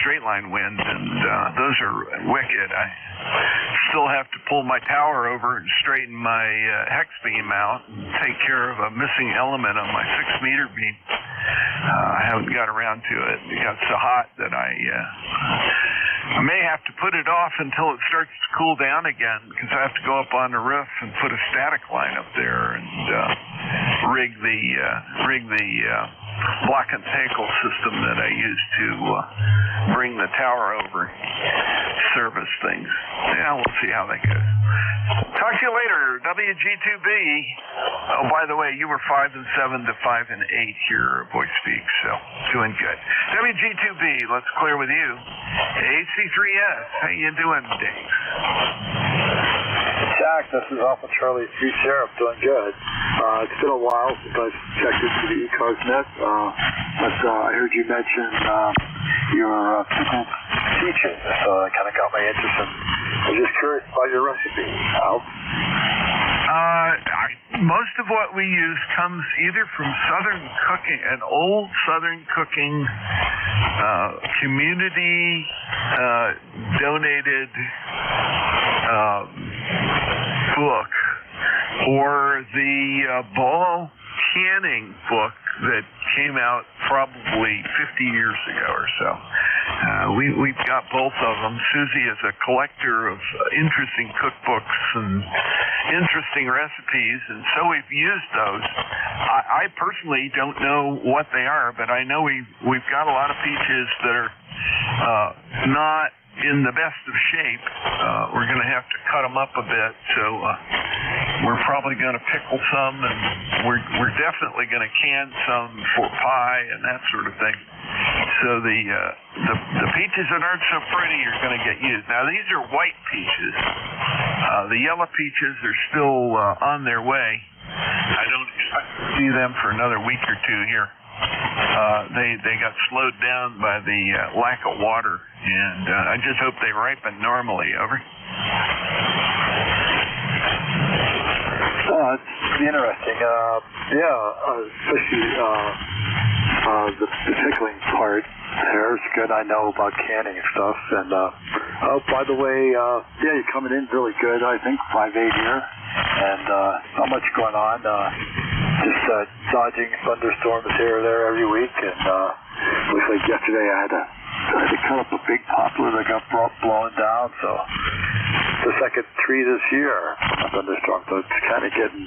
Straight line wind, and those are wicked. I still have to pull my tower over and straighten my hex beam out and take care of a missing element on my 6-meter beam. I haven't got around to it. It got so hot that I may have to put it off until it starts to cool down again because I have to go up on the roof and put a static line up there and rig the block and tackle system that I use to bring the tower over, service things. Yeah, we'll see how that goes. Talk to you later, WG2B. Oh, by the way, you were 5 and 7 to 5 and 8 here, Voice Speak, so doing good. WG2B, let's clear with you. AC3S, how you doing, Dave? Jack, this is Alpha Charlie 3 Sierra. I'm doing good. It's been a while since I've checked into the ECARS net, but I heard you mention your pickle peaches, so it kind of got my interest. And I was just curious about your recipe, Al. Most of what we use comes either from Southern Cooking, an old Southern Cooking community donated book, or the ball canning book that came out probably 50 years ago or so. We've got both of them. Susie is a collector of interesting cookbooks and interesting recipes, and so we've used those. I personally don't know what they are, but I know we've got a lot of peaches that are not in the best of shape. We're going to have to cut them up a bit, so we're probably going to pickle some, and we're definitely going to can some for pie and that sort of thing. So the peaches that aren't so pretty are going to get used. Now these are white peaches. The yellow peaches are still on their way. I don't expect to see them for another week or two here. They got slowed down by the lack of water, and I just hope they ripen normally. Over. It's interesting. Especially the pickling part there is good. I know about canning and stuff. And by the way, you're coming in really good. I think 5'8" here, and not much going on. Just dodging thunderstorms here or there every week. And looks like yesterday I had to cut up a big poplar that got blown down. So the second tree this year, a thunderstorm. So it's kind of getting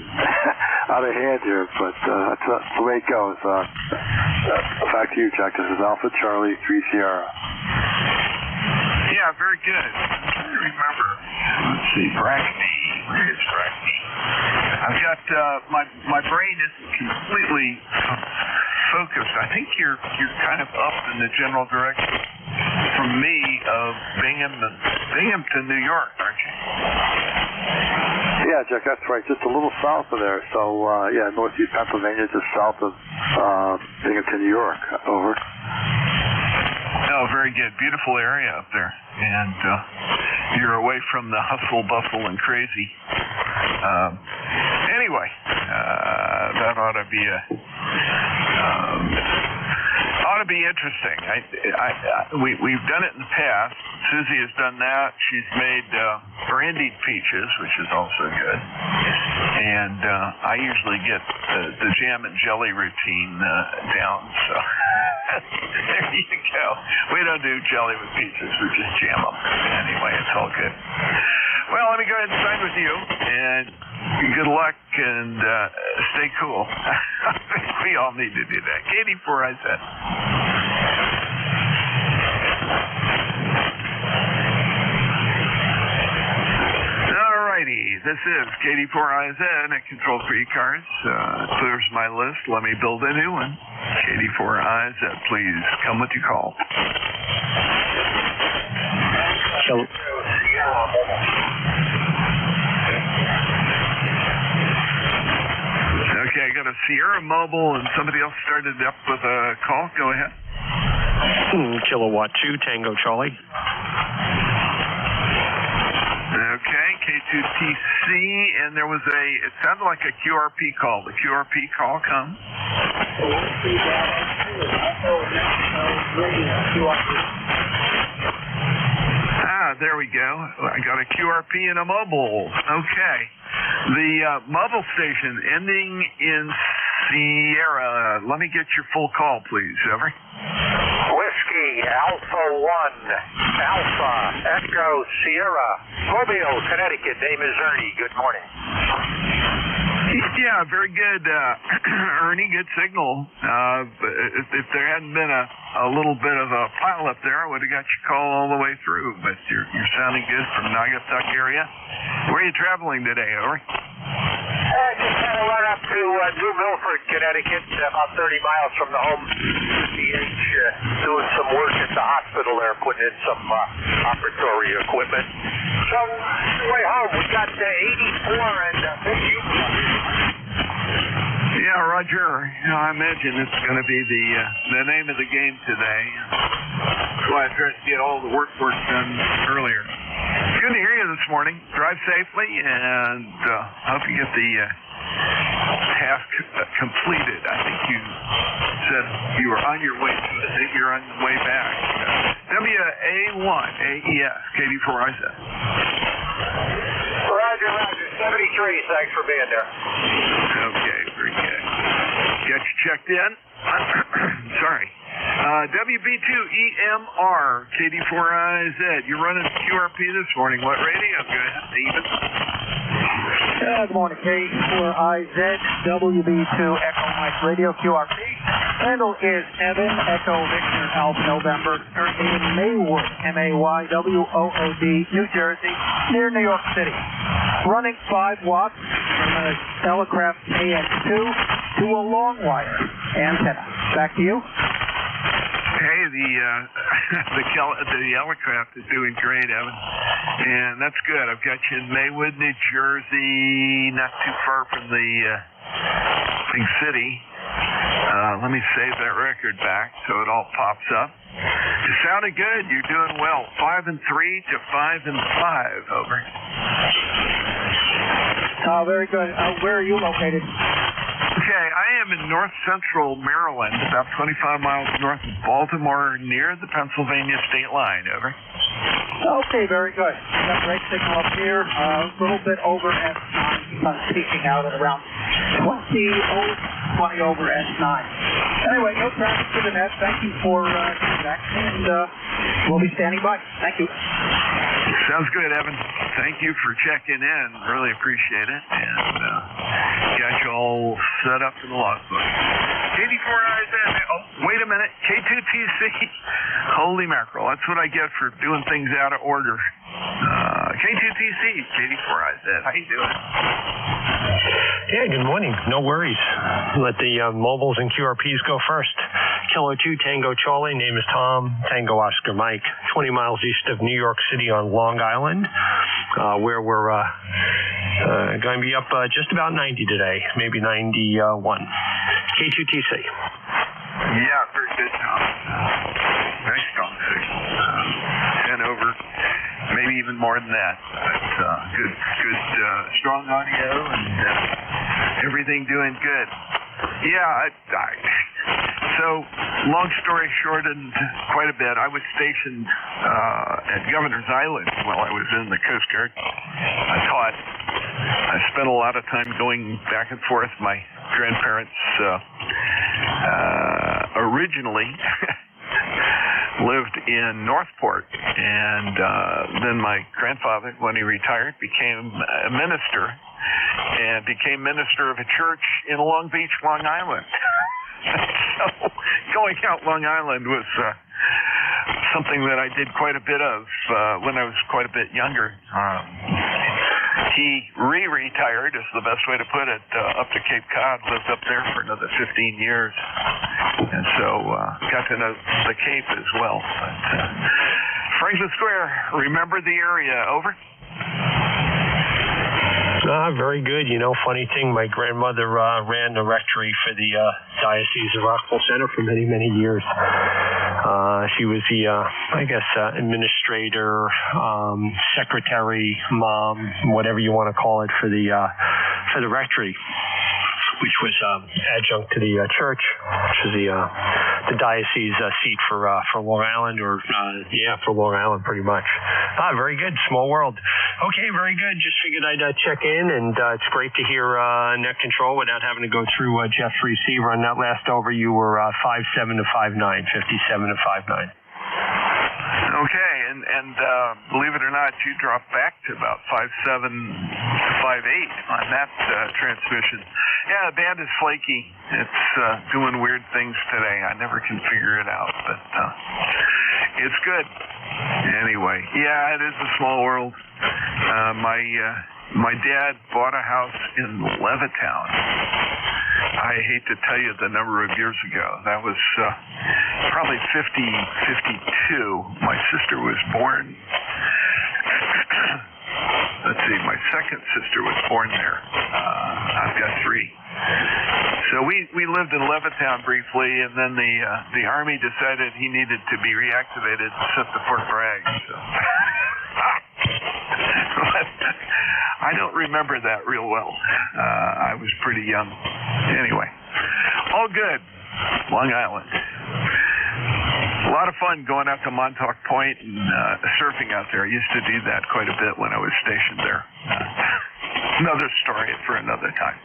out of hand here, but that's the way it goes. Back to you, Jack. This is Alpha Charlie 3 Sierra. Yeah, very good. I'm trying to remember. Let's see, Brackney. Where is Brackney? I've got my brain isn't completely focused. I think you're kind of up in the general direction from me of Binghamton, New York, aren't you? Yeah, Jack, that's right. Just a little south of there. So, northeast Pennsylvania, just south of Binghamton, New York. Over. Oh, very good. Beautiful area up there. And you're away from the hustle, bustle, and crazy. Anyway, that ought to be interesting. We've done it in the past. Susie has done that. She's made brandied peaches, which is also good. And I usually get the jam and jelly routine down. So there you go. We don't do jelly with peaches. We just jam them. Anyway, it's all good. Well, let me go ahead and sign with you. And good luck and stay cool. We all need to do that. Katie, before I said. This is KD4IZ at Control for ECARS. Clears my list. Let me build a new one. KD4IZ, please come with your call. Okay, I got a Sierra Mobile, and somebody else started up with a call. Go ahead. Kilowatt 2, Tango Charlie. Okay, K2TC, and there was it sounded like a QRP call. The QRP call come. There we go. I got a QRP and a mobile. Okay. The mobile station ending in Sierra. Let me get your full call, please, Everett. Whiskey Alpha 1, Alpha Echo Charles Sierra, Mobile, Connecticut. Name is Ernie. Good morning. Yeah, very good, Ernie. Good signal. If there hadn't been a little bit of a pile up there, I would have got your call all the way through. But you're sounding good from Naugatuck area. Where are you traveling today, over? Just kind of run up to New Milford, Connecticut, about 30 miles from the home PH, doing some work at the hospital there, putting in some operatory equipment. So, on the way home, we got 84 and 50. Yeah, Roger. I imagine it's going to be the name of the game today. That's why I tried to get all the work done earlier. Good to hear you this morning. Drive safely, and I hope you get the task completed. I think you said you were on your way to it. I think you're on the way back. WA1 AES, KD4IZ. Roger, 73. Thanks for being there. Okay, very good. Got you checked in. Sorry. WB2EMR, KD4IZ. You're running QRP this morning. What radio? Good. Even. Good morning, K4IZ, WB2 Echo Mike Radio QRP. Handle is Evan, Echo Victor Alpha November, currently in Maywood, Maywood, New Jersey, near New York City. Running 5 watts from an Elecraft AX2 to a long wire antenna. Back to you. Hey, the Elecraft is doing great, Evan, and that's good. I've got you in Maywood, New Jersey, not too far from the big city. Let me save that record back so it all pops up. You sounded good. You're doing well. 5 and 3 to 5 and 5. Over. Very good. Where are you located? Okay, I am in north central Maryland, about 25 miles north of Baltimore, near the Pennsylvania state line. Over. Okay, very good. We got great signal up here. A little bit over S9. Peaking out at around 20 over S9. Anyway, no traffic to the net. Thank you for contacting, and we'll be standing by. Thank you. Sounds good, Evan. Thank you for checking in. Really appreciate it. And got you all set up in the logbook. KD4IZ. Oh, wait a minute. K2TC. Holy mackerel. That's what I get for doing things out of order. K2TC. KD4IZ. How you doing? Yeah, good morning. No worries. Let the mobiles and QRPs go first. Kilo 2 Tango Charlie. Name is Tom. Tango Oscar Mike. 20 miles east of New York City on Long Island, where we're going to be up just about 90 today, maybe 91. K2TC. Yeah, very good, Tom. Nice strong signal. 10 over, maybe even more than that. But, good, strong audio, and everything doing good. Yeah, so long story shortened quite a bit. I was stationed at Governor's Island while I was in the Coast Guard. I spent a lot of time going back and forth. My grandparents originally lived in Northport, and then my grandfather, when he retired, became a minister, and became minister of a church in Long Beach, Long Island. So going out Long Island was something that I did quite a bit of when I was quite a bit younger. He retired, is the best way to put it, up to Cape Cod, lived up there for another 15 years, and so got to know the Cape as well. But, Franklin Square, remember the area, over? Very good. You know, funny thing, my grandmother ran the rectory for the Diocese of Rockville Center for many, many years. She was the, administrator, secretary, mom, whatever you want to call it, for the rectory, which was adjunct to the church, which is the diocese seat for Long Island, for Long Island, pretty much. Very good. Small world. Okay, very good. Just figured I'd check in, and it's great to hear net control without having to go through Jeff's receiver. On that last over, you were 57 to 59, 57 to 59. Okay, and believe it or not, you dropped back to about 5.7 to 5.8 on that transmission. Yeah, the band is flaky. It's doing weird things today. I never can figure it out, but it's good. Anyway, yeah, it is a small world. My dad bought a house in Levittown. I hate to tell you the number of years ago. That was probably 52. My sister was born. Let's see, my second sister was born there. I've got 3. So we lived in Levittown briefly, and then the Army decided he needed to be reactivated and sent to Fort Bragg. So. I don't remember that real well. I was pretty young. Anyway, all good. Long Island. A lot of fun going out to Montauk Point and surfing out there. I used to do that quite a bit when I was stationed there. Another story for another time.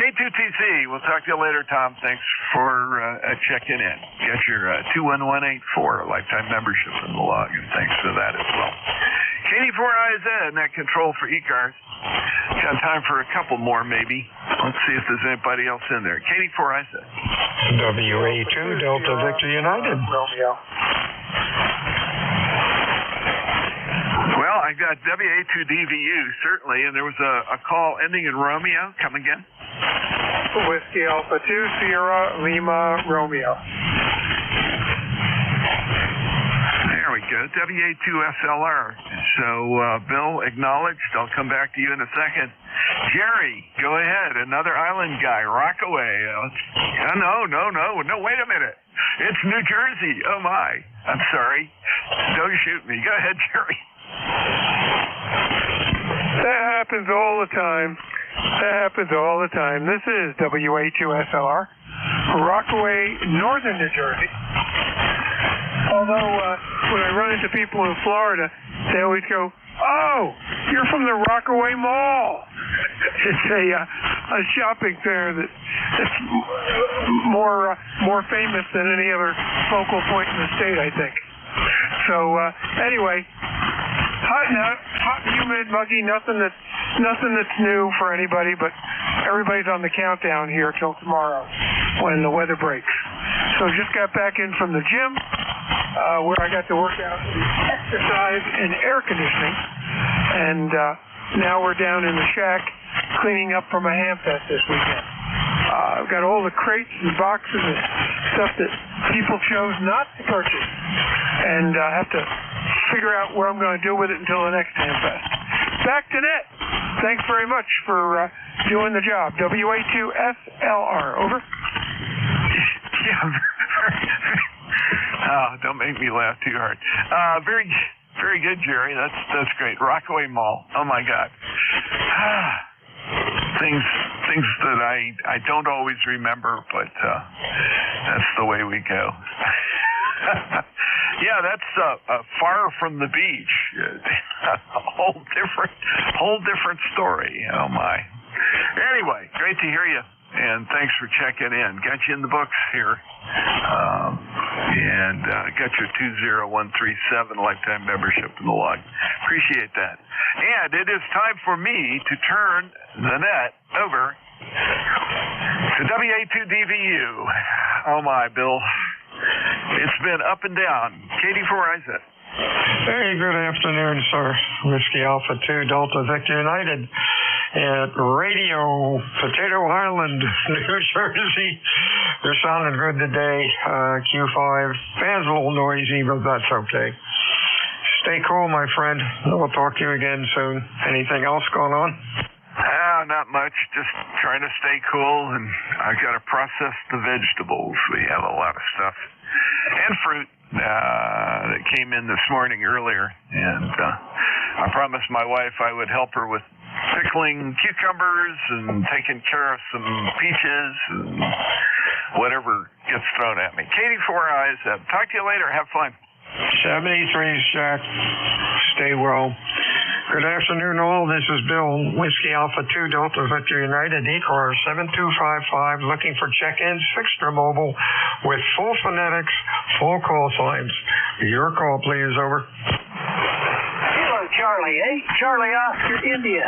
K2TC, we'll talk to you later, Tom. Thanks for checking in. Get your 21184 lifetime membership in the log, and thanks for that as well. K4IZ, net control for ECARS. Got time for a couple more, maybe. Let's see if there's anybody else in there. K4IZ. WA2, Delta Victor United. Romeo. Well, I got WA2DVU, certainly, and there was a call ending in Romeo. Come again? Whiskey Alpha 2, Sierra, Lima, Romeo. There we go, WA2SLR. So, Bill, acknowledged. I'll come back to you in a second. Jerry, go ahead. Another island guy, Rockaway. No, wait a minute. It's New Jersey. Oh, my. I'm sorry. Don't shoot me. Go ahead, Jerry. That happens all the time. This is WA2SLR, Rockaway, Northern New Jersey. Although when I run into people in Florida, they always go, "Oh, you're from the Rockaway Mall." It's a shopping fair that's more famous than any other focal point in the state, I think. So anyway, hot, humid, muggy. Nothing that's new for anybody, but everybody's on the countdown here till tomorrow when the weather breaks. So just got back in from the gym where I got to work out exercise and air conditioning, and now we're down in the shack cleaning up from a ham fest this weekend. I've got all the crates and boxes and stuff that people chose not to purchase, and I have to figure out what I'm going to do with it until the next ham fest. Back to net. Thanks very much for doing the job. WA2SLR, over. Yeah. Don't make me laugh too hard. Very good, Jerry. That's great. Rockaway Mall. Oh my God. Things that I don't always remember, but that's the way we go. Yeah, that's far from the beach. A whole different story. Oh my. Anyway, great to hear you, and thanks for checking in. Got you in the books here, and got your 20137 lifetime membership in the log. Appreciate that. And it is time for me to turn the net over to WA2DVU. Oh my, Bill. It's been up and down. KD4IZ. Hey, good afternoon, sir. Whiskey Alpha 2, Delta Victor United at Radio Potato Island, New Jersey. They're sounding good today. Q5. Fan's a little noisy, but that's okay. Stay cool, my friend. We'll talk to you again soon. Anything else going on? Not much. Just trying to stay cool, and I got to process the vegetables. We have a lot of stuff. And fruit that came in this morning earlier. And I promised my wife I would help her with pickling cucumbers and taking care of some peaches and whatever gets thrown at me. KD4IZ. Talk to you later. Have fun. 73, Jack. Stay well. Good afternoon, all. This is Bill, Whiskey Alpha 2, Delta Victor United, ECARS 7255, looking for check-ins, fixed or mobile, with full phonetics, full call signs. Your call, please. Over. Charlie 8, Charlie Oscar, India.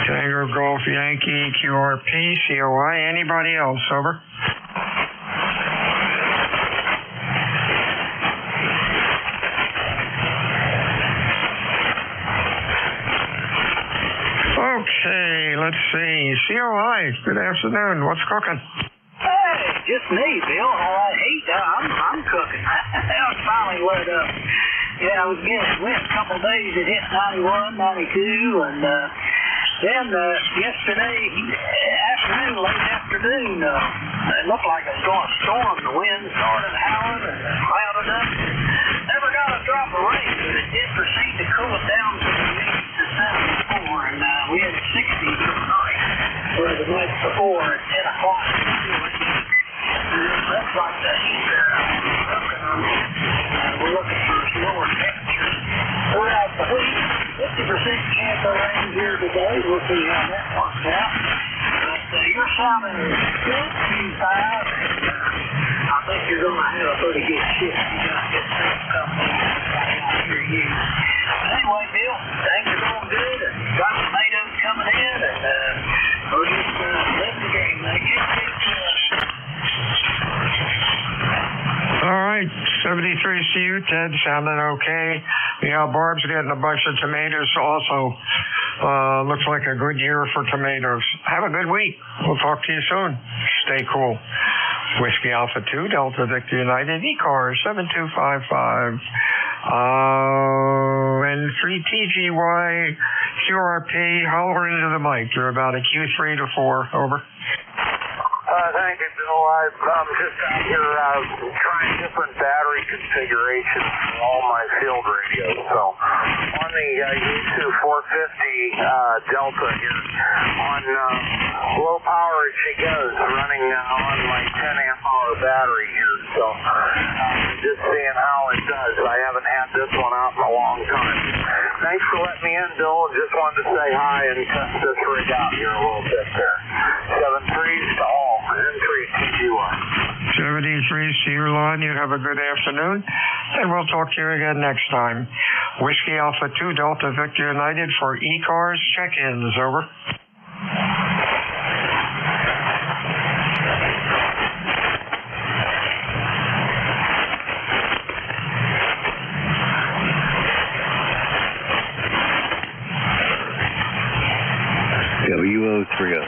Tango Golf Yankee QRP COI. Anybody else? Over. Okay, let's see. COI, good afternoon. What's cooking? Hey, just me, Bill. I'm cooking. I finally lit up. Yeah, I was getting wet a couple days. It hit 91, 92, and then yesterday afternoon, late afternoon, it looked like it was going to storm. The wind started howling and clouded up. Never got a drop of rain, but it did proceed to cool it down to the 80 to 74, and we had 60 tonight, where the night before at 10 o'clock. That's like the heat there. We're looking for lower temperatures throughout the week. 50% chance of rain here today. We'll see how that works out. But you're sounding good, Q5. I think you're going to have a pretty good shift. You got to get some company. I hear you. But anyway, Bill, things are going good. And got tomatoes coming in, and we're just living the game. All right, 73 CU, Ted, sounding okay. Yeah, Barb's getting a bunch of tomatoes also. Looks like a good year for tomatoes. Have a good week. We'll talk to you soon. Stay cool. Whiskey Alpha 2, Delta Victor United, ECARS 7255. And 3TGY, QRP, holler into the mic. You're about a Q3 to 4, over. Thank you, Bill. I'm just out here trying different battery configurations for all my field radios. So on the U2 450 Delta here, on low power as she goes, running on my 10 amp hour battery here. So just seeing how it does. I haven't had this one out in a long time. Thanks for letting me in, Bill. Just wanted to say hi and test this rig out here a little bit there. 7-3s to all. 73 CU line, you have a good afternoon, and we'll talk to you again next time. Whiskey Alpha 2, Delta Victor United for ECARS check-ins, over. WO30.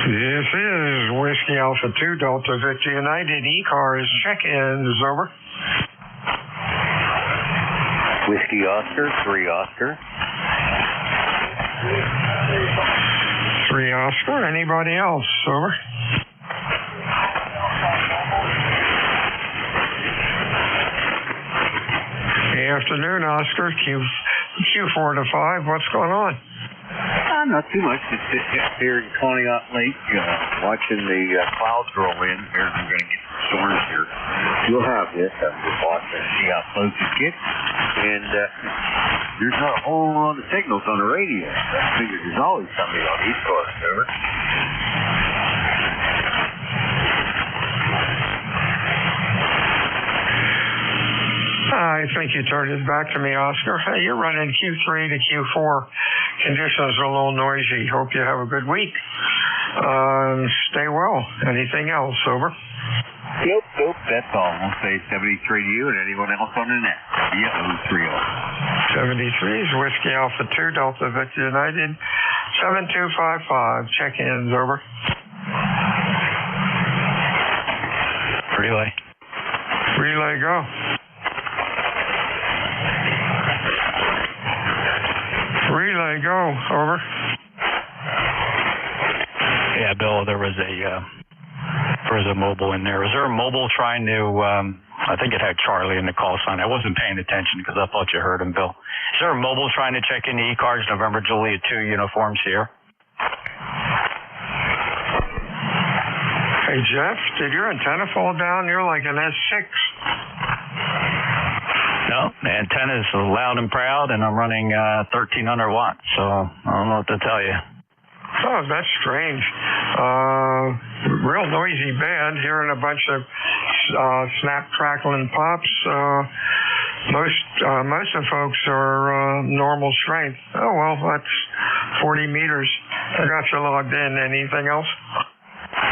This is Whiskey Alpha 2, Delta Victor United, ECARS check-ins, over. Whiskey Oscar, 3 Oscar. 3 Oscar, anybody else, over. Good afternoon, Oscar, Q4 to 5, what's going on? Not too much. Just sitting up here in Conneaut Lake, watching the clouds roll in. Here's we're going to get some storms here. You'll have this. I'm just watching to see how close it gets. And there's not a whole lot of signals on the radio. I figured there's always somebody on the East Coast, over. I think you turned it back to me, Oscar. Hey, you're running Q3 to Q4. Conditions are a little noisy. Hope you have a good week. Stay well. Anything else, over? Nope. That's all. We'll say 73 to you and anyone else on the net. Yeah, 30. 73 is Whiskey Alpha 2, Delta Victor United. 7255. Check-ins, over. Relay. Relay, go. Relay, go. Over. Yeah, Bill, there was a mobile in there. Is there a mobile trying to, I think it had Charlie in the call sign. I wasn't paying attention because I thought you heard him, Bill. Is there a mobile trying to check in the ECARS November Juliet 2 uniforms here? Hey, Jeff, did your antenna fall down? You're like an S6. No, the antenna is loud and proud, and I'm running 1,300 watts, so I don't know what to tell you. Oh, that's strange. Real noisy band, hearing a bunch of snap, crackle, and pops. Most of folks are normal strength. Oh, well, that's 40 meters. I got you logged in. Anything else?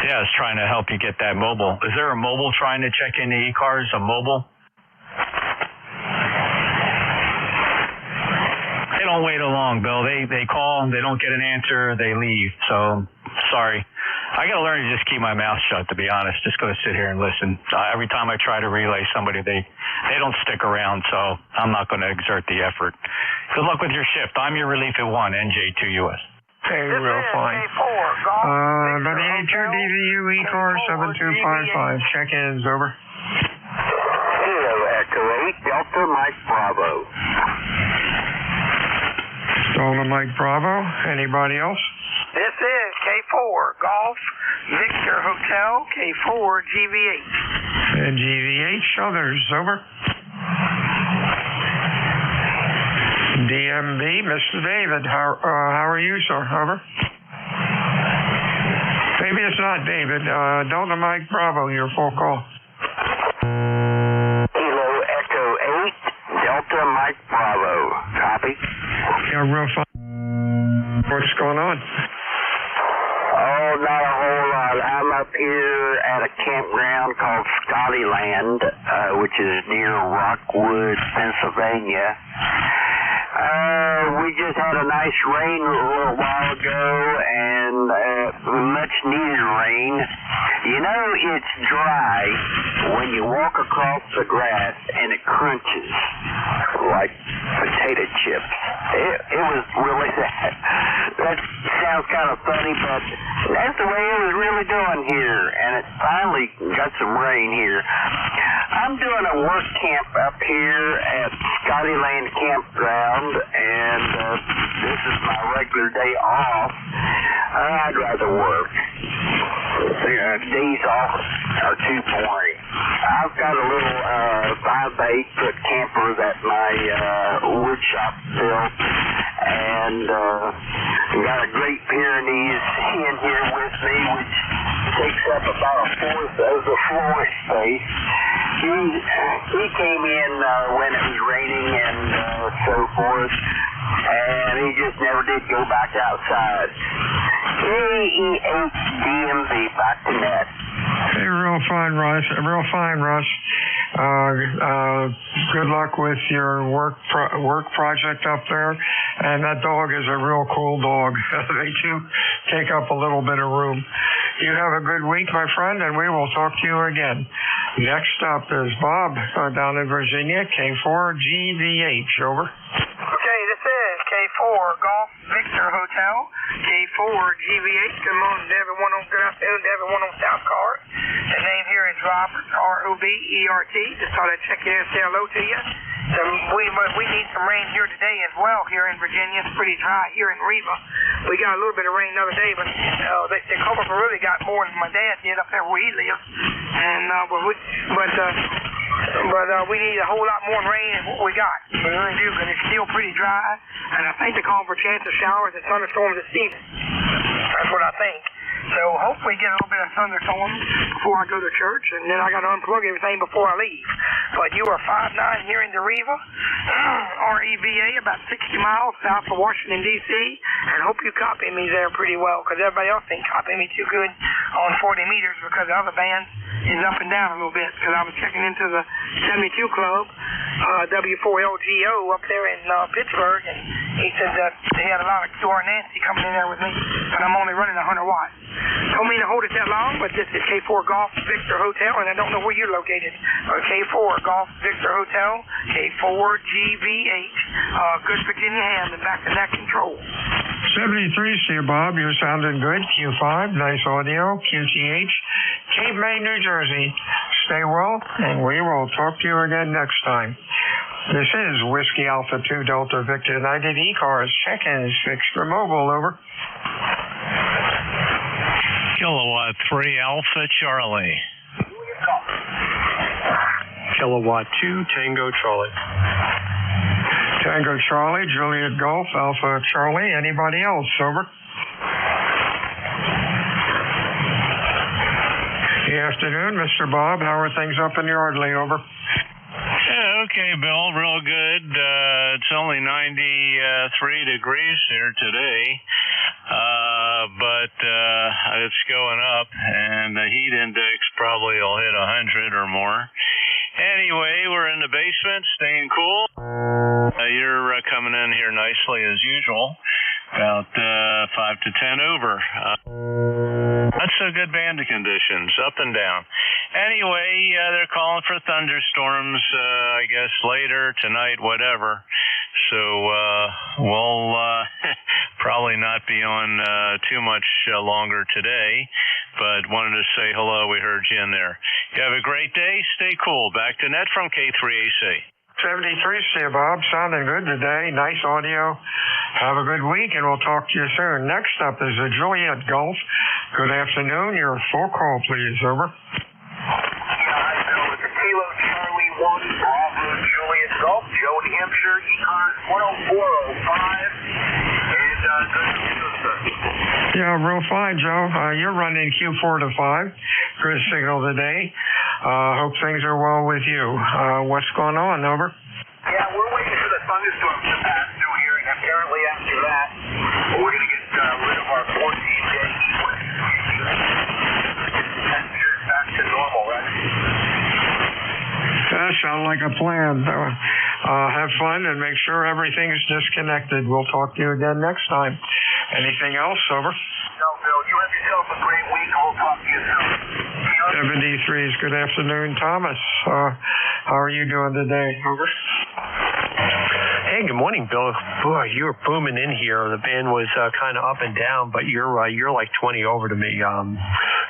Yeah, I was trying to help you get that mobile. Is there a mobile trying to check in the ECARS, a mobile? They don't wait along, Bill. They call, they don't get an answer, they leave. So, sorry. I got to learn to just keep my mouth shut, to be honest. Just go sit here and listen. Every time I try to relay somebody, they don't stick around, so I'm not going to exert the effort. Good luck with your shift. I'm your relief at 1, NJ2US. Hey, real fine. 98 DVU ECARS 7255. Check-ins, over. Hello, Echo 8, Delta Mike Bravo. Delta Mike Bravo. Anybody else? This is K4 Golf Victor Hotel, K4 GVH. And GVH, others, over. DMB, Mr. David, how are you, sir? Over. Maybe it's not David. Delta Mike Bravo, your full call. Hello, Echo 8, Delta Mike Bravo. Copy. Yeah, real fine. What's going on? Oh, not a whole lot. I'm up here at a campground called Scottyland, which is near Rockwood, Pennsylvania. We just had a nice rain a little while ago, and much needed rain. You know, it's dry when you walk across the grass and it crunches like potato chips. It was really that sounds kind of funny, but that's the way it was really doing here, and it finally got some rain here. I'm doing a work camp up here at Scottyland Campground, and this is my regular day off. I'd rather work. Days off are too boring. I've got a little 5 by 8 foot camper that my wood shop built, and got a Great Pyrenees in here with me, which takes up about a fourth of the floor space. He came in when it was raining and so forth, and he just never did go back outside. KEHDMV, back to net. Hey, real fine, Russ. Good luck with your work project up there. And that dog is a real cool dog. They do take up a little bit of room. You have a good week, my friend, and we will talk to you again. Next up is Bob down in Virginia, K4 GVH. Over. Okay, this is K4 Golf Victor Hotel, K4 GVH. Good morning to everyone good afternoon to everyone on South Car. The name here is Robert, ROBERT. Just thought I'd check in and say hello to you. We need some rain here today as well here in Virginia. It's pretty dry here in Reva. We got a little bit of rain the other day, but the Culver really got more than my dad did up there where he lives. And we need a whole lot more rain than what we got. We really do, because it's still pretty dry. And I think they're calling for a chance of showers and thunderstorms this evening. That's what I think. So hopefully get a little bit of thunderstorms before I go to church, and then I got to unplug everything before I leave. But you are 5'9" here in DeReva, REVA, about 60 miles south of Washington, D.C., and hope you copy me there pretty well, because everybody else ain't copying me too good on 40 meters because the other band is up and down a little bit, because I was checking into the 72 Club, W4LGO up there in Pittsburgh, and he said that they had a lot of QR Nancy coming in there with me, and I'm only running 100 watts. Don't mean to hold it that long, but this is K4 Golf Victor Hotel, and I don't know where you're located. K4 Golf Victor Hotel, K4 GVH, good Virginia hand, and back to net control. 73, see you, Bob. You're sounding good. Q5, nice audio. QTH, Cape May, New Jersey. Stay well, and we will talk to you again next time. This is Whiskey Alpha 2 Delta Victor United ECARS. Check-ins fixed for mobile, over. Kilowatt 3 Alpha Charlie. Kilowatt 2 Tango Charlie. Tango Charlie, Juliet Golf, Alpha Charlie. Anybody else, over? Good afternoon, Mr. Bob. How are things up in Yardley, over? Yeah, okay, Bill, real good. It's only 93 degrees here today, but it's going up, and the heat index probably will hit 100 or more. Anyway, we're in the basement, staying cool. You're coming in here nicely as usual, about 5 to 10 over. That's a good band of conditions, up and down. Anyway, they're calling for thunderstorms, I guess, later, tonight, whatever. So we'll probably not be on too much longer today, but wanted to say hello. We heard you in there. You have a great day. Stay cool. Back to net from K3AC. 73, see you, Bob. Sounding good today. Nice audio. Have a good week, and we'll talk to you soon. Next up is the Juliet Golf. Good afternoon. Your full call, please. Over. Hi, Bill. It's a Kilo Charlie 1 Bravo Juliet Golf. Joe, New Hampshire, ECARS 10405. And good news, sir. Yeah, real fine, Joe. You're running Q4 to 5. Good signal today. Hope things are well with you. What's going on, over? Yeah, we're waiting for the thunderstorms to pass through here, and apparently after that, we're going to get rid of our 14-day heat wave. Temperatures back to normal, right? That sounds like a plan. Have fun and make sure everything's disconnected. We'll talk to you again next time. Anything else, over? No, Bill. You have yourself a great week, and we'll talk to you soon. 73's good afternoon, Thomas. How are you doing today? Over. Hey, good morning, Bill. Boy, you were booming in here. The band was kind of up and down, but you're like 20 over to me.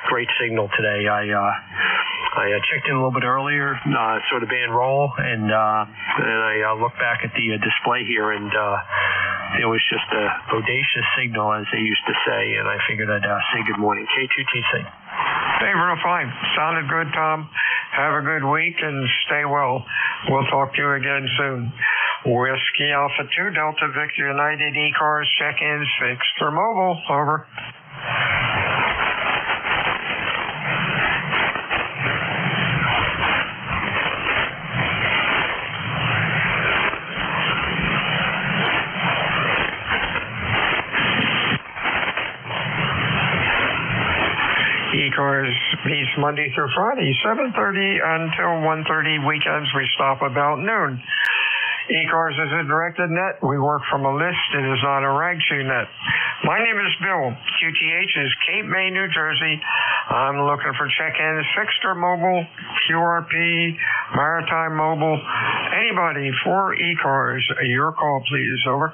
Great signal today. I checked in a little bit earlier, saw the band roll, and I looked back at the display here, and it was just a bodacious signal, as they used to say, and I figured I'd say good morning. K2TC. Hey, real fine. Sounded good, Tom. Have a good week and stay well. We'll talk to you again soon. Whiskey Alpha 2 Delta Victor United ECARS check-ins fixed for mobile. Over. ECARS meets Monday through Friday, 7:30 until 1:30. Weekends we stop about noon. ECARS is a directed net. We work from a list. It is not a rag shoe net. My name is Bill. QTH is Cape May, New Jersey. I'm looking for check-ins, fixed or mobile, QRP, maritime mobile, anybody for ECARS. Your call, please. Over.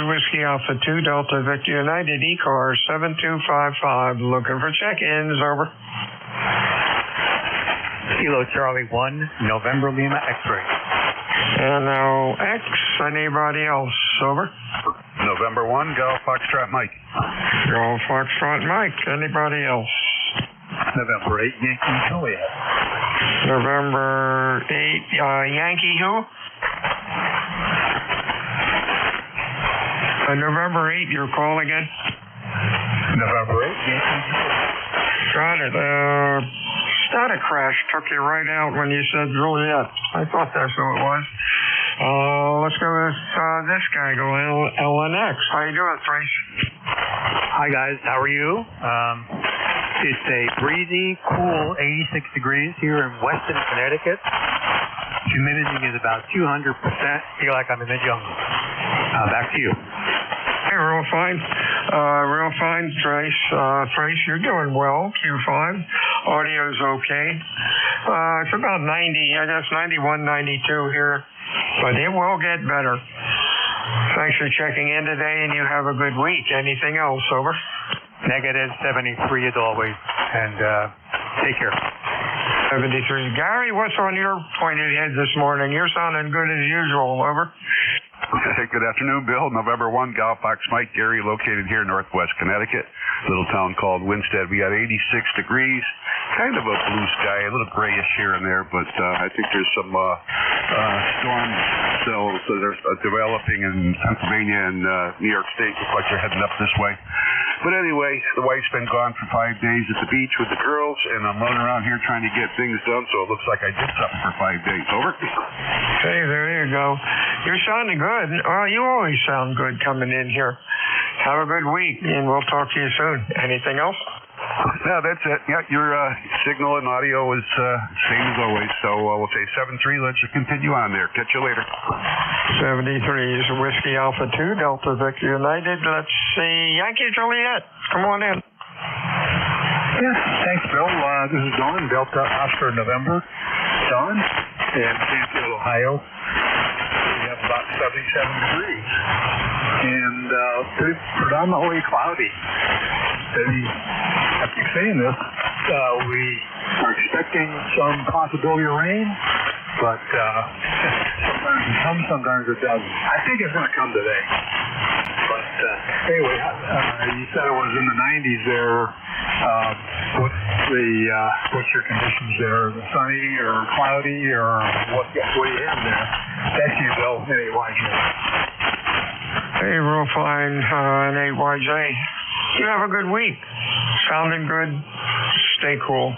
Whiskey Alpha 2 Delta Victor United ECARS 7255 looking for check-ins. Over. Kilo Charlie 1 November Lima X-ray. And now X. Anybody else? Over. November 1 Golf Foxtrot Mike. Golf Foxtrot Mike. Anybody else? November 8, Yankee Juliet. November 8, Yankee who? November 8, your call again? November 8, Yankee Juliet. Got it. Static crash took you right out when you said Juliet. I thought that's who it was. Let's go with this guy, go LNX. How you doing, Trace? Hi, guys. How are you? It's a breezy, cool 86 degrees here in Weston, Connecticut. Humidity is about 200%. Feel like I'm in the jungle. Back to you. Hey, real fine, Trace. Trace, you're doing well. Q5. Audio's okay. It's about 90, I guess 91, 92 here, but it will get better. Thanks for checking in today, and you have a good week. Anything else? Over. Negative 73 as always, and take care. 73. Gary, what's on your pointed head this morning? You're sounding good as usual. Over. Good afternoon, Bill. November 1, Golf Box Mike, Gary, located here in northwest Connecticut, little town called Winstead. We got 86 degrees, kind of a blue sky, a little grayish here and there, but I think there's some storm cells that are developing in Pennsylvania and New York State. Looks like they're heading up this way. But anyway, the wife's been gone for 5 days at the beach with the girls, and I'm running around here trying to get things done, so it looks like I did something for 5 days. Over. Hey, there you go. You're sounding good. Well, you always sound good coming in here. Have a good week, and we'll talk to you soon. Anything else? No, that's it. Yeah, your signal and audio is same as always. So we'll say 7-3. Let's just continue on there. Catch you later. 73 is Whiskey Alpha 2, Delta Victor United. Let's see, Yankee Juliet. Come on in. Yeah, thanks, Bill. This is Don, Delta Oscar November. Don, in Canfield, Ohio. We have about 77 degrees. And predominantly cloudy. I keep saying this. We are expecting some possibility of rain, but sometimes it comes, sometimes it doesn't. I think it's going to come today. But anyway, you said it was in the 90s there. What's your conditions there? Is it sunny or cloudy or what do you have there? Thank you, Bill. Anyway. Hey, real fine, Nate YJ. You have a good week. Sounding good. Stay cool.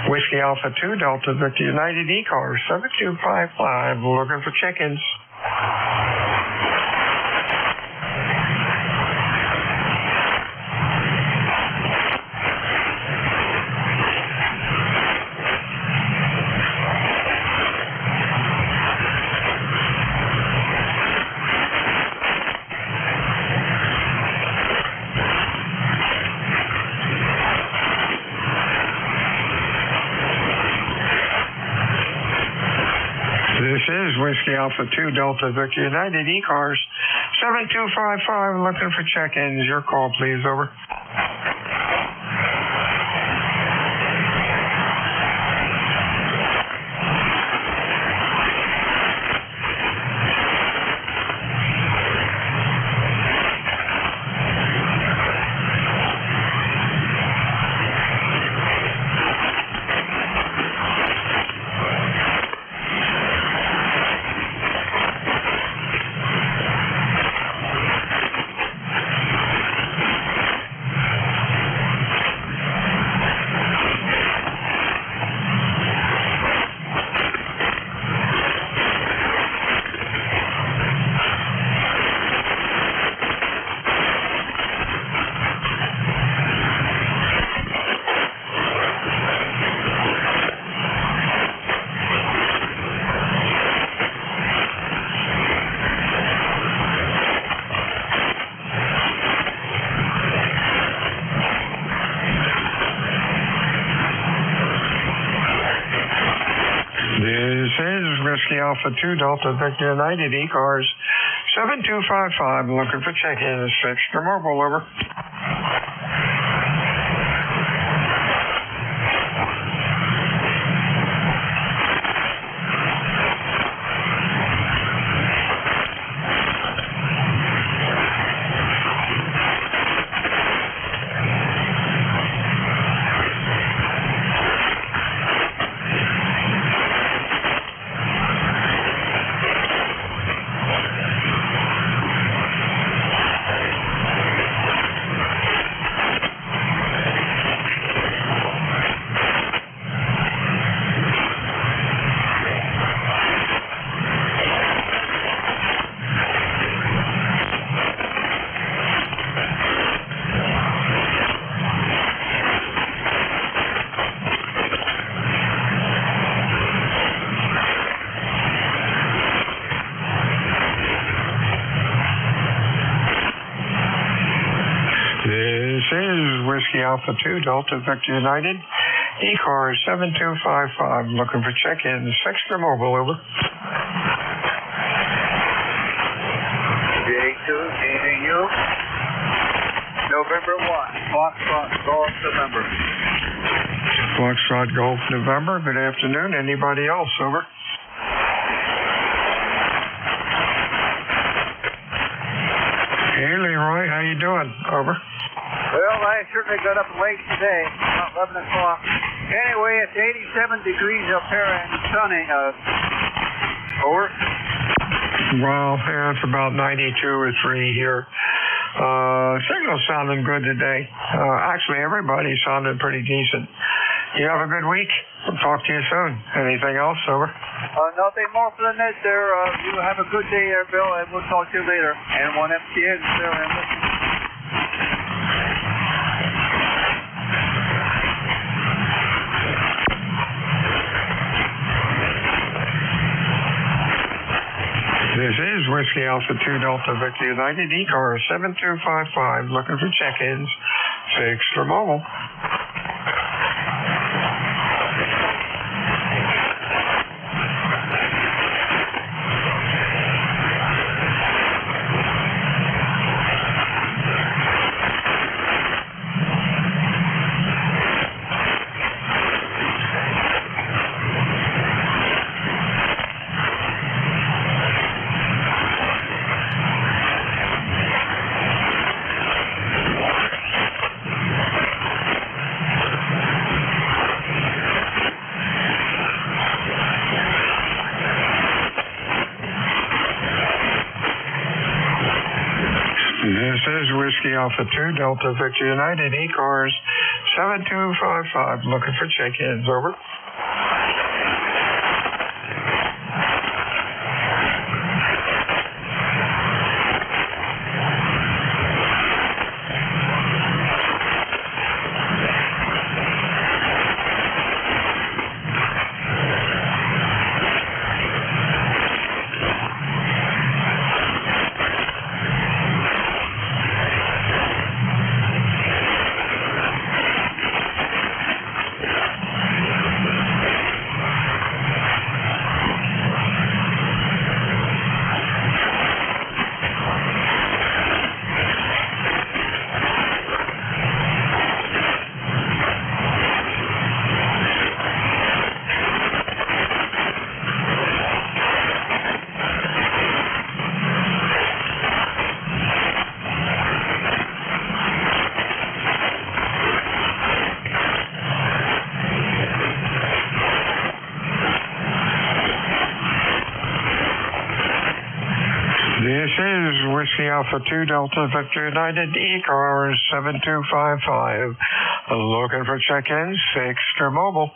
Whiskey Alpha 2, Delta Victor United ECARS 7255. Looking for chickens. This is Whiskey Alpha 2, Delta Victor United ECARS 7255. Looking for check-ins. Your call, please. Over. Whiskey Alpha 2, Delta Victor United ECARS 7255. Looking for check-ins. Extra mobile. Over. Alpha 2 Delta Victor United, ECARS 7255, looking for check-in, 6 mobile, over. J2, DVU, November 1, Foxtrot, Golf, November. Foxtrot Golf November, good afternoon. Anybody else, over? Hey, Leroy, how you doing? Over. Well, I certainly got up late today, about 11 o'clock. Anyway, it's 87 degrees up here and sunny. Over. Well, yeah, it's about 92 or 3 here. Signal's sounding good today. Actually, everybody sounded pretty decent. You have a good week. We'll talk to you soon. Anything else, over? Nothing more for the net there. You have a good day there, Bill, and we'll talk to you later. And 1FTN there, and This is Whiskey Alpha 2 Delta Victor United, ECARS 7255, looking for check-ins, 6 for mobile. This is Whiskey Alpha 2 Delta Victor United, ECARS 7255, looking for check-ins, over. This is Whiskey Alpha 2 Delta Victor United, ECARS 7255, looking for check-ins, 6 for mobile.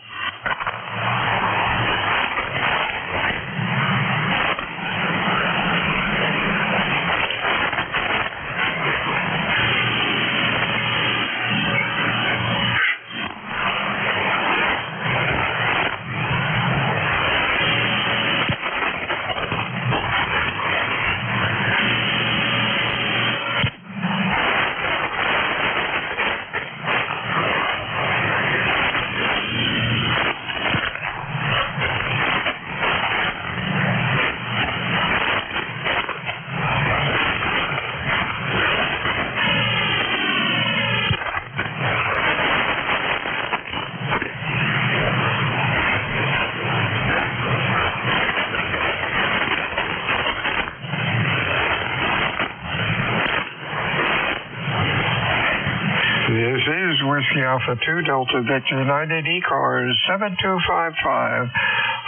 This is Whiskey Alpha 2 Delta Victor United, ECARS 7255,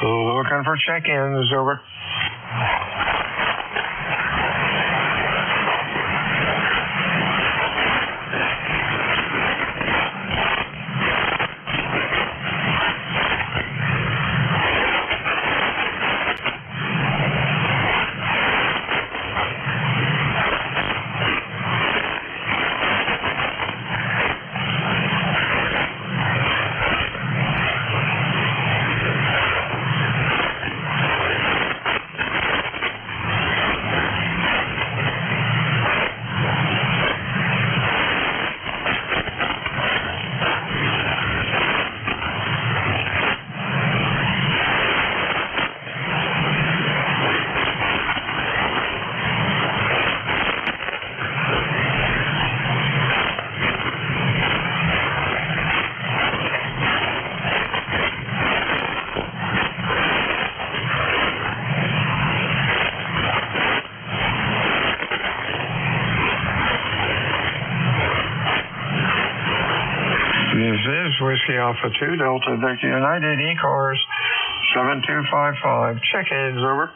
looking for check-ins, over. Whiskey Alpha 2, Delta Victor United, ECARS 7255. Check-ins, over.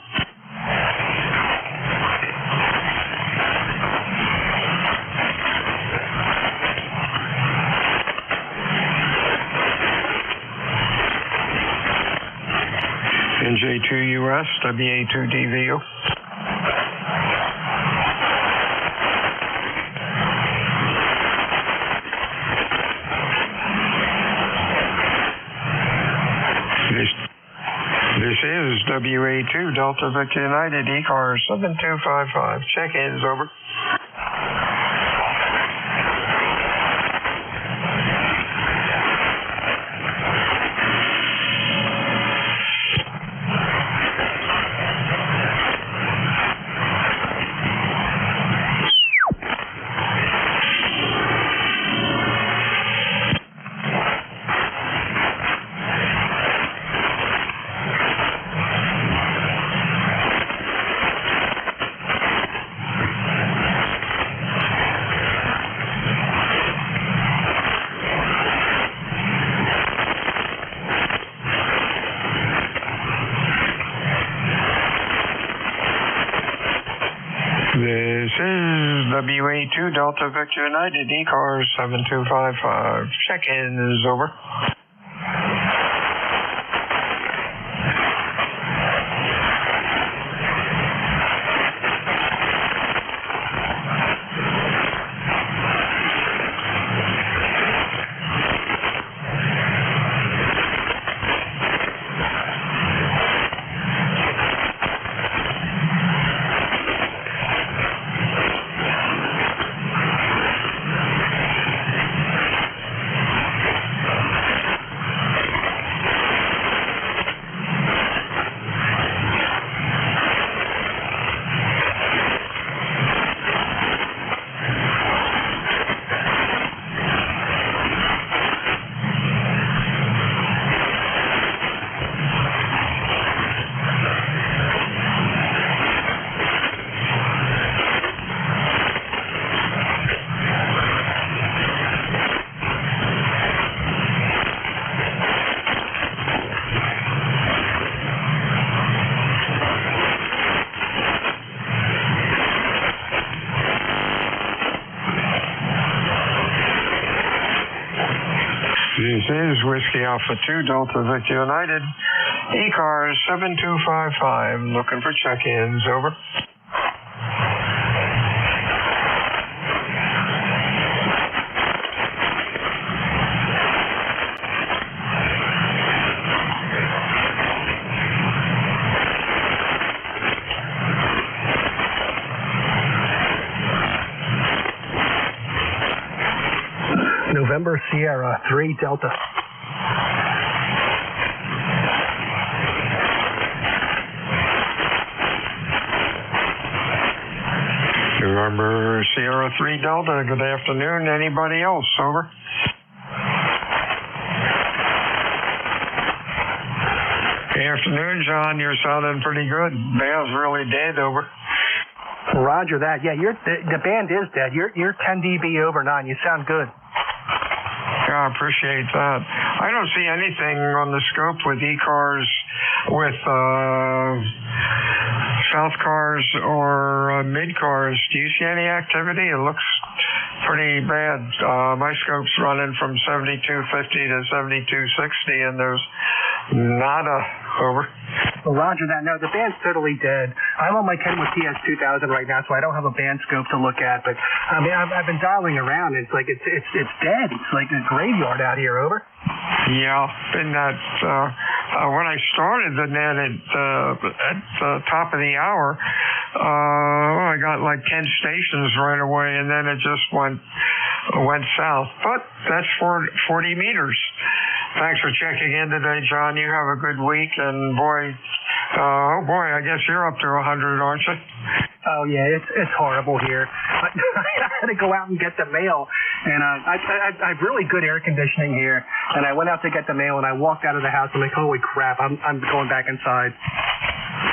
NJ2US, WA2DVO. This is WA2 Delta Victor United, ECARS 7255. Check-ins, over. This is WA2 Delta Victor United, ECARS 7255. Check-in is over. This is Whiskey Alpha 2 Delta Victor United, ECARS 7255. Looking for check-ins, over. November Sierra 3 Delta. November Sierra 3 Delta, good afternoon. Anybody else, over? Good afternoon, John. You're sounding pretty good. Band's really dead, over. Roger that. Yeah, the band is dead. You're 10 dB over 9. You sound good. Yeah, I appreciate that. I don't see anything on the scope with ECARS, with South cars or mid cars. Do you see any activity? It looks pretty bad. My scope's running from 7250 to 7260, and there's nada, over. Well, roger that. No, the band's totally dead. I'm on my 10 with TS2000 right now, so I don't have a band scope to look at. But I mean, I've been dialing around. And it's like it's dead. It's like a graveyard out here. Over. Yeah, and that when I started the net at the top of the hour, I got like 10 stations right away, and then it just went south. But that's 40 meters. Thanks for checking in today, John. You have a good week, and I guess you're up to 100, aren't you? Oh yeah, it's horrible here. I had to go out and get the mail, and I have really good air conditioning here. And I went out to get the mail, and I walked out of the house. I'm like, holy crap! I'm going back inside.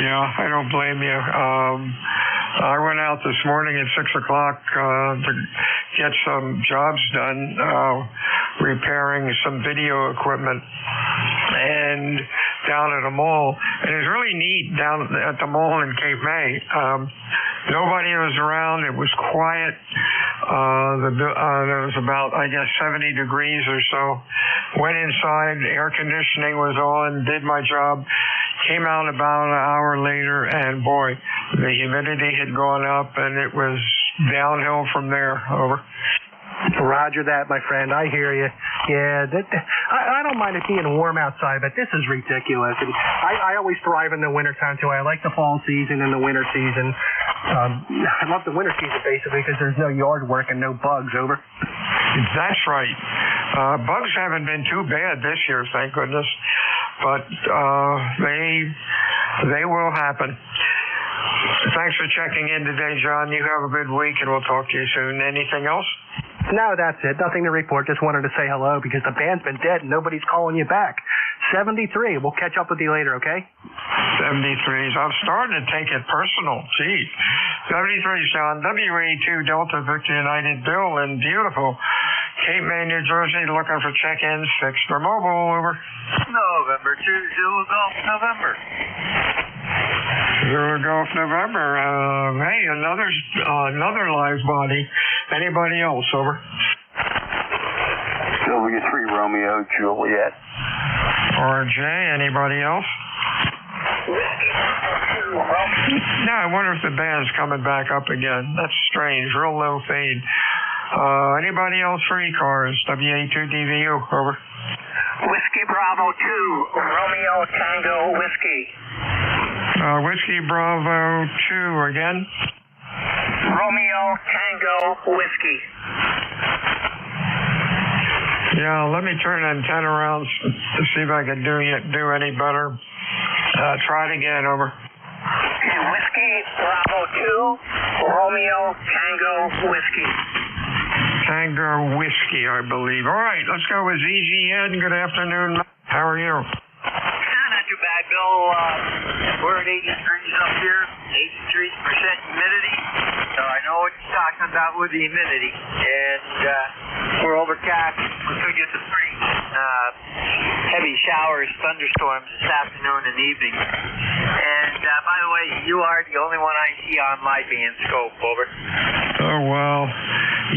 Yeah, I don't blame you. I went out this morning at 6 o'clock to get some jobs done, repairing some video equipment and down at a mall. And it was really neat down at the mall in Cape May. Nobody was around. It was quiet. There was about, I guess, 70 degrees or so. Went inside, air conditioning was on, did my job, came out about an hour later, and boy, the humidity had gone up, and it was downhill from there. Over. Roger that, my friend. I hear you. Yeah, I don't mind it being warm outside, but this is ridiculous. And I always thrive in the wintertime, too. I like the fall season and the winter season. I love the winter season, basically, because there's no yard work and no bugs. Over. That's right. Bugs haven't been too bad this year, thank goodness. But they will happen. Thanks for checking in today, John. You have a good week, and we'll talk to you soon. Anything else? No, that's it. Nothing to report. Just wanted to say hello because the band's been dead and nobody's calling you back. 73. We'll catch up with you later, okay? 73s. I'm starting to take it personal. Gee. 73, Sean. WA2 Delta Victor United. Bill in beautiful Cape May, New Jersey, looking for check-ins. Fixed or mobile. Over. November 2, Zulu Golf, November. Zulu Golf, November. Hey, another live body. Anybody else? Over. W3 Romeo Juliet. RJ, anybody else? No, I wonder if the band's coming back up again. That's strange. Real low fade. Anybody else for ECARS? WA2DVU. Over. Whiskey Bravo 2, Romeo Tango Whiskey. Whiskey Bravo 2 again. Romeo Tango Whiskey. Yeah, let me turn the antenna around to see if I can do any better. Try it again. Over. Okay, Whiskey Bravo 2, Romeo Tango Whiskey. Tango Whiskey, I believe. All right, let's go with ZGN. Good afternoon. How are you? Not too bad, Bill. We're at 80 degrees up here, 83% humidity. So I know what you're talking about with the humidity. And we're overcast. We could get some pretty heavy showers, thunderstorms this afternoon and evening. And by the way, you are the only one I see on my band scope. Over. Oh, well.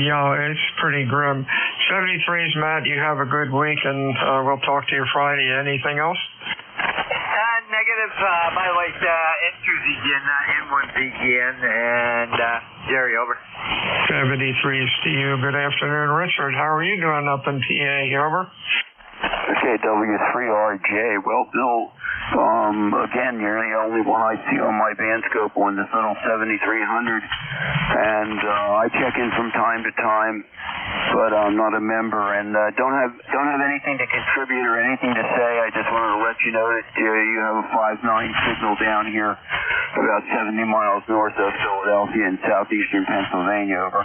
Yeah, it's pretty grim. 73s, Matt, you have a good week, and we'll talk to you Friday. Anything else? Negative. By the way, N2ZGN, not N1ZGN, and Jerry, over. 73s to you. Good afternoon, Richard. How are you doing up in PA? Over. Okay, W3RJ. Well, Bill, again, you're the only one I see on my band scope on this little 7300, and I check in from time to time, but I'm not a member and don't have anything to contribute or anything to say. I just wanted to let you know that you have a 5-9 signal down here about 70 miles north of Philadelphia in southeastern Pennsylvania. Over.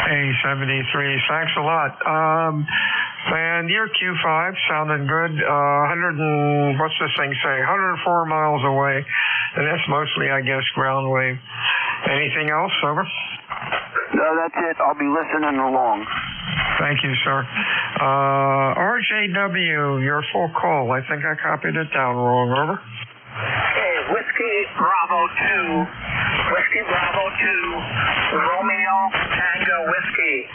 Hey, 73. Thanks a lot. And your Q5 sounded good. what's this thing say? 104 miles away, and that's mostly, I guess, ground wave. Anything else? Over. No, that's it. I'll be listening along. Thank you, sir. RJW, your full call. I think I copied it down wrong. Over. Okay, Whiskey Bravo 2, Whiskey Bravo 2, Romeo Tango Whiskey.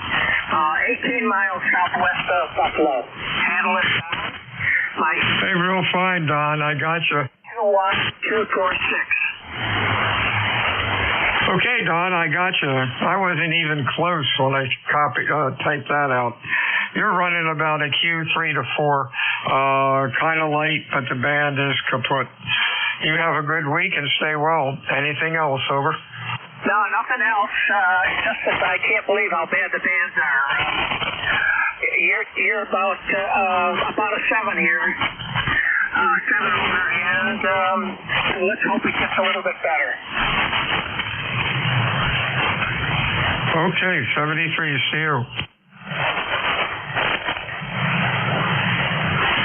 18 miles southwest of Buffalo. Handle it down. Hey, real fine, Don. I got you. 21246. Okay, Don, I got you. I wasn't even close when I typed that out. You're running about a Q3 to 4, kind of light, but the band is kaput. You have a good week and stay well. Anything else? Over. No, nothing else. Just that I can't believe how bad the bands are. You're about a 7 here. 7 over, and let's hope it gets a little bit better. Okay, 73, see you.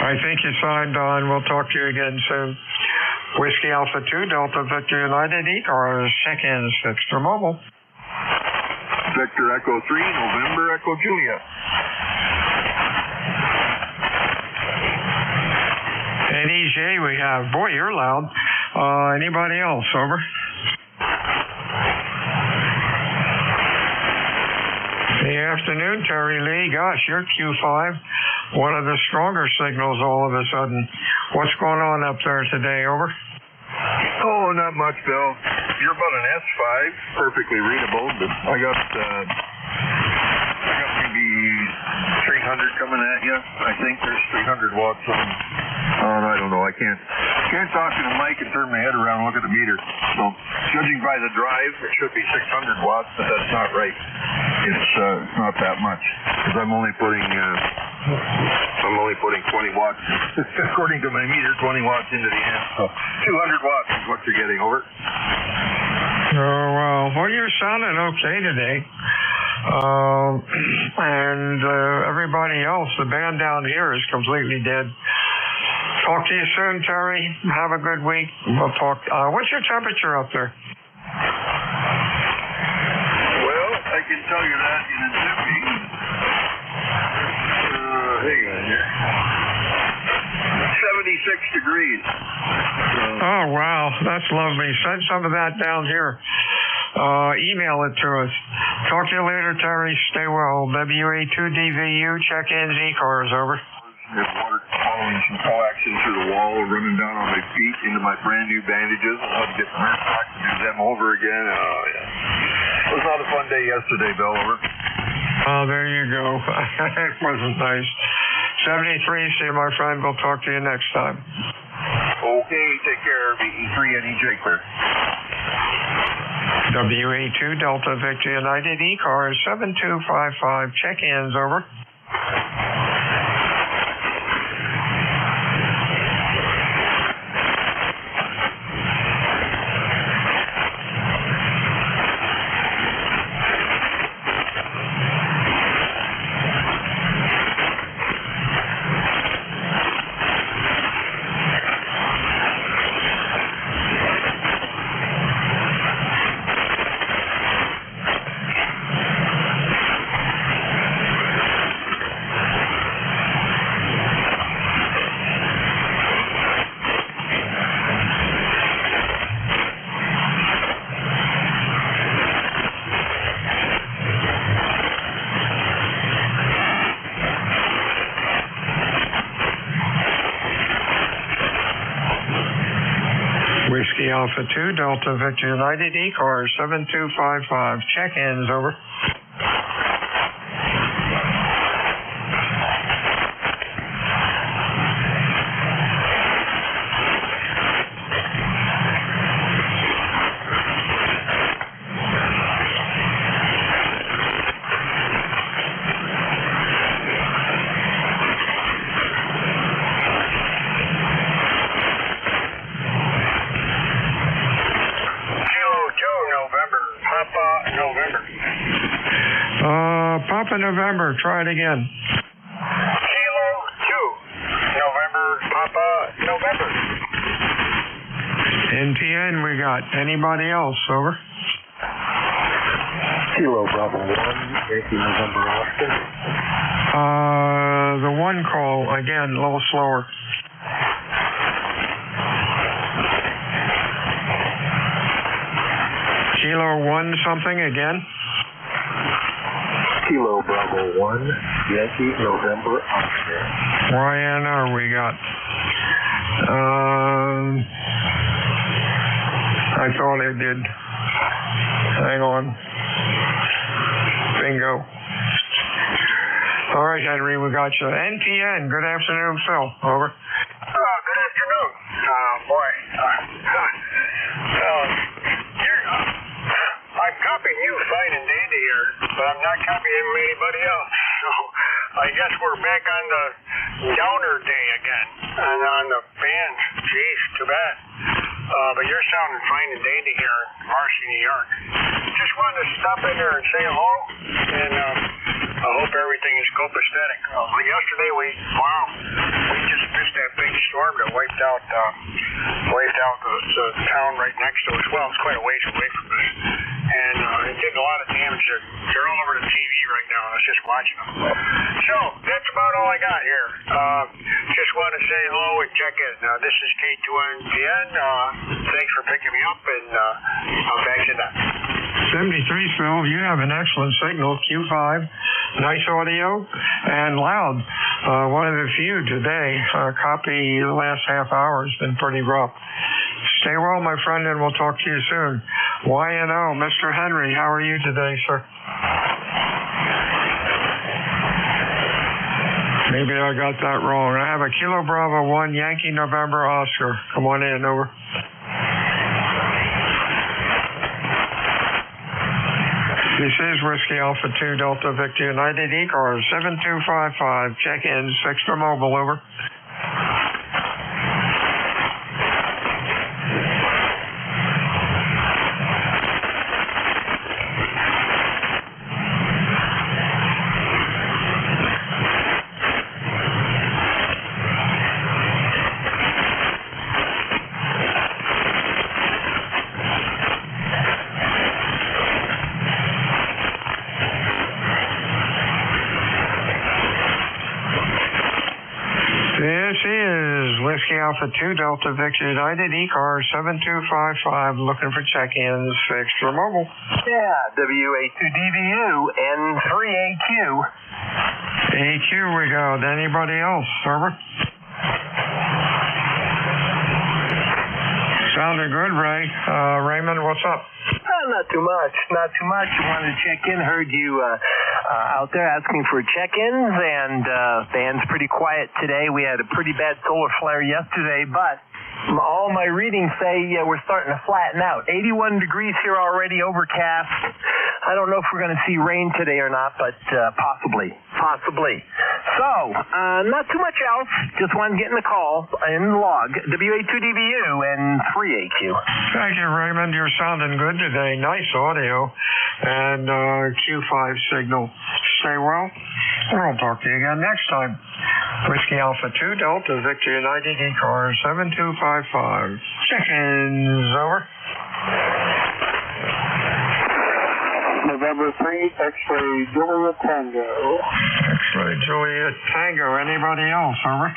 I think you signed on. We'll talk to you again soon. Whiskey Alpha 2, Delta Victor United, ECARS, check-ins, fixed or mobile. Victor Echo 3, November Echo Juliet. And EJ, we have, boy, you're loud. Anybody else? Over. Good afternoon, Terry Lee. Gosh, you're Q5. One of the stronger signals all of a sudden. What's going on up there today? Over. Oh, not much, Bill. You're about an S5, perfectly readable, but I got maybe 300 coming at you. I think there's 300 watts on. I don't know. I can't talk to the mic and turn my head around and look at the meter. So, judging by the drive, it should be 600 watts, but that's not right. It's not that much because I'm only putting 20 watts according to my meter, 20 watts into the amp. So 200 watts is what you're getting. Over. Oh, well, you're sounding okay today. And everybody else, the band down here is completely dead. Talk to you soon, Terry. Have a good week. We'll talk. What's your temperature up there? Well, I can tell you that in a jiffy. Hang on here. 76 degrees. Oh, wow. That's lovely. Send some of that down here. Email it to us. Talk to you later, Terry. Stay well. WA2DVU, check-ins, ECARS, over. There's water following some coax into the wall, running down on my feet into my brand new bandages. I had to get the nurse back to do them over again. Oh, yeah. It was not a fun day yesterday, Bill. Over. Oh, there you go. It wasn't nice. 73, see you, my friend. We'll talk to you next time. Okay, take care. VE3 and EJ clear. WA2 Delta Victor United, ECARS 7255, check-ins, over. Whiskey Alpha 2, Delta Victor United, ECARS 7255, check-ins, over. Papa November, try it again. Kilo 2, November, Papa November. NTN we got. Anybody else, over? Kilo Bravo 1, Yankee November Oscar. The one call, again, a little slower. Kilo 1 something again? Kilo Bravo 1, Yankee November Oscar. YNR we got. I thought it did. Hang on. Bingo. All right, Henry, we got you. NTN, good afternoon, Phil. Over. Good afternoon. I'm copying you fine and dandy here, but I'm not copying anybody else. So I guess we're back on the downer day again, and on the band. Geez, too bad. But you're sounding fine and dandy here in Marcy, New York. Just wanted to stop in there and say hello, and I hope everything is copacetic. Yesterday we just missed that big storm that wiped out the town right next to us. Well, it's quite a ways away from us. And getting a lot of damage. They're all over the TV right now, and I was just watching them. So, that's about all I got here. Just want to say hello and check in. This is K2NPN. Thanks for picking me up, and I'm back to that. 73, Phil, you have an excellent signal, Q5, nice audio, and loud. One of the few today. Copy the last half hour has been pretty rough. Stay well, my friend, and we'll talk to you soon. Y&O, Mr. Henry, how are you today, sir? Maybe I got that wrong. I have a Kilo Bravo 1 Yankee November Oscar. Come on in, over. This is Whiskey Alpha 2 Delta Victor United ECARS 7255. Check-in, 6 for mobile, over. This is Whiskey Alpha 2 Delta Victor United ECARS 7255 looking for check-ins, 6 for mobile. Yeah, WA2DVU N3AQ. AQ we got. Anybody else, server? Sounded good, Ray. Raymond, what's up? Not too much. I wanted to check in. Heard you out there asking for check-ins, and band's pretty quiet today. We had a pretty bad solar flare yesterday, but all my readings say we're starting to flatten out. 81 degrees here already, overcast. I don't know if we're going to see rain today or not, but possibly. So, not too much else. Just wanted to get in the call and log. WA2DVU and 3AQ. Thank you, Raymond. You're sounding good today. Nice audio and Q5 signal. Stay well. We'll talk to you again next time. Whiskey Alpha 2 Delta Victor United ECARS 7255. Check-ins, over. November 3, X-ray Juliet Tango. X-ray Juliet Tango. Anybody else, over?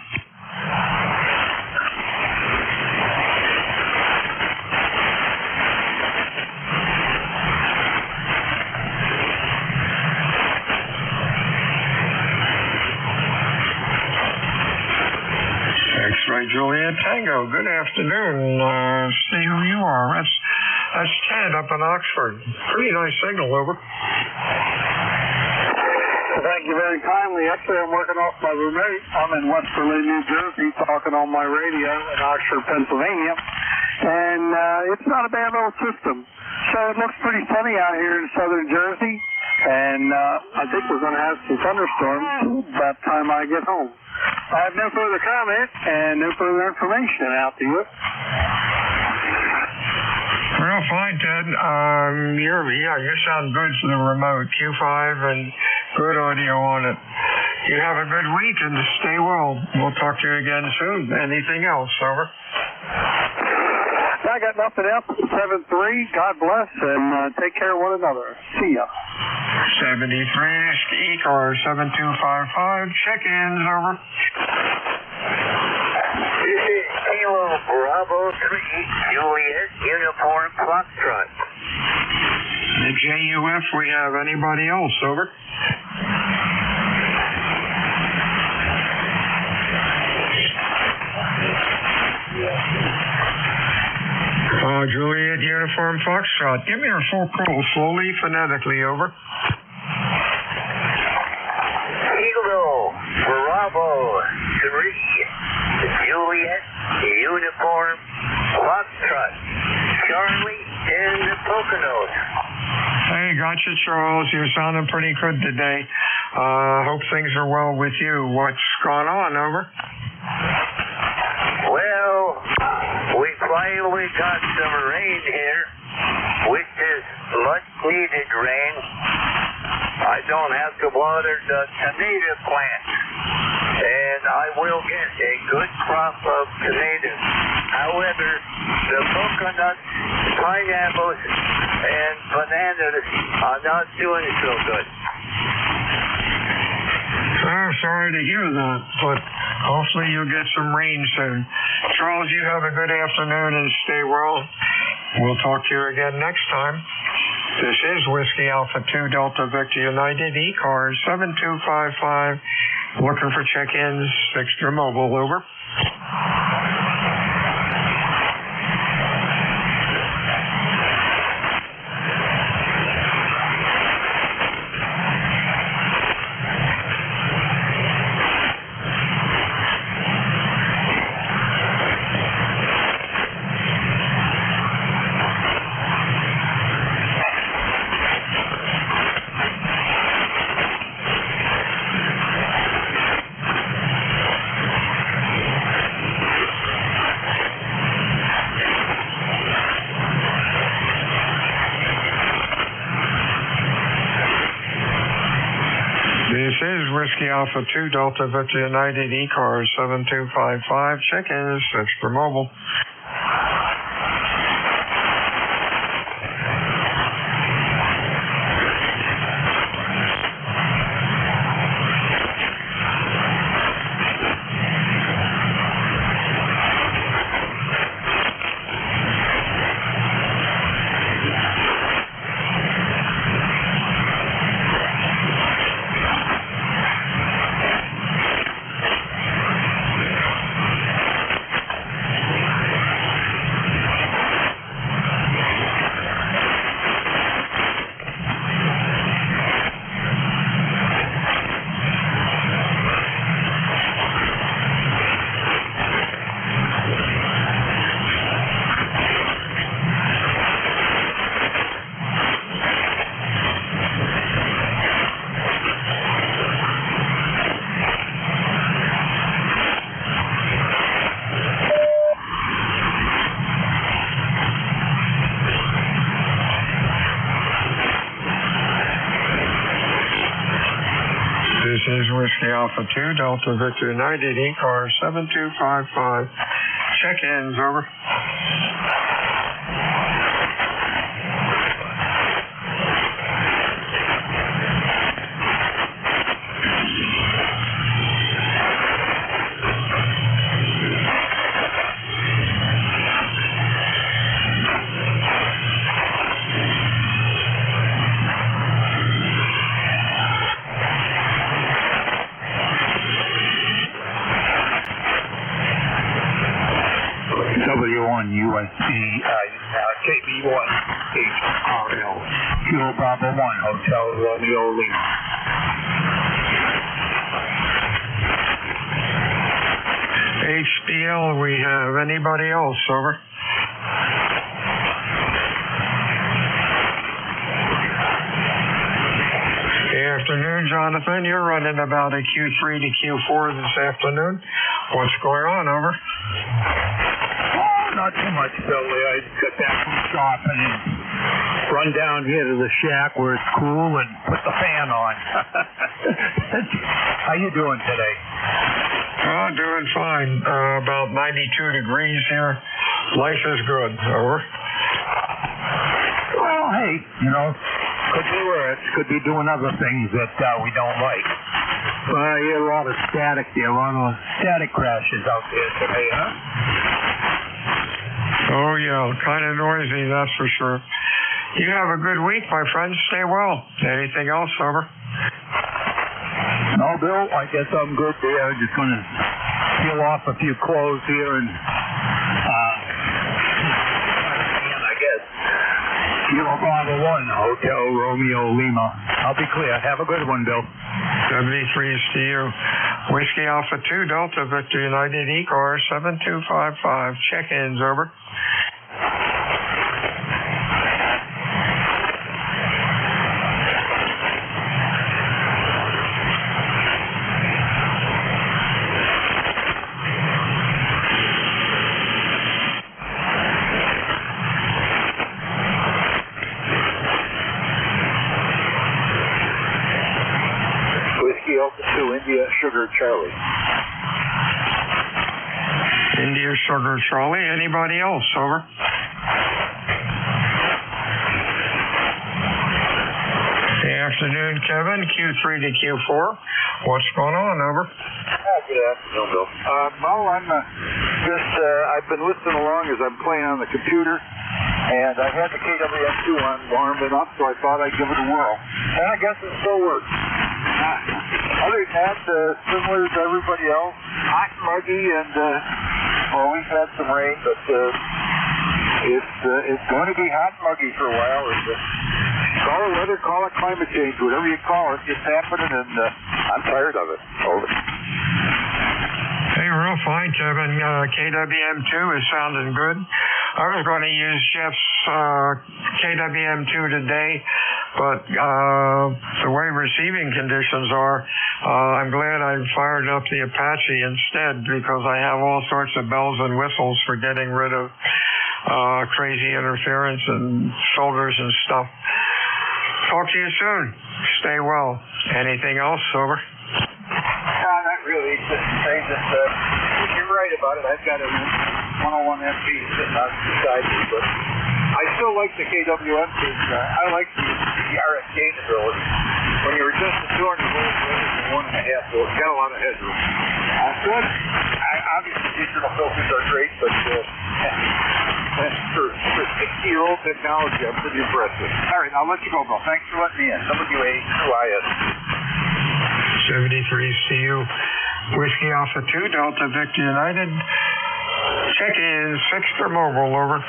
X-ray Juliet Tango. Good afternoon. See who you are. That's Ted up in Oxford. Pretty nice signal, over. Thank you very kindly. Actually, I'm working off my remote. I'm in West Berlin, New Jersey, talking on my radio in Oxford, Pennsylvania. And it's not a bad little system. So it looks pretty sunny out here in southern Jersey. And I think we're going to have some thunderstorms by the time I get home. I have no further comment and no further information out to you. Real fine, Ted. You sound good for the remote. Q5 and good audio on it. You have a good week and stay well. We'll talk to you again soon. Anything else, over? I got nothing else. 7-3. God bless and take care of one another. See ya. 73 ECARS 7255. Check-ins, over. This is Kilo Bravo 3 Juliet Uniform Foxtrot. The JUF, we have anybody else, over? Juliet Uniform Foxtrot. Give me your full call, slowly, phonetically, over. Kilo Bravo 3 Juliet Uniform Foxtrot. Charlie in the Poconos. Hey, gotcha, Charles. You're sounding pretty good today. Hope things are well with you. What's going on, over? Well, we finally got some rain here, which is much needed rain. I don't have to water the tomato plant, and I will get a good crop of tomatoes. However, the coconuts, pineapples, and bananas are not doing so good. Oh, sorry to hear that, but hopefully you'll get some rain soon. Charles, you have a good afternoon and stay well. We'll talk to you again next time. This is Whiskey Alpha 2 Delta Victor United, ECARS 7255. Looking for check-ins, extra mobile, over. This is Whiskey Alpha 2 Delta Victor United, ECARS 7255. Check-ins, extra mobile. This is Whiskey Alpha 2 Delta Victor United, ECARS 7255. Check-ins, over. W1 USC, KB1 HRL, Kilo Bravo 1, Hotel Romeo Lima. HBL, we have anybody else, over? Good afternoon, Jonathan. You're running about a Q3 to Q4 this afternoon. What's going on, over? Not too much, Billy. I got back from shopping and run down here to the shack where it's cool and put the fan on. How you doing today? Doing fine. About 92 degrees here. Life is good. Over. Well, hey, could be worse. Could be doing other things that we don't like. I hear a lot of static there. A lot of static crashes out there today, huh? Oh, yeah, kind of noisy, that's for sure. You have a good week, my friend. Stay well. Anything else, over? No, Bill, I guess I'm good there. I'm just going to peel off a few clothes here and, I guess, Kilo Bravo 1, Hotel Romeo Lima. I'll be clear. Have a good one, Bill. 73 is to you. Whiskey Alpha 2 Delta Victor United, ECARS 7255. Check-ins, over. Whiskey Alpha 2 India Sugar Charlie. India Sugar Charlie. Anybody else, over? afternoon, Kevin. Q3 to Q4. What's going on? Over. Good afternoon, Bill. Well, I've been listening along as I'm playing on the computer, and I had the KWM2 on warming up, so I thought I'd give it a whirl. And I guess it still works. Other than that, similar to everybody else, hot and muggy, and well, we've had some rain, but it's going to be hot and muggy for a while. Call it weather, call it climate change, whatever you call it, it's happening, and I'm tired of it. Over. Hey, real fine, Kevin. KWM2 is sounding good. I was going to use Jeff's KWM2 today, but the way receiving conditions are, I'm glad I fired up the Apache instead, because I have all sorts of bells and whistles for getting rid of crazy interference and filters and stuff. Talk to you soon. Stay well. Anything else, Over? Not really. You're right about it. I've got a 101 MP sitting out beside me, but I still like the KWM because I like the RF gain ability. When you were just at 200 volts, it was 1.5 volts. You got a lot of headroom. Good. Obviously, digital filters are great, but for 60-year-old technology, I'm pretty impressed with. All right, I'll let you go, Bill. Thanks for letting me in. WA2IS. 73CU. Whiskey Alpha 2, Delta Victor United. Check-in, Fixter Mobile, over.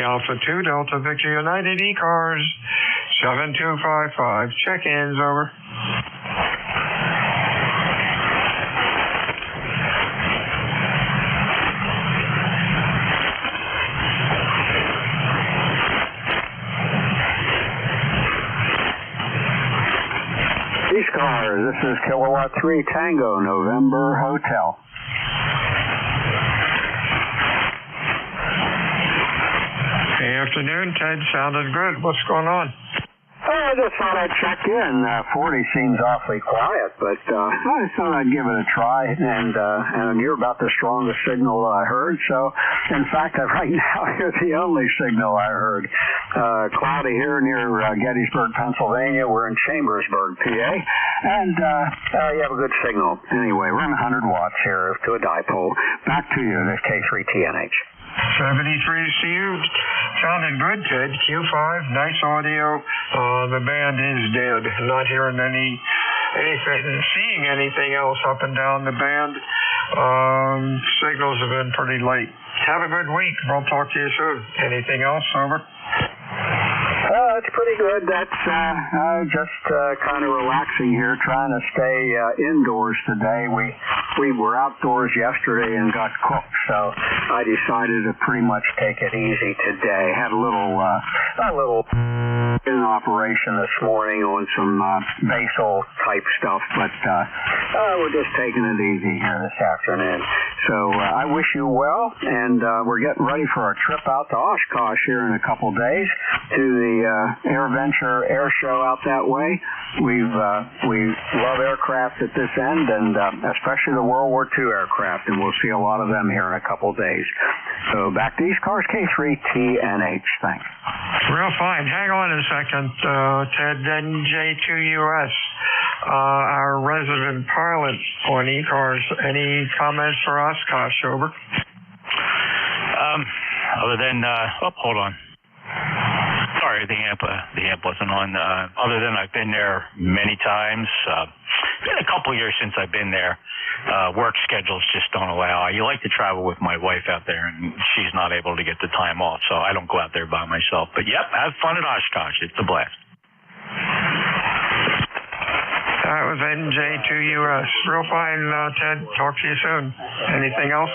Alpha 2, Delta Victor United, ECARS, 7255. Check-ins, over. ECARS, this is Kilowatt 3 Tango, November Hotel. Hey, afternoon, Ted. Sounded good. What's going on? I just thought I'd check in. 40 seems awfully quiet, but I thought I'd give it a try, and you're about the strongest signal I heard. So, in fact, right now you're the only signal I heard. Cloudy here near Gettysburg, Pennsylvania. We're in Chambersburg, PA, and you have a good signal. Anyway, we're in 100 watts here to a dipole. Back to you, this K3TNH. 73CU. Sounding good, Ted. Q5, nice audio. The band is dead. Not hearing anything, seeing anything else up and down the band. Signals have been pretty late. Have a good week. We'll talk to you soon. Anything else, over? It's pretty good. That's just kind of relaxing here, trying to stay indoors today. We were outdoors yesterday and got cooked, so I decided to pretty much take it easy today. Had a little in operation this morning on some base oil type stuff, but we're just taking it easy here this afternoon. So I wish you well, and we're getting ready for our trip out to Oshkosh here in a couple days to the AirVenture Air Show out that way. We love aircraft at this end, and especially the World War II aircraft, and we'll see a lot of them here in a couple days. So back to ECARS K3TNH. Thanks. Real fine. Hang on a second, Ted. NJ2US, our resident pilot on ECARS. Any comments for Oshkosh, over? Other than, hold on. Sorry, sorry, the amp wasn't on. Other than I've been there many times. It's been a couple of years since I've been there. Work schedules just don't allow. I like to travel with my wife out there, and she's not able to get the time off, so I don't go out there by myself. But yep, have fun at Oshkosh. It's a blast. That was NJ2US. Real fine, Ted. Talk to you soon. Anything else?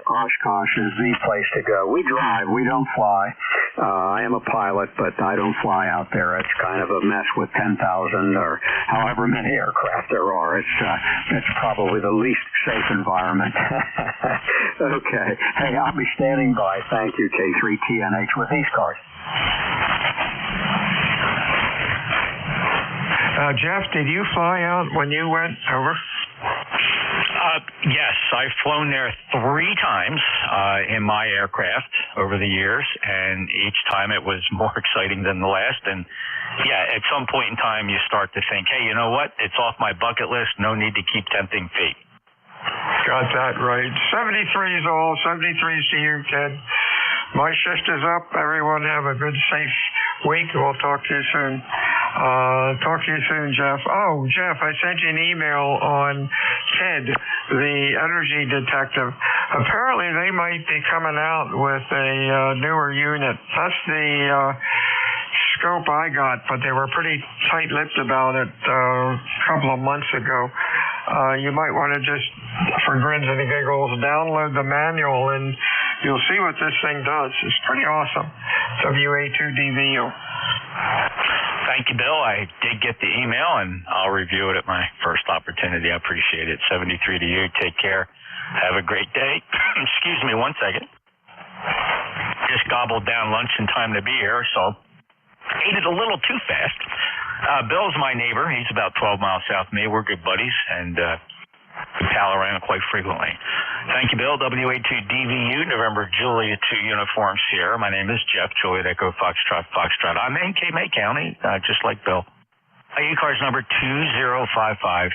Oshkosh is the place to go. We drive. We don't fly. I am a pilot, but I don't fly out there. It's kind of a mess with 10,000 or however many aircraft there are. It's probably the least safe environment. Okay. Hey, I'll be standing by. Thank you, K3TNH with ECARS. Jeff, did you fly out when you went over? Yes, I've flown there 3 times in my aircraft over the years, and each time it was more exciting than the last. And yeah, at some point in time, you start to think, hey, you know what? It's off my bucket list. No need to keep tempting fate. Got that right. 73 is all. 73's to you, Ted. My shift is up. Everyone have a good, safe week. We'll talk to you soon. Talk to you soon, Jeff. Oh, Jeff, I sent you an email on Ted, the energy detective. Apparently, they might be coming out with a newer unit. That's the scope I got, but they were pretty tight-lipped about it a couple of months ago. You might want to just, for grins and giggles, download the manual, and you'll see what this thing does. It's pretty awesome. WA2DVU. Thank you, Bill. I did get the email, and I'll review it at my first opportunity. I appreciate it. 73 to you. Take care. Have a great day. Excuse me 1 second. Just gobbled down lunch in time to be here, so ate it a little too fast. Bill's my neighbor. He's about 12 miles south of me. We're good buddies, and we pal around quite frequently. Thank you, Bill. WA2DVU, November Juliet 2 Uniform Sierra. My name is Jeff, Juliet Echo Foxtrot. I'm in May County, just like Bill. ECARS number 2055.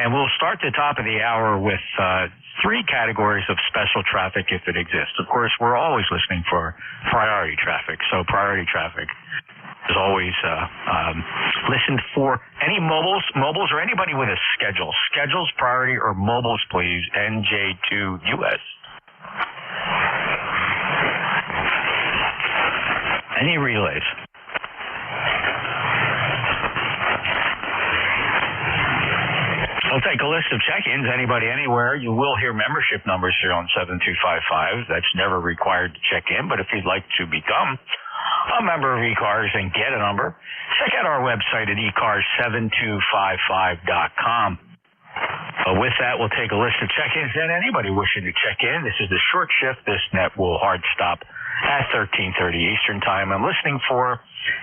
And we'll start the top of the hour with 3 categories of special traffic if it exists. Of course, we're always listening for priority traffic. So priority traffic is always listened for. Any mobiles or anybody with a schedule. Schedules, priority, or mobiles, please. NJ2US. Any relays? I'll take a list of check-ins. Anybody, anywhere. You will hear membership numbers here on 7255. That's never required to check in, but if you'd like to become a member of ECARS and get a number, check out our website at ECARS7255.com. With that, we'll take a list of check-ins and anybody wishing to check in. This is the short shift. This net will hard stop at 13:30 Eastern Time. I'm listening for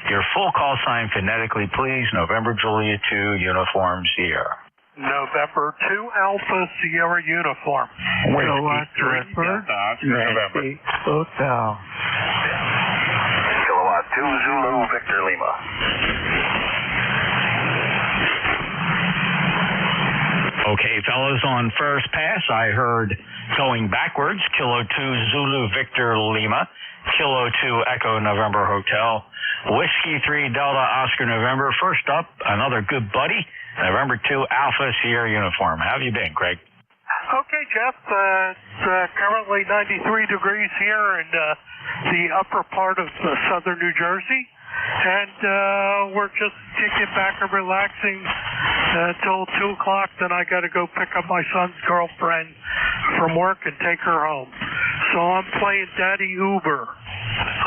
your full call sign phonetically, please. November Juliet 2 Uniform Sierra. November 2 Alpha Sierra Uniform. Kilowatt Redbird, Nancy Hotel. Kilowatt 2 Zulu Victor Lima. Okay, fellas, on first pass, I heard going backwards, Kilo 2 Zulu Victor Lima, Kilo 2 Echo November Hotel, Whiskey 3 Delta Oscar November. First up, another good buddy, November 2 Alpha Sierra Uniform. How have you been, Craig? Okay, Jeff. It's currently 93 degrees here in the upper part of southern New Jersey. And we're just kicking back and relaxing until 2 o'clock. Then I got to go pick up my son's girlfriend from work and take her home. So I'm playing Daddy Uber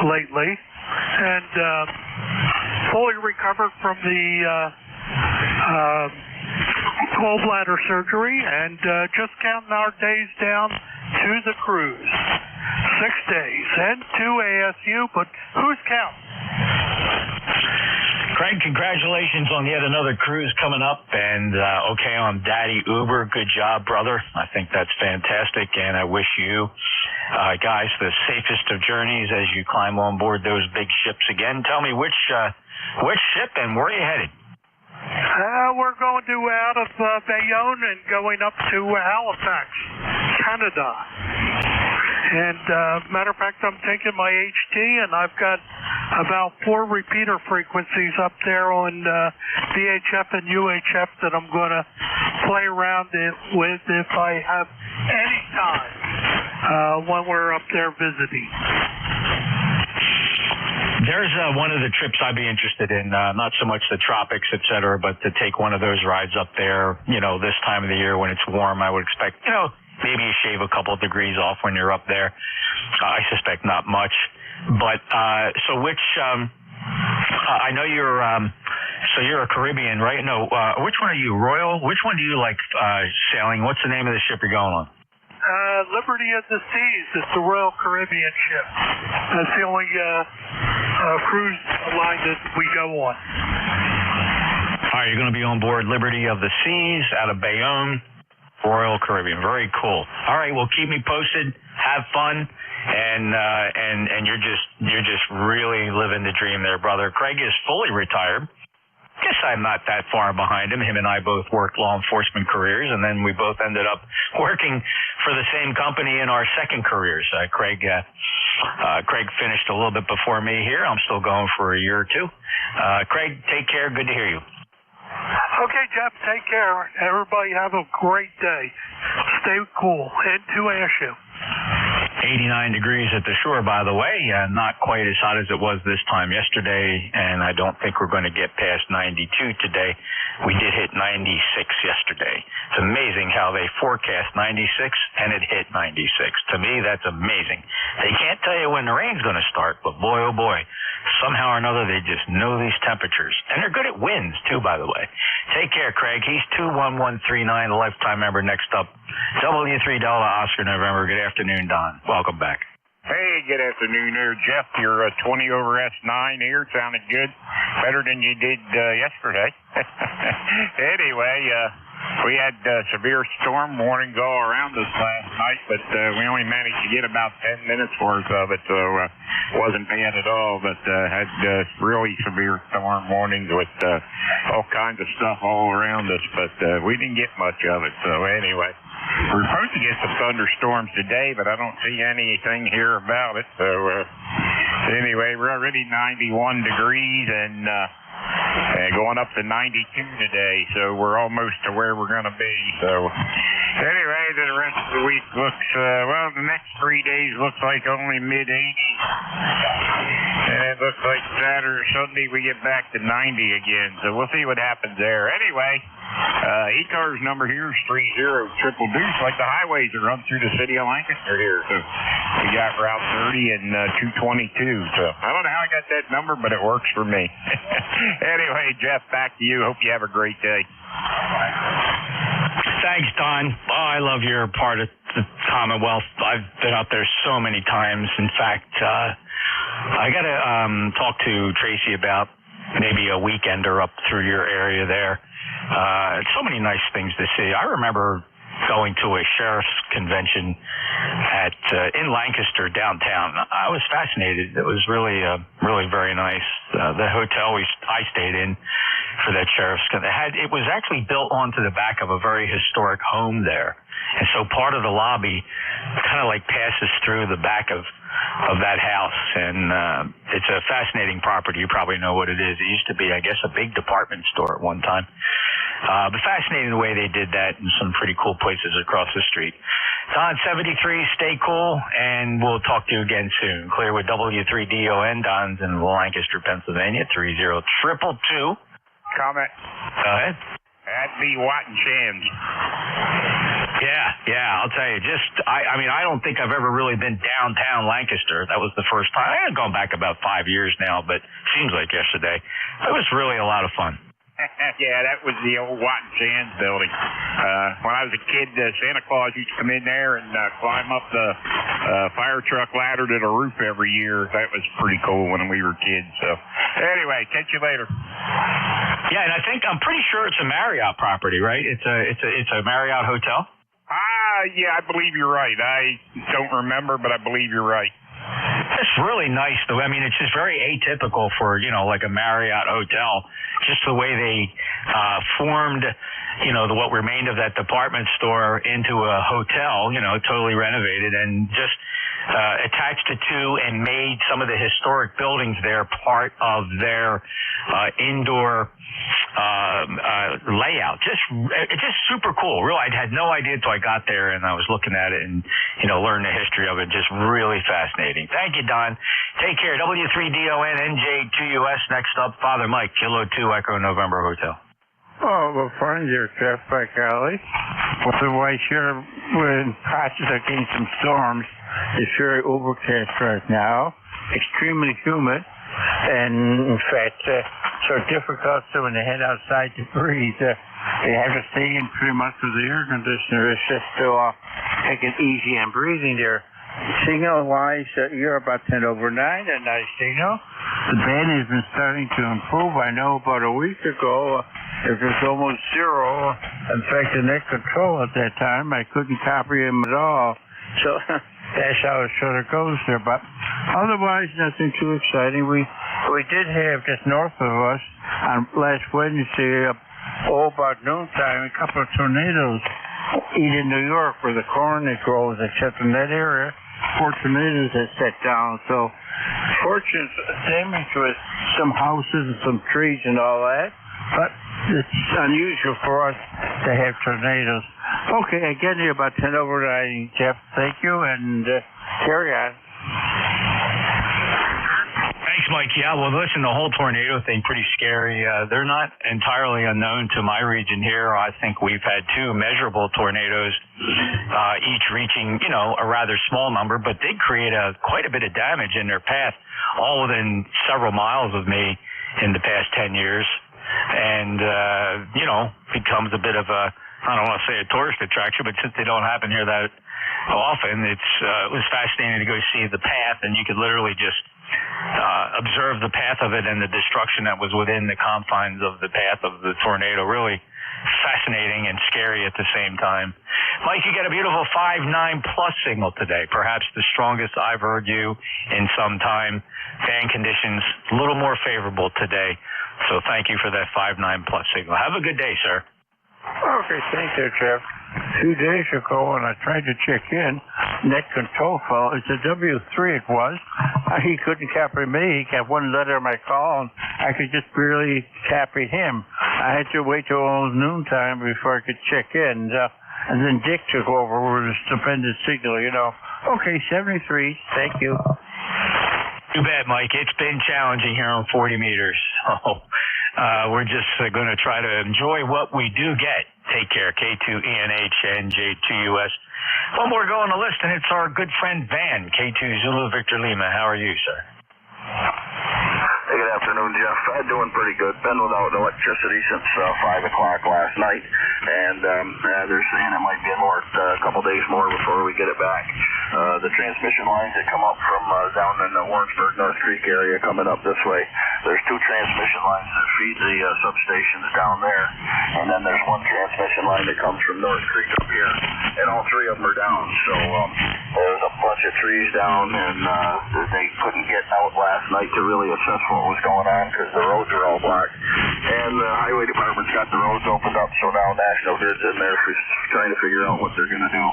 lately. And fully recovered from the gallbladder surgery and just counting our days down to the cruise. 6 days and 2 ASU, but who's counting? Craig, congratulations on yet another cruise coming up, and okay on Daddy Uber. Good job, brother. I think that's fantastic, and I wish you guys the safest of journeys as you climb on board those big ships again. Tell me which ship and where are you headed? We're going to out of Bayonne and going up to Halifax, Canada. And matter of fact, I'm taking my HT, and I've got about 4 repeater frequencies up there on VHF and UHF that I'm going to play around with if I have any time when we're up there visiting. There's one of the trips I'd be interested in, not so much the tropics, et cetera, but to take one of those rides up there, this time of the year when it's warm. I would expect, maybe you shave a couple of degrees off when you're up there. I suspect not much. But, so which, I know you're a Caribbean, right? No, which one are you, Royal? Which one do you like sailing? What's the name of the ship you're going on? Liberty of the Seas. It's the Royal Caribbean ship. That's the only cruise line that we go on. All right, you're going to be on board Liberty of the Seas out of Bayonne, Royal Caribbean. Very cool. All right, well, keep me posted. Have fun, and you're just really living the dream there, brother. Craig is fully retired. Guess I'm not that far behind him. Him and I both worked law enforcement careers, and then we both ended up working for the same company in our second careers. Craig finished a little bit before me here. I'm still going for a year or two. Craig, take care. Good to hear you. Okay, Jeff, take care. Everybody have a great day. Stay cool. Head to ASU. 89 degrees at the shore, by the way. Not quite as hot as it was this time yesterday, and I don't think we're going to get past 92 today. We did hit 96 yesterday. It's amazing how they forecast 96, and it hit 96. To me, that's amazing. They can't tell you when the rain's going to start, but boy, oh boy, somehow or another, they just know these temperatures. And they're good at winds, too, by the way. Take care, Craig. He's 21139, a lifetime member. Next up, W3 Oscar November. Good afternoon, Don. Welcome back. Hey, good afternoon there, Jeff. Your 20 over S9 here sounded good. Better than you did yesterday. Anyway, we had severe storm warning go around us last night, but we only managed to get about 10 minutes worth of it, so it wasn't bad at all. But had really severe storm warnings with all kinds of stuff all around us, but we didn't get much of it. So anyway, we're supposed to get some thunderstorms today, but I don't see anything here about it. So anyway, we're already 91 degrees and going up to 92 today, so we're almost to where we're going to be. So anyway, the rest of the week looks, the next 3 days looks like only mid-80s. And it looks like Saturday or Sunday we get back to 90 again, so we'll see what happens there. Anyway, ECARS number here is 30 triple deuce, like the highways that run through the city of Lancaster here. So we got Route 30 and 222. So I don't know how I got that number, but it works for me. Anyway, Jeff, back to you. Hope you have a great day. Thanks, Don. Oh, I love your part of the Commonwealth. I've been out there so many times. In fact, I got to talk to Tracy about maybe a weekender up through your area there. So many nice things to see. I remember going to a sheriff's convention in Lancaster downtown. I was fascinated. It was really very nice. The hotel I stayed in for that sheriff's convention, it was actually built onto the back of a very historic home there. And so part of the lobby kind of like passes through the back of that house. And it's a fascinating property. You probably know what it is. It used to be, I guess, a big department store at one time. But fascinating the way they did that in some pretty cool places across the street. Don 73, stay cool, and we'll talk to you again soon. Clear with W3DON, Don's in Lancaster, Pennsylvania, 30222. Comment. Go ahead. That'd be Watton Shams. Yeah, I'll tell you. I don't think I've ever really been downtown Lancaster. That was the first time. I had gone back about 5 years now, but seems like yesterday. It was really a lot of fun. Yeah, that was the old Watton Sands building. When I was a kid, Santa Claus used to come in there and climb up the fire truck ladder to the roof every year. That was pretty cool when we were kids. So anyway, catch you later. Yeah, and I'm pretty sure it's a Marriott property, right? It's a Marriott hotel. Yeah, I believe you're right. I don't remember, but I believe you're right. It's really nice, though. I mean, it's just very atypical for, like a Marriott hotel. Just the way they formed, what remained of that department store into a hotel, totally renovated, and just attached it to and made some of the historic buildings there part of their indoor layout. It's just super cool. Really, I had no idea until I got there and I was looking at it and, learned the history of it. Just really fascinating. Thank you, Don. Take care. W3DON NJ2US. Next up, Father Mike, Kilo 2 Echo November Hotel. Oh, well, fine there, Jeff, by golly. Otherwise, here we're in process of getting some storms. It's very overcast right now, extremely humid, and in fact, so difficult. So when they head outside to breathe, they have to stay in pretty much with the air conditioner. It's just to take it easy and breathing there. Signal-wise, you're about 10 over 9, a nice signal. The band has been starting to improve. I know about a week ago, it was almost zero. In fact, the net control at that time, I couldn't copy him at all. So that's how it sort of goes there. But otherwise, nothing too exciting. We did have just north of us on last Wednesday, about noontime, a couple of tornadoes. Even New York, where the corn that grows, except in that area, 4 tornadoes had set down. So, fortunate damage with some houses and some trees and all that. But it's unusual for us to have tornadoes. Okay, again, you're about 10 over 9, Jeff. Thank you, and carry on. Thanks, Mike. Yeah, well, listen, the whole tornado thing, pretty scary. They're not entirely unknown to my region here. I think we've had 2 measurable tornadoes, each reaching, a rather small number, but they create quite a bit of damage in their path, all within several miles of me in the past 10 years. And, becomes a bit of I don't want to say a tourist attraction, but since they don't happen here that often, it was fascinating to go see the path, and you could literally just observe the path of it and the destruction that was within the confines of the path of the tornado. Really fascinating and scary at the same time. Mike, you get a beautiful 5.9 plus signal today, perhaps the strongest I've heard you in some time. Fan conditions a little more favorable today, so thank you for that 5.9 plus signal. Have a good day, sir. Okay, thank you, Jeff. 2 days ago, when I tried to check in, net control fell. It's a W3 it was. He couldn't copy me. He got 1 letter in my call, and I could just barely copy him. I had to wait till almost noontime before I could check in. And then Dick took over with a stupendous signal, Okay, 73. Thank you. Too bad, Mike. It's been challenging here on 40 meters. So we're just going to try to enjoy what we do get. Take care. K2ENH NJ2US. One more go on the list, and it's our good friend Van, K2 Zulu Victor Lima. How are you, sir? Hey, good afternoon, Jeff. Doing pretty good. Been without electricity since 5 o'clock last night, and they're saying it might be a couple days more before we get it back. The transmission lines that come up from down in the Warrensburg, North Creek area coming up this way, there's 2 transmission lines that feed the substations down there, and then there's 1 transmission line that comes from North Creek up here, and all 3 of them are down. So there's a bunch of trees down, and they couldn't get out last night to really assess what was going on because the roads are all blocked. And the highway department's got the roads opened up, so now National Grid's in there trying to figure out what they're going to do.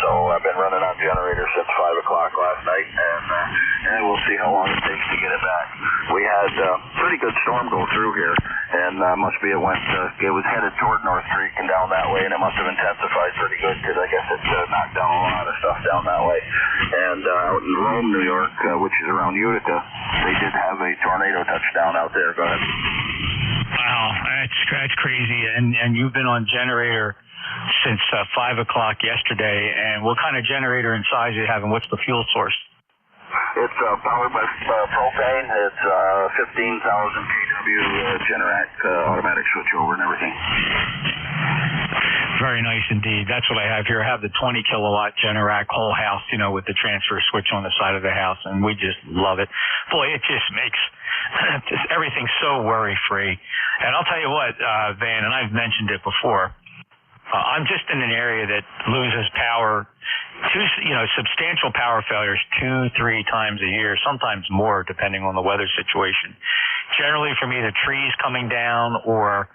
So I've been running on generators since 5 o'clock last night, and we'll see how long it takes to get it back. We had a pretty good storm go through here, and must be it was headed toward North Creek and down that way, and it must have intensified pretty good because I guess it knocked down a lot of stuff down that way. And out in Rome, New York, which is around Utica, they did have a tornado touchdown out there. Go ahead. Wow, that's crazy. And you've been on generator since 5 o'clock yesterday. And what kind of generator and size do you have, and what's the fuel source? It's powered by propane. It's 15,000 kW Generac automatic switchover and everything. Very nice indeed. That's what I have here. I have the 20 kilowatt Generac whole house, with the transfer switch on the side of the house, and we just love it. Boy, it just makes everything so worry-free. And I'll tell you what, Van, and I've mentioned it before, I'm just in an area that loses power, substantial power failures 2-3 times a year, sometimes more depending on the weather situation. Generally from either trees coming down or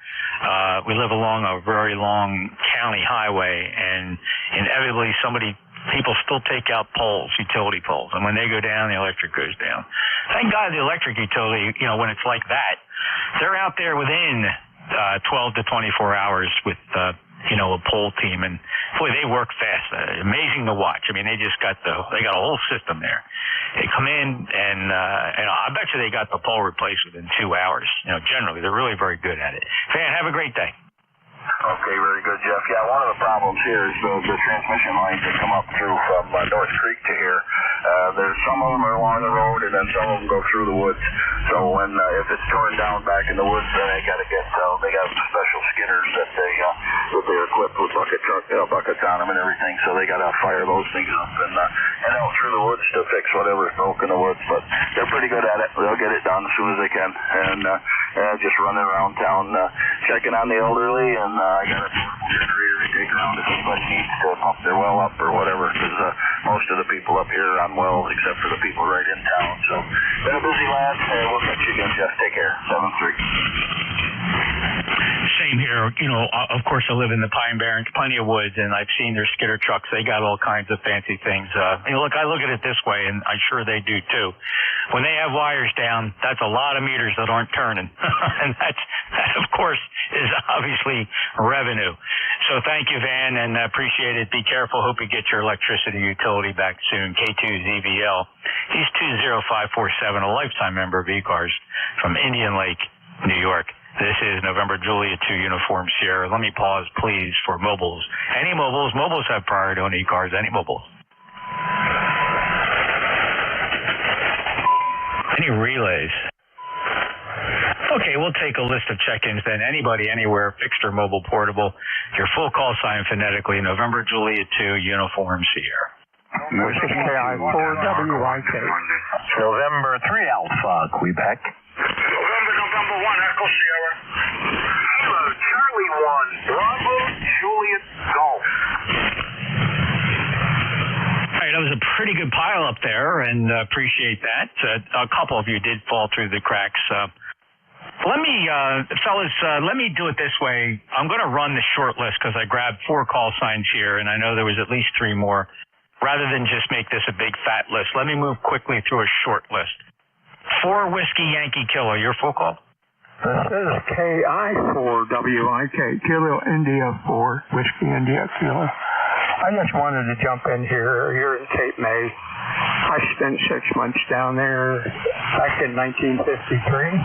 we live along a very long county highway, and inevitably somebody people still take out poles, utility poles, and when they go down, the electric goes down. Thank God the electric utility, when it's like that, they're out there within 12 to 24 hours with a pole team, and boy, they work fast. Amazing to watch. I mean, they got a whole system there. They come in and I bet you they got the pole replaced within 2 hours. Generally, they're really very good at it. Van, have a great day. Okay, very good, Jeff. Yeah, one of the problems here is the transmission lines that come up through from North Creek to here. There's some of them are along the road, and then some of them go through the woods. So when if it's torn down back in the woods, then they got special skidders that they're equipped with buckets on them and everything. So they got to fire those things up and out through the woods to fix whatever's broke in the woods. But they're pretty good at it. They'll get it done as soon as they can, and just running around town checking on the elderly. And I got a portable generator to take around if anybody needs to pump their well up or whatever, because most of the people up here are on wells except for the people right in town. So been a busy lad. We'll catch you again, Jeff. Take care. 7-3. Same here. Of course, I live in the Pine Barrens, plenty of woods, and I've seen their skidder trucks. They got all kinds of fancy things. Look, I look at it this way, and I'm sure they do too. When they have wires down, that's a lot of meters that aren't turning, and that, of course, is obviously revenue. So thank you, Van, and appreciate it. Be careful. Hope you get your electricity utility back soon. K2ZVL. He's 20547, a lifetime member of ECARS from Indian Lake, New York. This is November Juliet 2 Uniform Sierra. Let me pause, please, for mobiles. Any mobiles? Mobiles have priority on ECARS. Any mobiles? Any relays? Okay, we'll take a list of check-ins then. Anybody, anywhere, fixed or mobile, portable. Your full call sign phonetically, November Juliet 2 Uniform Sierra. This is KI4WIK. November 3 Alpha, Quebec. November 1 Echo Sierra. Kilo Charlie 1 Bravo Juliet Golf. All right, that was a pretty good pile up there, and appreciate that. A couple of you did fall through the cracks. Let me, fellas, let me do it this way. I'm going to run the short list because I grabbed 4 call signs here, and I know there was at least 3 more. Rather than just make this a big fat list, let me move quickly through a short list. 4 Whiskey Yankee Kilo, your full call? This is KI4WIK, Kilo India 4, Whiskey India Kilo. I just wanted to jump in here in Cape May. I spent 6 months down there back in 1953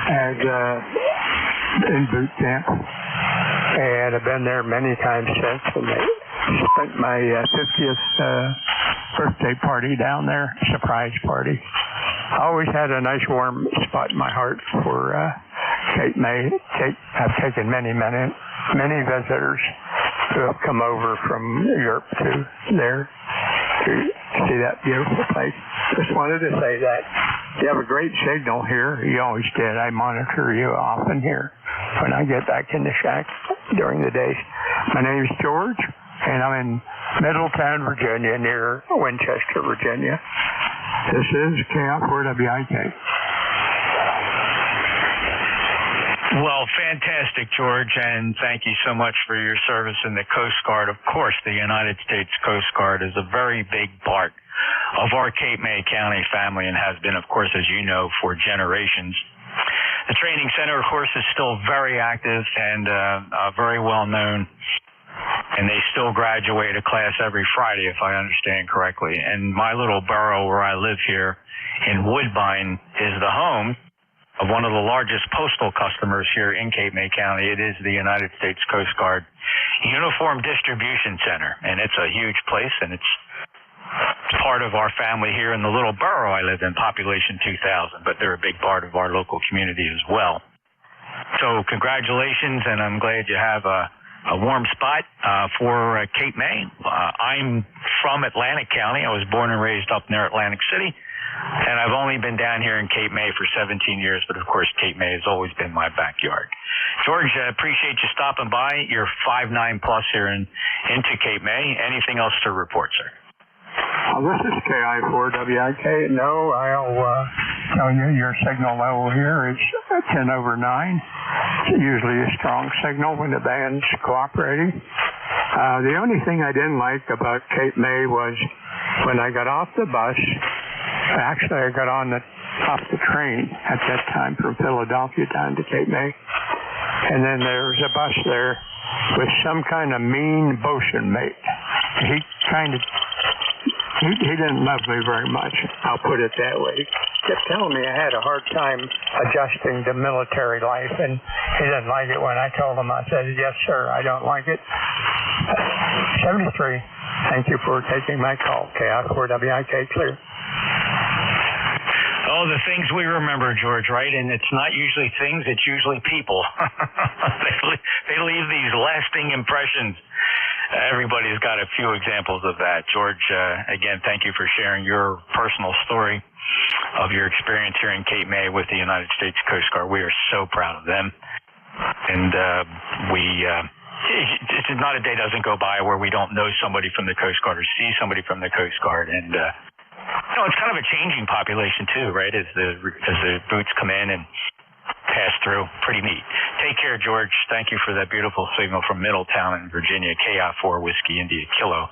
as in boot camp, and I've been there many times since. And spent my 50th birthday party down there, surprise party. I always had a nice warm spot in my heart for Cape May. I've taken many visitors who have come over from Europe to there to see that beautiful place. Just wanted to say that you have a great signal here. You always did. I monitor you often here when I get back in the shack during the day. My name is George, and I'm in Middletown, Virginia, near Winchester, Virginia. This is KI4WIK. Well, fantastic, George, and thank you so much for your service in the Coast Guard. Of course, the United States Coast Guard is a very big part of our Cape May County family and has been, of course, as you know, for generations. The training center, of course, is still very active and very well known. And they still graduate a class every Friday, if I understand correctly. And my little borough where I live here in Woodbine is the home of one of the largest postal customers here in Cape May County. It is the United States Coast Guard Uniform Distribution Center. And it's a huge place, and it's part of our family here in the little borough I live in, population 2,000. But they're a big part of our local community as well. So congratulations, and I'm glad you have a warm spot for Cape May. I'm from Atlantic County. I was born and raised up near Atlantic City, and I've only been down here in Cape May for 17 years, but of course Cape May has always been my backyard. George, I appreciate you stopping by. You're 5'9" plus here into Cape May. Anything else to report, sir? This is KI4WIK. No, I'll tell you your signal level here is 10/9. It's usually a strong signal when the band's cooperating. The only thing I didn't like about Cape May was when I got off the bus. Actually, I got off the train at that time from Philadelphia down to Cape May. And then there was a bus there with some kind of mean bosun mate. He didn't love me very much, I'll put it that way. He kept telling me I had a hard time adjusting to military life, and he didn't like it when I told him. I said, yes, sir, I don't like it. 73, thank you for taking my call. KI4WIK clear. Oh, the things we remember, George, right? And it's not usually things, it's usually people. They leave these lasting impressions. Everybody's got a few examples of that. George, again, thank you for sharing your personal story of your experience here in Cape May with the United States Coast Guard. We are so proud of them. And it's not a day doesn't go by where we don't know somebody from the Coast Guard or see somebody from the Coast Guard. And, it's kind of a changing population too, right? As the boots come in and pass through. Pretty neat. Take care, George. Thank you for that beautiful signal from Middletown in Virginia, KI4 Whiskey India Kilo.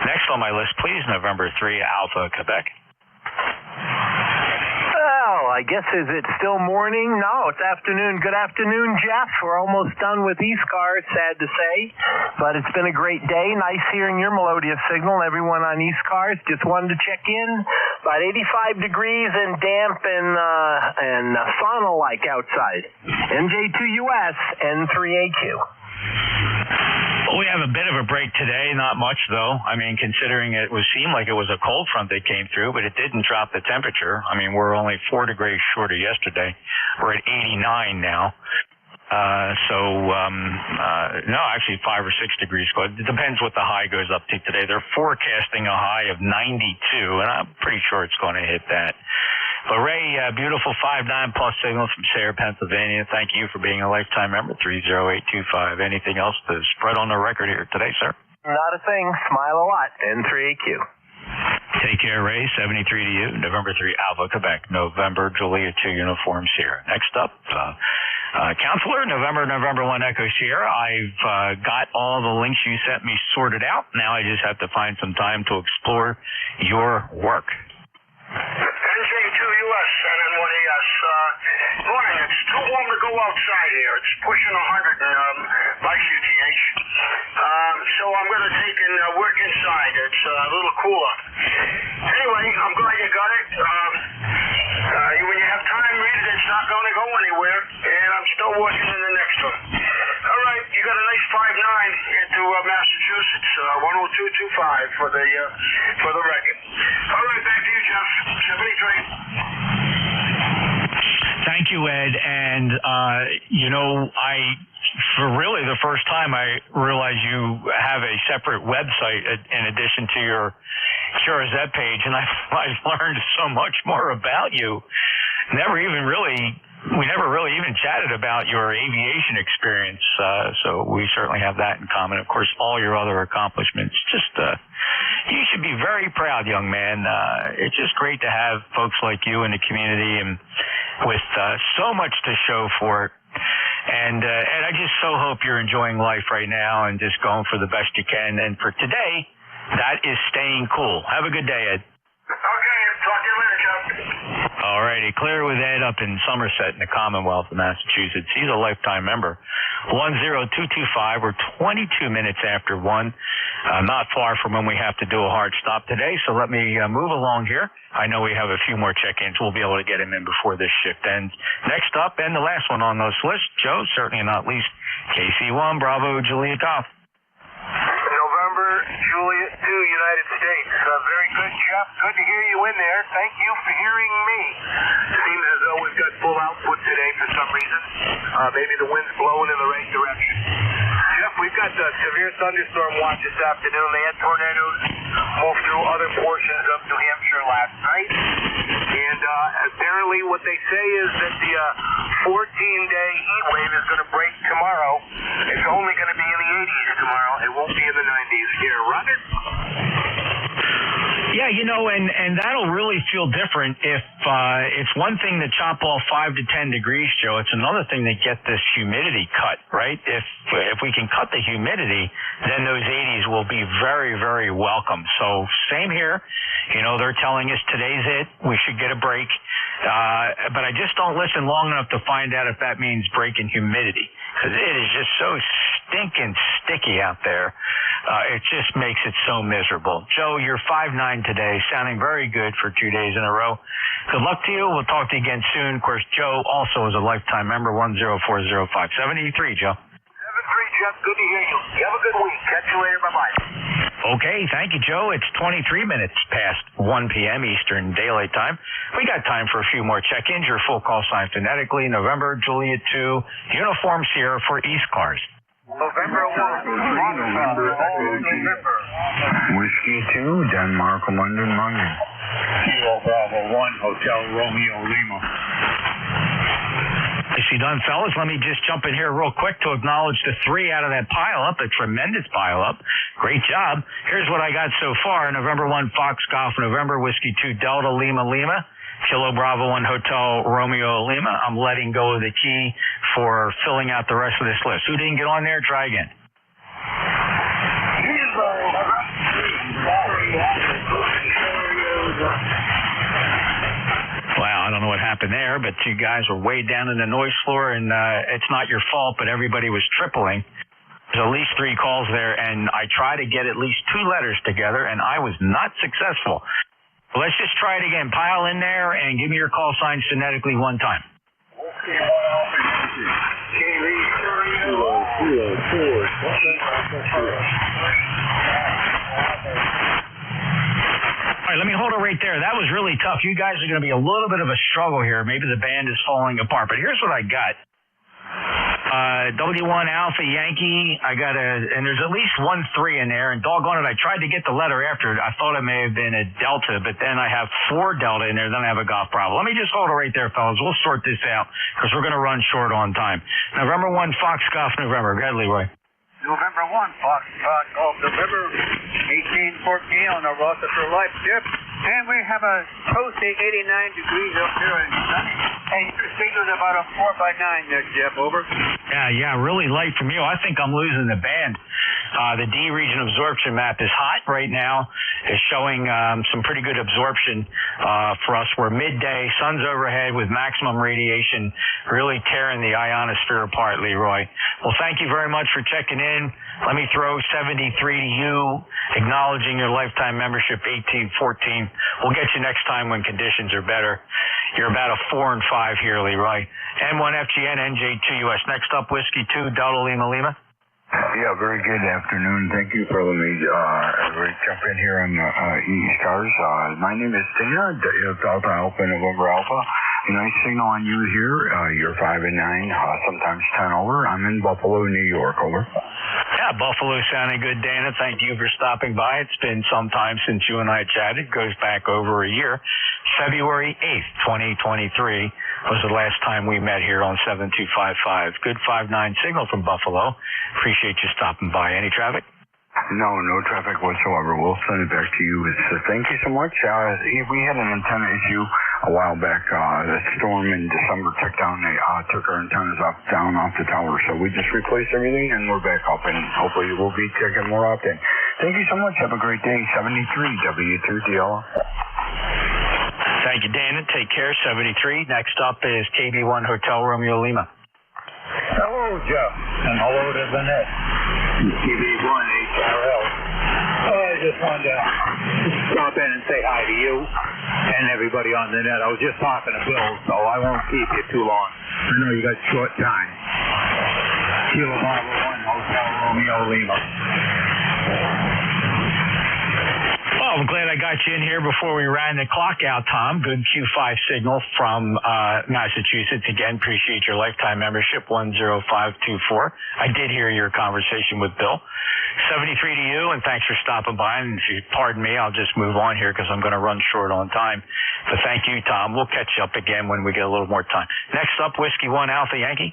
Next on my list, please, November 3, Alpha, Quebec. Well, I guess is it still morning? No, it's afternoon. Good afternoon, Jeff. We're almost done with ECARS, sad to say, but it's been a great day. Nice hearing your melodious signal. Everyone on ECARS, just wanted to check in. About 85 degrees and damp and sauna-like outside. MJ2US, N3AQ. Well, we have a bit of a break today, not much though. I mean, considering it seemed like it was a cold front that came through, but it didn't drop the temperature. I mean, we're only 4 degrees short of yesterday. We're at 89 now. No, actually 5 or 6 degrees cold. It depends what the high goes up to today. They're forecasting a high of 92, and I'm pretty sure it's going to hit that. But Ray, beautiful 5-9 plus signal from Sayre, Pennsylvania. Thank you for being a lifetime member, 30825. Anything else to spread on the record here today, sir? Not a thing. Smile a lot. N3AQ. Take care, Ray. 73 to you. November 3, Alpha, Quebec. November, Julia 2 uniform Sierra. Next up, Counselor, November 1 Echo Sierra. I've got all the links you sent me sorted out. Now I just have to find some time to explore your work. NJ2US, NN1AS. Morning, it's too warm to go outside here. It's pushing 100 by QTH. So I'm going to take and work inside. It's a little cooler. Anyway, I'm glad you got it. When you have time, read it. It's not going to go anywhere. And I'm still working in the next one. All right, you got a nice 5-9 into Massachusetts, 10225 for the record. All right, back to you, Jeff. 73. Thank you, Ed. And, for really the first time, I realized you have a separate website in addition to your QRZ page, and I've learned so much more about you. We never really even chatted about your aviation experience, so we certainly have that in common. Of course, all your other accomplishments. You should be very proud, young man. It's just great to have folks like you in the community and with so much to show for it. And I just so hope you're enjoying life right now and just going for the best you can. And for today, that is staying cool. Have a good day, Ed. Okay, talk to you later, Jeff. All righty, clear with Ed up in Somerset in the Commonwealth of Massachusetts. He's a lifetime member. 10225. We're 22 minutes after 1. Not far from when we have to do a hard stop today, so let me move along here. I know we have a few more check-ins. We'll be able to get him in before this shift ends. Next up, and the last one on this list, Joe, certainly not least, KC1, Bravo, Julia Golf. November, Julia 2, United States. Very good, Jeff. Good to hear you in there. Thank you for hearing me. Seems as though we've got full output today for some reason. Maybe the wind's blowing in the right direction. Jeff, we've got a severe thunderstorm watch this afternoon. They had tornadoes move through other portions of New Hampshire last night. And apparently what they say is that the 14-day heat wave is going to break tomorrow. It's only going to be in the 80s tomorrow. It won't be in the 90s here. Roger? Yeah, And that'll really feel different if it's one thing to chop off 5 to 10 degrees, Joe. It's another thing to get this humidity cut, right? If we can cut the humidity, then those 80s will be very, very welcome. So same here. They're telling us today's it. We should get a break. But I just don't listen long enough to find out if that means break in humidity, because it is just so stinking sticky out there. It just makes it so miserable. Joe, you're 5'9" today, sounding very good for 2 days in a row. Good luck to you. We'll talk to you again soon. Of course, Joe also is a lifetime member, 10405. 73, Joe. 73, Jeff. Good to hear you. You have a good week. Catch you later. Bye-bye. Okay, thank you, Joe. It's 23 minutes past 1 p.m. Eastern Daylight Time. We got time for a few more check-ins. Your full call sign phonetically. November, Juliet 2, Uniform Sierra for ECARS. November 1. November. Whiskey 2, Denmark, London, London. Kilo Bravo 1, Hotel Romeo Lima. Nicely done, fellas. Let me just jump in here real quick to acknowledge the 3 out of that pile-up, a tremendous pile-up. Great job. Here's what I got so far. November 1, Fox Golf, November, Whiskey 2, Delta, Lima, Lima. Kilo Bravo 1, Hotel Romeo Lima. I'm letting go of the key for filling out the rest of this list. Who didn't get on there? Try again. Wow, I don't know what happened there, but you guys were way down in the noise floor, and it's not your fault, but everybody was tripling. There's at least 3 calls there, and I tried to get at least 2 letters together, and I was not successful. Well, let's just try it again. Pile in there and give me your call signs phonetically one time. All right, let me hold it right there. That was really tough. You guys are going to be a little bit of a struggle here. Maybe the band is falling apart, but here's what I got. W1 Alpha Yankee. And there's at least 1 3 in there, and doggone it, I tried to get the letter after it. I thought it may have been a Delta, but then I have 4 Delta in there, then I have a golf problem. Let me just hold it right there, fellas. We'll sort this out, because we're going to run short on time. November 1, Fox Golf, November. Go ahead, Leroy. November 1, Fox Golf, November 1814 on the Rochester Life Ship. And we have a toasty 89 degrees up here in sunny. And your speaker's about a 4x9 there, Jeff. Over. Yeah, really light from you. I think I'm losing the band. The D region absorption map is hot right now. It's showing some pretty good absorption for us. We're midday, sun's overhead with maximum radiation, really tearing the ionosphere apart, Leroy. Well, thank you very much for checking in. Let me throw 73 to you, acknowledging your lifetime membership, 1814. We'll get you next time when conditions are better. You're about a 4 and 5 here, Leroy. N1FGN, NJ2US. Next up, Whiskey 2, Delta Lima Lima. Yeah, very good afternoon. Thank you for letting me jump in here on ECARS. My name is Dana, Delta Alpha November Alpha. Nice signal on you here. You're 5 and 9, sometimes 10 over. I'm in Buffalo, New York. Over. Yeah, Buffalo sounding good, Dana. Thank you for stopping by. It's been some time since you and I chatted. It goes back over a year. February 8th, 2023 was the last time we met here on 7255. Good 5-9 signal from Buffalo. Appreciate you stopping by. Any traffic? No traffic whatsoever. We'll send it back to you. Thank you so much. We had an antenna issue a while back. The storm in December took our antennas down off the tower. So we just replaced everything and we're back up, and hopefully we'll be checking more often. Thank you so much. Have a great day. 73 W2DL. Thank you, Dana. Take care. 73. Next up is KB1 Hotel Romeo Lima. Hello, Jeff. And hello to Vanette. KB1 HRL. I just wanted to stop in and say hi to you and everybody on the net. I was just talking to Bill, so I won't keep you too long. I know you got short time. Kilo Bravo 1 Hotel Romeo Lima. Well, I'm glad I got you in here before we ran the clock out, Tom. Good Q5 signal from Massachusetts. Again, appreciate your lifetime membership, 10524. I did hear your conversation with Bill. 73 to you, and thanks for stopping by. And if you pardon me, I'll just move on here because I'm going to run short on time. But thank you, Tom. We'll catch you up again when we get a little more time. Next up, Whiskey 1 Alpha Yankee.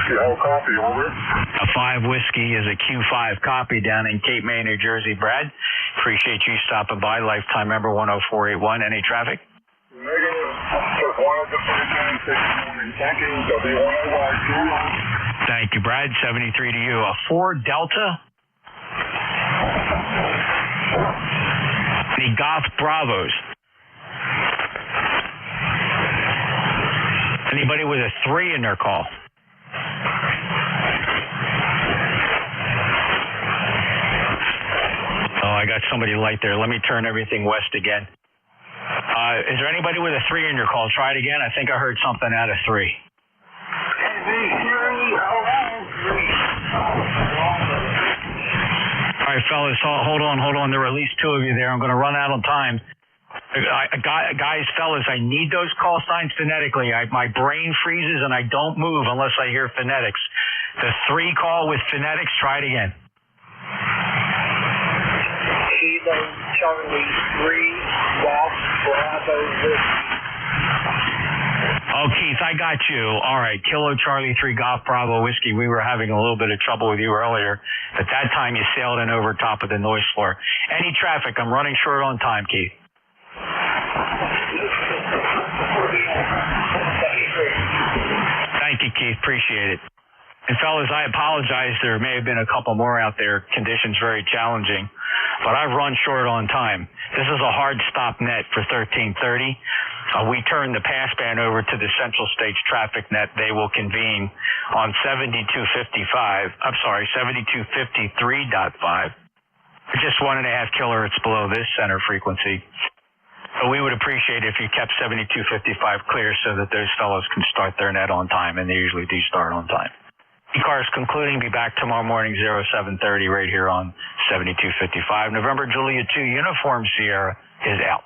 Seattle copy, over. A 5 whiskey is a Q5 copy down in Cape May, New Jersey. Brad, appreciate you stopping by. Lifetime member 10481. Any traffic? Negative. Just wanted to put it down 6 morning. Thank you. W105. Thank you, Brad. 73 to you. A 4 Delta. The Golf Bravos. Anybody with a 3 in their call? Oh, I got somebody light there. Let me turn everything west again. Is there anybody with a 3 in your call? Try it again. I think I heard something out of 3. All right, fellas, hold on. There were at least 2 of you there. I'm going to run out on time. Guys, fellas, I need those call signs phonetically. My brain freezes and I don't move unless I hear phonetics. The 3 call with phonetics, try it again. Kilo Charlie 3 Golf Bravo Whiskey. Oh, Keith, I got you. All right, Kilo Charlie 3 Golf Bravo Whiskey. We were having a little bit of trouble with you earlier. At that time, you sailed in over top of the noise floor. Any traffic? I'm running short on time, Keith. Thank you, Keith. Appreciate it. And fellas, I apologize. There may have been a couple more out there. Conditions very challenging, but I've run short on time. This is a hard stop net for 1330. We turn the passband over to the Central States Traffic Net. They will convene on 7253.5. Just 1.5 kilohertz below this center frequency. So we would appreciate if you kept 7255 clear so that those fellows can start their net on time, and they usually do start on time. ECARS concluding. Be back tomorrow morning, 0730, right here on 7255. November Julia 2 Uniform Sierra is out.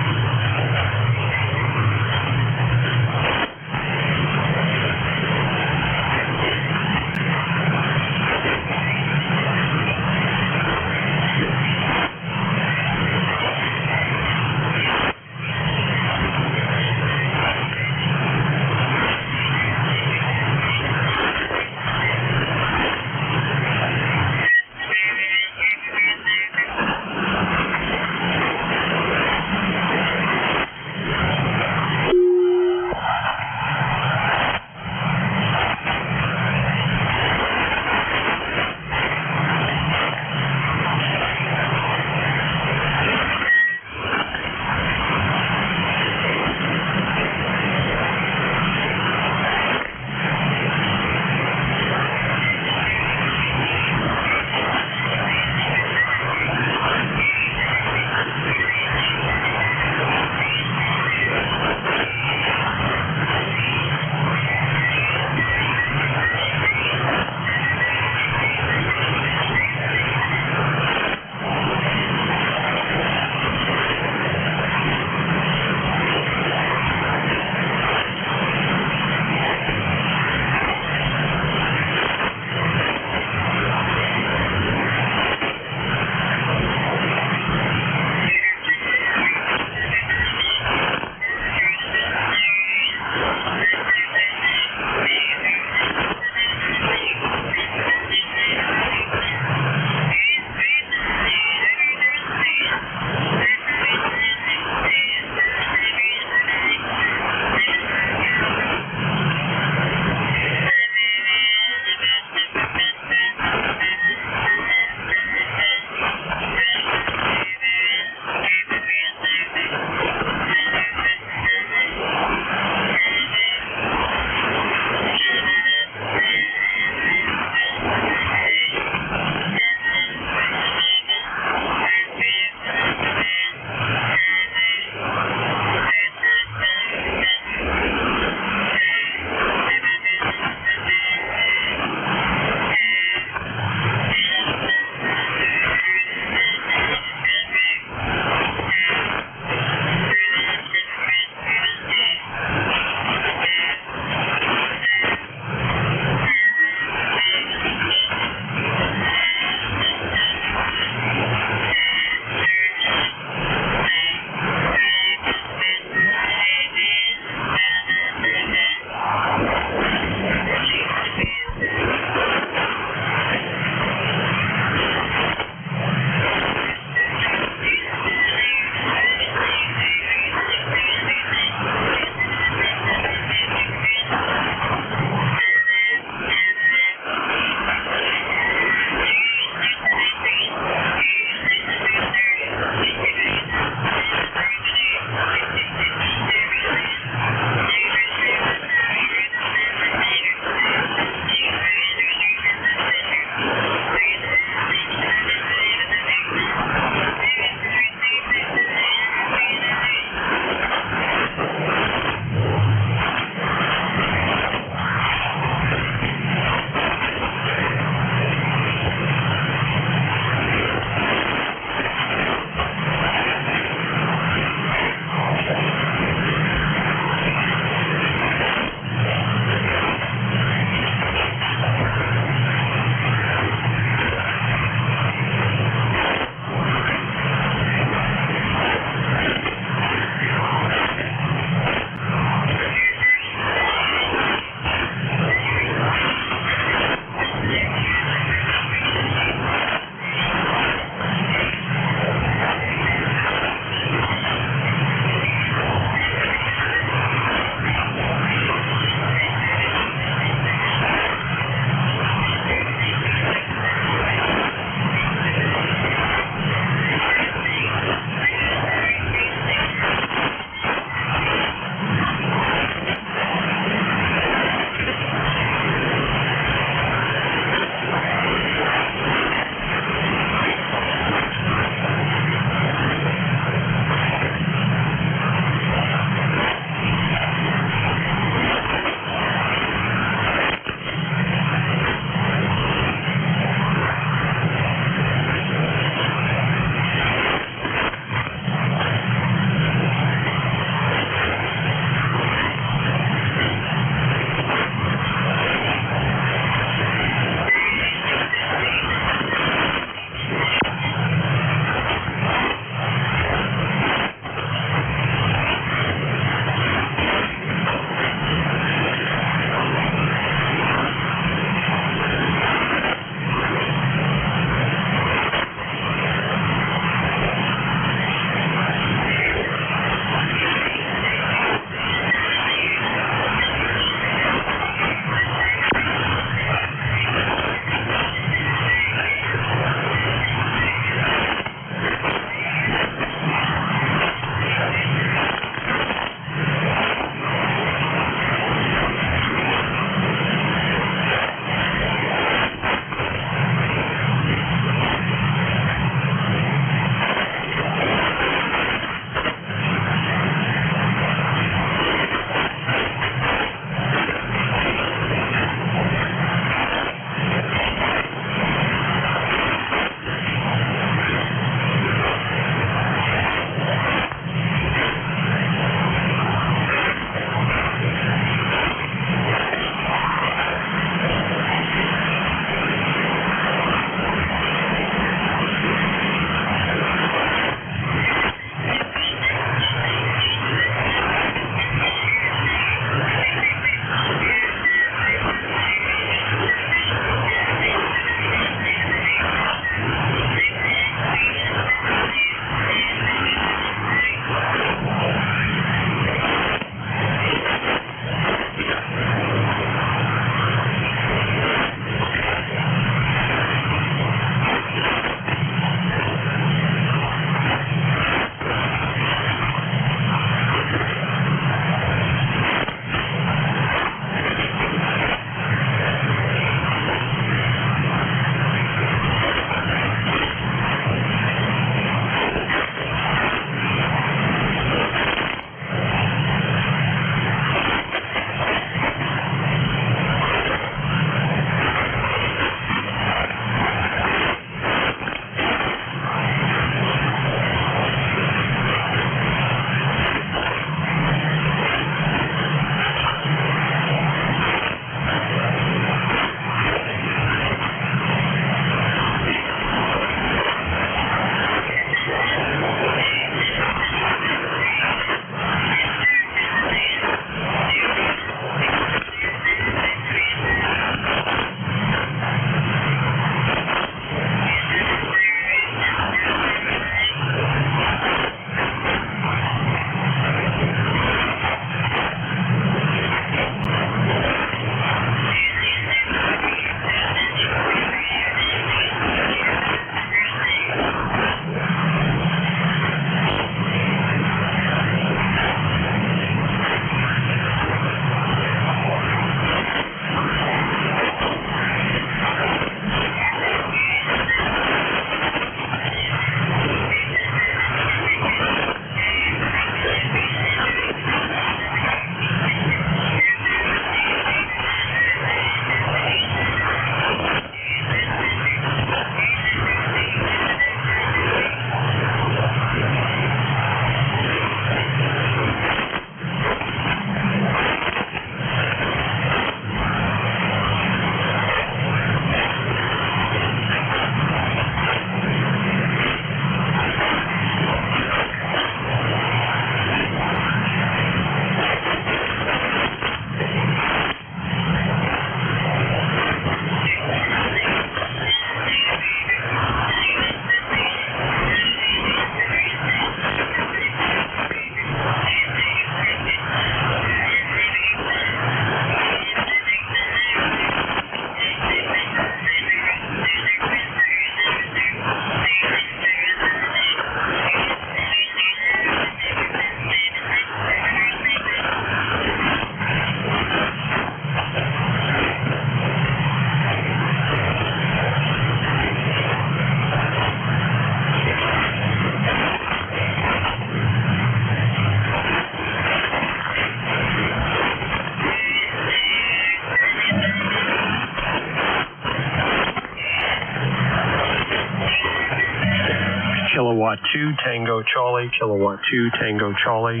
Kilowatt 2 Tango Charlie, Kilowatt 2 Tango Charlie.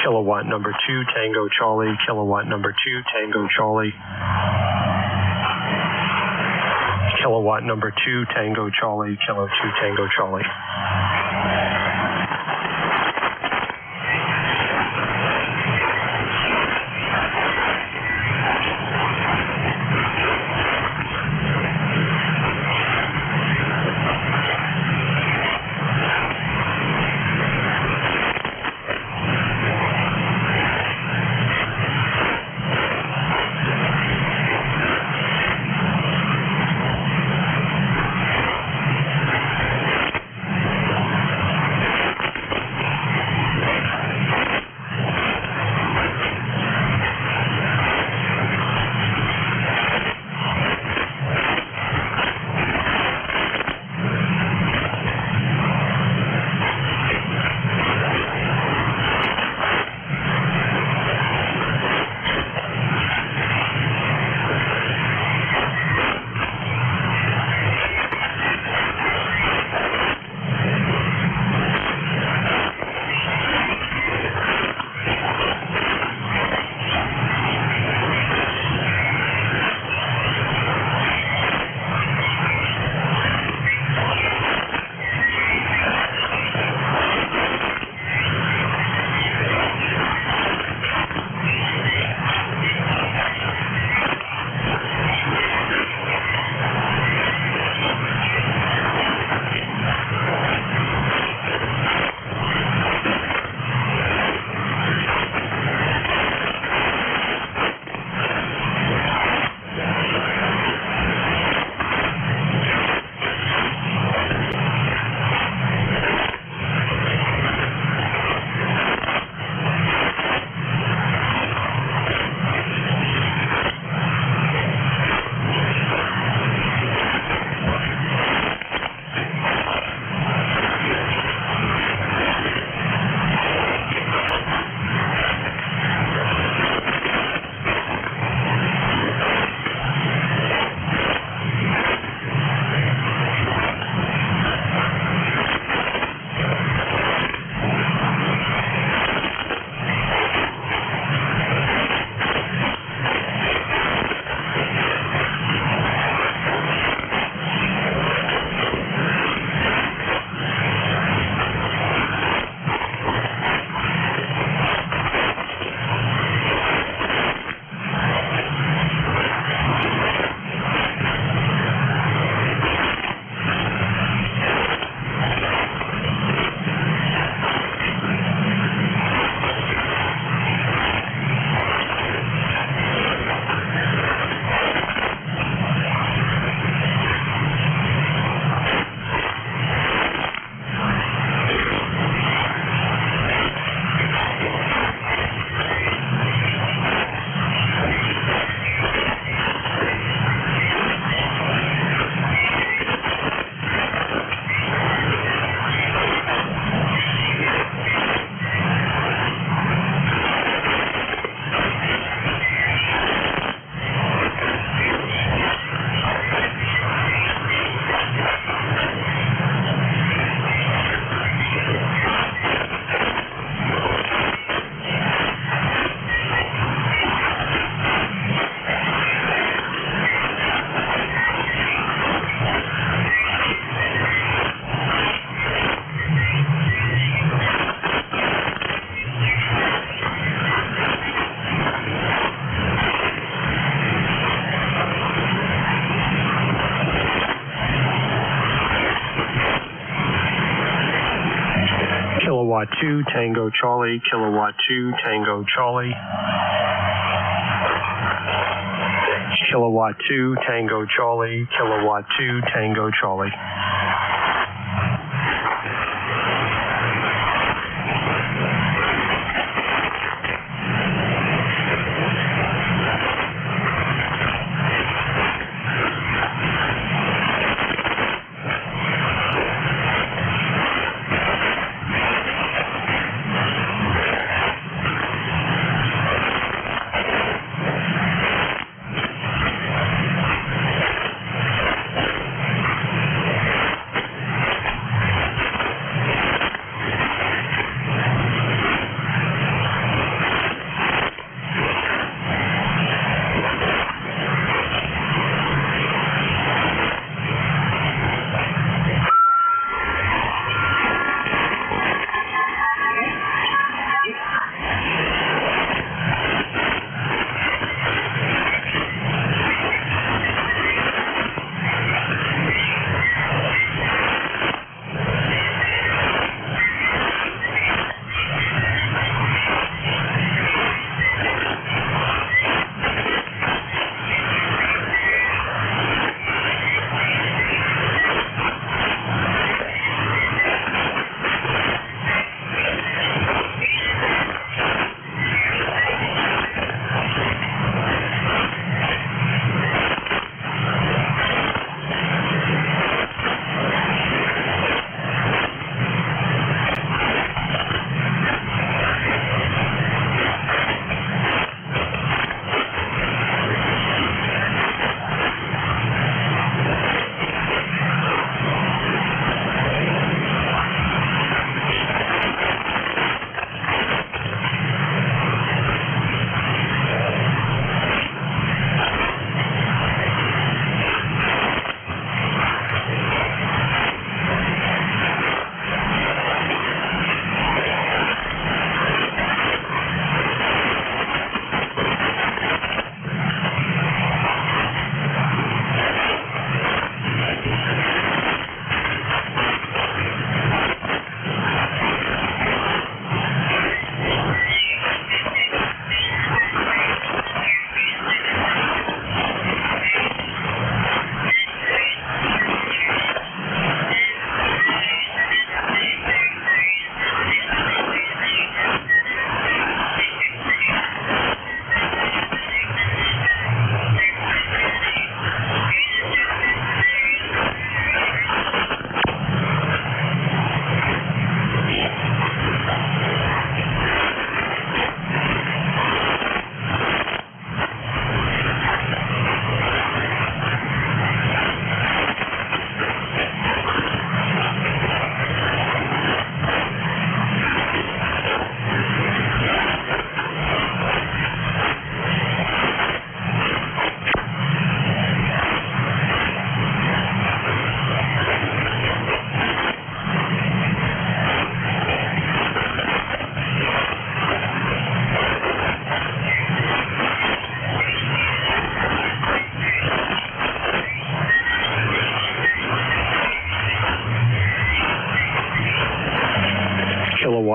Kilowatt number 2 Tango Charlie, Kilowatt number 2 Tango Charlie. Kilowatt number 2 Tango Charlie, Kilo 2 Tango Charlie. Kilowatt 2 Tango Charlie, Kilowatt 2 Tango Charlie. Kilowatt 2 Tango Charlie, Kilowatt 2 Tango Charlie.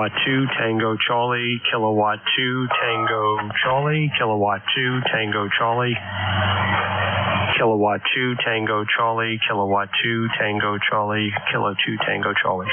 Kilowatt 2 Tango Charlie, Kilowatt 2 Tango Charlie, Kilowatt 2 Tango Charlie, Kilowatt 2 Tango Charlie, Kilowatt 2 Tango Charlie, Kilo 2 Tango Charlie.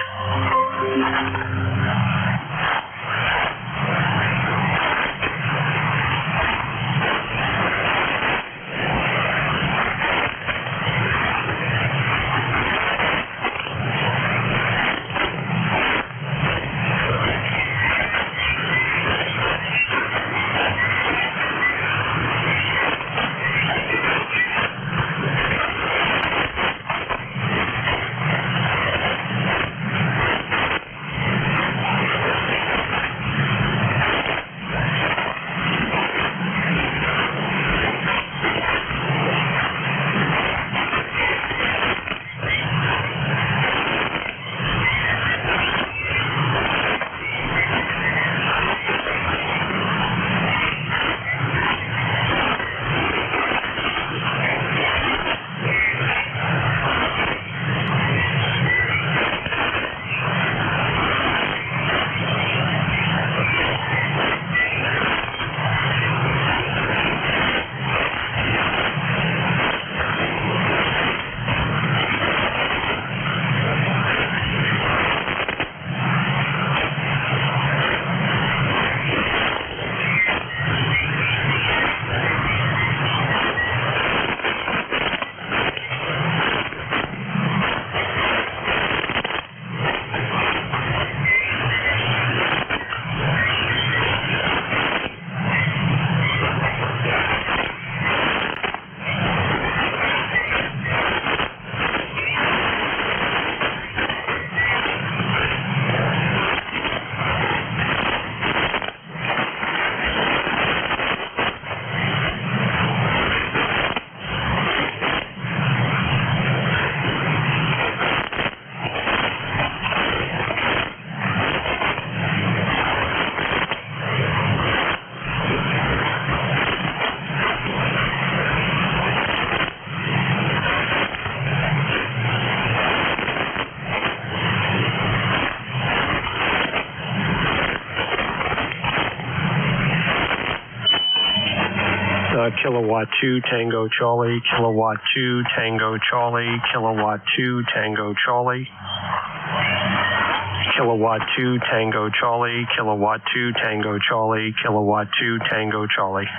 Kilowatt 2 Tango Charlie, Kilowatt 2 Tango Charlie, Kilowatt 2 Tango Charlie, Kilowatt 2 Tango Charlie, Kilowatt 2 Tango Charlie, Kilowatt 2 Tango Charlie.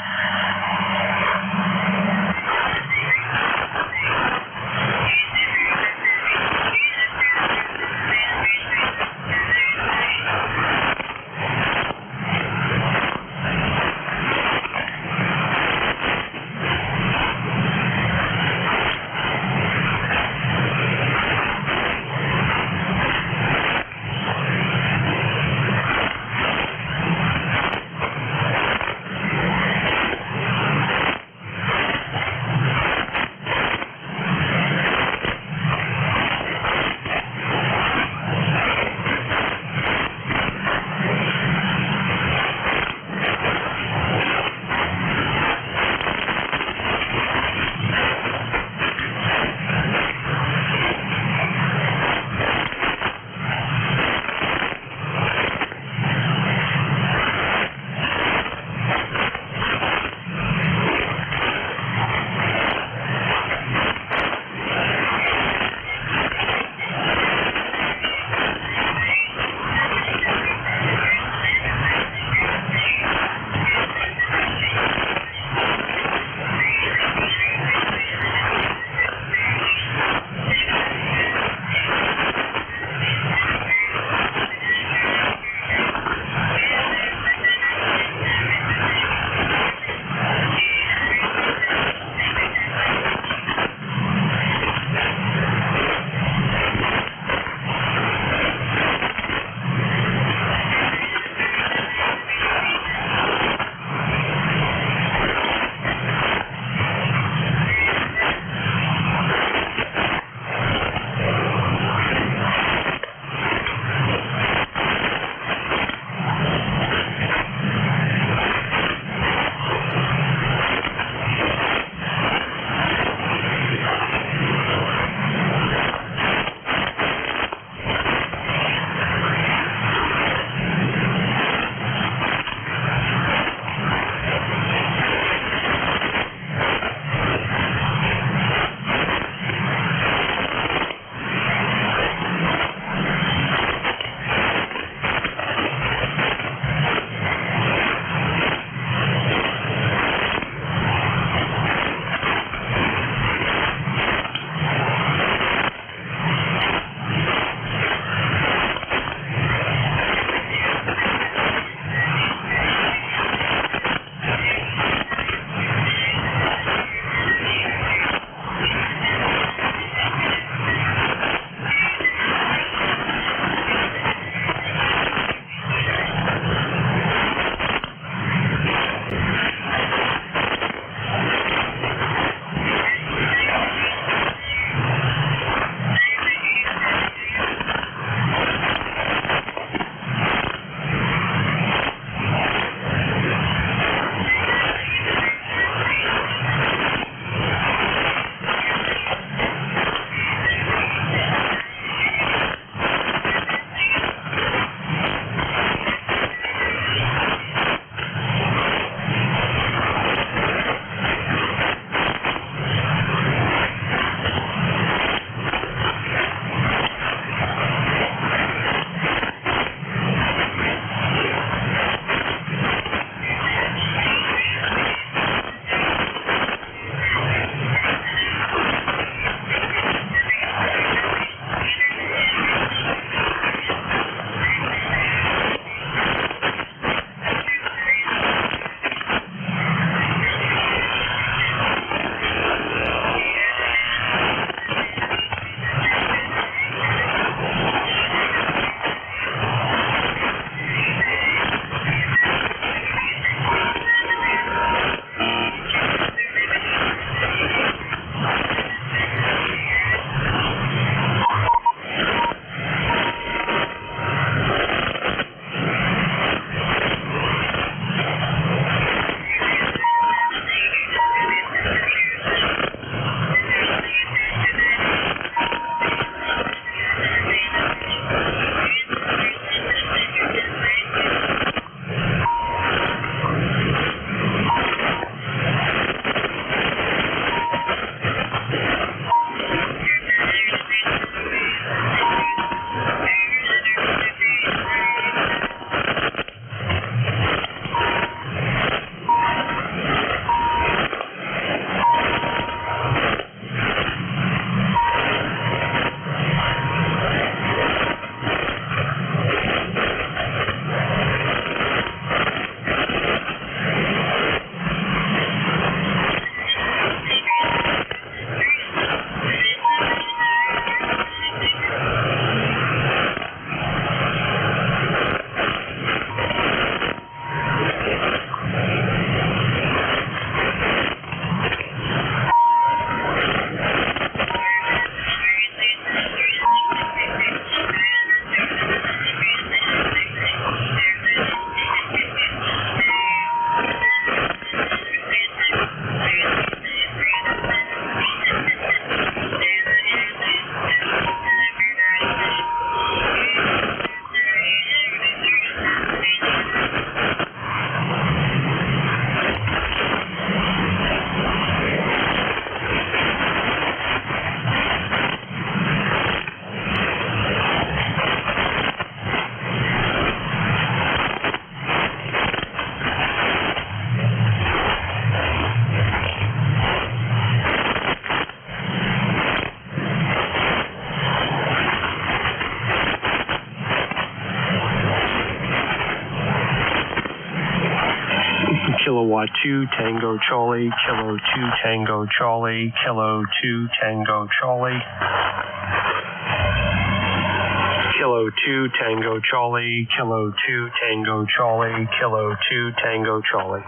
Kilowatt 2 Tango Charlie, Kilo 2 Tango Charlie, Kilo 2 Tango Charlie. Kilo 2 Tango Charlie, Kilo 2 Tango Charlie, Kilo 2 Tango Charlie.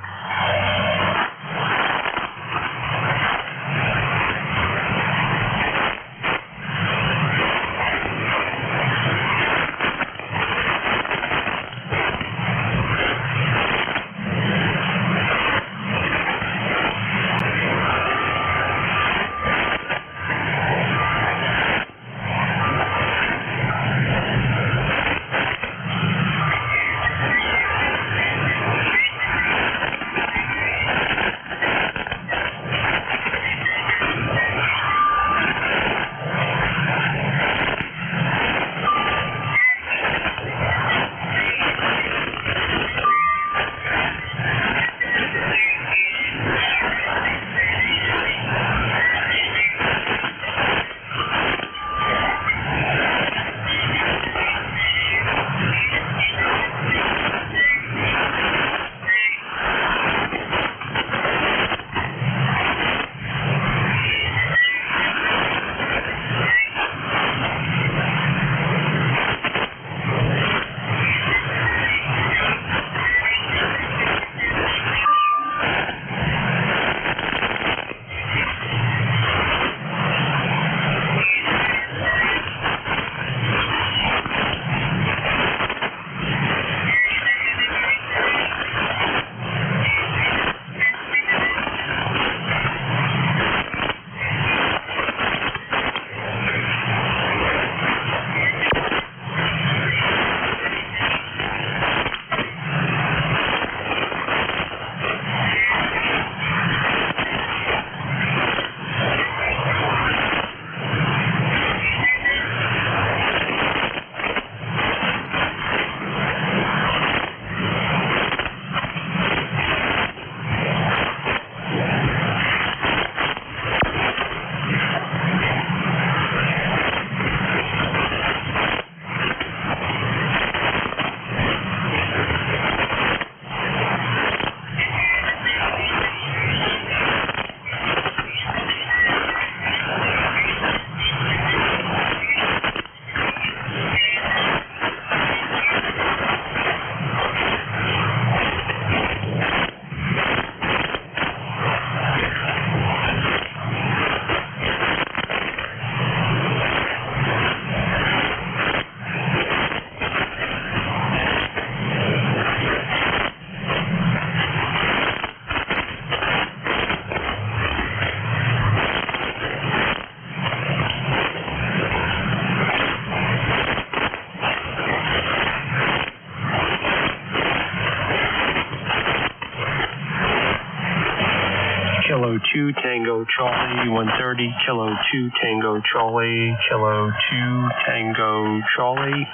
Kilo 2 Tango Charlie, 130, Kilo 2 Tango Charlie, Kilo 2 Tango Charlie,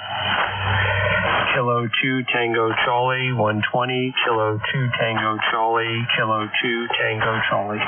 Kilo 2 Tango Charlie, 120, Kilo 2 Tango Charlie, Kilo 2 Tango Charlie.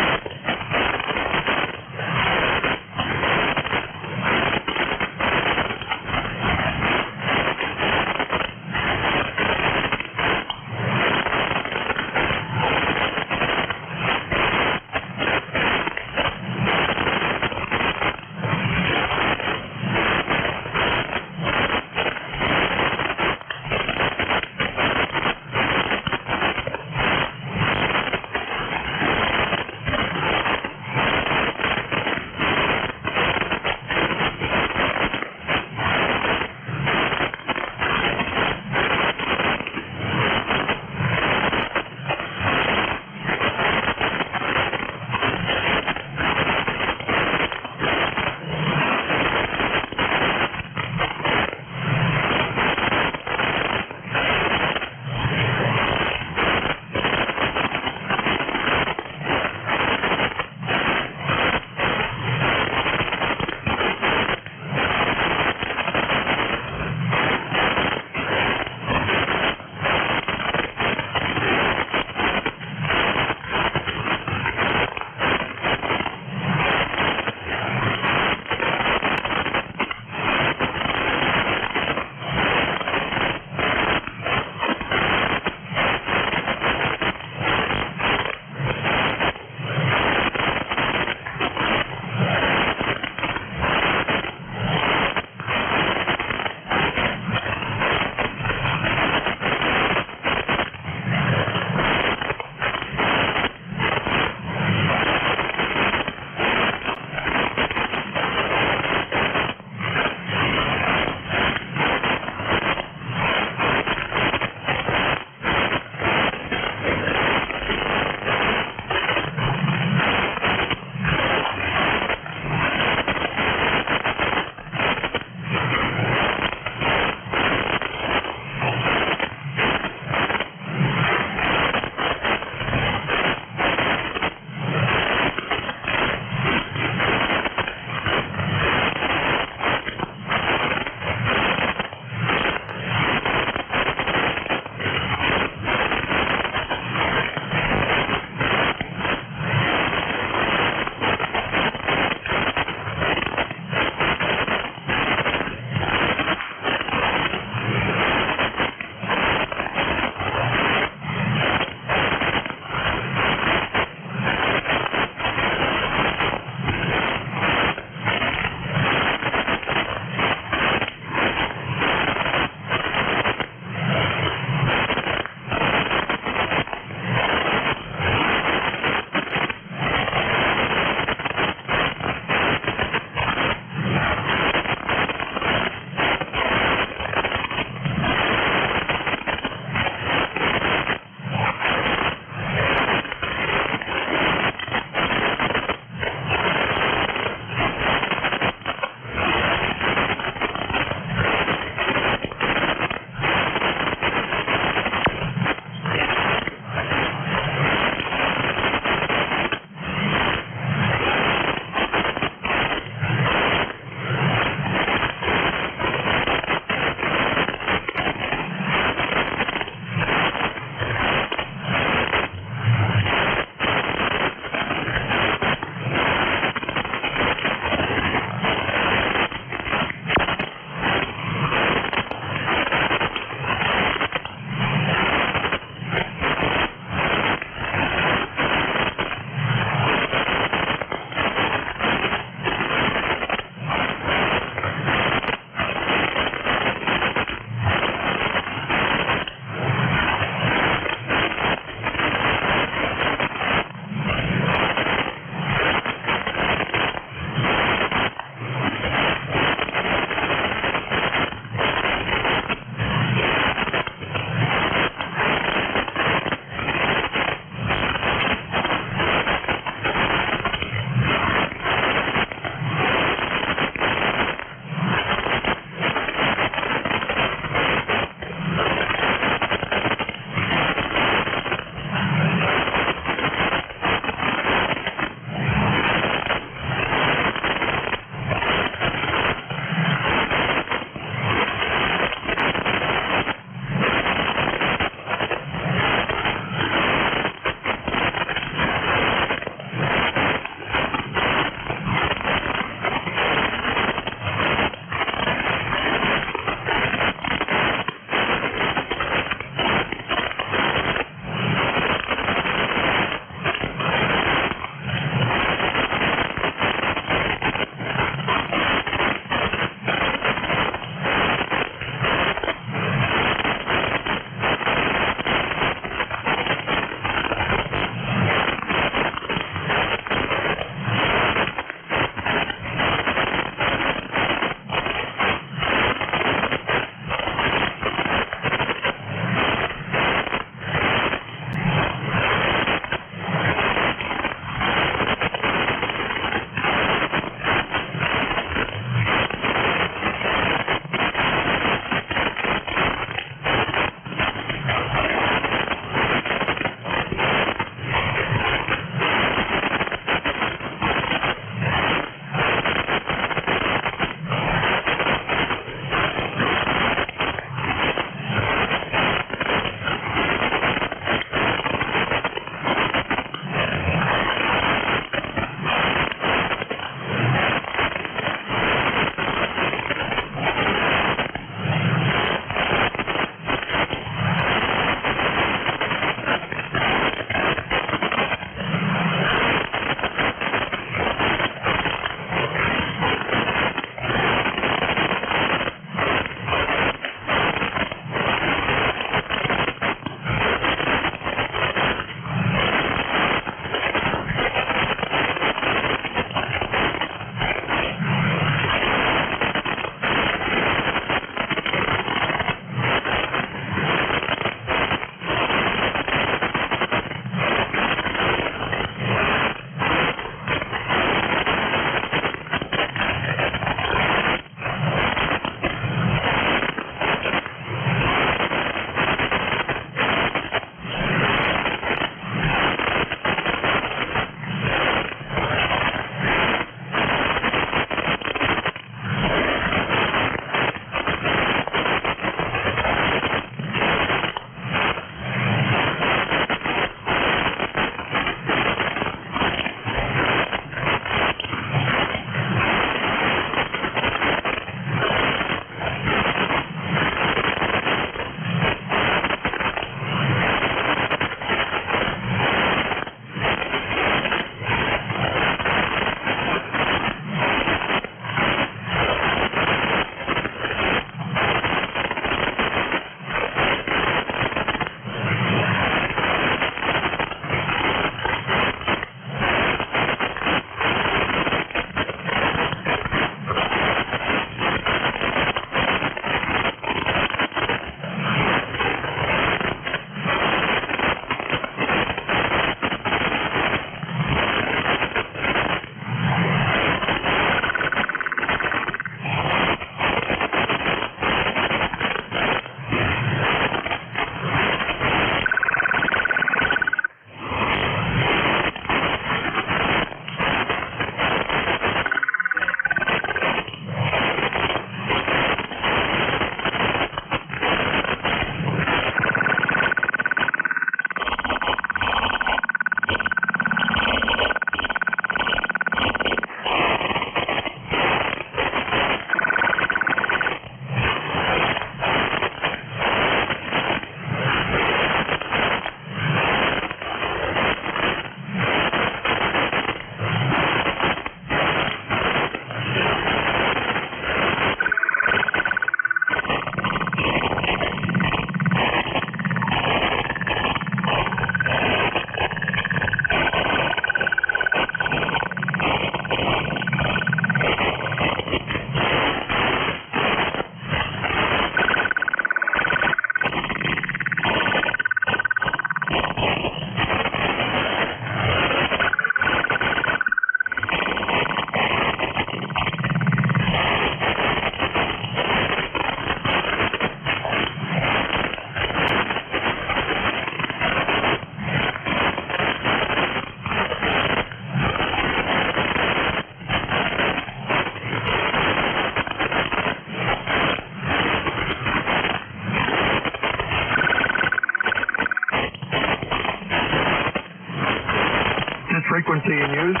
frequency in use?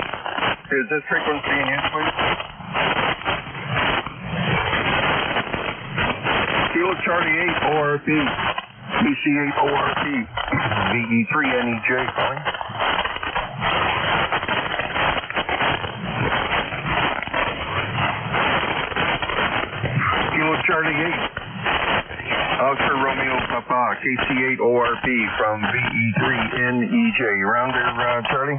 Is this frequency in use, please? Kilo Charlie 8 ORP. PC8 ORP. VE3NEJ calling. Kilo Charlie 8. Oscar Romeo Papa, KC8 ORP from VE3NEJ. You around there, Charlie?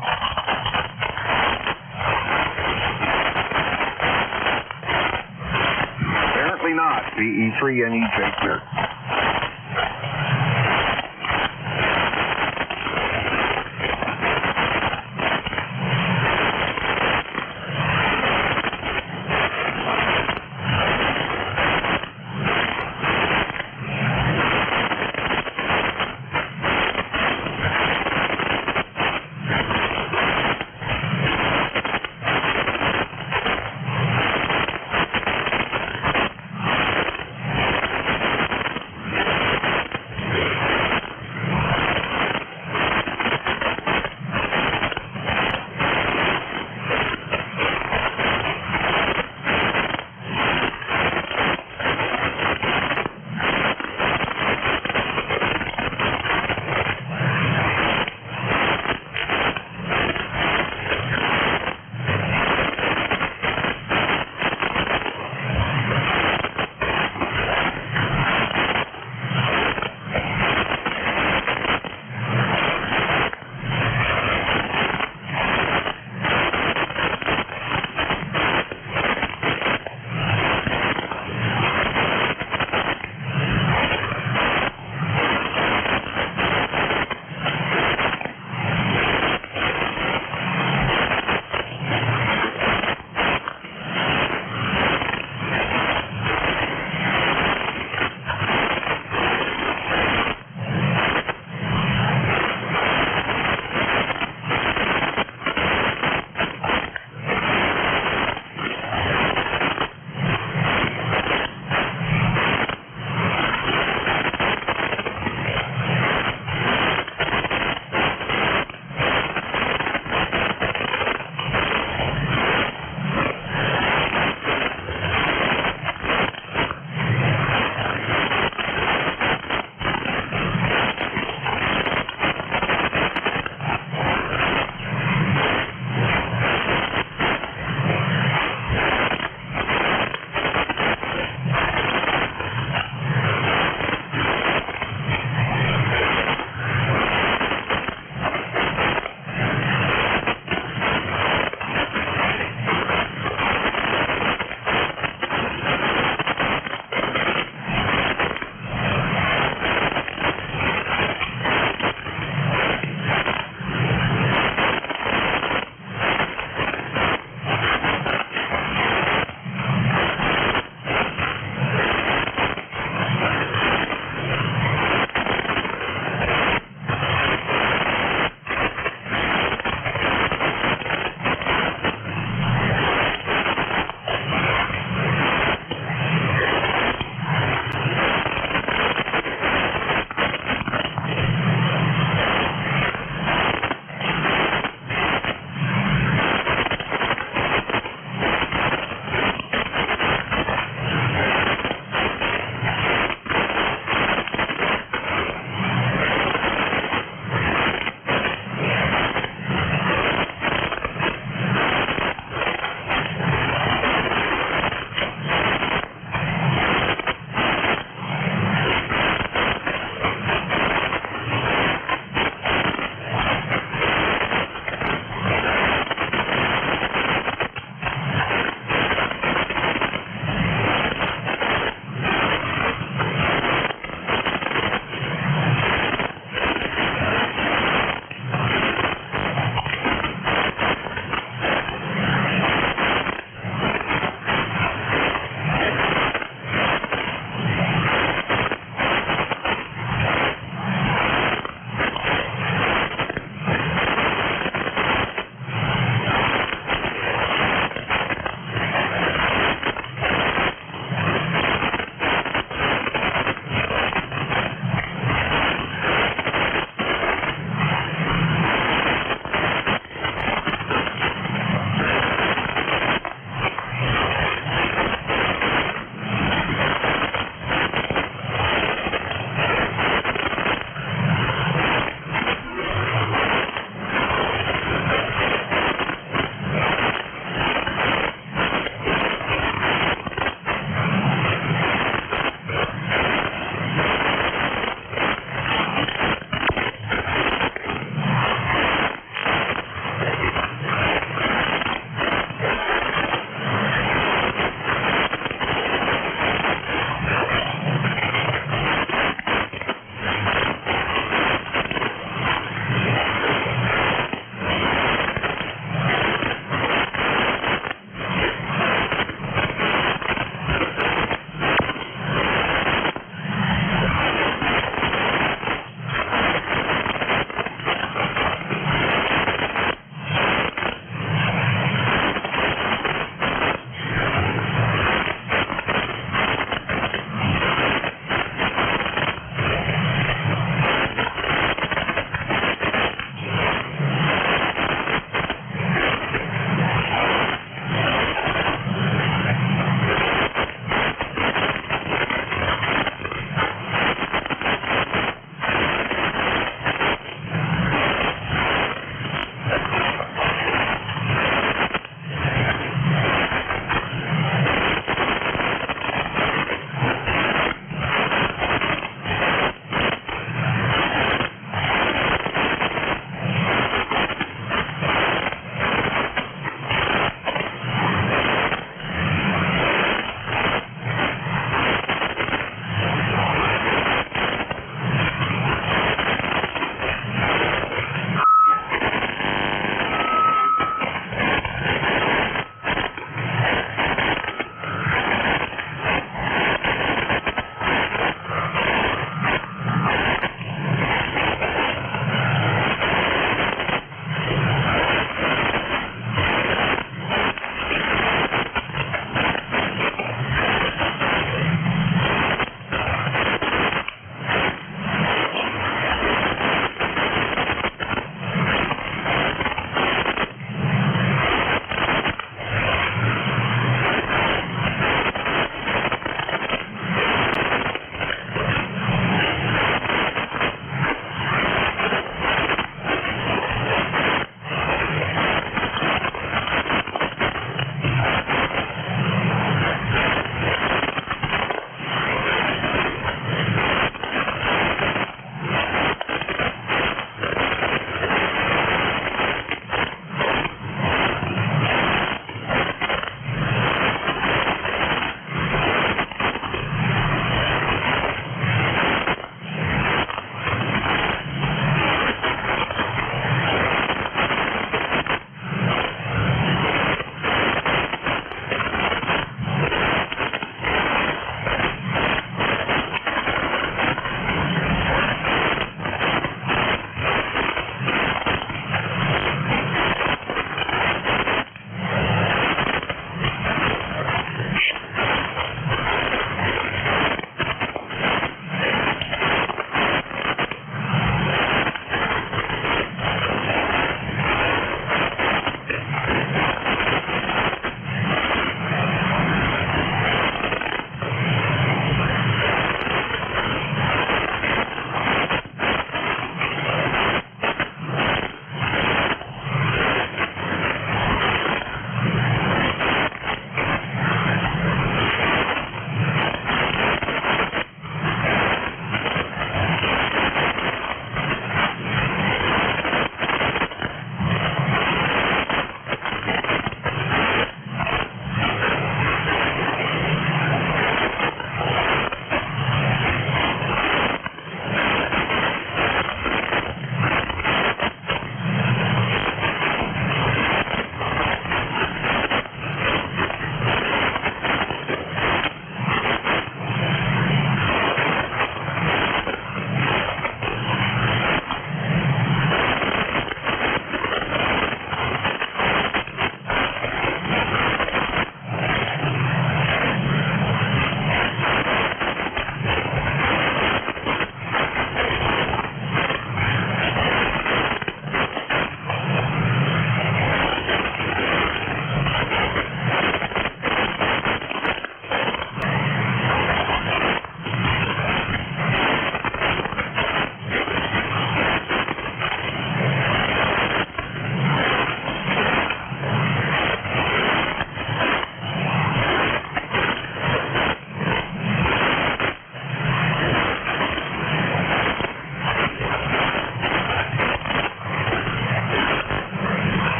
Apparently not. VE3NEJ clear.